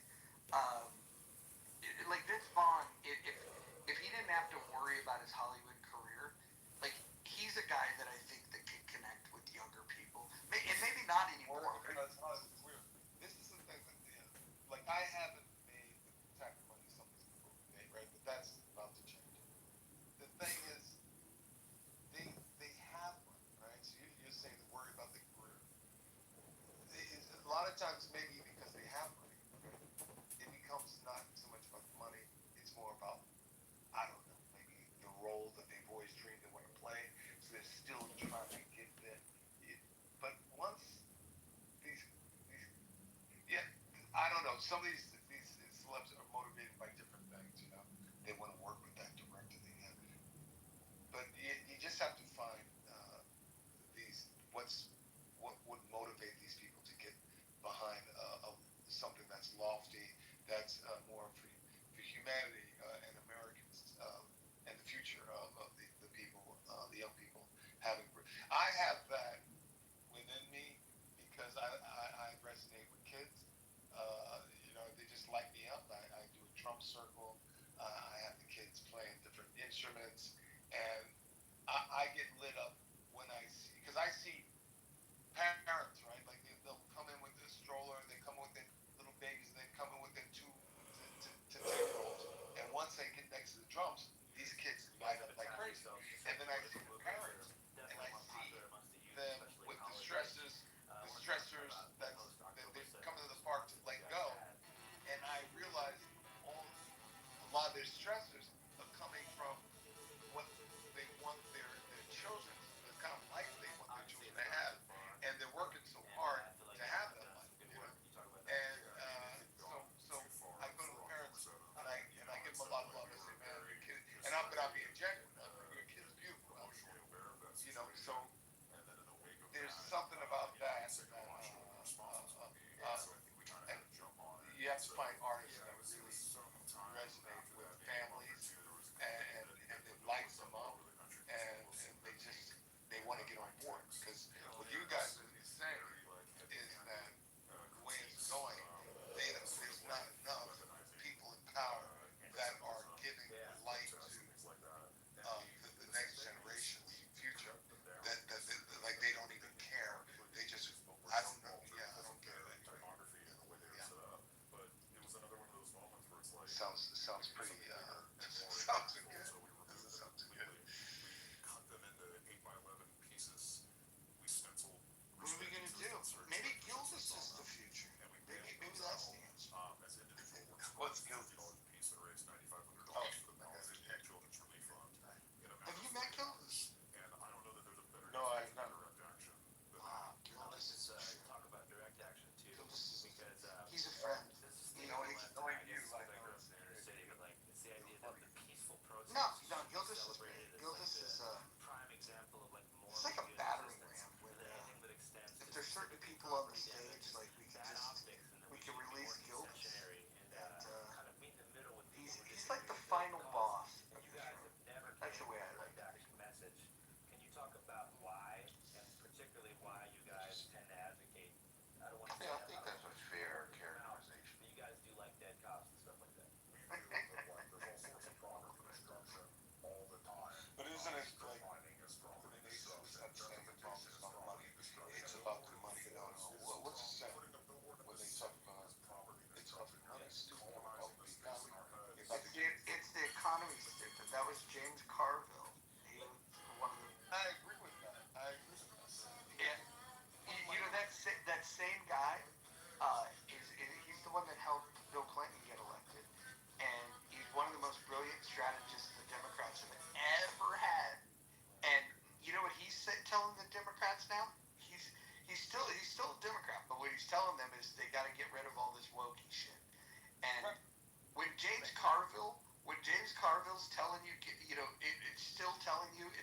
Like Vince Vaughn, if he didn't have to worry about his Hollywood career, like he's a guy that I think that can connect with younger people, and maybe not anymore. This is the thing that, like, I haven't made the type of money some of these people made, right? But that's about to change. The thing is, they have money, right? So you're saying to worry about the career. A lot of times, maybe because they have money, it becomes not so much about the money. It's more about, I don't know, maybe the role that they've always dreamed they want to play. So they're still trying to get there. But once I don't know. Some of these celebs are motivated by different things. They want to work with that director they have. But you just have to find what would motivate these people to get behind something that's lofty, that's more for humanity and Americans and the future of the people, the young people having. I have that within me because I resonate with kids. They just light me up. I do a drum circle. I have the kids playing different instruments, and I get lit up when I see, because I see parents, right? Like they'll come in with their stroller, they come with their little babies, they come in with their 2 to 10-year-olds, and once they get next to the drums, these kids light up like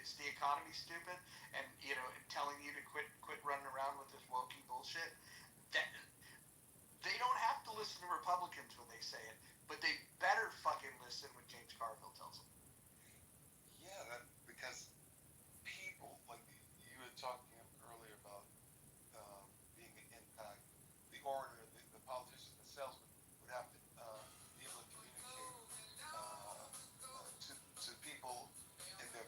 is the economy stupid, and telling you to quit running around with this wokey bullshit. That they don't have to listen to Republicans when they say it, but they better fucking listen when James Carville tells them. Yeah, because people, like you were talking earlier about being an impact, the orator, the politician, the salesman would have to be able to communicate to people in their,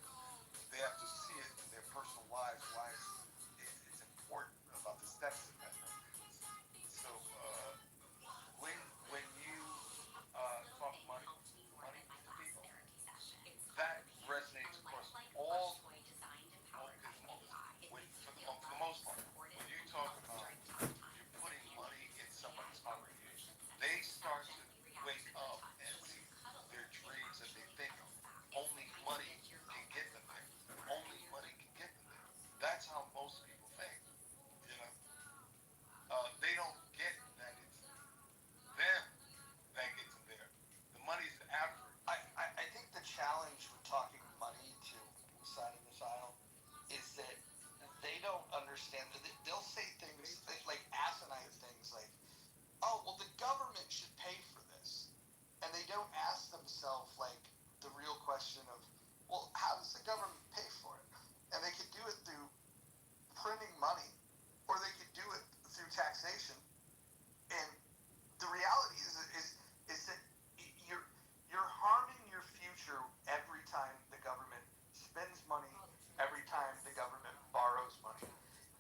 they have to see it in their personal lives, why it's important about the steps that they're taking. So when you talk money to people, that resonates across all, for the most part, when you talk about you're putting money in somebody's heart, they start to wake up and see their dreams that they think only money can get them there. Only money can get them there. That's how most people think. You know, they don't get that it's them that gets them there. The money's after it. I think the challenge with talking money to the side of this aisle is that they don't understand that they'll say things like asinine things like, oh, well, the government should pay for this. And they don't ask themselves, like, the real question of, well, how does the government pay for it? And they could do it through printing money, or they could do it through taxation. And the reality is that you're harming your future every time the government spends money, every time the government borrows money.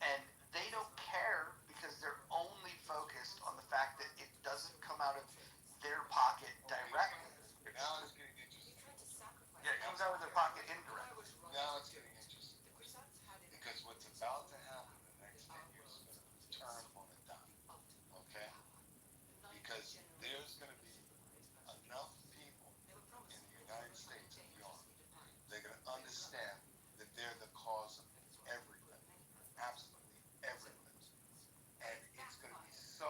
And they don't care because they're only focused on the fact that it doesn't come out of their pocket directly. Now it's getting interesting. Yeah, it comes out of their pocket indirectly. Now it's getting interesting. Because what's about to happen in the next 10 years is going to turn on a dime. Okay? Because there's going to be enough people in the United States and beyond. They're going to understand that they're the cause of everything. Absolutely everything. And it's going to be so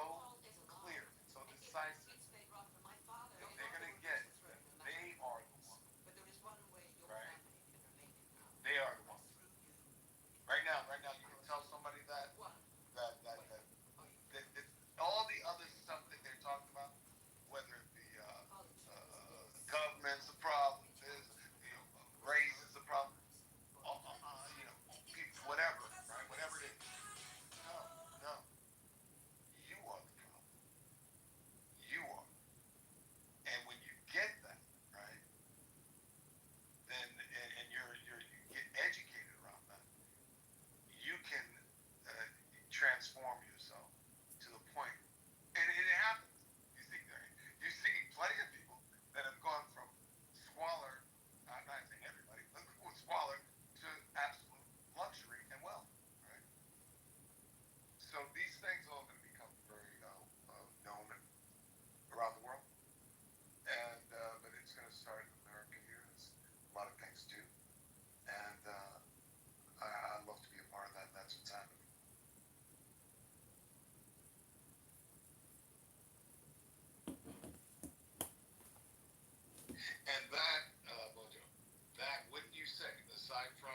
clear, so decisive, that they're going to get that they are the one. Right? They are the one. Right now, you can tell somebody that all the other stuff that they're talking about, whether it be government's the problem, race is the problem, people, whatever, right? Whatever it is. No. You are the problem. You are. And when you get that, right, then and you get educated around that, you can transform yourself to the point, and it happens. You see plenty of people that have gone from squalor, I'm not saying everybody, but squalor to absolute luxury and wealth, right? So these things are all going to become very known around the world, and but it's going to start in America here, as a lot of things do, and I'd love to be a part of that. That's what's happening. And that, Mojo, that wouldn't you say, aside from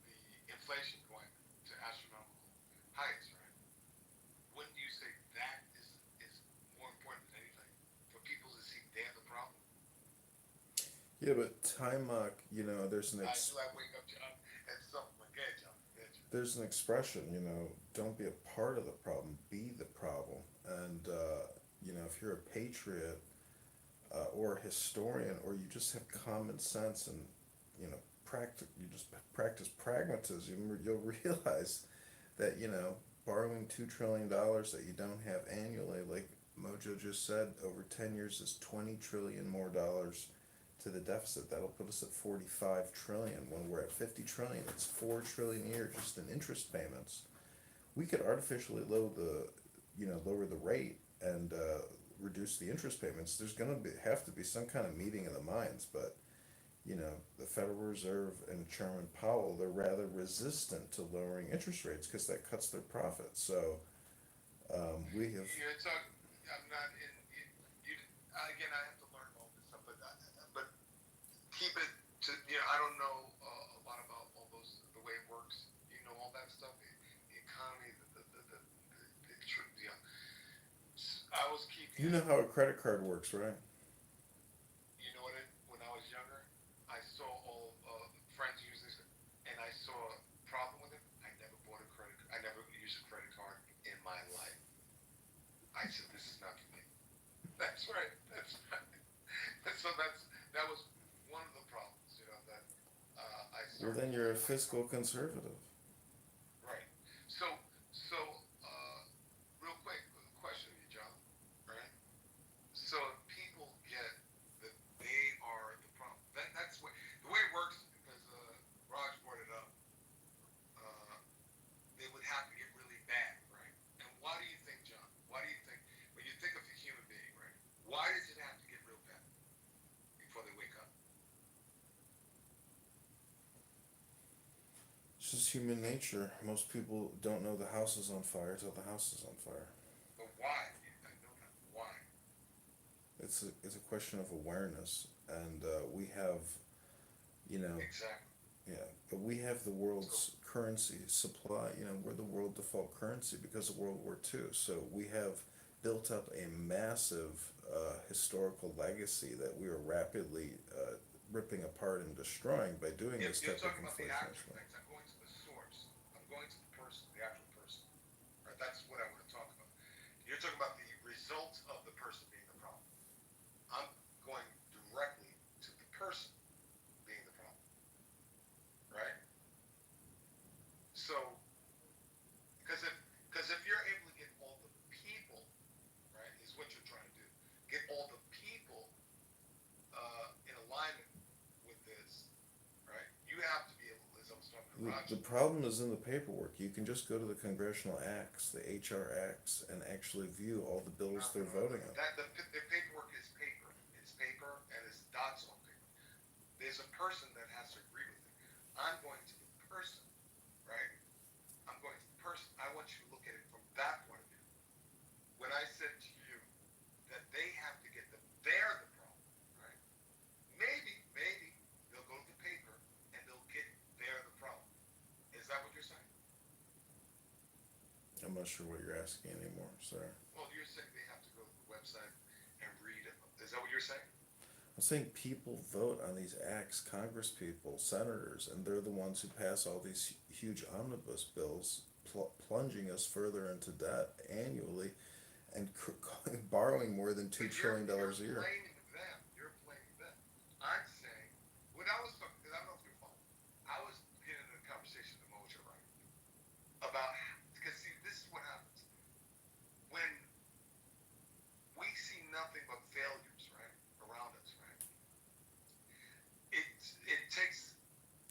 the inflation going to astronomical heights, right? Wouldn't you say that is more important than anything for people to see they're the problem? Yeah, but time, there's an I wake up, John, and something like that, John. there's an expression, don't be a part of the problem, be the problem. And if you're a patriot or a historian, or you just have common sense and you just practice pragmatism, you'll realize that borrowing $2 trillion that you don't have annually, like Mojo just said, over 10 years is 20 trillion more dollars to the deficit. That'll put us at 45 trillion. When we're at 50 trillion, it's 4 trillion a year just in interest payments. We could artificially lower the rate and reduce the interest payments. There's going to have to be some kind of meeting of the minds, but the Federal Reserve and Chairman Powell, they're rather resistant to lowering interest rates because that cuts their profits. So we have. You're talking. I'm not in. You again. I have to learn all this stuff, but keep it to You know how a credit card works, right? You know what? When I was younger, I saw all friends use this, and I saw a problem with it. I never bought a credit. I never used a credit card in my life. I said, "This is not for me." That's right. That's right. So that was one of the problems, that I Well, started then you're a feeling like, fiscal conservative. right. So, real quick, question to you, John. Right. So if people get that they are the problem, that's the way it works. Because Raj brought it up, uh, they would have to get really bad, right? And why do you think, John? Why do you think when you think of a human being, right? Why does it have to get real bad before they wake up? It's just human nature. Most people don't know the house is on fire till the house is on fire. But why? I know that. Why? It's a question of awareness, and we have, you know, Exactly. yeah, but we have the So world's currency supply. We're the world default currency because of World War II. So we have built up a massive historical legacy that we are rapidly ripping apart and destroying by doing if this you're type of talking about the actual inflation. things, I'm going to the source. I'm going to the person, the actual person. Right? That's what I want to talk about. You're talking about the results of the person being the problem. I'm going directly to the person being the problem, right? So, because if you're able to get all the people, right, is what you're trying to do. Get all the people in alignment with this, right? You have to be able, as I was talking to The Roger. problem is in the paperwork. You can just go to the congressional acts, the HR acts, and actually view all the bills they're voting on. The paperwork is paper. It's paper and it's dots on paper. There's a person that has to agree with it. I'm going to the person, right? I'm going to the person. I want you to look at it from that point of view. When I said to you that they have to get they're the problem, right? Maybe they'll go to the paper and they'll get they're the problem. Is that what you're saying? I'm not sure what you're asking anymore. Sorry. Well, you're saying they have to go to the website and read it. Is that what you're saying? I'm saying people vote on these acts, Congress people, senators, and they're the ones who pass all these huge omnibus bills, plunging us further into debt annually, and borrowing more than $2 trillion a year. Blaming them. You're blaming them. I'm saying, when I was talking, because I don't know if you're following, I was getting into a conversation with Mojo, right? About, because see, this is what happens. When we see nothing but failures, right, around us, right? It takes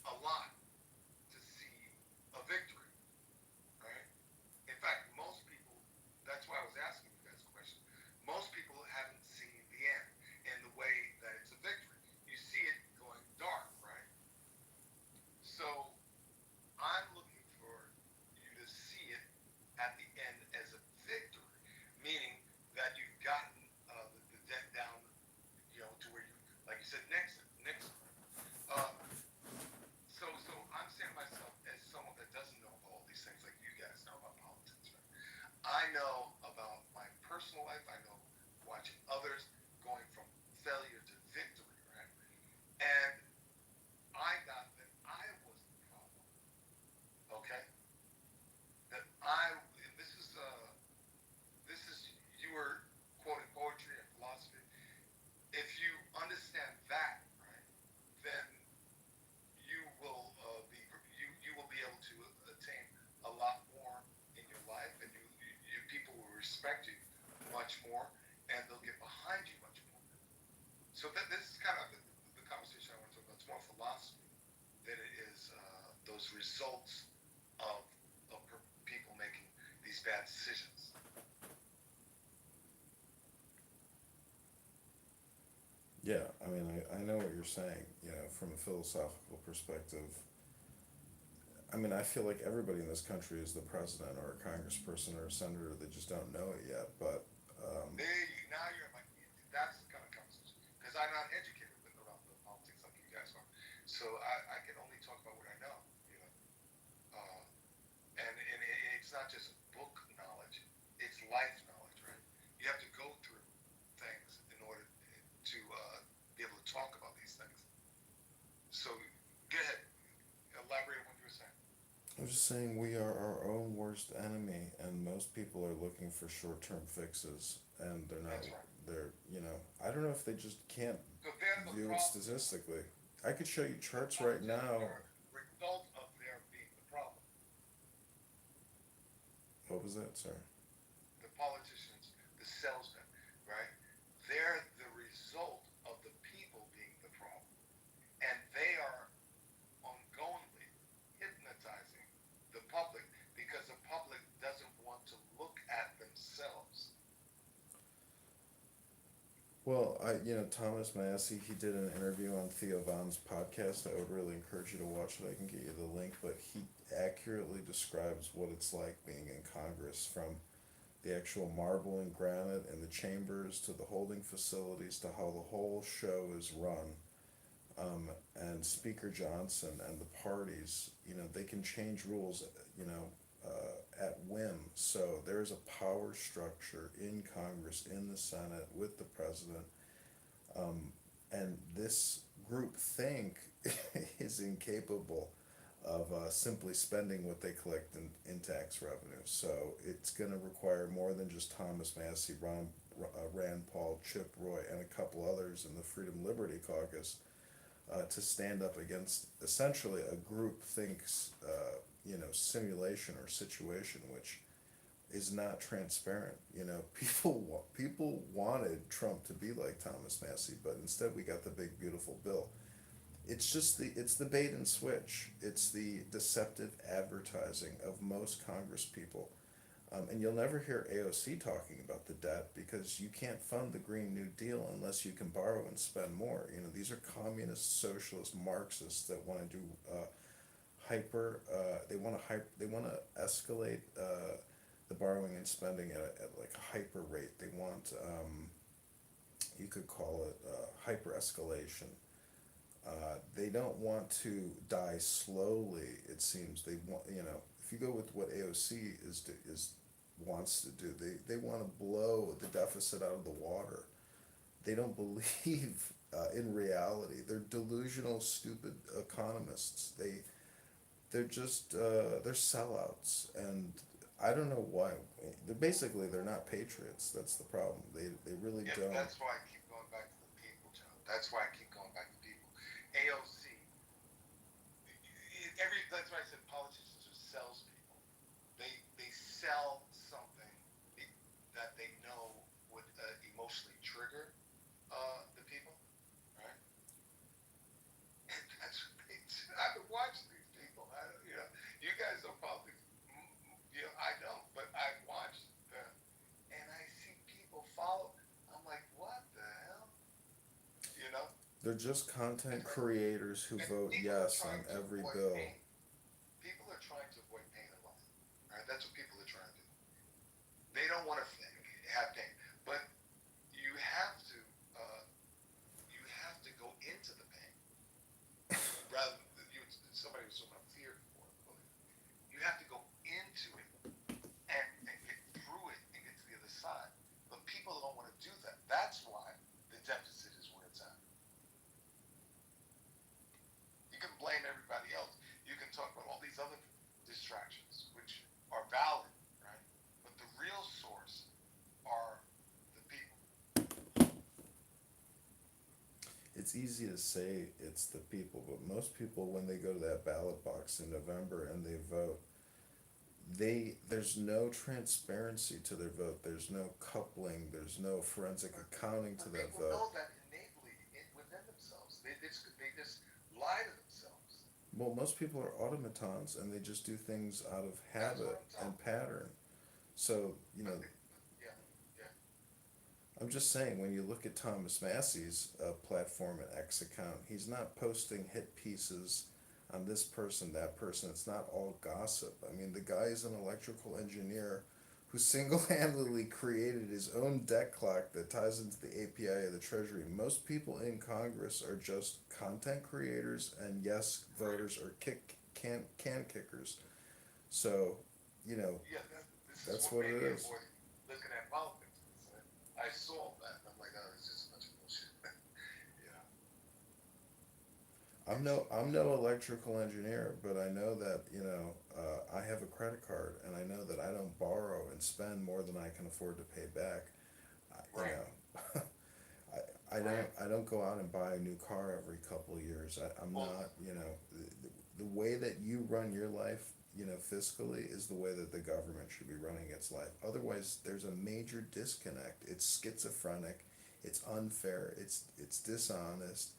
a lot to see a victory, right? In fact, most people, that's why I was asking you guys a question. Most people haven't seen the end in the way that it's a victory. You see it going dark, right? So I'm looking for you to see it at the end as a victory, meaning that you've gotten the debt down, to where you, like you said, Nixon. Uh, so I'm saying to myself, as someone that doesn't know about all these things like you guys know about politics, right? I know about my personal life. I know watching others going from failure to victory, right? And I got that I was the problem. Okay, that and this is you were quoting poetry and philosophy. If you understand that, right, then you will you will be able to attain a lot more in your life, and people will respect you much more, and they'll get behind you much more. So this is kind of the conversation I want to talk about. It's more philosophy than it is those results of people making these bad decisions. Yeah, I mean, I know what you're saying, from a philosophical perspective. I mean, I feel like everybody in this country is the president or a congressperson or a senator. They just don't know it yet. But Now you're like, that's the kind of conversation. Because I'm not educated around the politics like you guys are. So I can only talk about what I know, you know. Uh, and it's not just book knowledge, it's life knowledge, right? You have to go through I'm just saying we are our own worst enemy, and most people are looking for short-term fixes, and they're not. That's right. They're I don't know if they just can't So they're the view it problem. statistically. I could show you The charts right politicians now. are a result of their being the problem. What was that? Sorry. The politicians, the salesmen, right? They're the result of the people being the problem. And they are ongoingly hypnotizing the public because the public doesn't want to look at themselves. Well, Thomas Massey, he did an interview on Theo Vaughn's podcast. I would really encourage you to watch it. I can get you the link, but he accurately describes what it's like being in Congress, from the actual marble and granite in the chambers to the holding facilities to how the whole show is run. And Speaker Johnson and the parties, they can change rules, at whim. So there's a power structure in Congress, in the Senate, with the president, and this group think is incapable of simply spending what they collect in tax revenue. So it's going to require more than just Thomas Massey, Rand Paul, Chip Roy, and a couple others in the Freedom Liberty Caucus to stand up against essentially a group thinks simulation or situation, which is not transparent. People wanted Trump to be like Thomas Massey, but instead we got the big beautiful bill. It's the bait and switch. It's the deceptive advertising of most Congress people. And you'll never hear AOC talking about the debt because you can't fund the Green New Deal unless you can borrow and spend more. These are communist, socialist, Marxists that want to do they want to escalate the borrowing and spending at like a hyper rate. They want you could call it hyper escalation. They don't want to die slowly. It seems they want, if you go with what AOC is wants to do, they want to blow the deficit out of the water. They don't believe in reality. They're delusional, stupid economists. They're just they're sellouts, and I don't know why. They're not patriots. That's the problem. They really Yeah, don't. that's why I keep going back to the people, John. That's why I keep going back to people. AOC, that's why I said politicians are salespeople. They sell something that they know would emotionally trigger the people, right? And that's what they do. I've been watching these people. You guys don't politics. I don't, but I watch them, and I see people follow. I'm like, what the hell? You know? They're just content creators who And vote people are yes on trying to every avoid bill. pain. People are trying to avoid pain in life. Right? That's what people are trying to do. They don't want to have pain, but you have to go into the pain rather than somebody was talking about fear before. You have to go into it and get through it and get to the other side. But people don't want to do that. That's why the deficit is where it's at. You can blame everybody else. You can talk about all these other distractions, which are valid, right? But the real source are the people. It's easy to say it's the people, but most people, when they go to that ballot box in November and they vote, there's no transparency to their vote. There's no coupling. There's no forensic accounting to that People know vote. that innately within themselves. They just lie to themselves. Well, most people are automatons and they just do things out of habit and pattern. So, Yeah, yeah. I'm just saying, when you look at Thomas Massey's platform and X account, he's not posting hit pieces on this person, that person. It's not all gossip. I mean, the guy is an electrical engineer who single-handedly created his own debt clock that ties into the API of the Treasury. Most people in Congress are just content creators and yes voters or can kickers. So, Yeah, this that's is what what it made me is. avoid looking at politics. I saw that, and I'm like, oh, it's just a bunch of bullshit. I'm no electrical engineer, but I know that I have a credit card, and I know that I don't borrow and spend more than I can afford to pay back. I, you Right. know, I don't go out and buy a new car every couple of years. I'm Well, not, the way that you run your life, fiscally is the way that the government should be running its life. Otherwise, there's a major disconnect. It's schizophrenic, it's unfair, it's dishonest,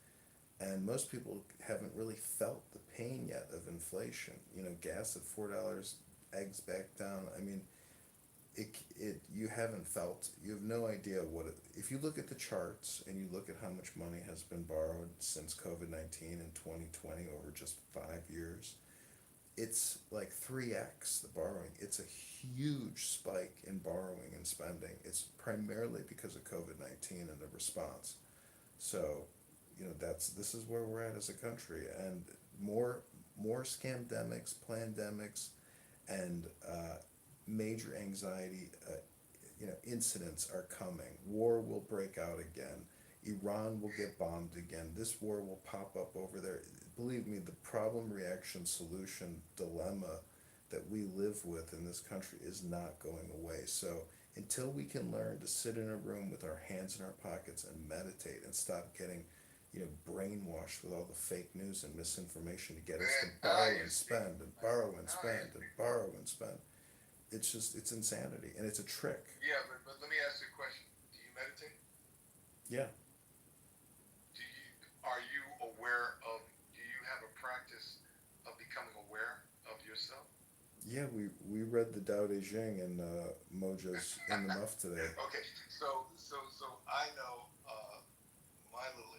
and most people haven't really felt the pain yet of inflation. Gas at $4, eggs back down. I mean, you haven't felt, you have no idea what it, if you look at the charts and you look at how much money has been borrowed since COVID-19 in 2020 over just 5 years, it's like 3x the borrowing. It's a huge spike in borrowing and spending. It's primarily because of COVID-19 and the response. So, this is where we're at as a country, and more scamdemics, plandemics, and major anxiety, incidents are coming. War will break out again. Iran will get bombed again. This war will pop up over there. Believe me, the problem, reaction, solution dilemma that we live with in this country is not going away. So until we can learn to sit in a room with our hands in our pockets and meditate and stop getting, brainwashed with all the fake news and misinformation to get us to Man, borrow I and used to be. spend and borrow and I spend used to and be. borrow and spend. It's insanity, and it's a trick. Yeah, but let me ask you a question. Do you meditate? Yeah. Are you aware of? Do you have a practice of becoming aware of yourself? Yeah, we read the Tao Te Ching and Mojo's in the muff today. Okay, so I know my little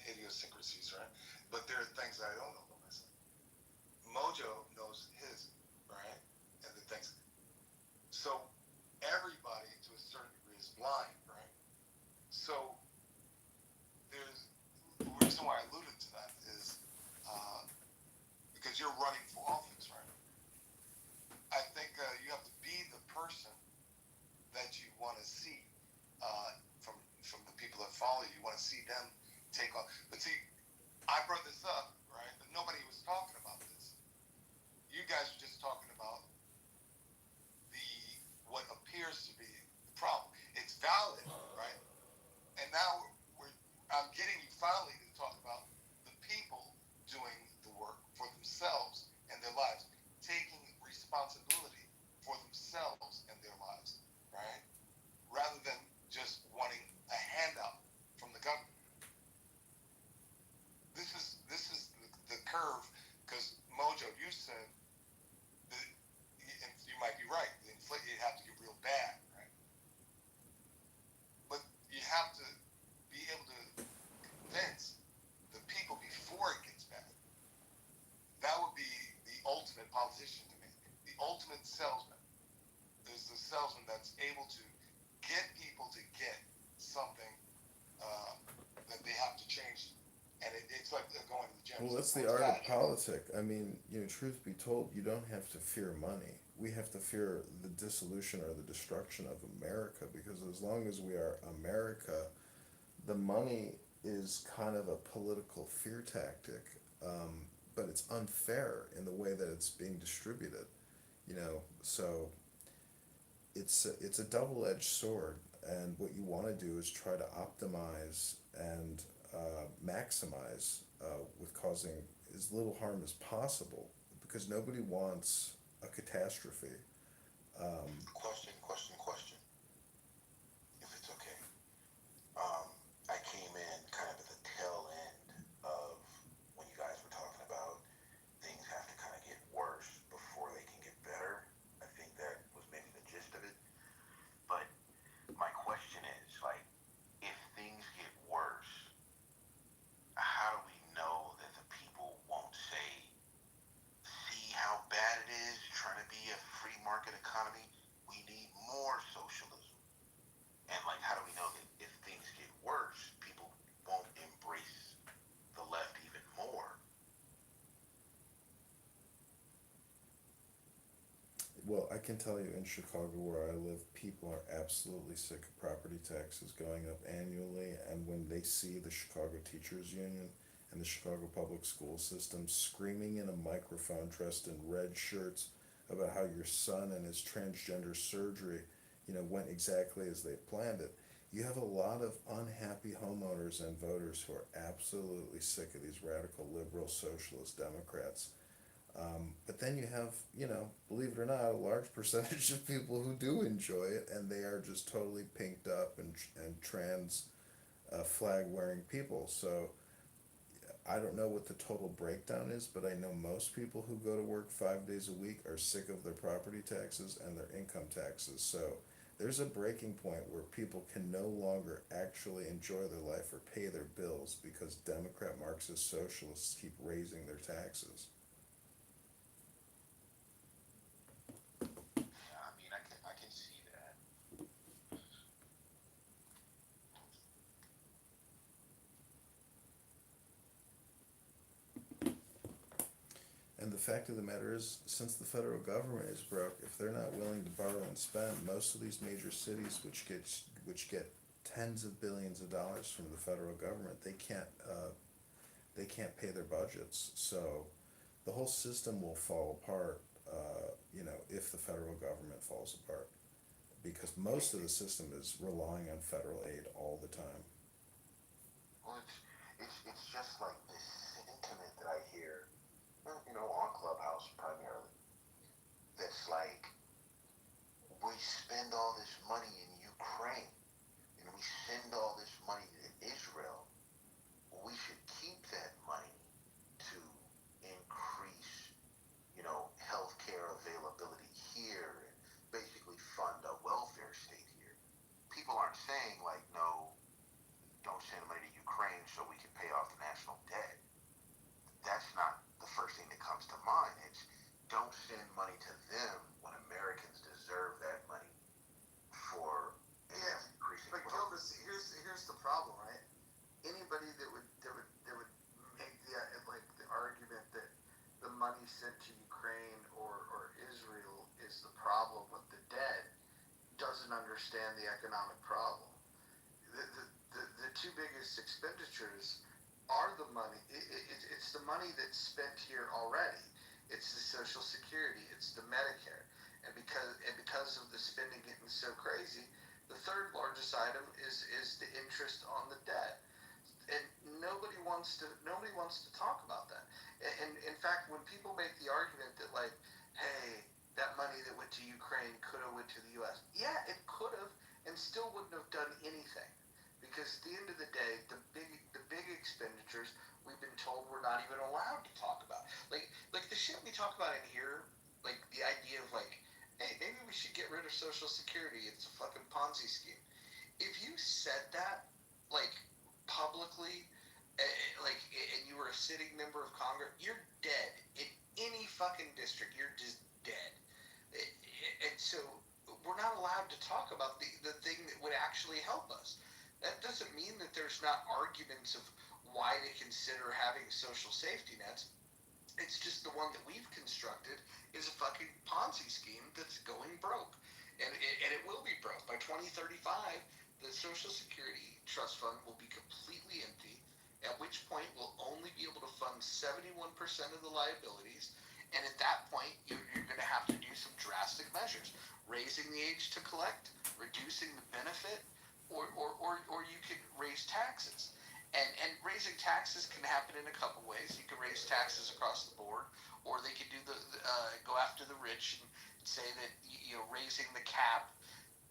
idiosyncrasies, right? But there are things I don't know about myself. Mojo knows his, right? And the things. So everybody, to a certain degree, is blind, right? So there's the reason why I alluded to that is because you're running for office, right? I think you have to be the person that you want to see from the people that follow you. You want to see them take off. But see, I brought this up, right? But nobody was talking about this. You guys were just talking about the what appears to be the problem. It's valid, right? And now I'm getting you finally to talk about the people doing the work for themselves and their lives, taking responsibility for themselves and their lives, right? Rather than just wanting a handout from the government. This is the curve, because Mojo, you said that, and you might be right. The inflation, you have to get real bad, right? But you have to be able to convince the people before it gets bad. That would be the ultimate politician to me. The ultimate salesman is the salesman that's able to get people to get something that they have to change. And it's like they're going to the gym. Well, that's the art of politic. I mean, truth be told, you don't have to fear money. We have to fear the dissolution or the destruction of America, because as long as we are America, the money is kind of a political fear tactic, but it's unfair in the way that it's being distributed. So it's a double-edged sword, and what you want to do is try to optimize and maximize with causing as little harm as possible, because nobody wants a catastrophe. Question. If it's okay. I came in kind of at the tail end of when you guys were talking about things have to kind of get worse before they can get better. I think that was maybe the gist of it. But my question is, like, if things get worse, how do we know that the people won't say, see how bad it is trying to be a free market economy? We need more socialism. And, like, how do we know that if things get worse, people won't embrace the left even more? Well, I can tell you in Chicago, where I live, people are absolutely sick of property taxes going up annually, and when they see the Chicago Teachers Union in the Chicago public school system screaming in a microphone dressed in red shirts about how your son and his transgender surgery, went exactly as they planned it. You have a lot of unhappy homeowners and voters who are absolutely sick of these radical liberal socialist Democrats. But then you have, believe it or not, a large percentage of people who do enjoy it, and they are just totally pinked up and trans flag wearing people. So I don't know what the total breakdown is, but I know most people who go to work 5 days a week are sick of their property taxes and their income taxes. So there's a breaking point where people can no longer actually enjoy their life or pay their bills because Democrat Marxist socialists keep raising their taxes. Yeah, I mean, I can see that. And the fact of the matter is, since the federal government is broke, if they're not willing to borrow and spend, most of these major cities, which get tens of billions of dollars from the federal government, they can't pay their budgets. So the whole system will fall apart. If the federal government falls apart, because most of the system is relying on federal aid all the time. Well, it's just like this sentiment that I hear, on Clubhouse primarily. That's like, we spend all this money in Ukraine, and we send all this money to Israel. We should keep that money to increase, healthcare availability here and basically fund a welfare state here. People aren't saying like, no, don't send money to Ukraine so we can pay off the national debt. That's not the first thing that comes to mind. It's don't send money to them when Americans deserve that money for increasing. But Gilbert, here's the problem, right? Anybody that would make the argument that the money sent to Ukraine or Israel is the problem with the debt doesn't understand the economic problem. The two biggest expenditures are the money. It's the money that's spent here already. It's the Social Security. It's the Medicare. And because of the spending getting so crazy, the third largest item is the interest on the debt. And nobody wants to talk about that. And in fact, when people make the argument that like, hey, that money that went to Ukraine could have went to the U.S. Yeah, it could have, and still wouldn't have done anything. Because at the end of the day, the big expenditures we've been told we're not even allowed to talk about. Like the shit we talk about in here, like the idea of like, hey, maybe we should get rid of Social Security. It's a fucking Ponzi scheme. If you said that, like publicly, and you were a sitting member of Congress, you're dead in any fucking district. You're just dead. And so we're not allowed to talk about the thing that would actually help us. That doesn't mean that there's not arguments of why to consider having social safety nets. It's just the one that we've constructed is a fucking Ponzi scheme that's going broke. And it will be broke. By 2035, the Social Security Trust Fund will be completely empty, at which point we'll only be able to fund 71% of the liabilities. And at that point, you're going to have to do some drastic measures. Raising the age to collect, reducing the benefit, or you could raise taxes. And raising taxes can happen in a couple ways. You can raise taxes across the board, or they could do go after the rich and say that raising the cap.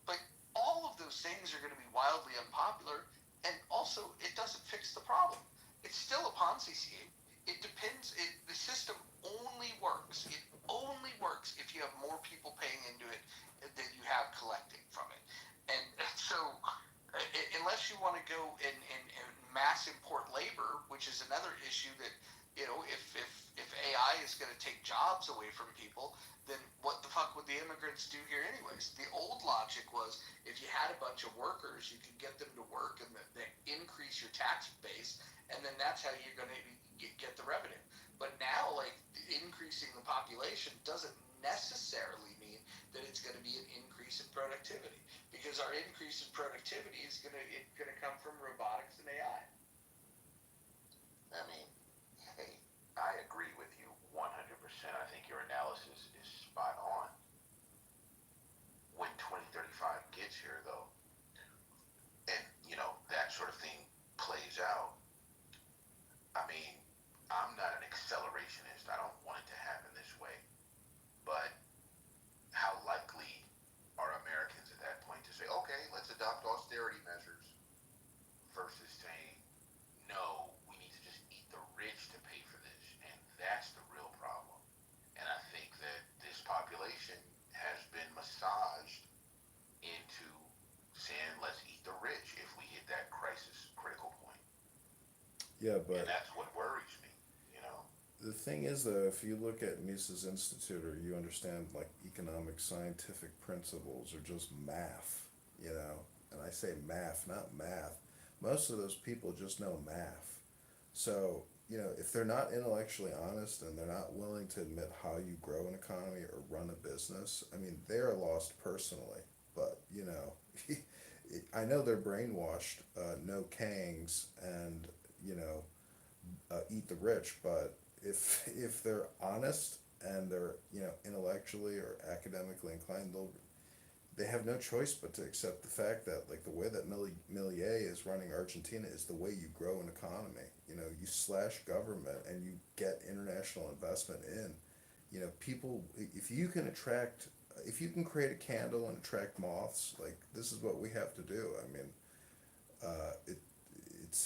But all of those things are going to be wildly unpopular, and also it doesn't fix the problem. It's still a Ponzi scheme. It depends. The system only works. It only works if you have more people paying into it than you have collecting from it. And so, unless you want to go and mass import labor, which is another issue that, if AI is going to take jobs away from people, then what the fuck would the immigrants do here anyways? The old logic was if you had a bunch of workers, you could get them to work and then increase your tax base, and then that's how you're going to get the revenue. But now, like, increasing the population doesn't necessarily mean that it's going to be an increase in productivity, because our increase in productivity is going to come from robotics and AI. I mean, Yeah, and but that's what worries me. You know. the thing is, though, if you look at Mises Institute or you understand like economic scientific principles or just math, you know, and I say math, not math, most of those people just know math. So, you know, if they're not intellectually honest and they're not willing to admit how you grow an economy or run a business, I mean, they're lost personally. But, you know, I know they're brainwashed, no Kangs, and, you know, eat the rich, but if they're honest and they're, you know, intellectually or academically inclined, they have no choice but to accept the fact that like the way that Millier is running Argentina is the way you grow an economy. You know, you slash government and you get international investment in. You know, people, if you can attract, if you can create a candle and attract moths, like this is what we have to do. I mean, it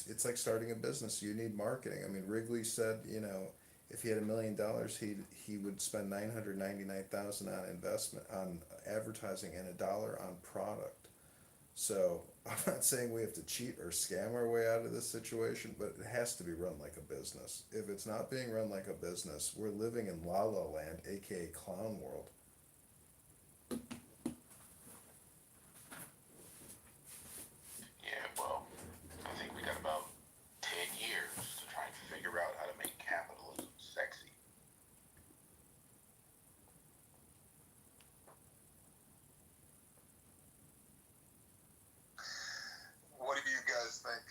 it's like starting a business. You need marketing. I mean, Wrigley said, you know, if he had $1 million, he would spend 999,000 on investment on advertising and $1 on product. So I'm not saying we have to cheat or scam our way out of this situation, but it has to be run like a business. If it's not being run like a business, we're living in La La Land, aka Clown World. Yeah, well, I think we got about 10 years to try and figure out how to make capitalism sexy. What do you guys think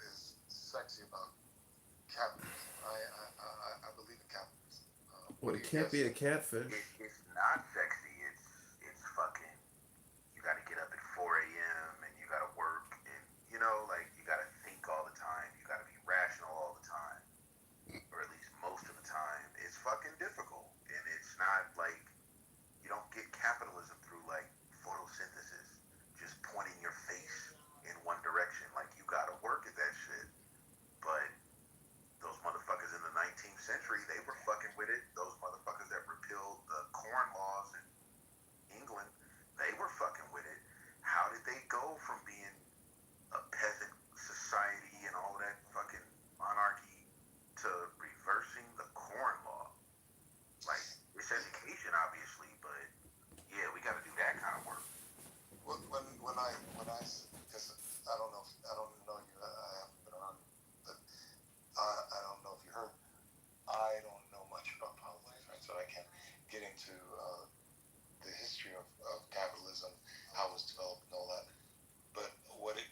is sexy about capitalism? I believe in capitalism. Well, What do it you can't guys be a think? catfish. It's not sexy. It's fucking. You got to get up at 4 a.m. and you got to work and you know like you got to think all the time. You got to be rational all the time, or at least most of the time. It's fucking difficult, and it's not like you don't get capitalism through like photosynthesis, just pointing your face in one direction. Like you got to work at that shit, but those motherfuckers in the 19th century, they were fucking with it. Those motherfuckers that repealed the corn laws in England, they were fucking with it. How did they go from being a peasant society and all that fucking monarchy to reversing the corn law? Like, it's education, obviously, but yeah, we got to do that kind of work. Because I don't know you. I haven't been around, but I don't know if you heard. I don't know much about politics, right? So I can't get into the history of capitalism, how it was developed, and all that. But what it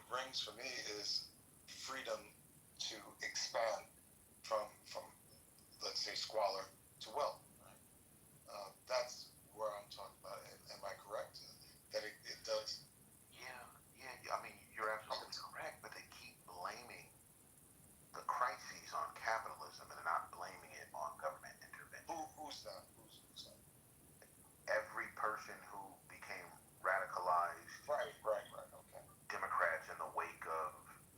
brings for me is freedom to expand from let's say squalor to wealth. Right? That's where I'm talking about. Am I correct? That it does. Yeah, I mean, you're absolutely correct, but they keep blaming the crises on capitalism and they're not blaming it on government intervention. Who's that? Who's that? Every person who became radicalized, Right. Okay. Democrats in the wake of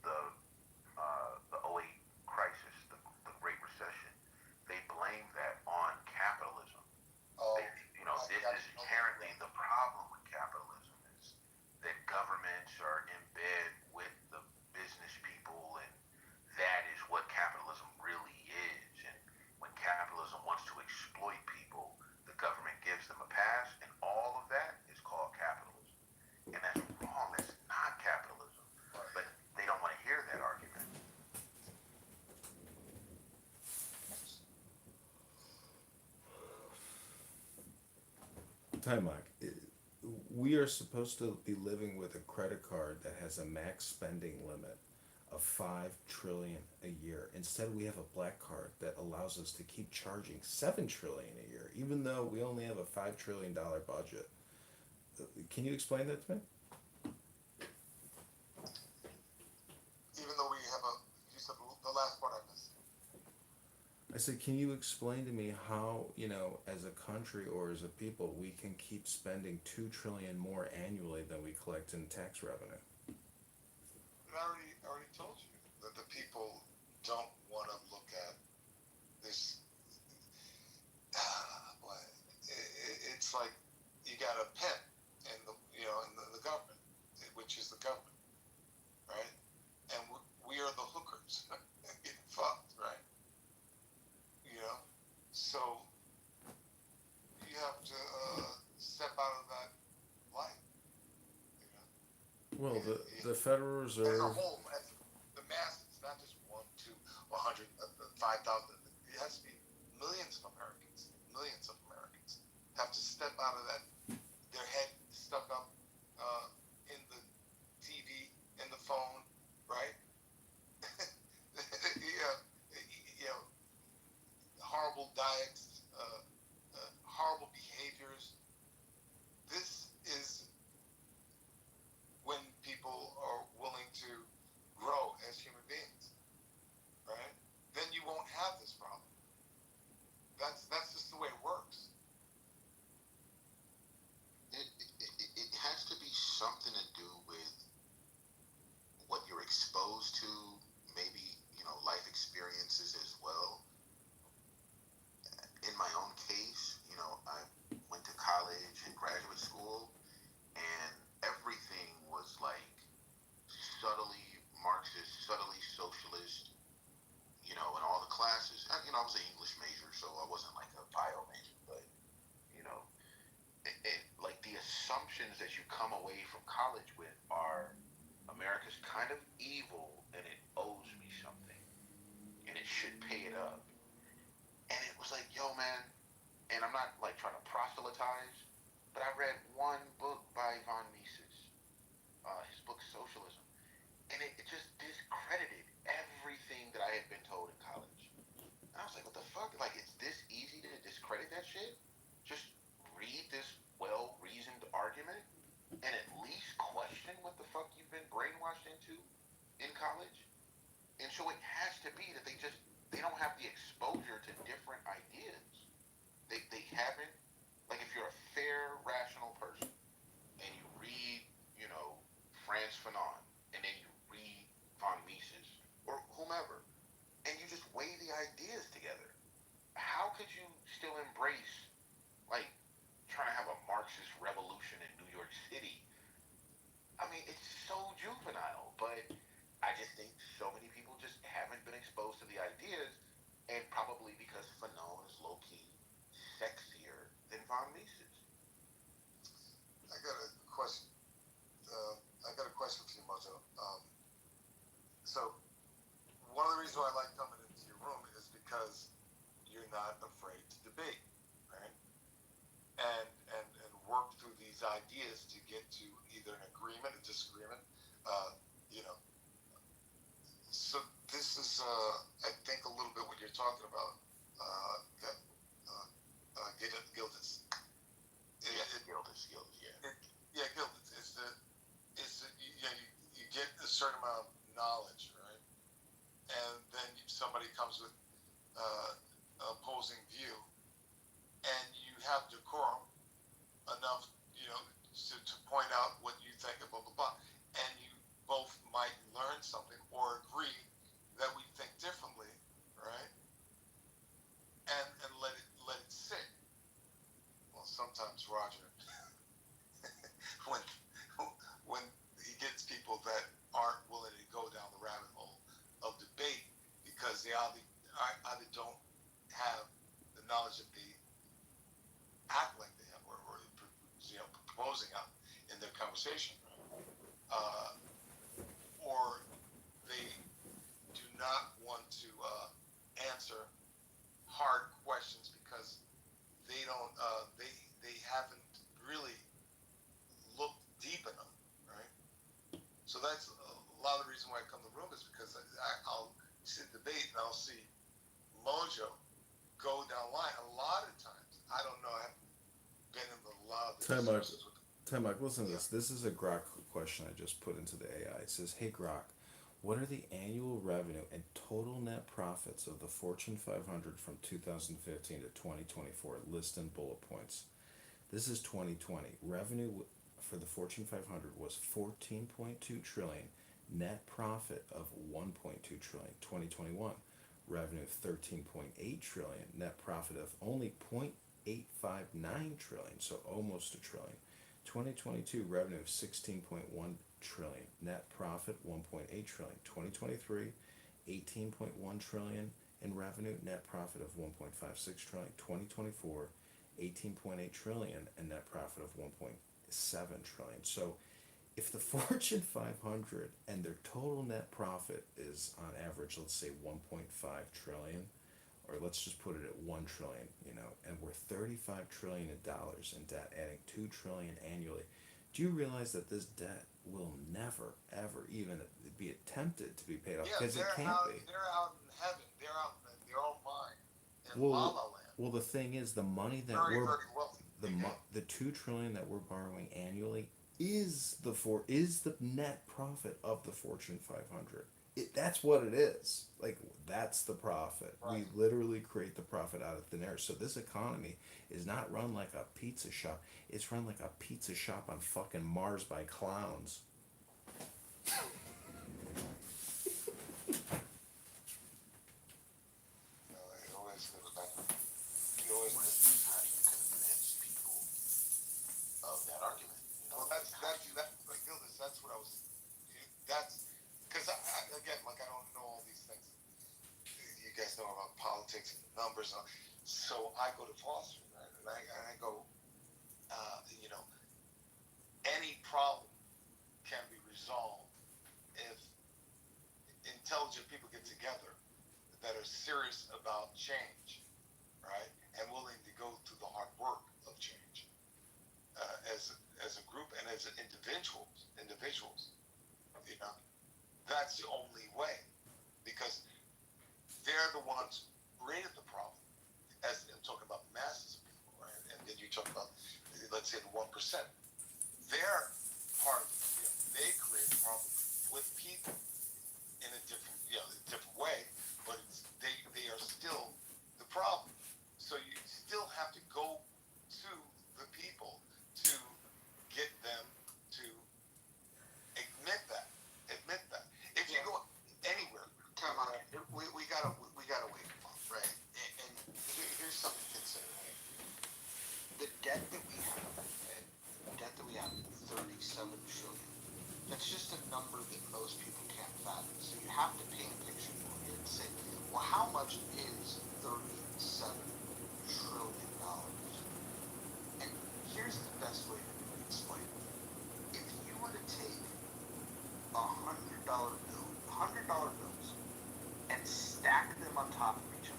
the '08 crisis, the Great Recession, they blame that on capitalism. Oh, You know, this is inherently the problem with capitalism is that governments are in bed with the business people, and that is what capitalism really is. And when capitalism wants to exploit people, the government gives them a pass, and all of that is called capitalism. And that's wrong. That's not capitalism. But they don't want to hear that argument. Time, Mike. We are supposed to be living with a credit card that has a max spending limit of 5 trillion a year. Instead, we have a black card that allows us to keep charging 7 trillion a year, even though we only have a $5 trillion budget. Can you explain that to me? Even though we have you said the last part I missed. I said, can you explain to me how, you know, as a country or as a people, we can keep spending 2 trillion more annually than we collect in tax revenue? I already told you that the people don't want to look at this. It's like you got a pen in the government, which is the government, right? And we are the hookers. Federal as a Reserve. whole, as the masses, not just one, two, 100, 5,000. It has to be millions of Americans have to step out of that, their head stuck up in the TV, in the phone, right? Yeah, you know, horrible diets, horrible behaviors. This is when people are willing to grow as human beings, right? Then you won't have this problem. That's just the way it works. It has to be something to do with what you're exposed to, maybe, life experiences as well. In my own case, I went to college and graduate school, and everything was like subtly Marxist, subtly socialist, in all the classes. I was an English major, so I wasn't like a bio major, but, you know, like the assumptions that you come away from college with are America's kind of evil and it owes me something and it should pay it up. And it was like, yo, man, and I'm not like trying to proselytize, but I read one book by von Mises, his book Socialism, and it just discredited everything that I had been told in college. And I was like, what the fuck? Like, it's this easy to discredit that shit? Just read this well-reasoned argument and at least question what the fuck you've been brainwashed into in college? And so it has to be that they don't have the exposure to different ideas. They haven't, like if you're a fair, rational person and you read, Frantz Fanon, and then you read von Mises or whomever, and you just weigh the ideas together, how could you still embrace, like, trying to have a Marxist revolution in New York City? I mean, it's so juvenile, but I just think so many people just haven't been exposed to the ideas, and probably because Fanon is low-key sexier than von Mises. I got a question. I got a question for you, Mojo. So, one of the reasons why I like coming into your room is because you're not afraid to debate, right? And work through these ideas to get to either an agreement, a disagreement, you know. So this is, I think, a little bit what you're talking about. That Gildas. Gildas, yeah. Yeah, Gildas. You get a certain amount of knowledge, right? And then somebody comes with opposing view, and you have decorum enough, to point out what you think of blah blah blah, and you both might learn something or agree that we think differently, right? And let it sit. Well, sometimes Roger, when when he gets people that aren't willing to go down the rabbit hole of debate because they either don't have the knowledge that they act like they have, or proposing out in their conversation, or they do not want to answer hard questions because they don't they haven't really looked deep enough, right? So that's a lot of the reason why I come to the room is because I'll sit debate and I'll see Mojo go down the line. A lot of times, I don't know, I've been in a lot of the discussions with Mike, listen to this. This is a Grok question I just put into the AI. It says, hey Grok, what are the annual revenue and total net profits of the Fortune 500 from 2015 to 2024? List in bullet points. This is 2020. Revenue for the Fortune 500 was 14.2 trillion. Net profit of 1.2 trillion. 2021. Revenue of 13.8 trillion. Net profit of only 0.859 trillion, so almost a trillion. 2022 revenue of 16.1 trillion, net profit 1.8 trillion. 2023 18.1 trillion in revenue, net profit of 1.56 trillion. 2024 18.8 trillion and net profit of 1.7 trillion. So if the Fortune 500 and their total net profit is on average, let's say 1.5 trillion, or let's just put it at 1 trillion, and we're 35 trillion in dollars in debt, adding 2 trillion annually. Do you realize that this debt will never, ever even be attempted to be paid off? Yeah, Because it they're can't out. be. They're out in heaven. They're out in their own mind, in La Well, La Land. well, the thing is, the money that Very, we're very wealthy. the 2 trillion that we're borrowing annually is the net profit of the Fortune 500. That's what it is. Like, that's the profit. Right. We literally create the profit out of thin air. So this economy is not run like a pizza shop. It's run like a pizza shop on fucking Mars by clowns. It always goes back. You always listen. How do you convince people of that argument? Well, that's like Gildas. That's what I was. That's because again, like I don't know all these things. You guys know about politics and numbers, so I go to philosophy, right? And I go, any problem can be resolved if intelligent people get together that are serious about change, right, and willing to go through the hard work of change as a group and as individuals, that's the only way, because they're the ones who created the problem. As I'm talking about the masses of people, right, and then you talk about, let's say, the 1%. They're part of it. They create a problem with people in a different way, but they are still the problem. So you still have to go to the people to get them to admit that. If you go anywhere, come on, we gotta wake up, right? And here's something to consider, right? The debt that we have, right? The debt that we have, 37 trillion. That's just a number that most people can't fathom. So you have to paint a picture for me and say, well, how much is $37 trillion? And here's the best way to explain it. If you were to take $100 bills, and stack them on top of each other,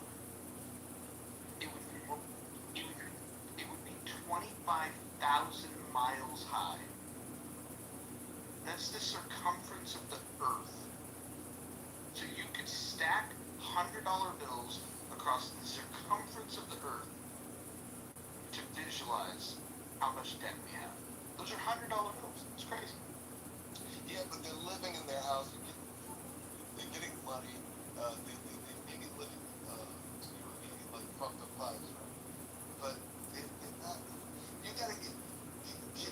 it would be 25,000 miles high. That's the circumference of the Earth. So you could stack $100 bills across the circumference of the Earth to visualize how much debt we have. Those are $100 bills. It's crazy. Yeah, but they're living in their house. They're getting money. They may be living, like fucked up lives, right? But they're not. You gotta get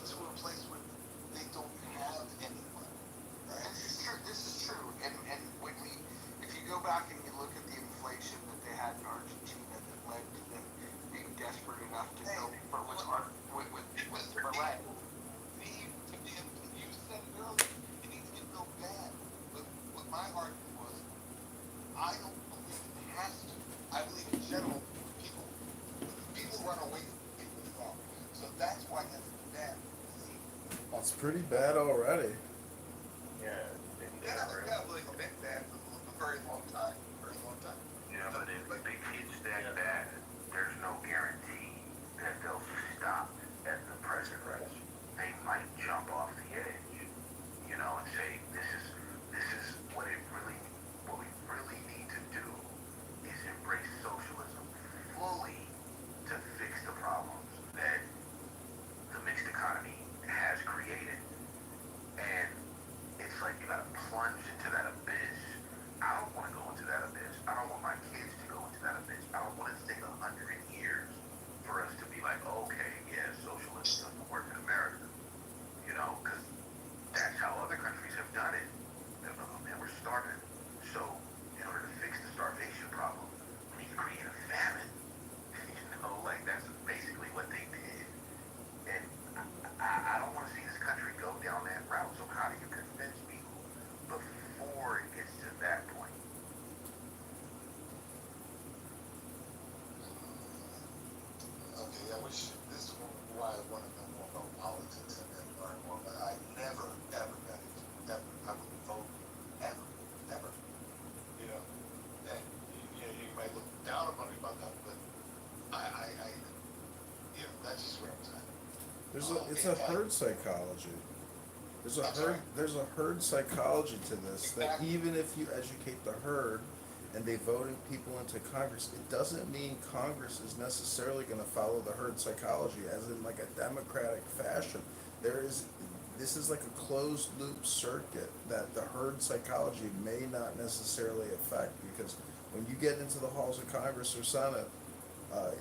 to a place where they don't have any money, right? This is true. And if you go back and you look at the inflation that they had in Argentina that led to them being desperate enough to go with Millet. You said it earlier. It needs to get real bad. But what my argument was, I don't believe it has to. I believe in general, people run away from people as well. So that's why it has to be bad. It's pretty bad already. Yeah, well, it's been bad for a very long time. Yeah, but if it gets that bad, there's no guarantee that they'll stop at the present rate. They might jump off the edge, and say, this is what we really need to do is embrace socialism fully to fix the problems that the mixed economy has created. And it's like you gotta plunge into that abyss. I don't want to go into that abyss. I don't want my kids to go into that abyss. I don't want it to take 100 years for us to be like, okay, yeah, socialism doesn't work in America. Because that's how other countries have done it. And we're starving. So in order to fix the starvation problem, we need to create a famine. That's basically what they did. And I don't want to see this country go down that route. So how do you convince people before it gets to that point? Okay, this is why I want to know more about politics and learn more. But I never, ever It's a herd psychology. There's a herd psychology to this, that even if you educate the herd and they voted people into Congress, it doesn't mean Congress is necessarily going to follow the herd psychology as in like a democratic fashion. This is like a closed loop circuit that the herd psychology may not necessarily affect, because when you get into the halls of Congress or Senate, uh,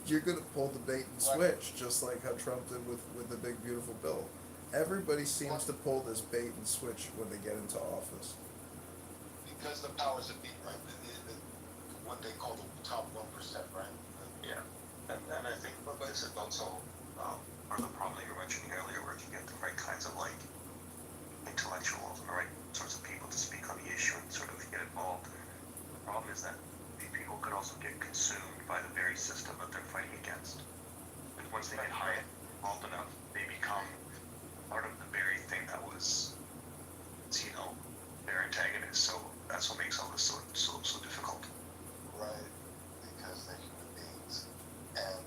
you're going to pull the bait and switch, just like how Trump did with the big beautiful bill. Everybody seems to pull this bait and switch when they get into office. Because the powers that be, right? What they call the top 1%, right? Yeah, and I think this is also part of the problem that you were mentioning earlier, where you get the right kinds of like intellectuals and the right sorts of people to speak on the issue and sort of get involved. The problem is that these people could also get consumed by the very system that they're fighting against. And once they get involved enough, they become part of the very thing that was, their antagonist. So that's what makes all this so difficult. Right, because they're human beings. And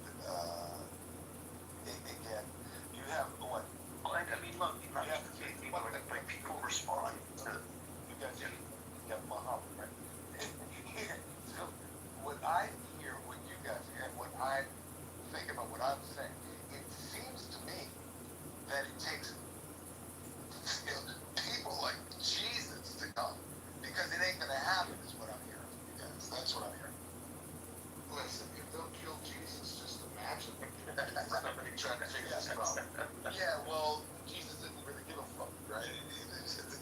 again, you have what? Well, I mean, look, not just the people, like people respond to. You got Muhammad, right? So what I hear, what you guys hear, and what I think about what I'm saying, it seems to me that it takes people like Jesus to come, because it ain't gonna happen, is what I'm hearing from you guys. That's what I'm hearing. Listen, if they'll kill Jesus, just imagine. Somebody trying to figure this out. Yeah, well, Jesus didn't really give a fuck, right?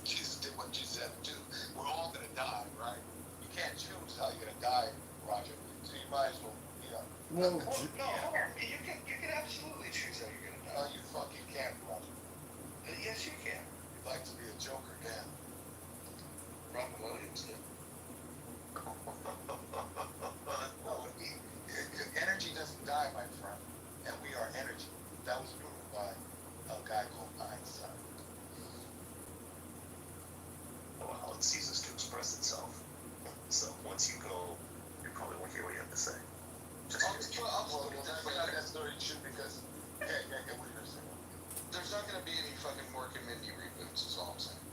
Jesus did what Jesus had to do. We're all gonna die, right? You can't choose how you're gonna die, Roger. So you might as well, Well, You can absolutely choose how you're gonna die. Oh, you fucking can't, Roger. Yes, you can. You'd like to be a Joker, Dan. Robin Williams did. Well, energy doesn't die, my friend, and we are energy. That was proven by a guy called Einstein. Well, it ceases to express itself. So once you go, you probably won't hear what you have to say. That's not necessarily true, because what you're saying. There's not going to be any fucking Mork and Mindy reboots, is all I'm saying.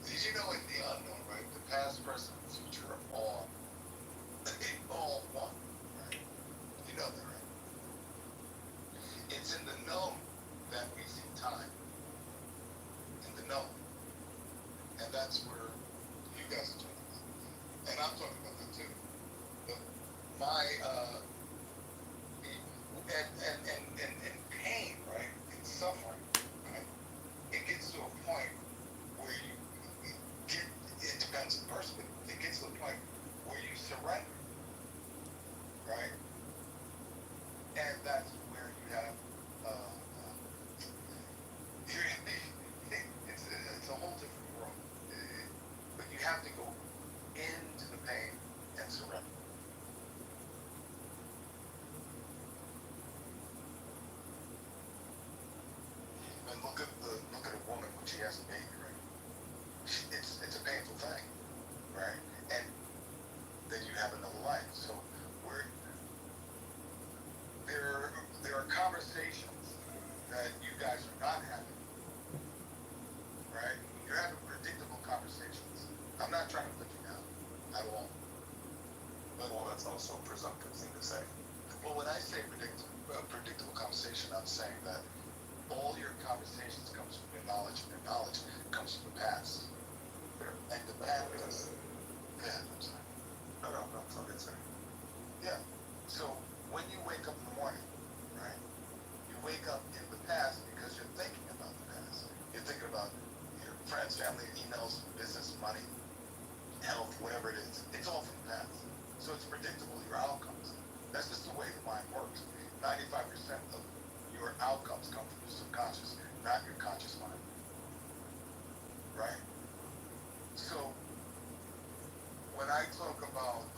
Did you know in the unknown, right? The past, present, and future are all one, right? You know that, right? It's in the known that we see time. In the known. And that's where you guys are talking about. And I'm talking about that too. But my and pain, right? And suffering, right? It gets to a point where it depends on the person, but it gets to a point where you surrender, right? And that's where you have, it's a whole different world. But you have to go into the pain and surrender. And look at a woman when she has a baby, right? It's a painful thing, right? And then you have another life. So there are conversations that you guys are not having, right? You're having predictable conversations. I'm not trying to put you down at all. But Well, that's also a presumptive thing to say. well, when I say predictable conversation, I'm saying that all your conversations comes from your knowledge, and your knowledge comes from the past. And the past, yeah, I'm sorry. No, it's all good, sir. Yeah. So when you wake up in the morning, right? You wake up in the past because you're thinking about the past. You're thinking about your friends, family, emails, business, money, health, whatever it is. It's all from the past. So it's predictable, your outcomes. That's just the way the mind works. 95% of your outcomes come from your subconscious, not your conscious mind. Right? So when I talk about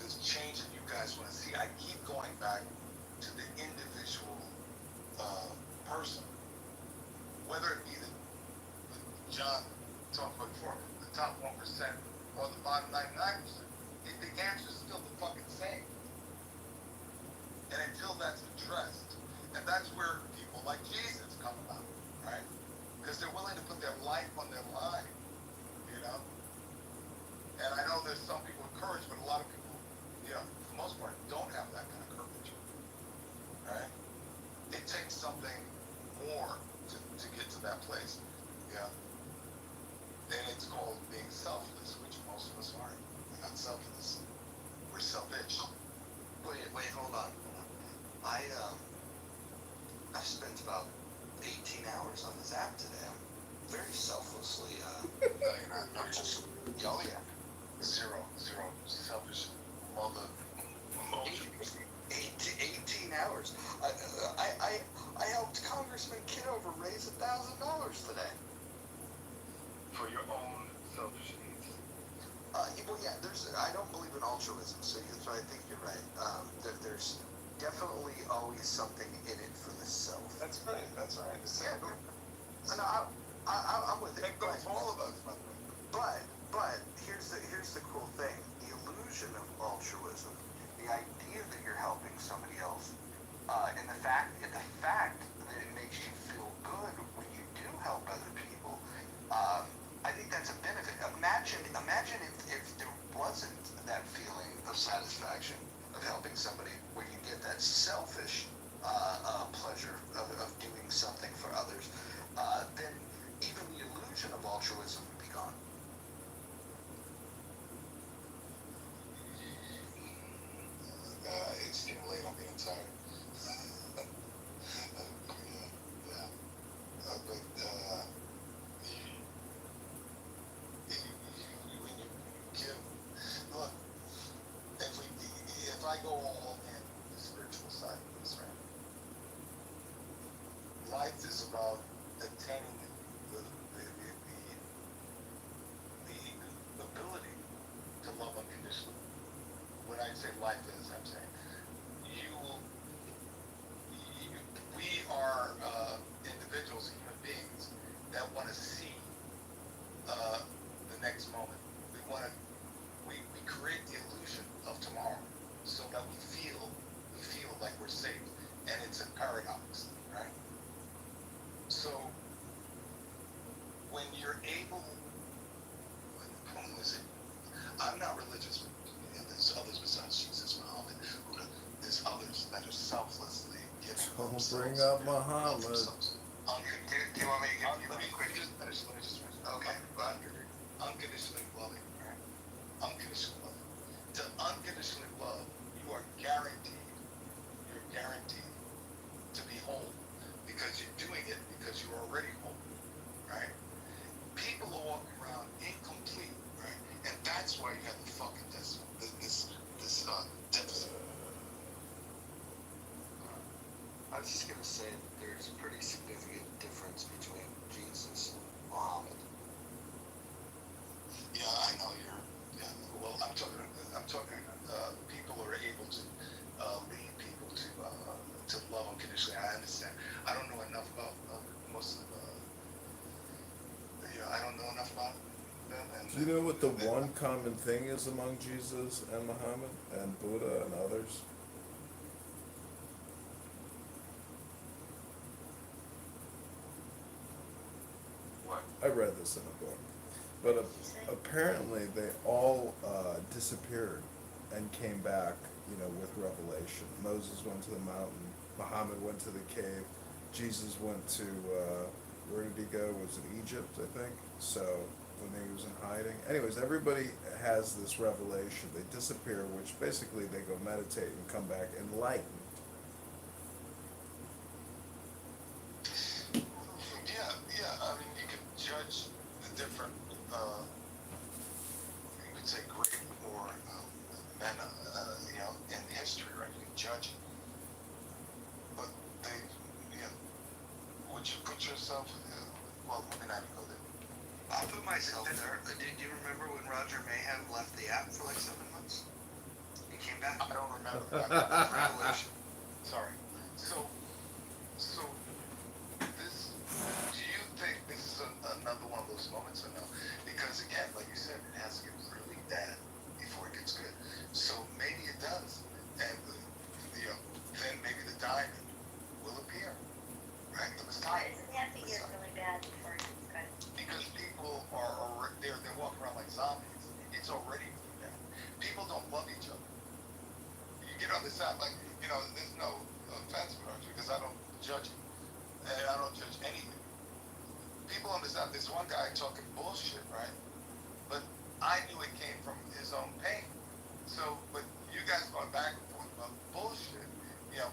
this change that you guys want to see, I keep going back to the individual person, whether it be the John talked about before, the top 1% or the bottom 99%. The answer is still the fucking same. there's some people with courage, but a lot of people, for the most part, don't have that kind of courage. Right? It takes something more to get to that place. Yeah. And it's called being selfless, which most of us aren't. We're not selfless. We're selfish. Wait, hold on. I've spent about 18 hours on this app today. I'm very selflessly, I'm just, oh yeah. Zero selfish mother emotion. 18 hours. I helped Congressman Kitover raise $1,000 today. For your own selfish needs. I don't believe in altruism, so I think you're right. There's definitely always something in it for the self. That's right. And I'm with it. That goes for all of us, by the way. But here's the cool thing: the illusion of altruism, the idea that you're helping somebody else, and the fact that it makes you feel good when you do help other people. I think that's a benefit. Imagine if there wasn't that feeling of satisfaction of helping somebody, where you get that selfish pleasure of doing something for others. Then even the illusion of altruism would be gone. It's getting late. I'm getting tired. When you give, look, if I go all in the spiritual side of this, right? Life is about attaining the ability to love unconditionally. When I say life is, I'm saying we are individuals, human beings, that want to see the next moment. We create the illusion of tomorrow so that we feel like we're safe, and it's a paradox, right? So when you're able, I'm not religious. There's others besides Jesus, Muhammad, Buddha. There's others that are selflessly giving themselves. Don't bring up Muhammad. Do you want me to give you a quick? Let me just finish. Okay. Unconditionally loving, right? Unconditionally loving. To unconditionally love, you are guaranteed to be whole, because you're doing it because you're already whole, right? People are walking around incomplete, right? And that's why you have the fucking this deficit. I was just gonna say that there's a pretty significant difference between Jesus and Muhammad. Yeah, I know well, I'm talking. People are able to lead people to love unconditionally. I understand. I don't know enough about Muslim. I don't know enough about them. Do you know what the one common thing is among Jesus and Muhammad and Buddha and others? What? I read this in a book. But apparently they all disappeared and came back, with revelation. Moses went to the mountain, Muhammad went to the cave, Jesus went to, where did he go? Was it Egypt, I think? So, when he was in hiding. Anyways, everybody has this revelation. They disappear, which basically they go meditate and come back enlightened. Yeah. I mean, you can judge the different, you could say great or men, in history, right? You can judge it. But would you put yourself, well, let me not even go there. I put myself there. Do you remember when Roger Mayhem left the app for like 7 months? He came back. I don't remember. Revelation. Sorry. So this, do you think this is another one of those moments or no? Because again, like you said, it has to get really bad before it gets good. So maybe it does. And, then maybe the diamond will appear. Right? The Messiah. It has to get really bad before it gets good. Because people are already, they're walking around like zombies. It's already really this app, like, there's no offense, Roger, because I don't judge you. And I don't judge anything. People on this app, there's one guy talking bullshit, right? But I knew it came from his own pain. So, but you guys going back and forth about bullshit,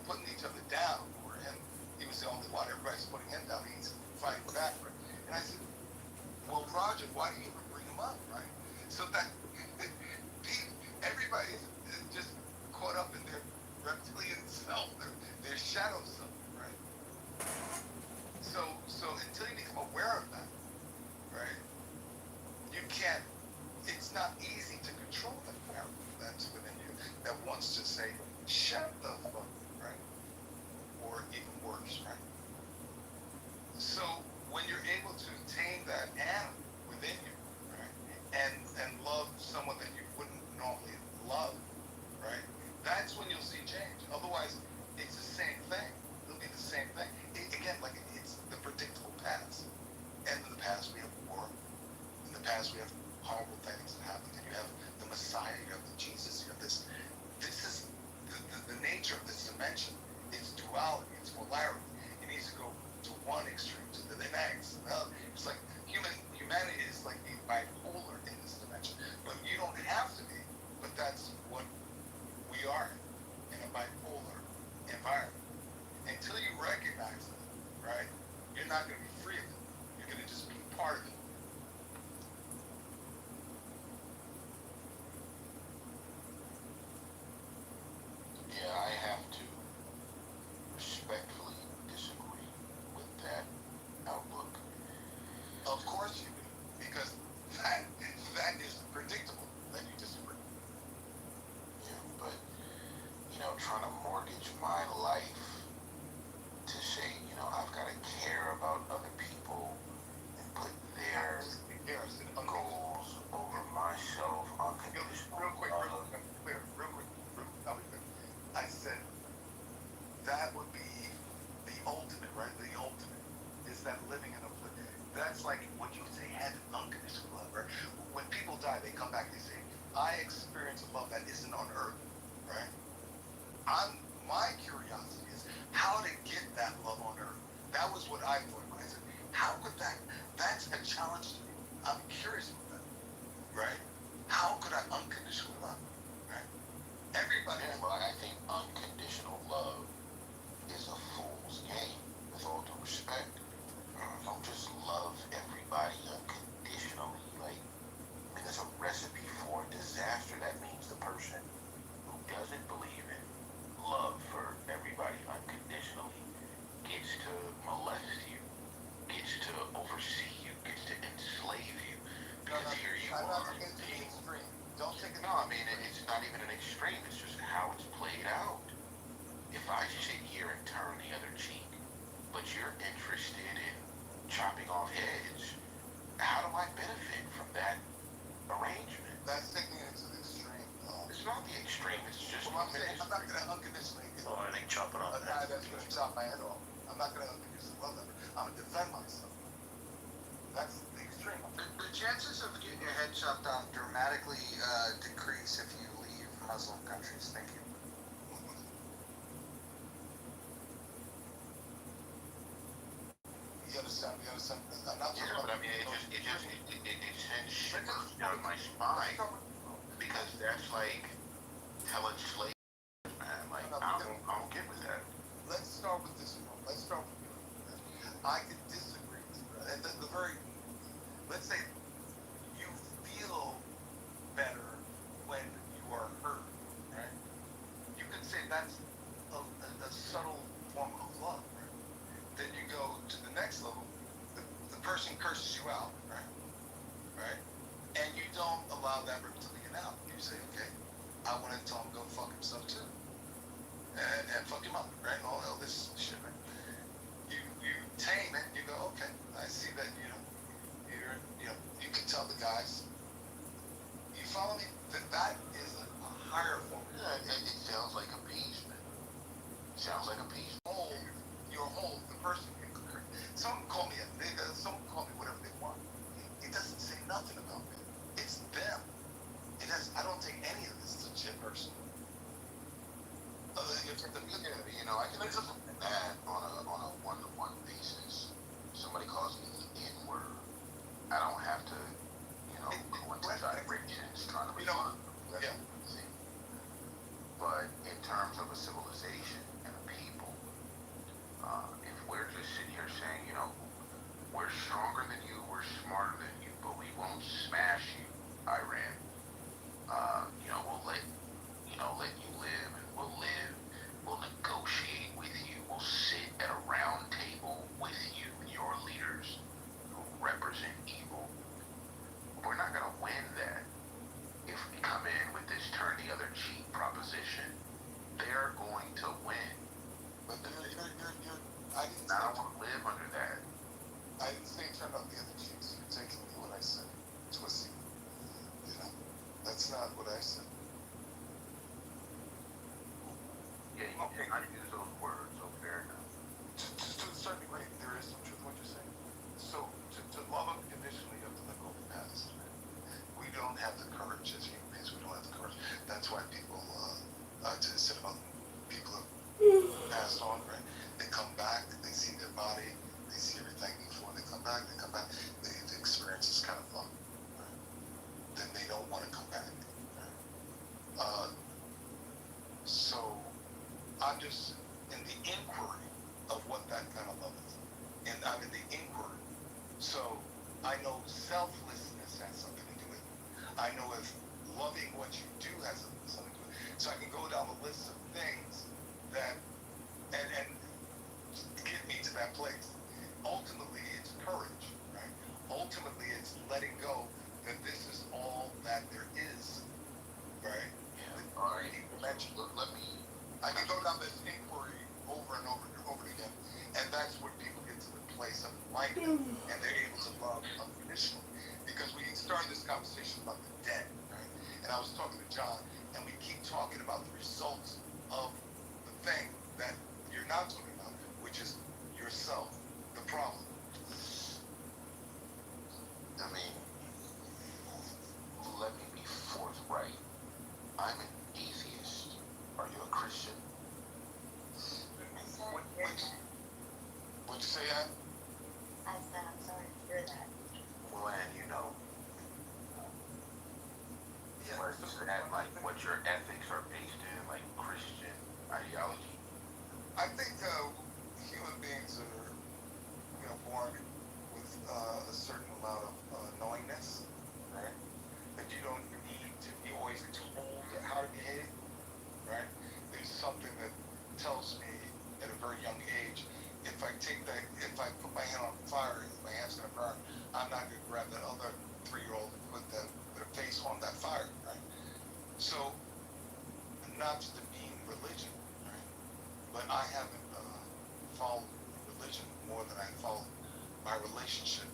putting each other down, or him, he was the only one, everybody's putting him down, he's fighting back, right? And I said, well, Roger, why do you even bring him up, right? So that, everybody's just caught up in their reptilian self, their shadow self, right? So until you become aware of that, right, you can't, it's not easy to control that power that's within you that wants to say, shut the fuck up, right? Or even worse, right? So when you're able to tame that animal within you, right, and love someone that you wouldn't normally love, right, that's when you'll see change. Otherwise, it's the same thing. It'll be the same thing. Again, like it's the predictable past. And in the past we have war. In the past we have horrible things that happen. And you have the Messiah, you have the Jesus, you have this. This is the nature of this dimension. It's duality, it's polarity. It needs to go to one extreme to the next. It's like humanity is like being bipolar in this dimension. But you don't have to be, but that's what we are in a bipolar environment. Until you recognize it, right, you're not going to be free of it. You're going to just be part of it. Yeah, I have to respectfully disagree with that outlook. Of course you do, because that is predictable that you disagree. Yeah, but trying to mortgage my life to say, I've got to care about other people and put their goals over myself unconditional. Real quick, I said that would be the ultimate, right? The ultimate is that living in a place. That's like what you would say heaven, unconditional love, right? When people die, they come back, they say, I experience a love that isn't on earth, right? My curiosity is how to get that love on earth. That was what I thought when I said, how could that's a challenge to me. I'm curious about that, right? How could I unconditionally love, right? Everybody. Yeah, well, I think unconditional love is a fool's game, with all due respect. Don't just love everybody unconditionally. There's a recipe for disaster. That means the person who doesn't believe in love for everybody unconditionally gets to molest you, gets to oversee you, gets to enslave you. Because here you I'm are. not against the extreme. Don't take it. No, I mean, it's not even an extreme. It's just how it's played out. If I sit here and turn the other cheek, but you're interested in chopping off heads, how do I benefit from that arrangement? That's taking it to the extreme. It's not the extreme. It's just. Well, I'm saying I'm not going to unconditionally get I think chopping off a guy that's going to chop my head off. I'm not going to unconditionally love them. I'm going to defend myself. That's the extreme. The chances of getting your head chopped off dramatically decrease if you leave Muslim countries. Thank you. You understand? I'm not Yeah, but I mean, it sends shivers down my spine because that's like telling slaves, man. Like, I don't get with that. Let's start with this one. Let's start with you. I could disagree with you. And the very, let's say you feel better when you are hurt, right? You could say that's a subtle form of love, right? Then you go to the next level. The person curses you out, right? Right? And you don't allow that reptilian out. You say, okay, I want to tell him go fuck himself too. And fuck him up, right? All this shit, right? You tame it, you go, okay, I see that, you can tell the guys. You follow me? That is a higher form. Yeah, it sounds like appeasement. Sounds like appeasement. Your whole, the person can concur. Someone call me a nigga, someone call me whatever they want. It doesn't say nothing about me. It's them. I don't take any of this legit person. You have to look at it. You know, I can understand that on a one-to-one basis. Somebody calls me the N-word. I don't have to, you know, go into gyrations trying to make fun. That's one thing. But in terms of a civilization and a people, if we're just sitting here saying, you know, we're stronger than you, we're smarter than you, but we won't smash you, Iran. You know, we'll let you live, and we'll live. We'll negotiate with you. We'll sit at a round table with you and your leaders who represent evil. We're not going to win that if we come in with this turn the other cheek proposition. They're going to win. But I didn't I don't want to live under that. I didn't say turn on the other cheeks. You're taking what I said, twisting. You know, that's not what I said. Yeah, I didn't use those words, so fair enough. To a certain degree, there is some truth in what you're saying. So to love unconditionally, you have to let go of the past. We don't have the courage as human beings. We don't have the courage. That's why people, to say about people who passed on, right? They come back, they see their body, they see everything before they come back. The experience is kind of fun. Right? Then they don't want to come back. Right? So I'm just in the inquiry of what that kind of love is. And I'm in the inquiry. So I know selflessness has something to do with it. I know if loving what you do has something to do with it. So I can go down the list of things that and get me to that place. Ultimately, it's courage, right? Ultimately, it's letting go that this is all that there is, right? Yeah. All right. Let me. I can go down this inquiry over and over and over again, and that's where people get to the place of enlightenment, and they're able to love unconditionally. Because we started this conversation about the dead, right? And I was talking to John, and we keep talking about the results of the thing that you're not talking about, which is yourself, the problem. I mean, let me be forthright. I'm an atheist. Are you a Christian? What'd you say, Ann? I said, I'm sorry to hear that. Well, and you know, is that like what your ethics are based in, like Christian ideology? I think human beings are, born with a certain amount of knowingness, right? That you don't need to be always told how to behave, right? There's something that tells me at a very young age, if I put my hand on fire, if my hand's gonna burn, I'm not gonna grab that other 3-year-old and put their face on that fire, right? So, not to demean religion, right? But I haven't followed religion more than I followed my relationship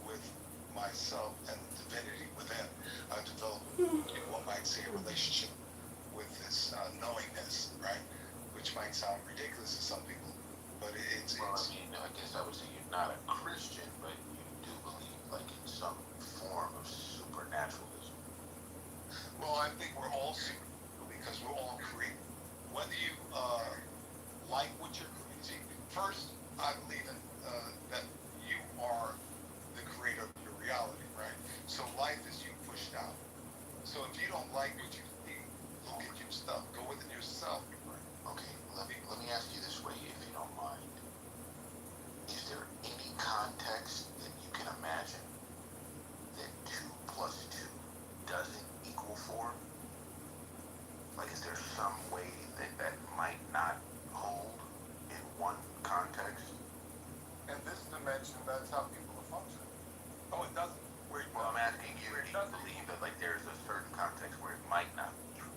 with myself and the divinity within. I developed, one might say, a relationship with this knowingness, right? Which might sound ridiculous to some people, but it's. Well, I mean, I guess I would say you're not a Christian, but you do believe, like, in some form of supernaturalism. Well, I think we're all supernatural because we're all created. Whether you like what you're creating, first, I believe in that you are the creator of your reality, right? So life is you pushed out. So if you don't like what you see, look at your stuff. Go within yourself. Right? Okay, let me ask you this way, if you don't mind. Is there any context that you can imagine that 2 plus 2 doesn't equal 4? Like, is there some way that might not hold in one context? In this dimension, that's how people are functioning. Oh, it doesn't. Well, I'm asking you, do you believe that, like, there's a certain context where it might not be true?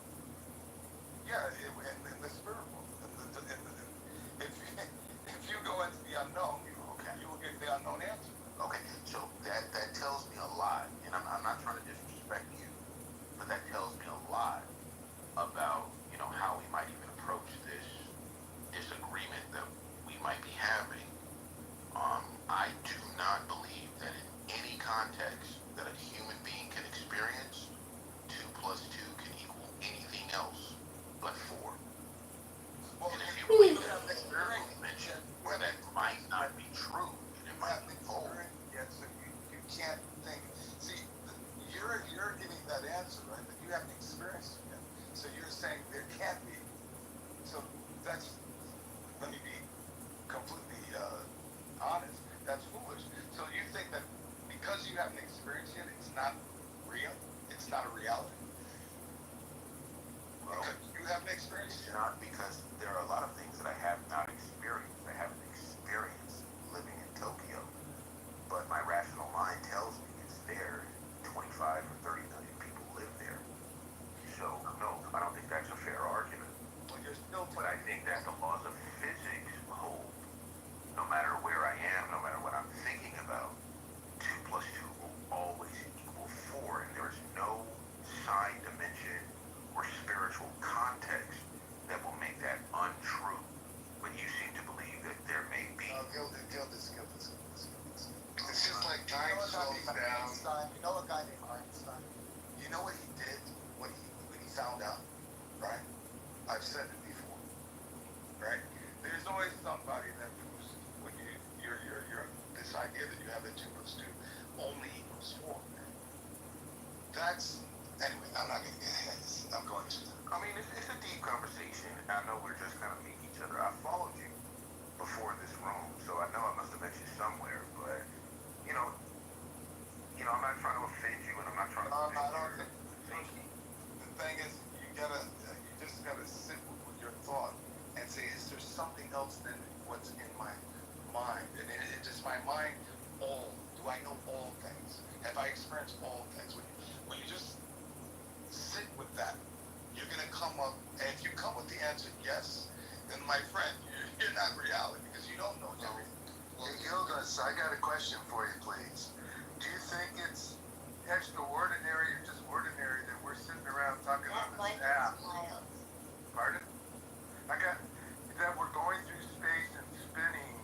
Yeah, in the spirit world. If you go into the unknown, you will get the unknown answer. Okay, so that but you haven't experienced it yet. So you're saying there can't be. So that's, let me be completely honest, that's foolish. So you think that because you haven't experienced it, it's not real? It's not a reality? Well, because you haven't experienced it's it? not, because there are a lot of things that I have not experienced. I haven't experienced living in Tokyo, but my rational mind tells me it's there. 25 or 30 million people live there. So, no, I don't think that's a fair argument. Well, you're still But I think that the laws of physics hold, no matter where I am, no matter what I'm thinking about. 2 plus 2 will always equal 4, and there is no side dimension or spiritual context that will make that untrue. But you seem to believe that there may be. Gildas. It's just like time slows down. You know a guy named Einstein? You know what he did when he found out, right? I've said it before, right? There's always somebody that proves when you're this idea that you have that 2 plus 2 only equals 4. That's, anyway, I'm not gonna get ahead. I'm going to. I mean, it's a deep conversation. I know we're just kind of meeting each other. I followed you before this room, so I know I must have met you somewhere. But you know, I'm not trying to offend you, and I'm not trying to. I don't think. The thing is, you just gotta sit with your thought and say, is there something else than what's in my mind? And it just my mind. Do I know all things? Have I experienced all things? When you just sit with that, you're gonna come up, and if you come with the answer yes, then my friend, you're not reality because you don't know everything. Well, Gildas, I got a question for you, please. Do you think it's extraordinary or just ordinary that we're sitting around talking on this app? Pardon? That we're going through space and spinning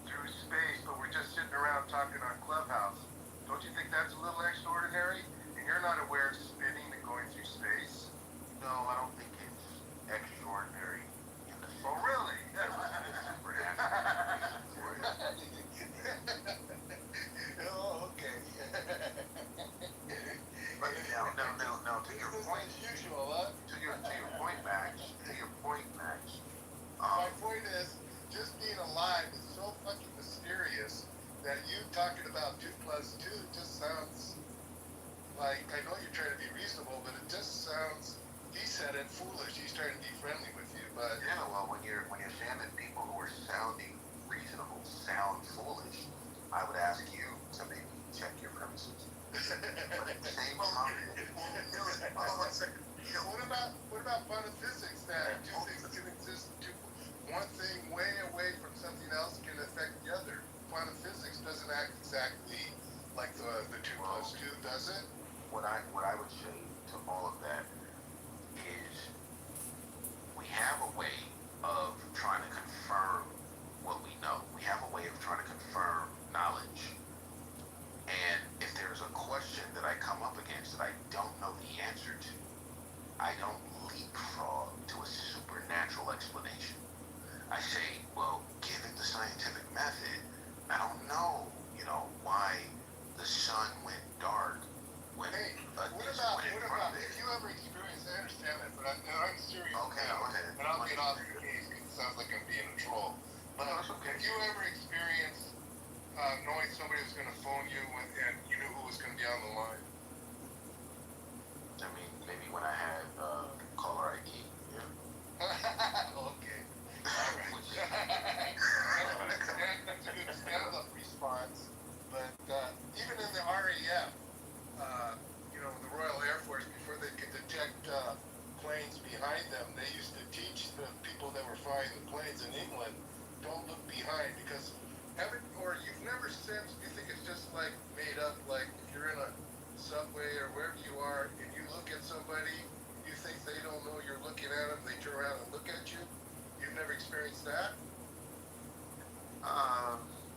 through space, but we're just sitting around talking on Clubhouse. Don't you think that's a little extraordinary? And you're not aware of spinning and going through space? No, I don't think it's extraordinary. Oh, really? Oh, okay. But now, to your point, Usual, huh? to your point, Max. My point is, just being alive is so fucking mysterious that you talking about 2 plus 2 just sounds like, I know you're trying to be reasonable, but it just sounds, he said it, foolish. He's trying to be friendly with you, but Yeah, well, when you're saying that people who are sounding reasonable sound foolish, I would ask you to maybe check your premises. But at the same time, what about quantum physics that 2 things can exist, one thing way away from something else can affect the other? Quantum physics doesn't act exactly like the 2 plus 2, does it? what I would say to all of that is we have a way of trying to confirm what we know. We have a way of trying to confirm knowledge. And if there's a question that I come up against that I don't know the answer to, I don't leapfrog to a supernatural explanation. I say, well, given the scientific method, I don't know, why the sun went dark when what about if you ever experienced, I understand that, but I'm serious. Okay, now, go ahead. And I'll get off your case because it sounds like I'm being a troll. But No, it's okay. if you ever experienced knowing somebody was going to phone you and you knew who was going to be on the line? I mean, maybe when I had caller ID, yeah. Okay. All right. That's a good stand-up response. But even in the RAF, the Royal Air Force, before they could detect planes behind them, they used to teach the people that were flying the planes in England, don't look behind because you've never sensed, you think it's just like made up, like if you're in a subway or wherever you are and you look at somebody, you think they don't know you're looking at them, they turn around and look at you? You've never experienced that?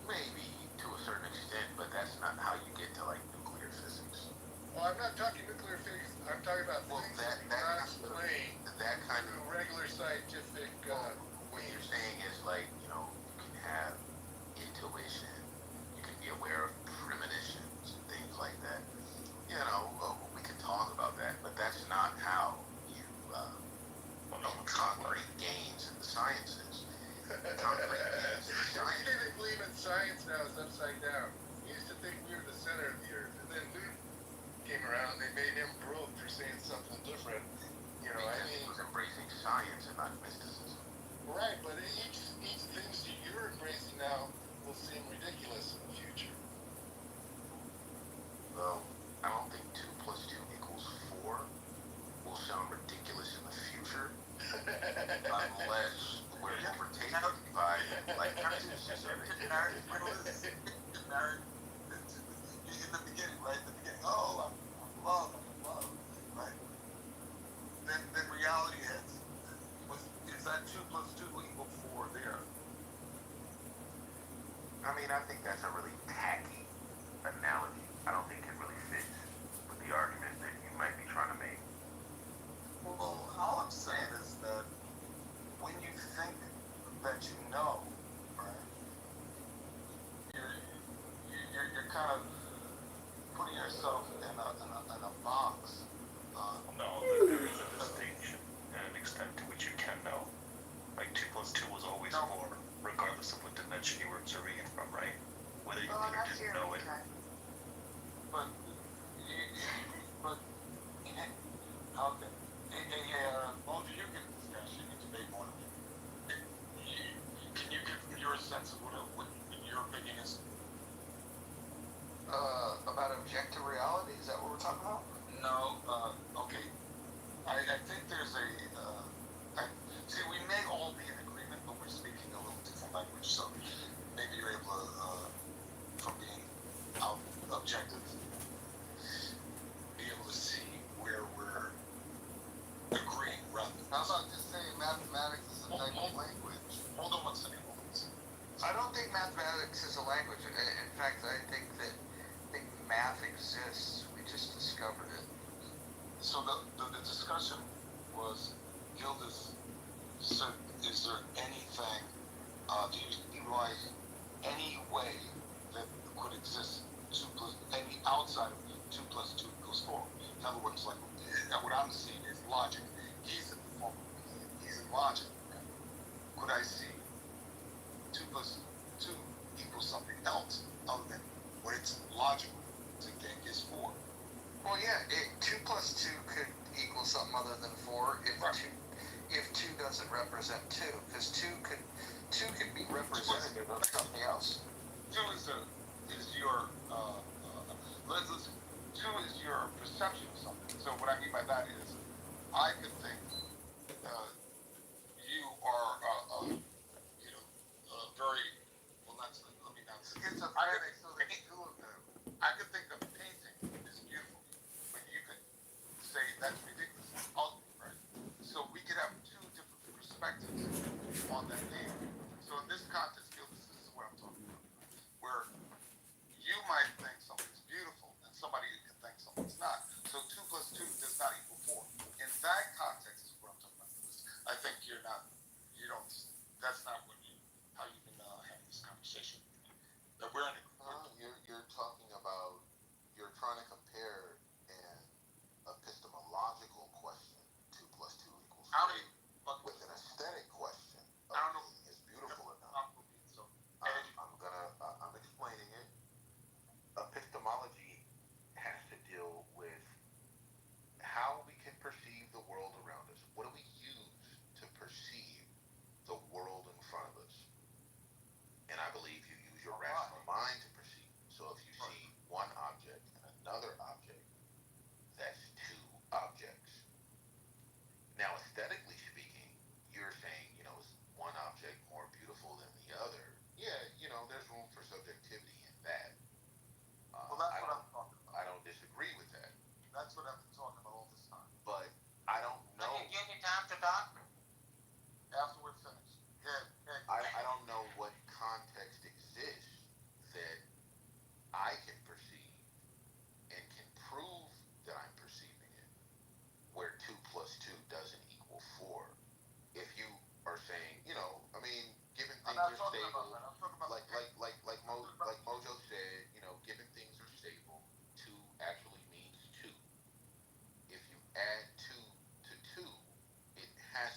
Maybe to a certain extent, but that's not how you get to like nuclear physics. Well, I'm not talking nuclear physics. I'm talking about things that you cannot explain. That kind of regular scientific. What you're saying is like you can have intuition, you can be aware of premonitions and things like that. We can talk about that, but that's Get married, get married. In the beginning, right? In the beginning, oh, I'm in love, right? Then reality hits. Is that 2 plus 2 equal 4 there? I mean, I think that's a really tacky analogy. I don't think it really fits with the argument that you might be trying to make. Well, all I'm saying is that when you think that you know, right, you're kind of putting yourself in a box. No, there is a distinction and an extent to which you can know. Like 2 plus 2 was always 4, regardless of what dimension you were observing it from, right? Whether you did or didn't know it. But, okay. Mojo, you can discuss, you can debate more than me. Can you give your sense of what your opinion is? About objective reality? Is that what we're talking about? No, okay. I think there's see, we may all be in agreement, but we're speaking a little different language, so maybe you're able to, from being objective, be able to see where we're agreeing rather than... How about just saying mathematics is a type of language? Hold on one second. I don't think mathematics is a language. In fact, I think math exists. We just discovered it. So the discussion was, Gildas said, is there anything, do you realize any way that could exist any outside of 2 plus 2 equals 4? In other words, like, what I'm seeing is logic. He's in logic. Right? Could I see 2 plus 2 equals something else other than what it's logical to think is 4? Well, yeah, 2 plus 2 could equal something other than 4 if 2 doesn't represent 2, because 2 could be representative of something else. 2 is your 2 is your perception of something. So what I mean by that is, I could think you are very, well, let me not say. Schizophrenic, so there's 2 of them. I could think the painting is beautiful, but you could say that's ridiculous, it's ugly, right? So we could have 2 different perspectives on that painting. So in this context, this is what I'm talking about, where you might think something's beautiful and somebody can think something's not. So 2 plus 2 does not equal 4. In that context is what I'm talking about. I think that's not how you can have this conversation. That we're in You're talking about, you're trying to compare an epistemological question, 2 plus 2 equals 4, with an aesthetic question of being is beautiful or not. I'm explaining it. Epistemology has to deal with how we can perceive the world around us. What do we use to perceive the world in front of us? And I believe you use your rational mind to perceive. So if you see one object and another object, that's 2 objects. Now, aesthetically speaking, you're saying, is one object more beautiful than the other? Yeah, there's room for subjectivity in that. Well, that's what I'm talking about. I don't disagree with that. That's what I've been talking about all this time. But I don't know. Can you give me time to talk? After we're finished. I don't know what context exists that I can perceive and can prove that I'm perceiving it, where 2 plus 2 doesn't equal 4. If you are saying, given things are stable, like Mojo said, given things are stable, 2 actually means 2. If you add 2 to 2, it has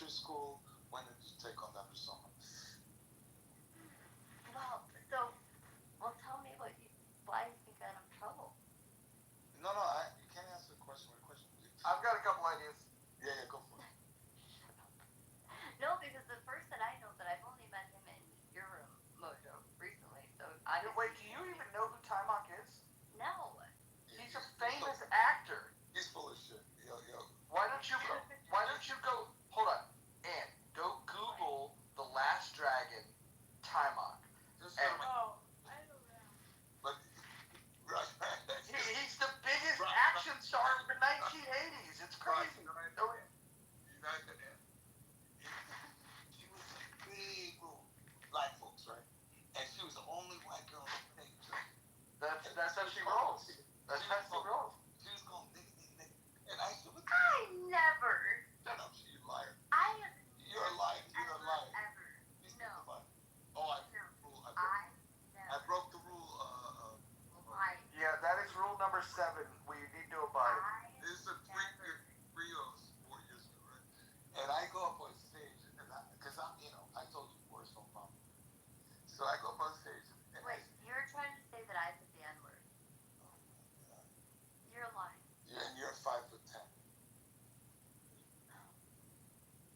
elementary school? When did you take on that persona? Well, tell me why you think I'm in trouble. No, you can't answer the question with a question. I've got a couple ideas. Yeah, go for it. No, because the first that I know that I've only met him in your room, Mojo, recently. So I Wait, do you even know who Timok is? No. He's a famous actor. He's full of shit. Yo. Why don't you go? Hold on, Ann. Go Google The Last Dragon, Timok. Just And I know that. but right. he's the biggest action star of the 1980s. It's crazy. You guys get that? She was a big role. Black folks, right? And she was the only white girl on the stage. That's how she rolls. That's how she rolls. She was going nigga. And I said, I never. Shut up, you liar. I have You're a liar. You're a liar. ever. No. Oh, I broke the rule. Why? Yeah, that is rule number 7. We need to abide. This is 3 or 4 years ago, right? And I go up on stage, because I'm, I told you before, it's no problem. So I go up on stage. And Wait, you're trying to say that I said the N word? Oh my God. You're lying. And you're 5'10".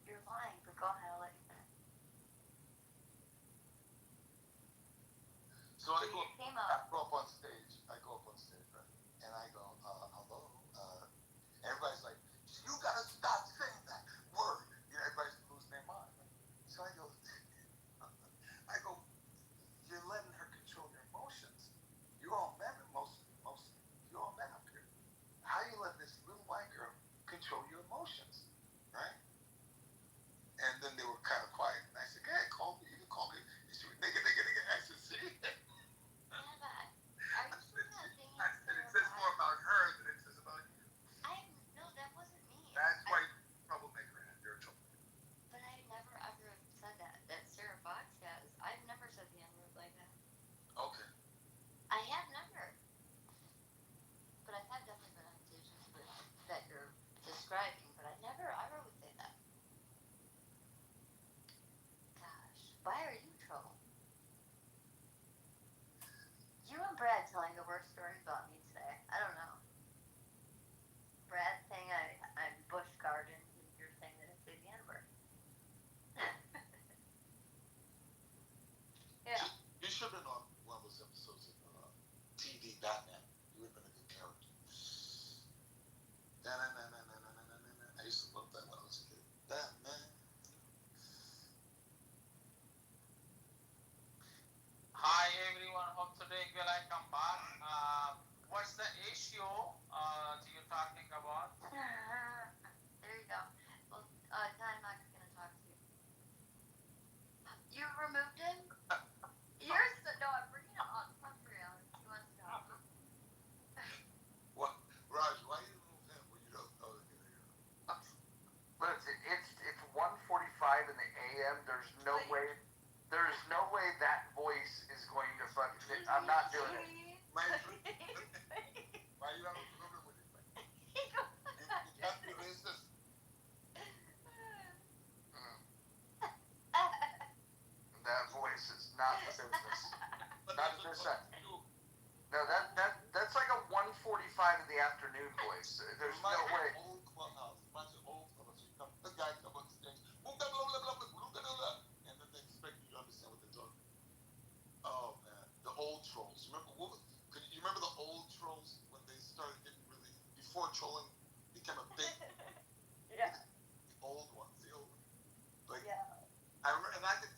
You're lying, but go ahead, I'll let you finish. So I go up on stage. Right? And I go, hello. Everybody's like, you gotta stop saying that word. Everybody's losing their mind. Right? So I go, you're letting her control your emotions. You're all men, you're all men up here. How you let this little white girl control your emotions, right? And then they were kind of quiet. And I said, hey, call me. You can call me. And she went, nigga. I said, see? I said, it says more about her than it says about you. No, that wasn't me. That's why you're a troublemaker and you're a troublemaker. But I never ever said that. That Sarah Fox has. I've never said the N word like that. Okay. I have never. But I have definitely been on stages that you're describing, but I never ever would say that. Gosh, why are you in trouble? You and Brad telling the worst stories about me today. I don't know. Brad saying I'm bush garden, and you're saying that I say the N word. Yeah. You should have been on one of those episodes of TV Batman. You would have been a good character. I used to love that when I was a kid. Batman. Hi everyone, hope today will I come back. What's the issue you're talking about? There you go. Well, Time I'm gonna talk to you. You removed him? No, I'm bringing him on front for you. He wants to talk. What? Raj, why you remove him when you don't know the guy? Listen, it's 1:45 in the AM. There's no way that voice is going to fucking. I'm not doing it. Why you have a problem with it? You can't be racist. That voice is not the business. Not the business. No, that's like a 1:45 in the afternoon voice. There's no way. Old clubhouse. Imagine old clubhouse. You come, the guy come on stage, and then they expect you to understand what they're talking. Oh man, the old trolls. You remember the old trolls when they started getting really before trolling became a big. Yeah. The old ones. Like. Yeah. I remember, and I could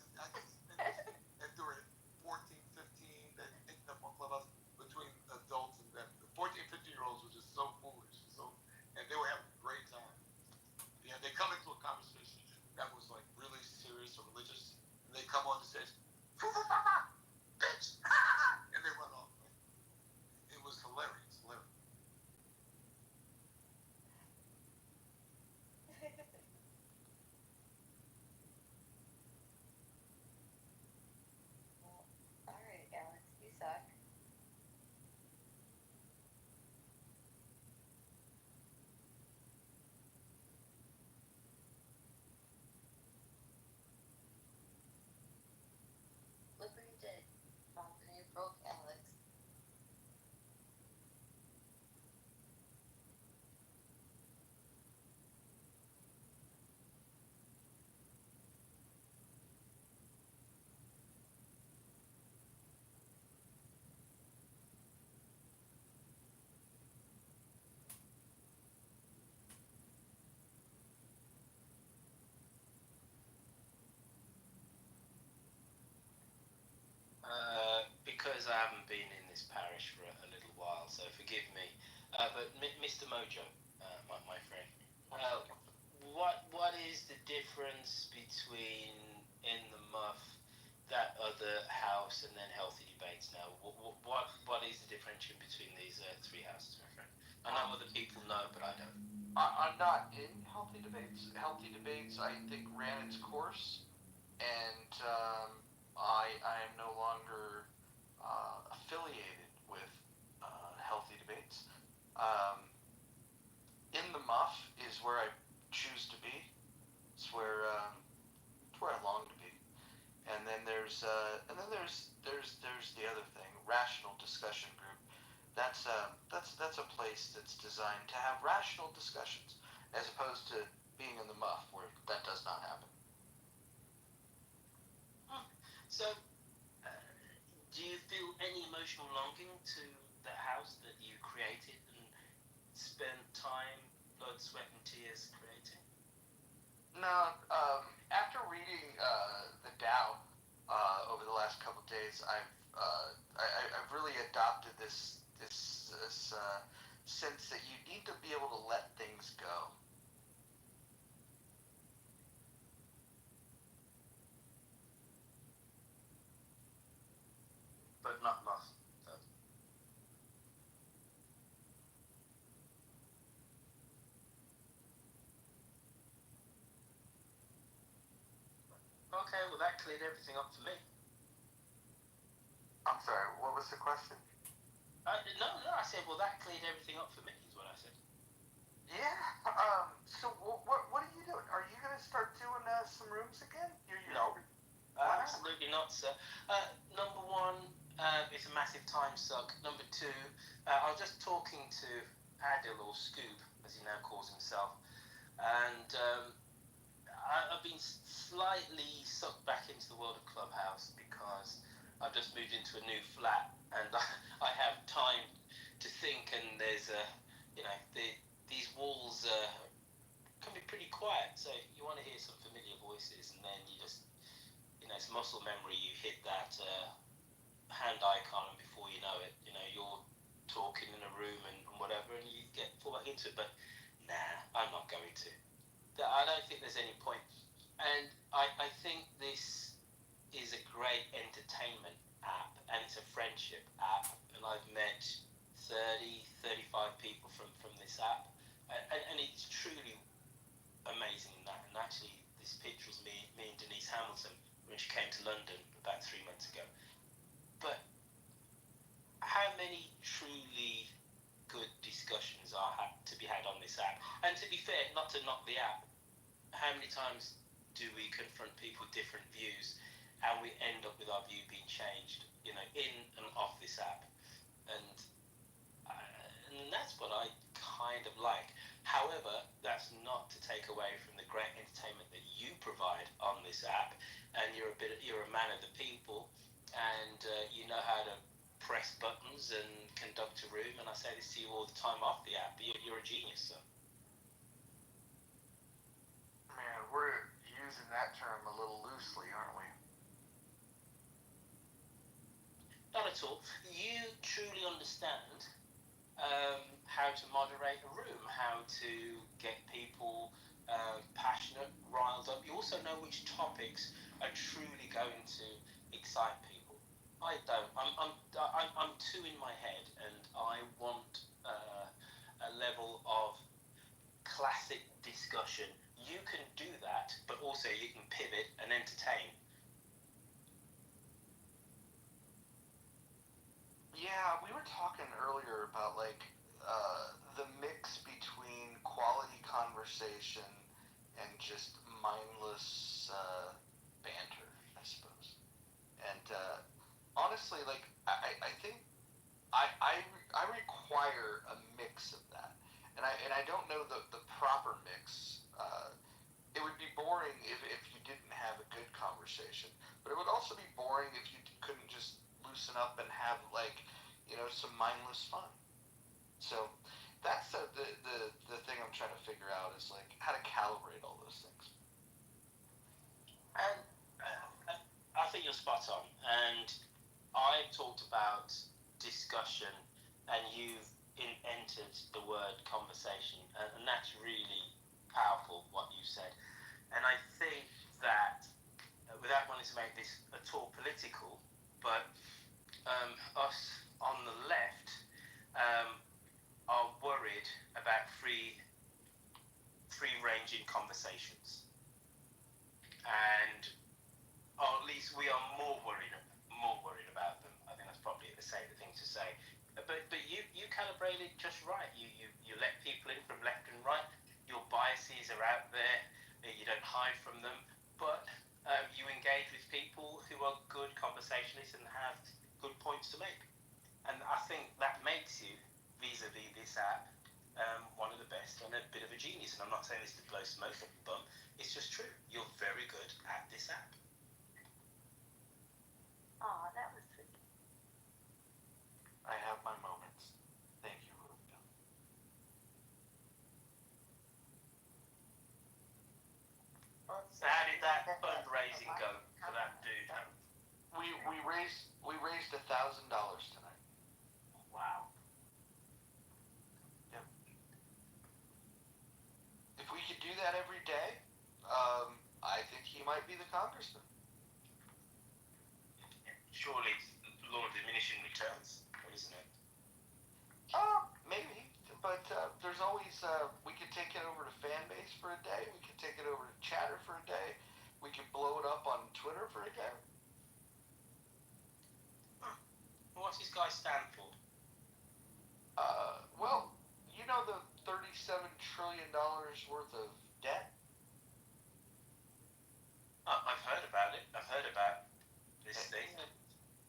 and they were 14, 15, they picked up on clubhouse between adults and them. The 14, 15-year-olds were just so foolish, and they were having a great time. Yeah, they come into a conversation that was like really serious or religious, and they come on the stage, bitch, and they run off. It was hilarious. suppose I haven't been in this parish for a little while, so forgive me. But Mr. Mojo, my friend, what is the difference between In the Muff, that other house, and then Healthy Debates? Now, what is the differentiation between these three houses, my friend? I know other people know, but I don't. I'm not in Healthy Debates. Healthy Debates, I think, ran its course, and I am no longer affiliated with Healthy Debates. In the Muff is where I choose to be. It's where I long to be. And then there's the other thing, Rational Discussion Group. That's a place that's designed to have rational discussions, as opposed to being in the Muff, where that does not happen. So, do you feel any emotional longing to that house that you created and spent time, blood, sweat, and tears creating? No. After reading the Tao over the last couple of days, I've really adopted this sense that you need to be able to let things go. But not Muff. Okay, well that cleared everything up for me. I'm sorry, what was the question? No, I said, well that cleared everything up for me, is what I said. Yeah. So what are you doing? Are you gonna start doing some rooms again? No, absolutely not, sir. Number one, it's a massive time suck. Number two, I was just talking to Adil, or Scoob, as he now calls himself, and I've been slightly sucked back into the world of Clubhouse because I've just moved into a new flat and I have time to think, and there's these walls can be pretty quiet, so you want to hear some familiar voices, and then you just, it's muscle memory, you hit that hand icon, and before you know it, you're talking in a room and whatever, and you fall back into it. But nah, I'm not going to. I don't think there's any point. And I think this is a great entertainment app, and it's a friendship app, and I've met 35 people from this app, and it's truly amazing in that. And actually, this picture was me and Denise Hamilton when she came to London about 3 months ago. But how many truly good discussions are to be had on this app? And to be fair, not to knock the app, how many times do we confront people with different views and we end up with our view being changed, in and off this app? And that's what I kind of like. However, that's not to take away from the great entertainment that you provide on this app, and you're a man of the people, and you know how to press buttons and conduct a room, and I say this to you all the time off the app. You're a genius, sir. Man, we're using that term a little loosely, aren't we? Not at all. You truly understand how to moderate a room, how to get people passionate, riled up. You also know which topics are truly going to excite people. I don't. I'm too in my head, and I want a level of classic discussion. You can do that, but also you can pivot and entertain. Yeah, we were talking earlier about the mix between quality conversation and just mindless banter, I suppose. And honestly, I think I require a mix of that, and I don't know the proper mix. It would be boring if you didn't have a good conversation, but it would also be boring if you couldn't just loosen up and have some mindless fun. So that's the thing I'm trying to figure out is how to calibrate all those things. And I think you're spot on. And I talked about discussion, and you've entered the word conversation, and that's really powerful what you said. And I think that, without wanting to make this at all political, but us on the left are worried about free-ranging conversations, and or at least we are more worried about them. I think that's probably the safer thing to say. But you calibrated just right. You let people in from left and right. Your biases are out there. You don't hide from them. But you engage with people who are good conversationalists and have good points to make. And I think that makes you, vis-a-vis this app, one of the best and a bit of a genius. And I'm not saying this to blow smoke up the bum. It's just true. You're very good at this app. Aw, that was sweet. I have my moments. Thank you, Rubio. So how did that fundraising go for that dude? We raised $1,000 tonight. Wow. Yep. If we could do that every day, I think he might be the congressman. Surely it's law of diminishing returns, isn't it? Maybe, but there's always, we could take it over to Fanbase for a day, we could take it over to Chatter for a day, we could blow it up on Twitter for a day. What's this guy stand for? Well, you know the $37 trillion worth of debt? I've heard about it. I've heard about this thing.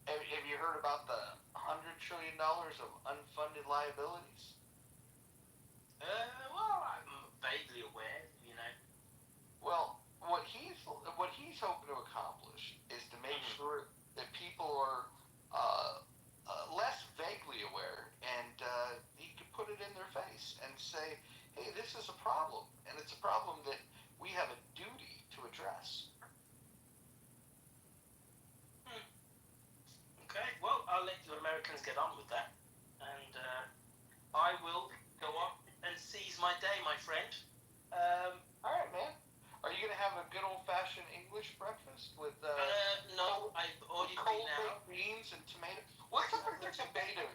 Have you heard about the $100 trillion of unfunded liabilities? Well, I'm vaguely aware, you know. Well, what he's hoping to accomplish is to make sure that people are less vaguely aware, and he could put it in their face and say, hey, this is a problem, and it's a problem that we have a duty to address. Okay, well, I'll let you Americans get on with that, and I will go on and seize my day, my friend. All right, man. Are you gonna have a good old-fashioned English breakfast with no, I've already cold been out. baked beans and tomatoes? What's up with the tomato?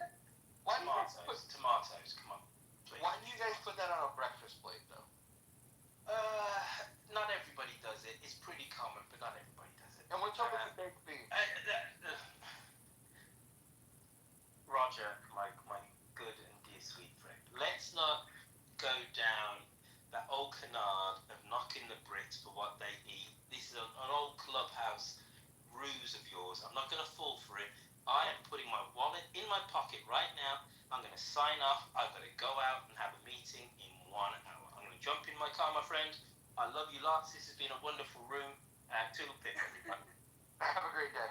Why do you guys put Tomatoes, come on, please. Why do you guys put that on a breakfast plate, though? Not everybody does it. It's pretty common, but not everybody does it. And what's up with the baked beans? Roger, my good and dear sweet friend, let's not go down that old canard of knocking the Brits for what they eat. This is an old clubhouse ruse of yours. I'm not going to fall for it. I am putting my wallet in my pocket right now. I'm going to sign off. I've got to go out and have a meeting in 1 hour. I'm going to jump in my car, my friend. I love you lots. This has been a wonderful room. Toodle pip, everybody. Have a great day.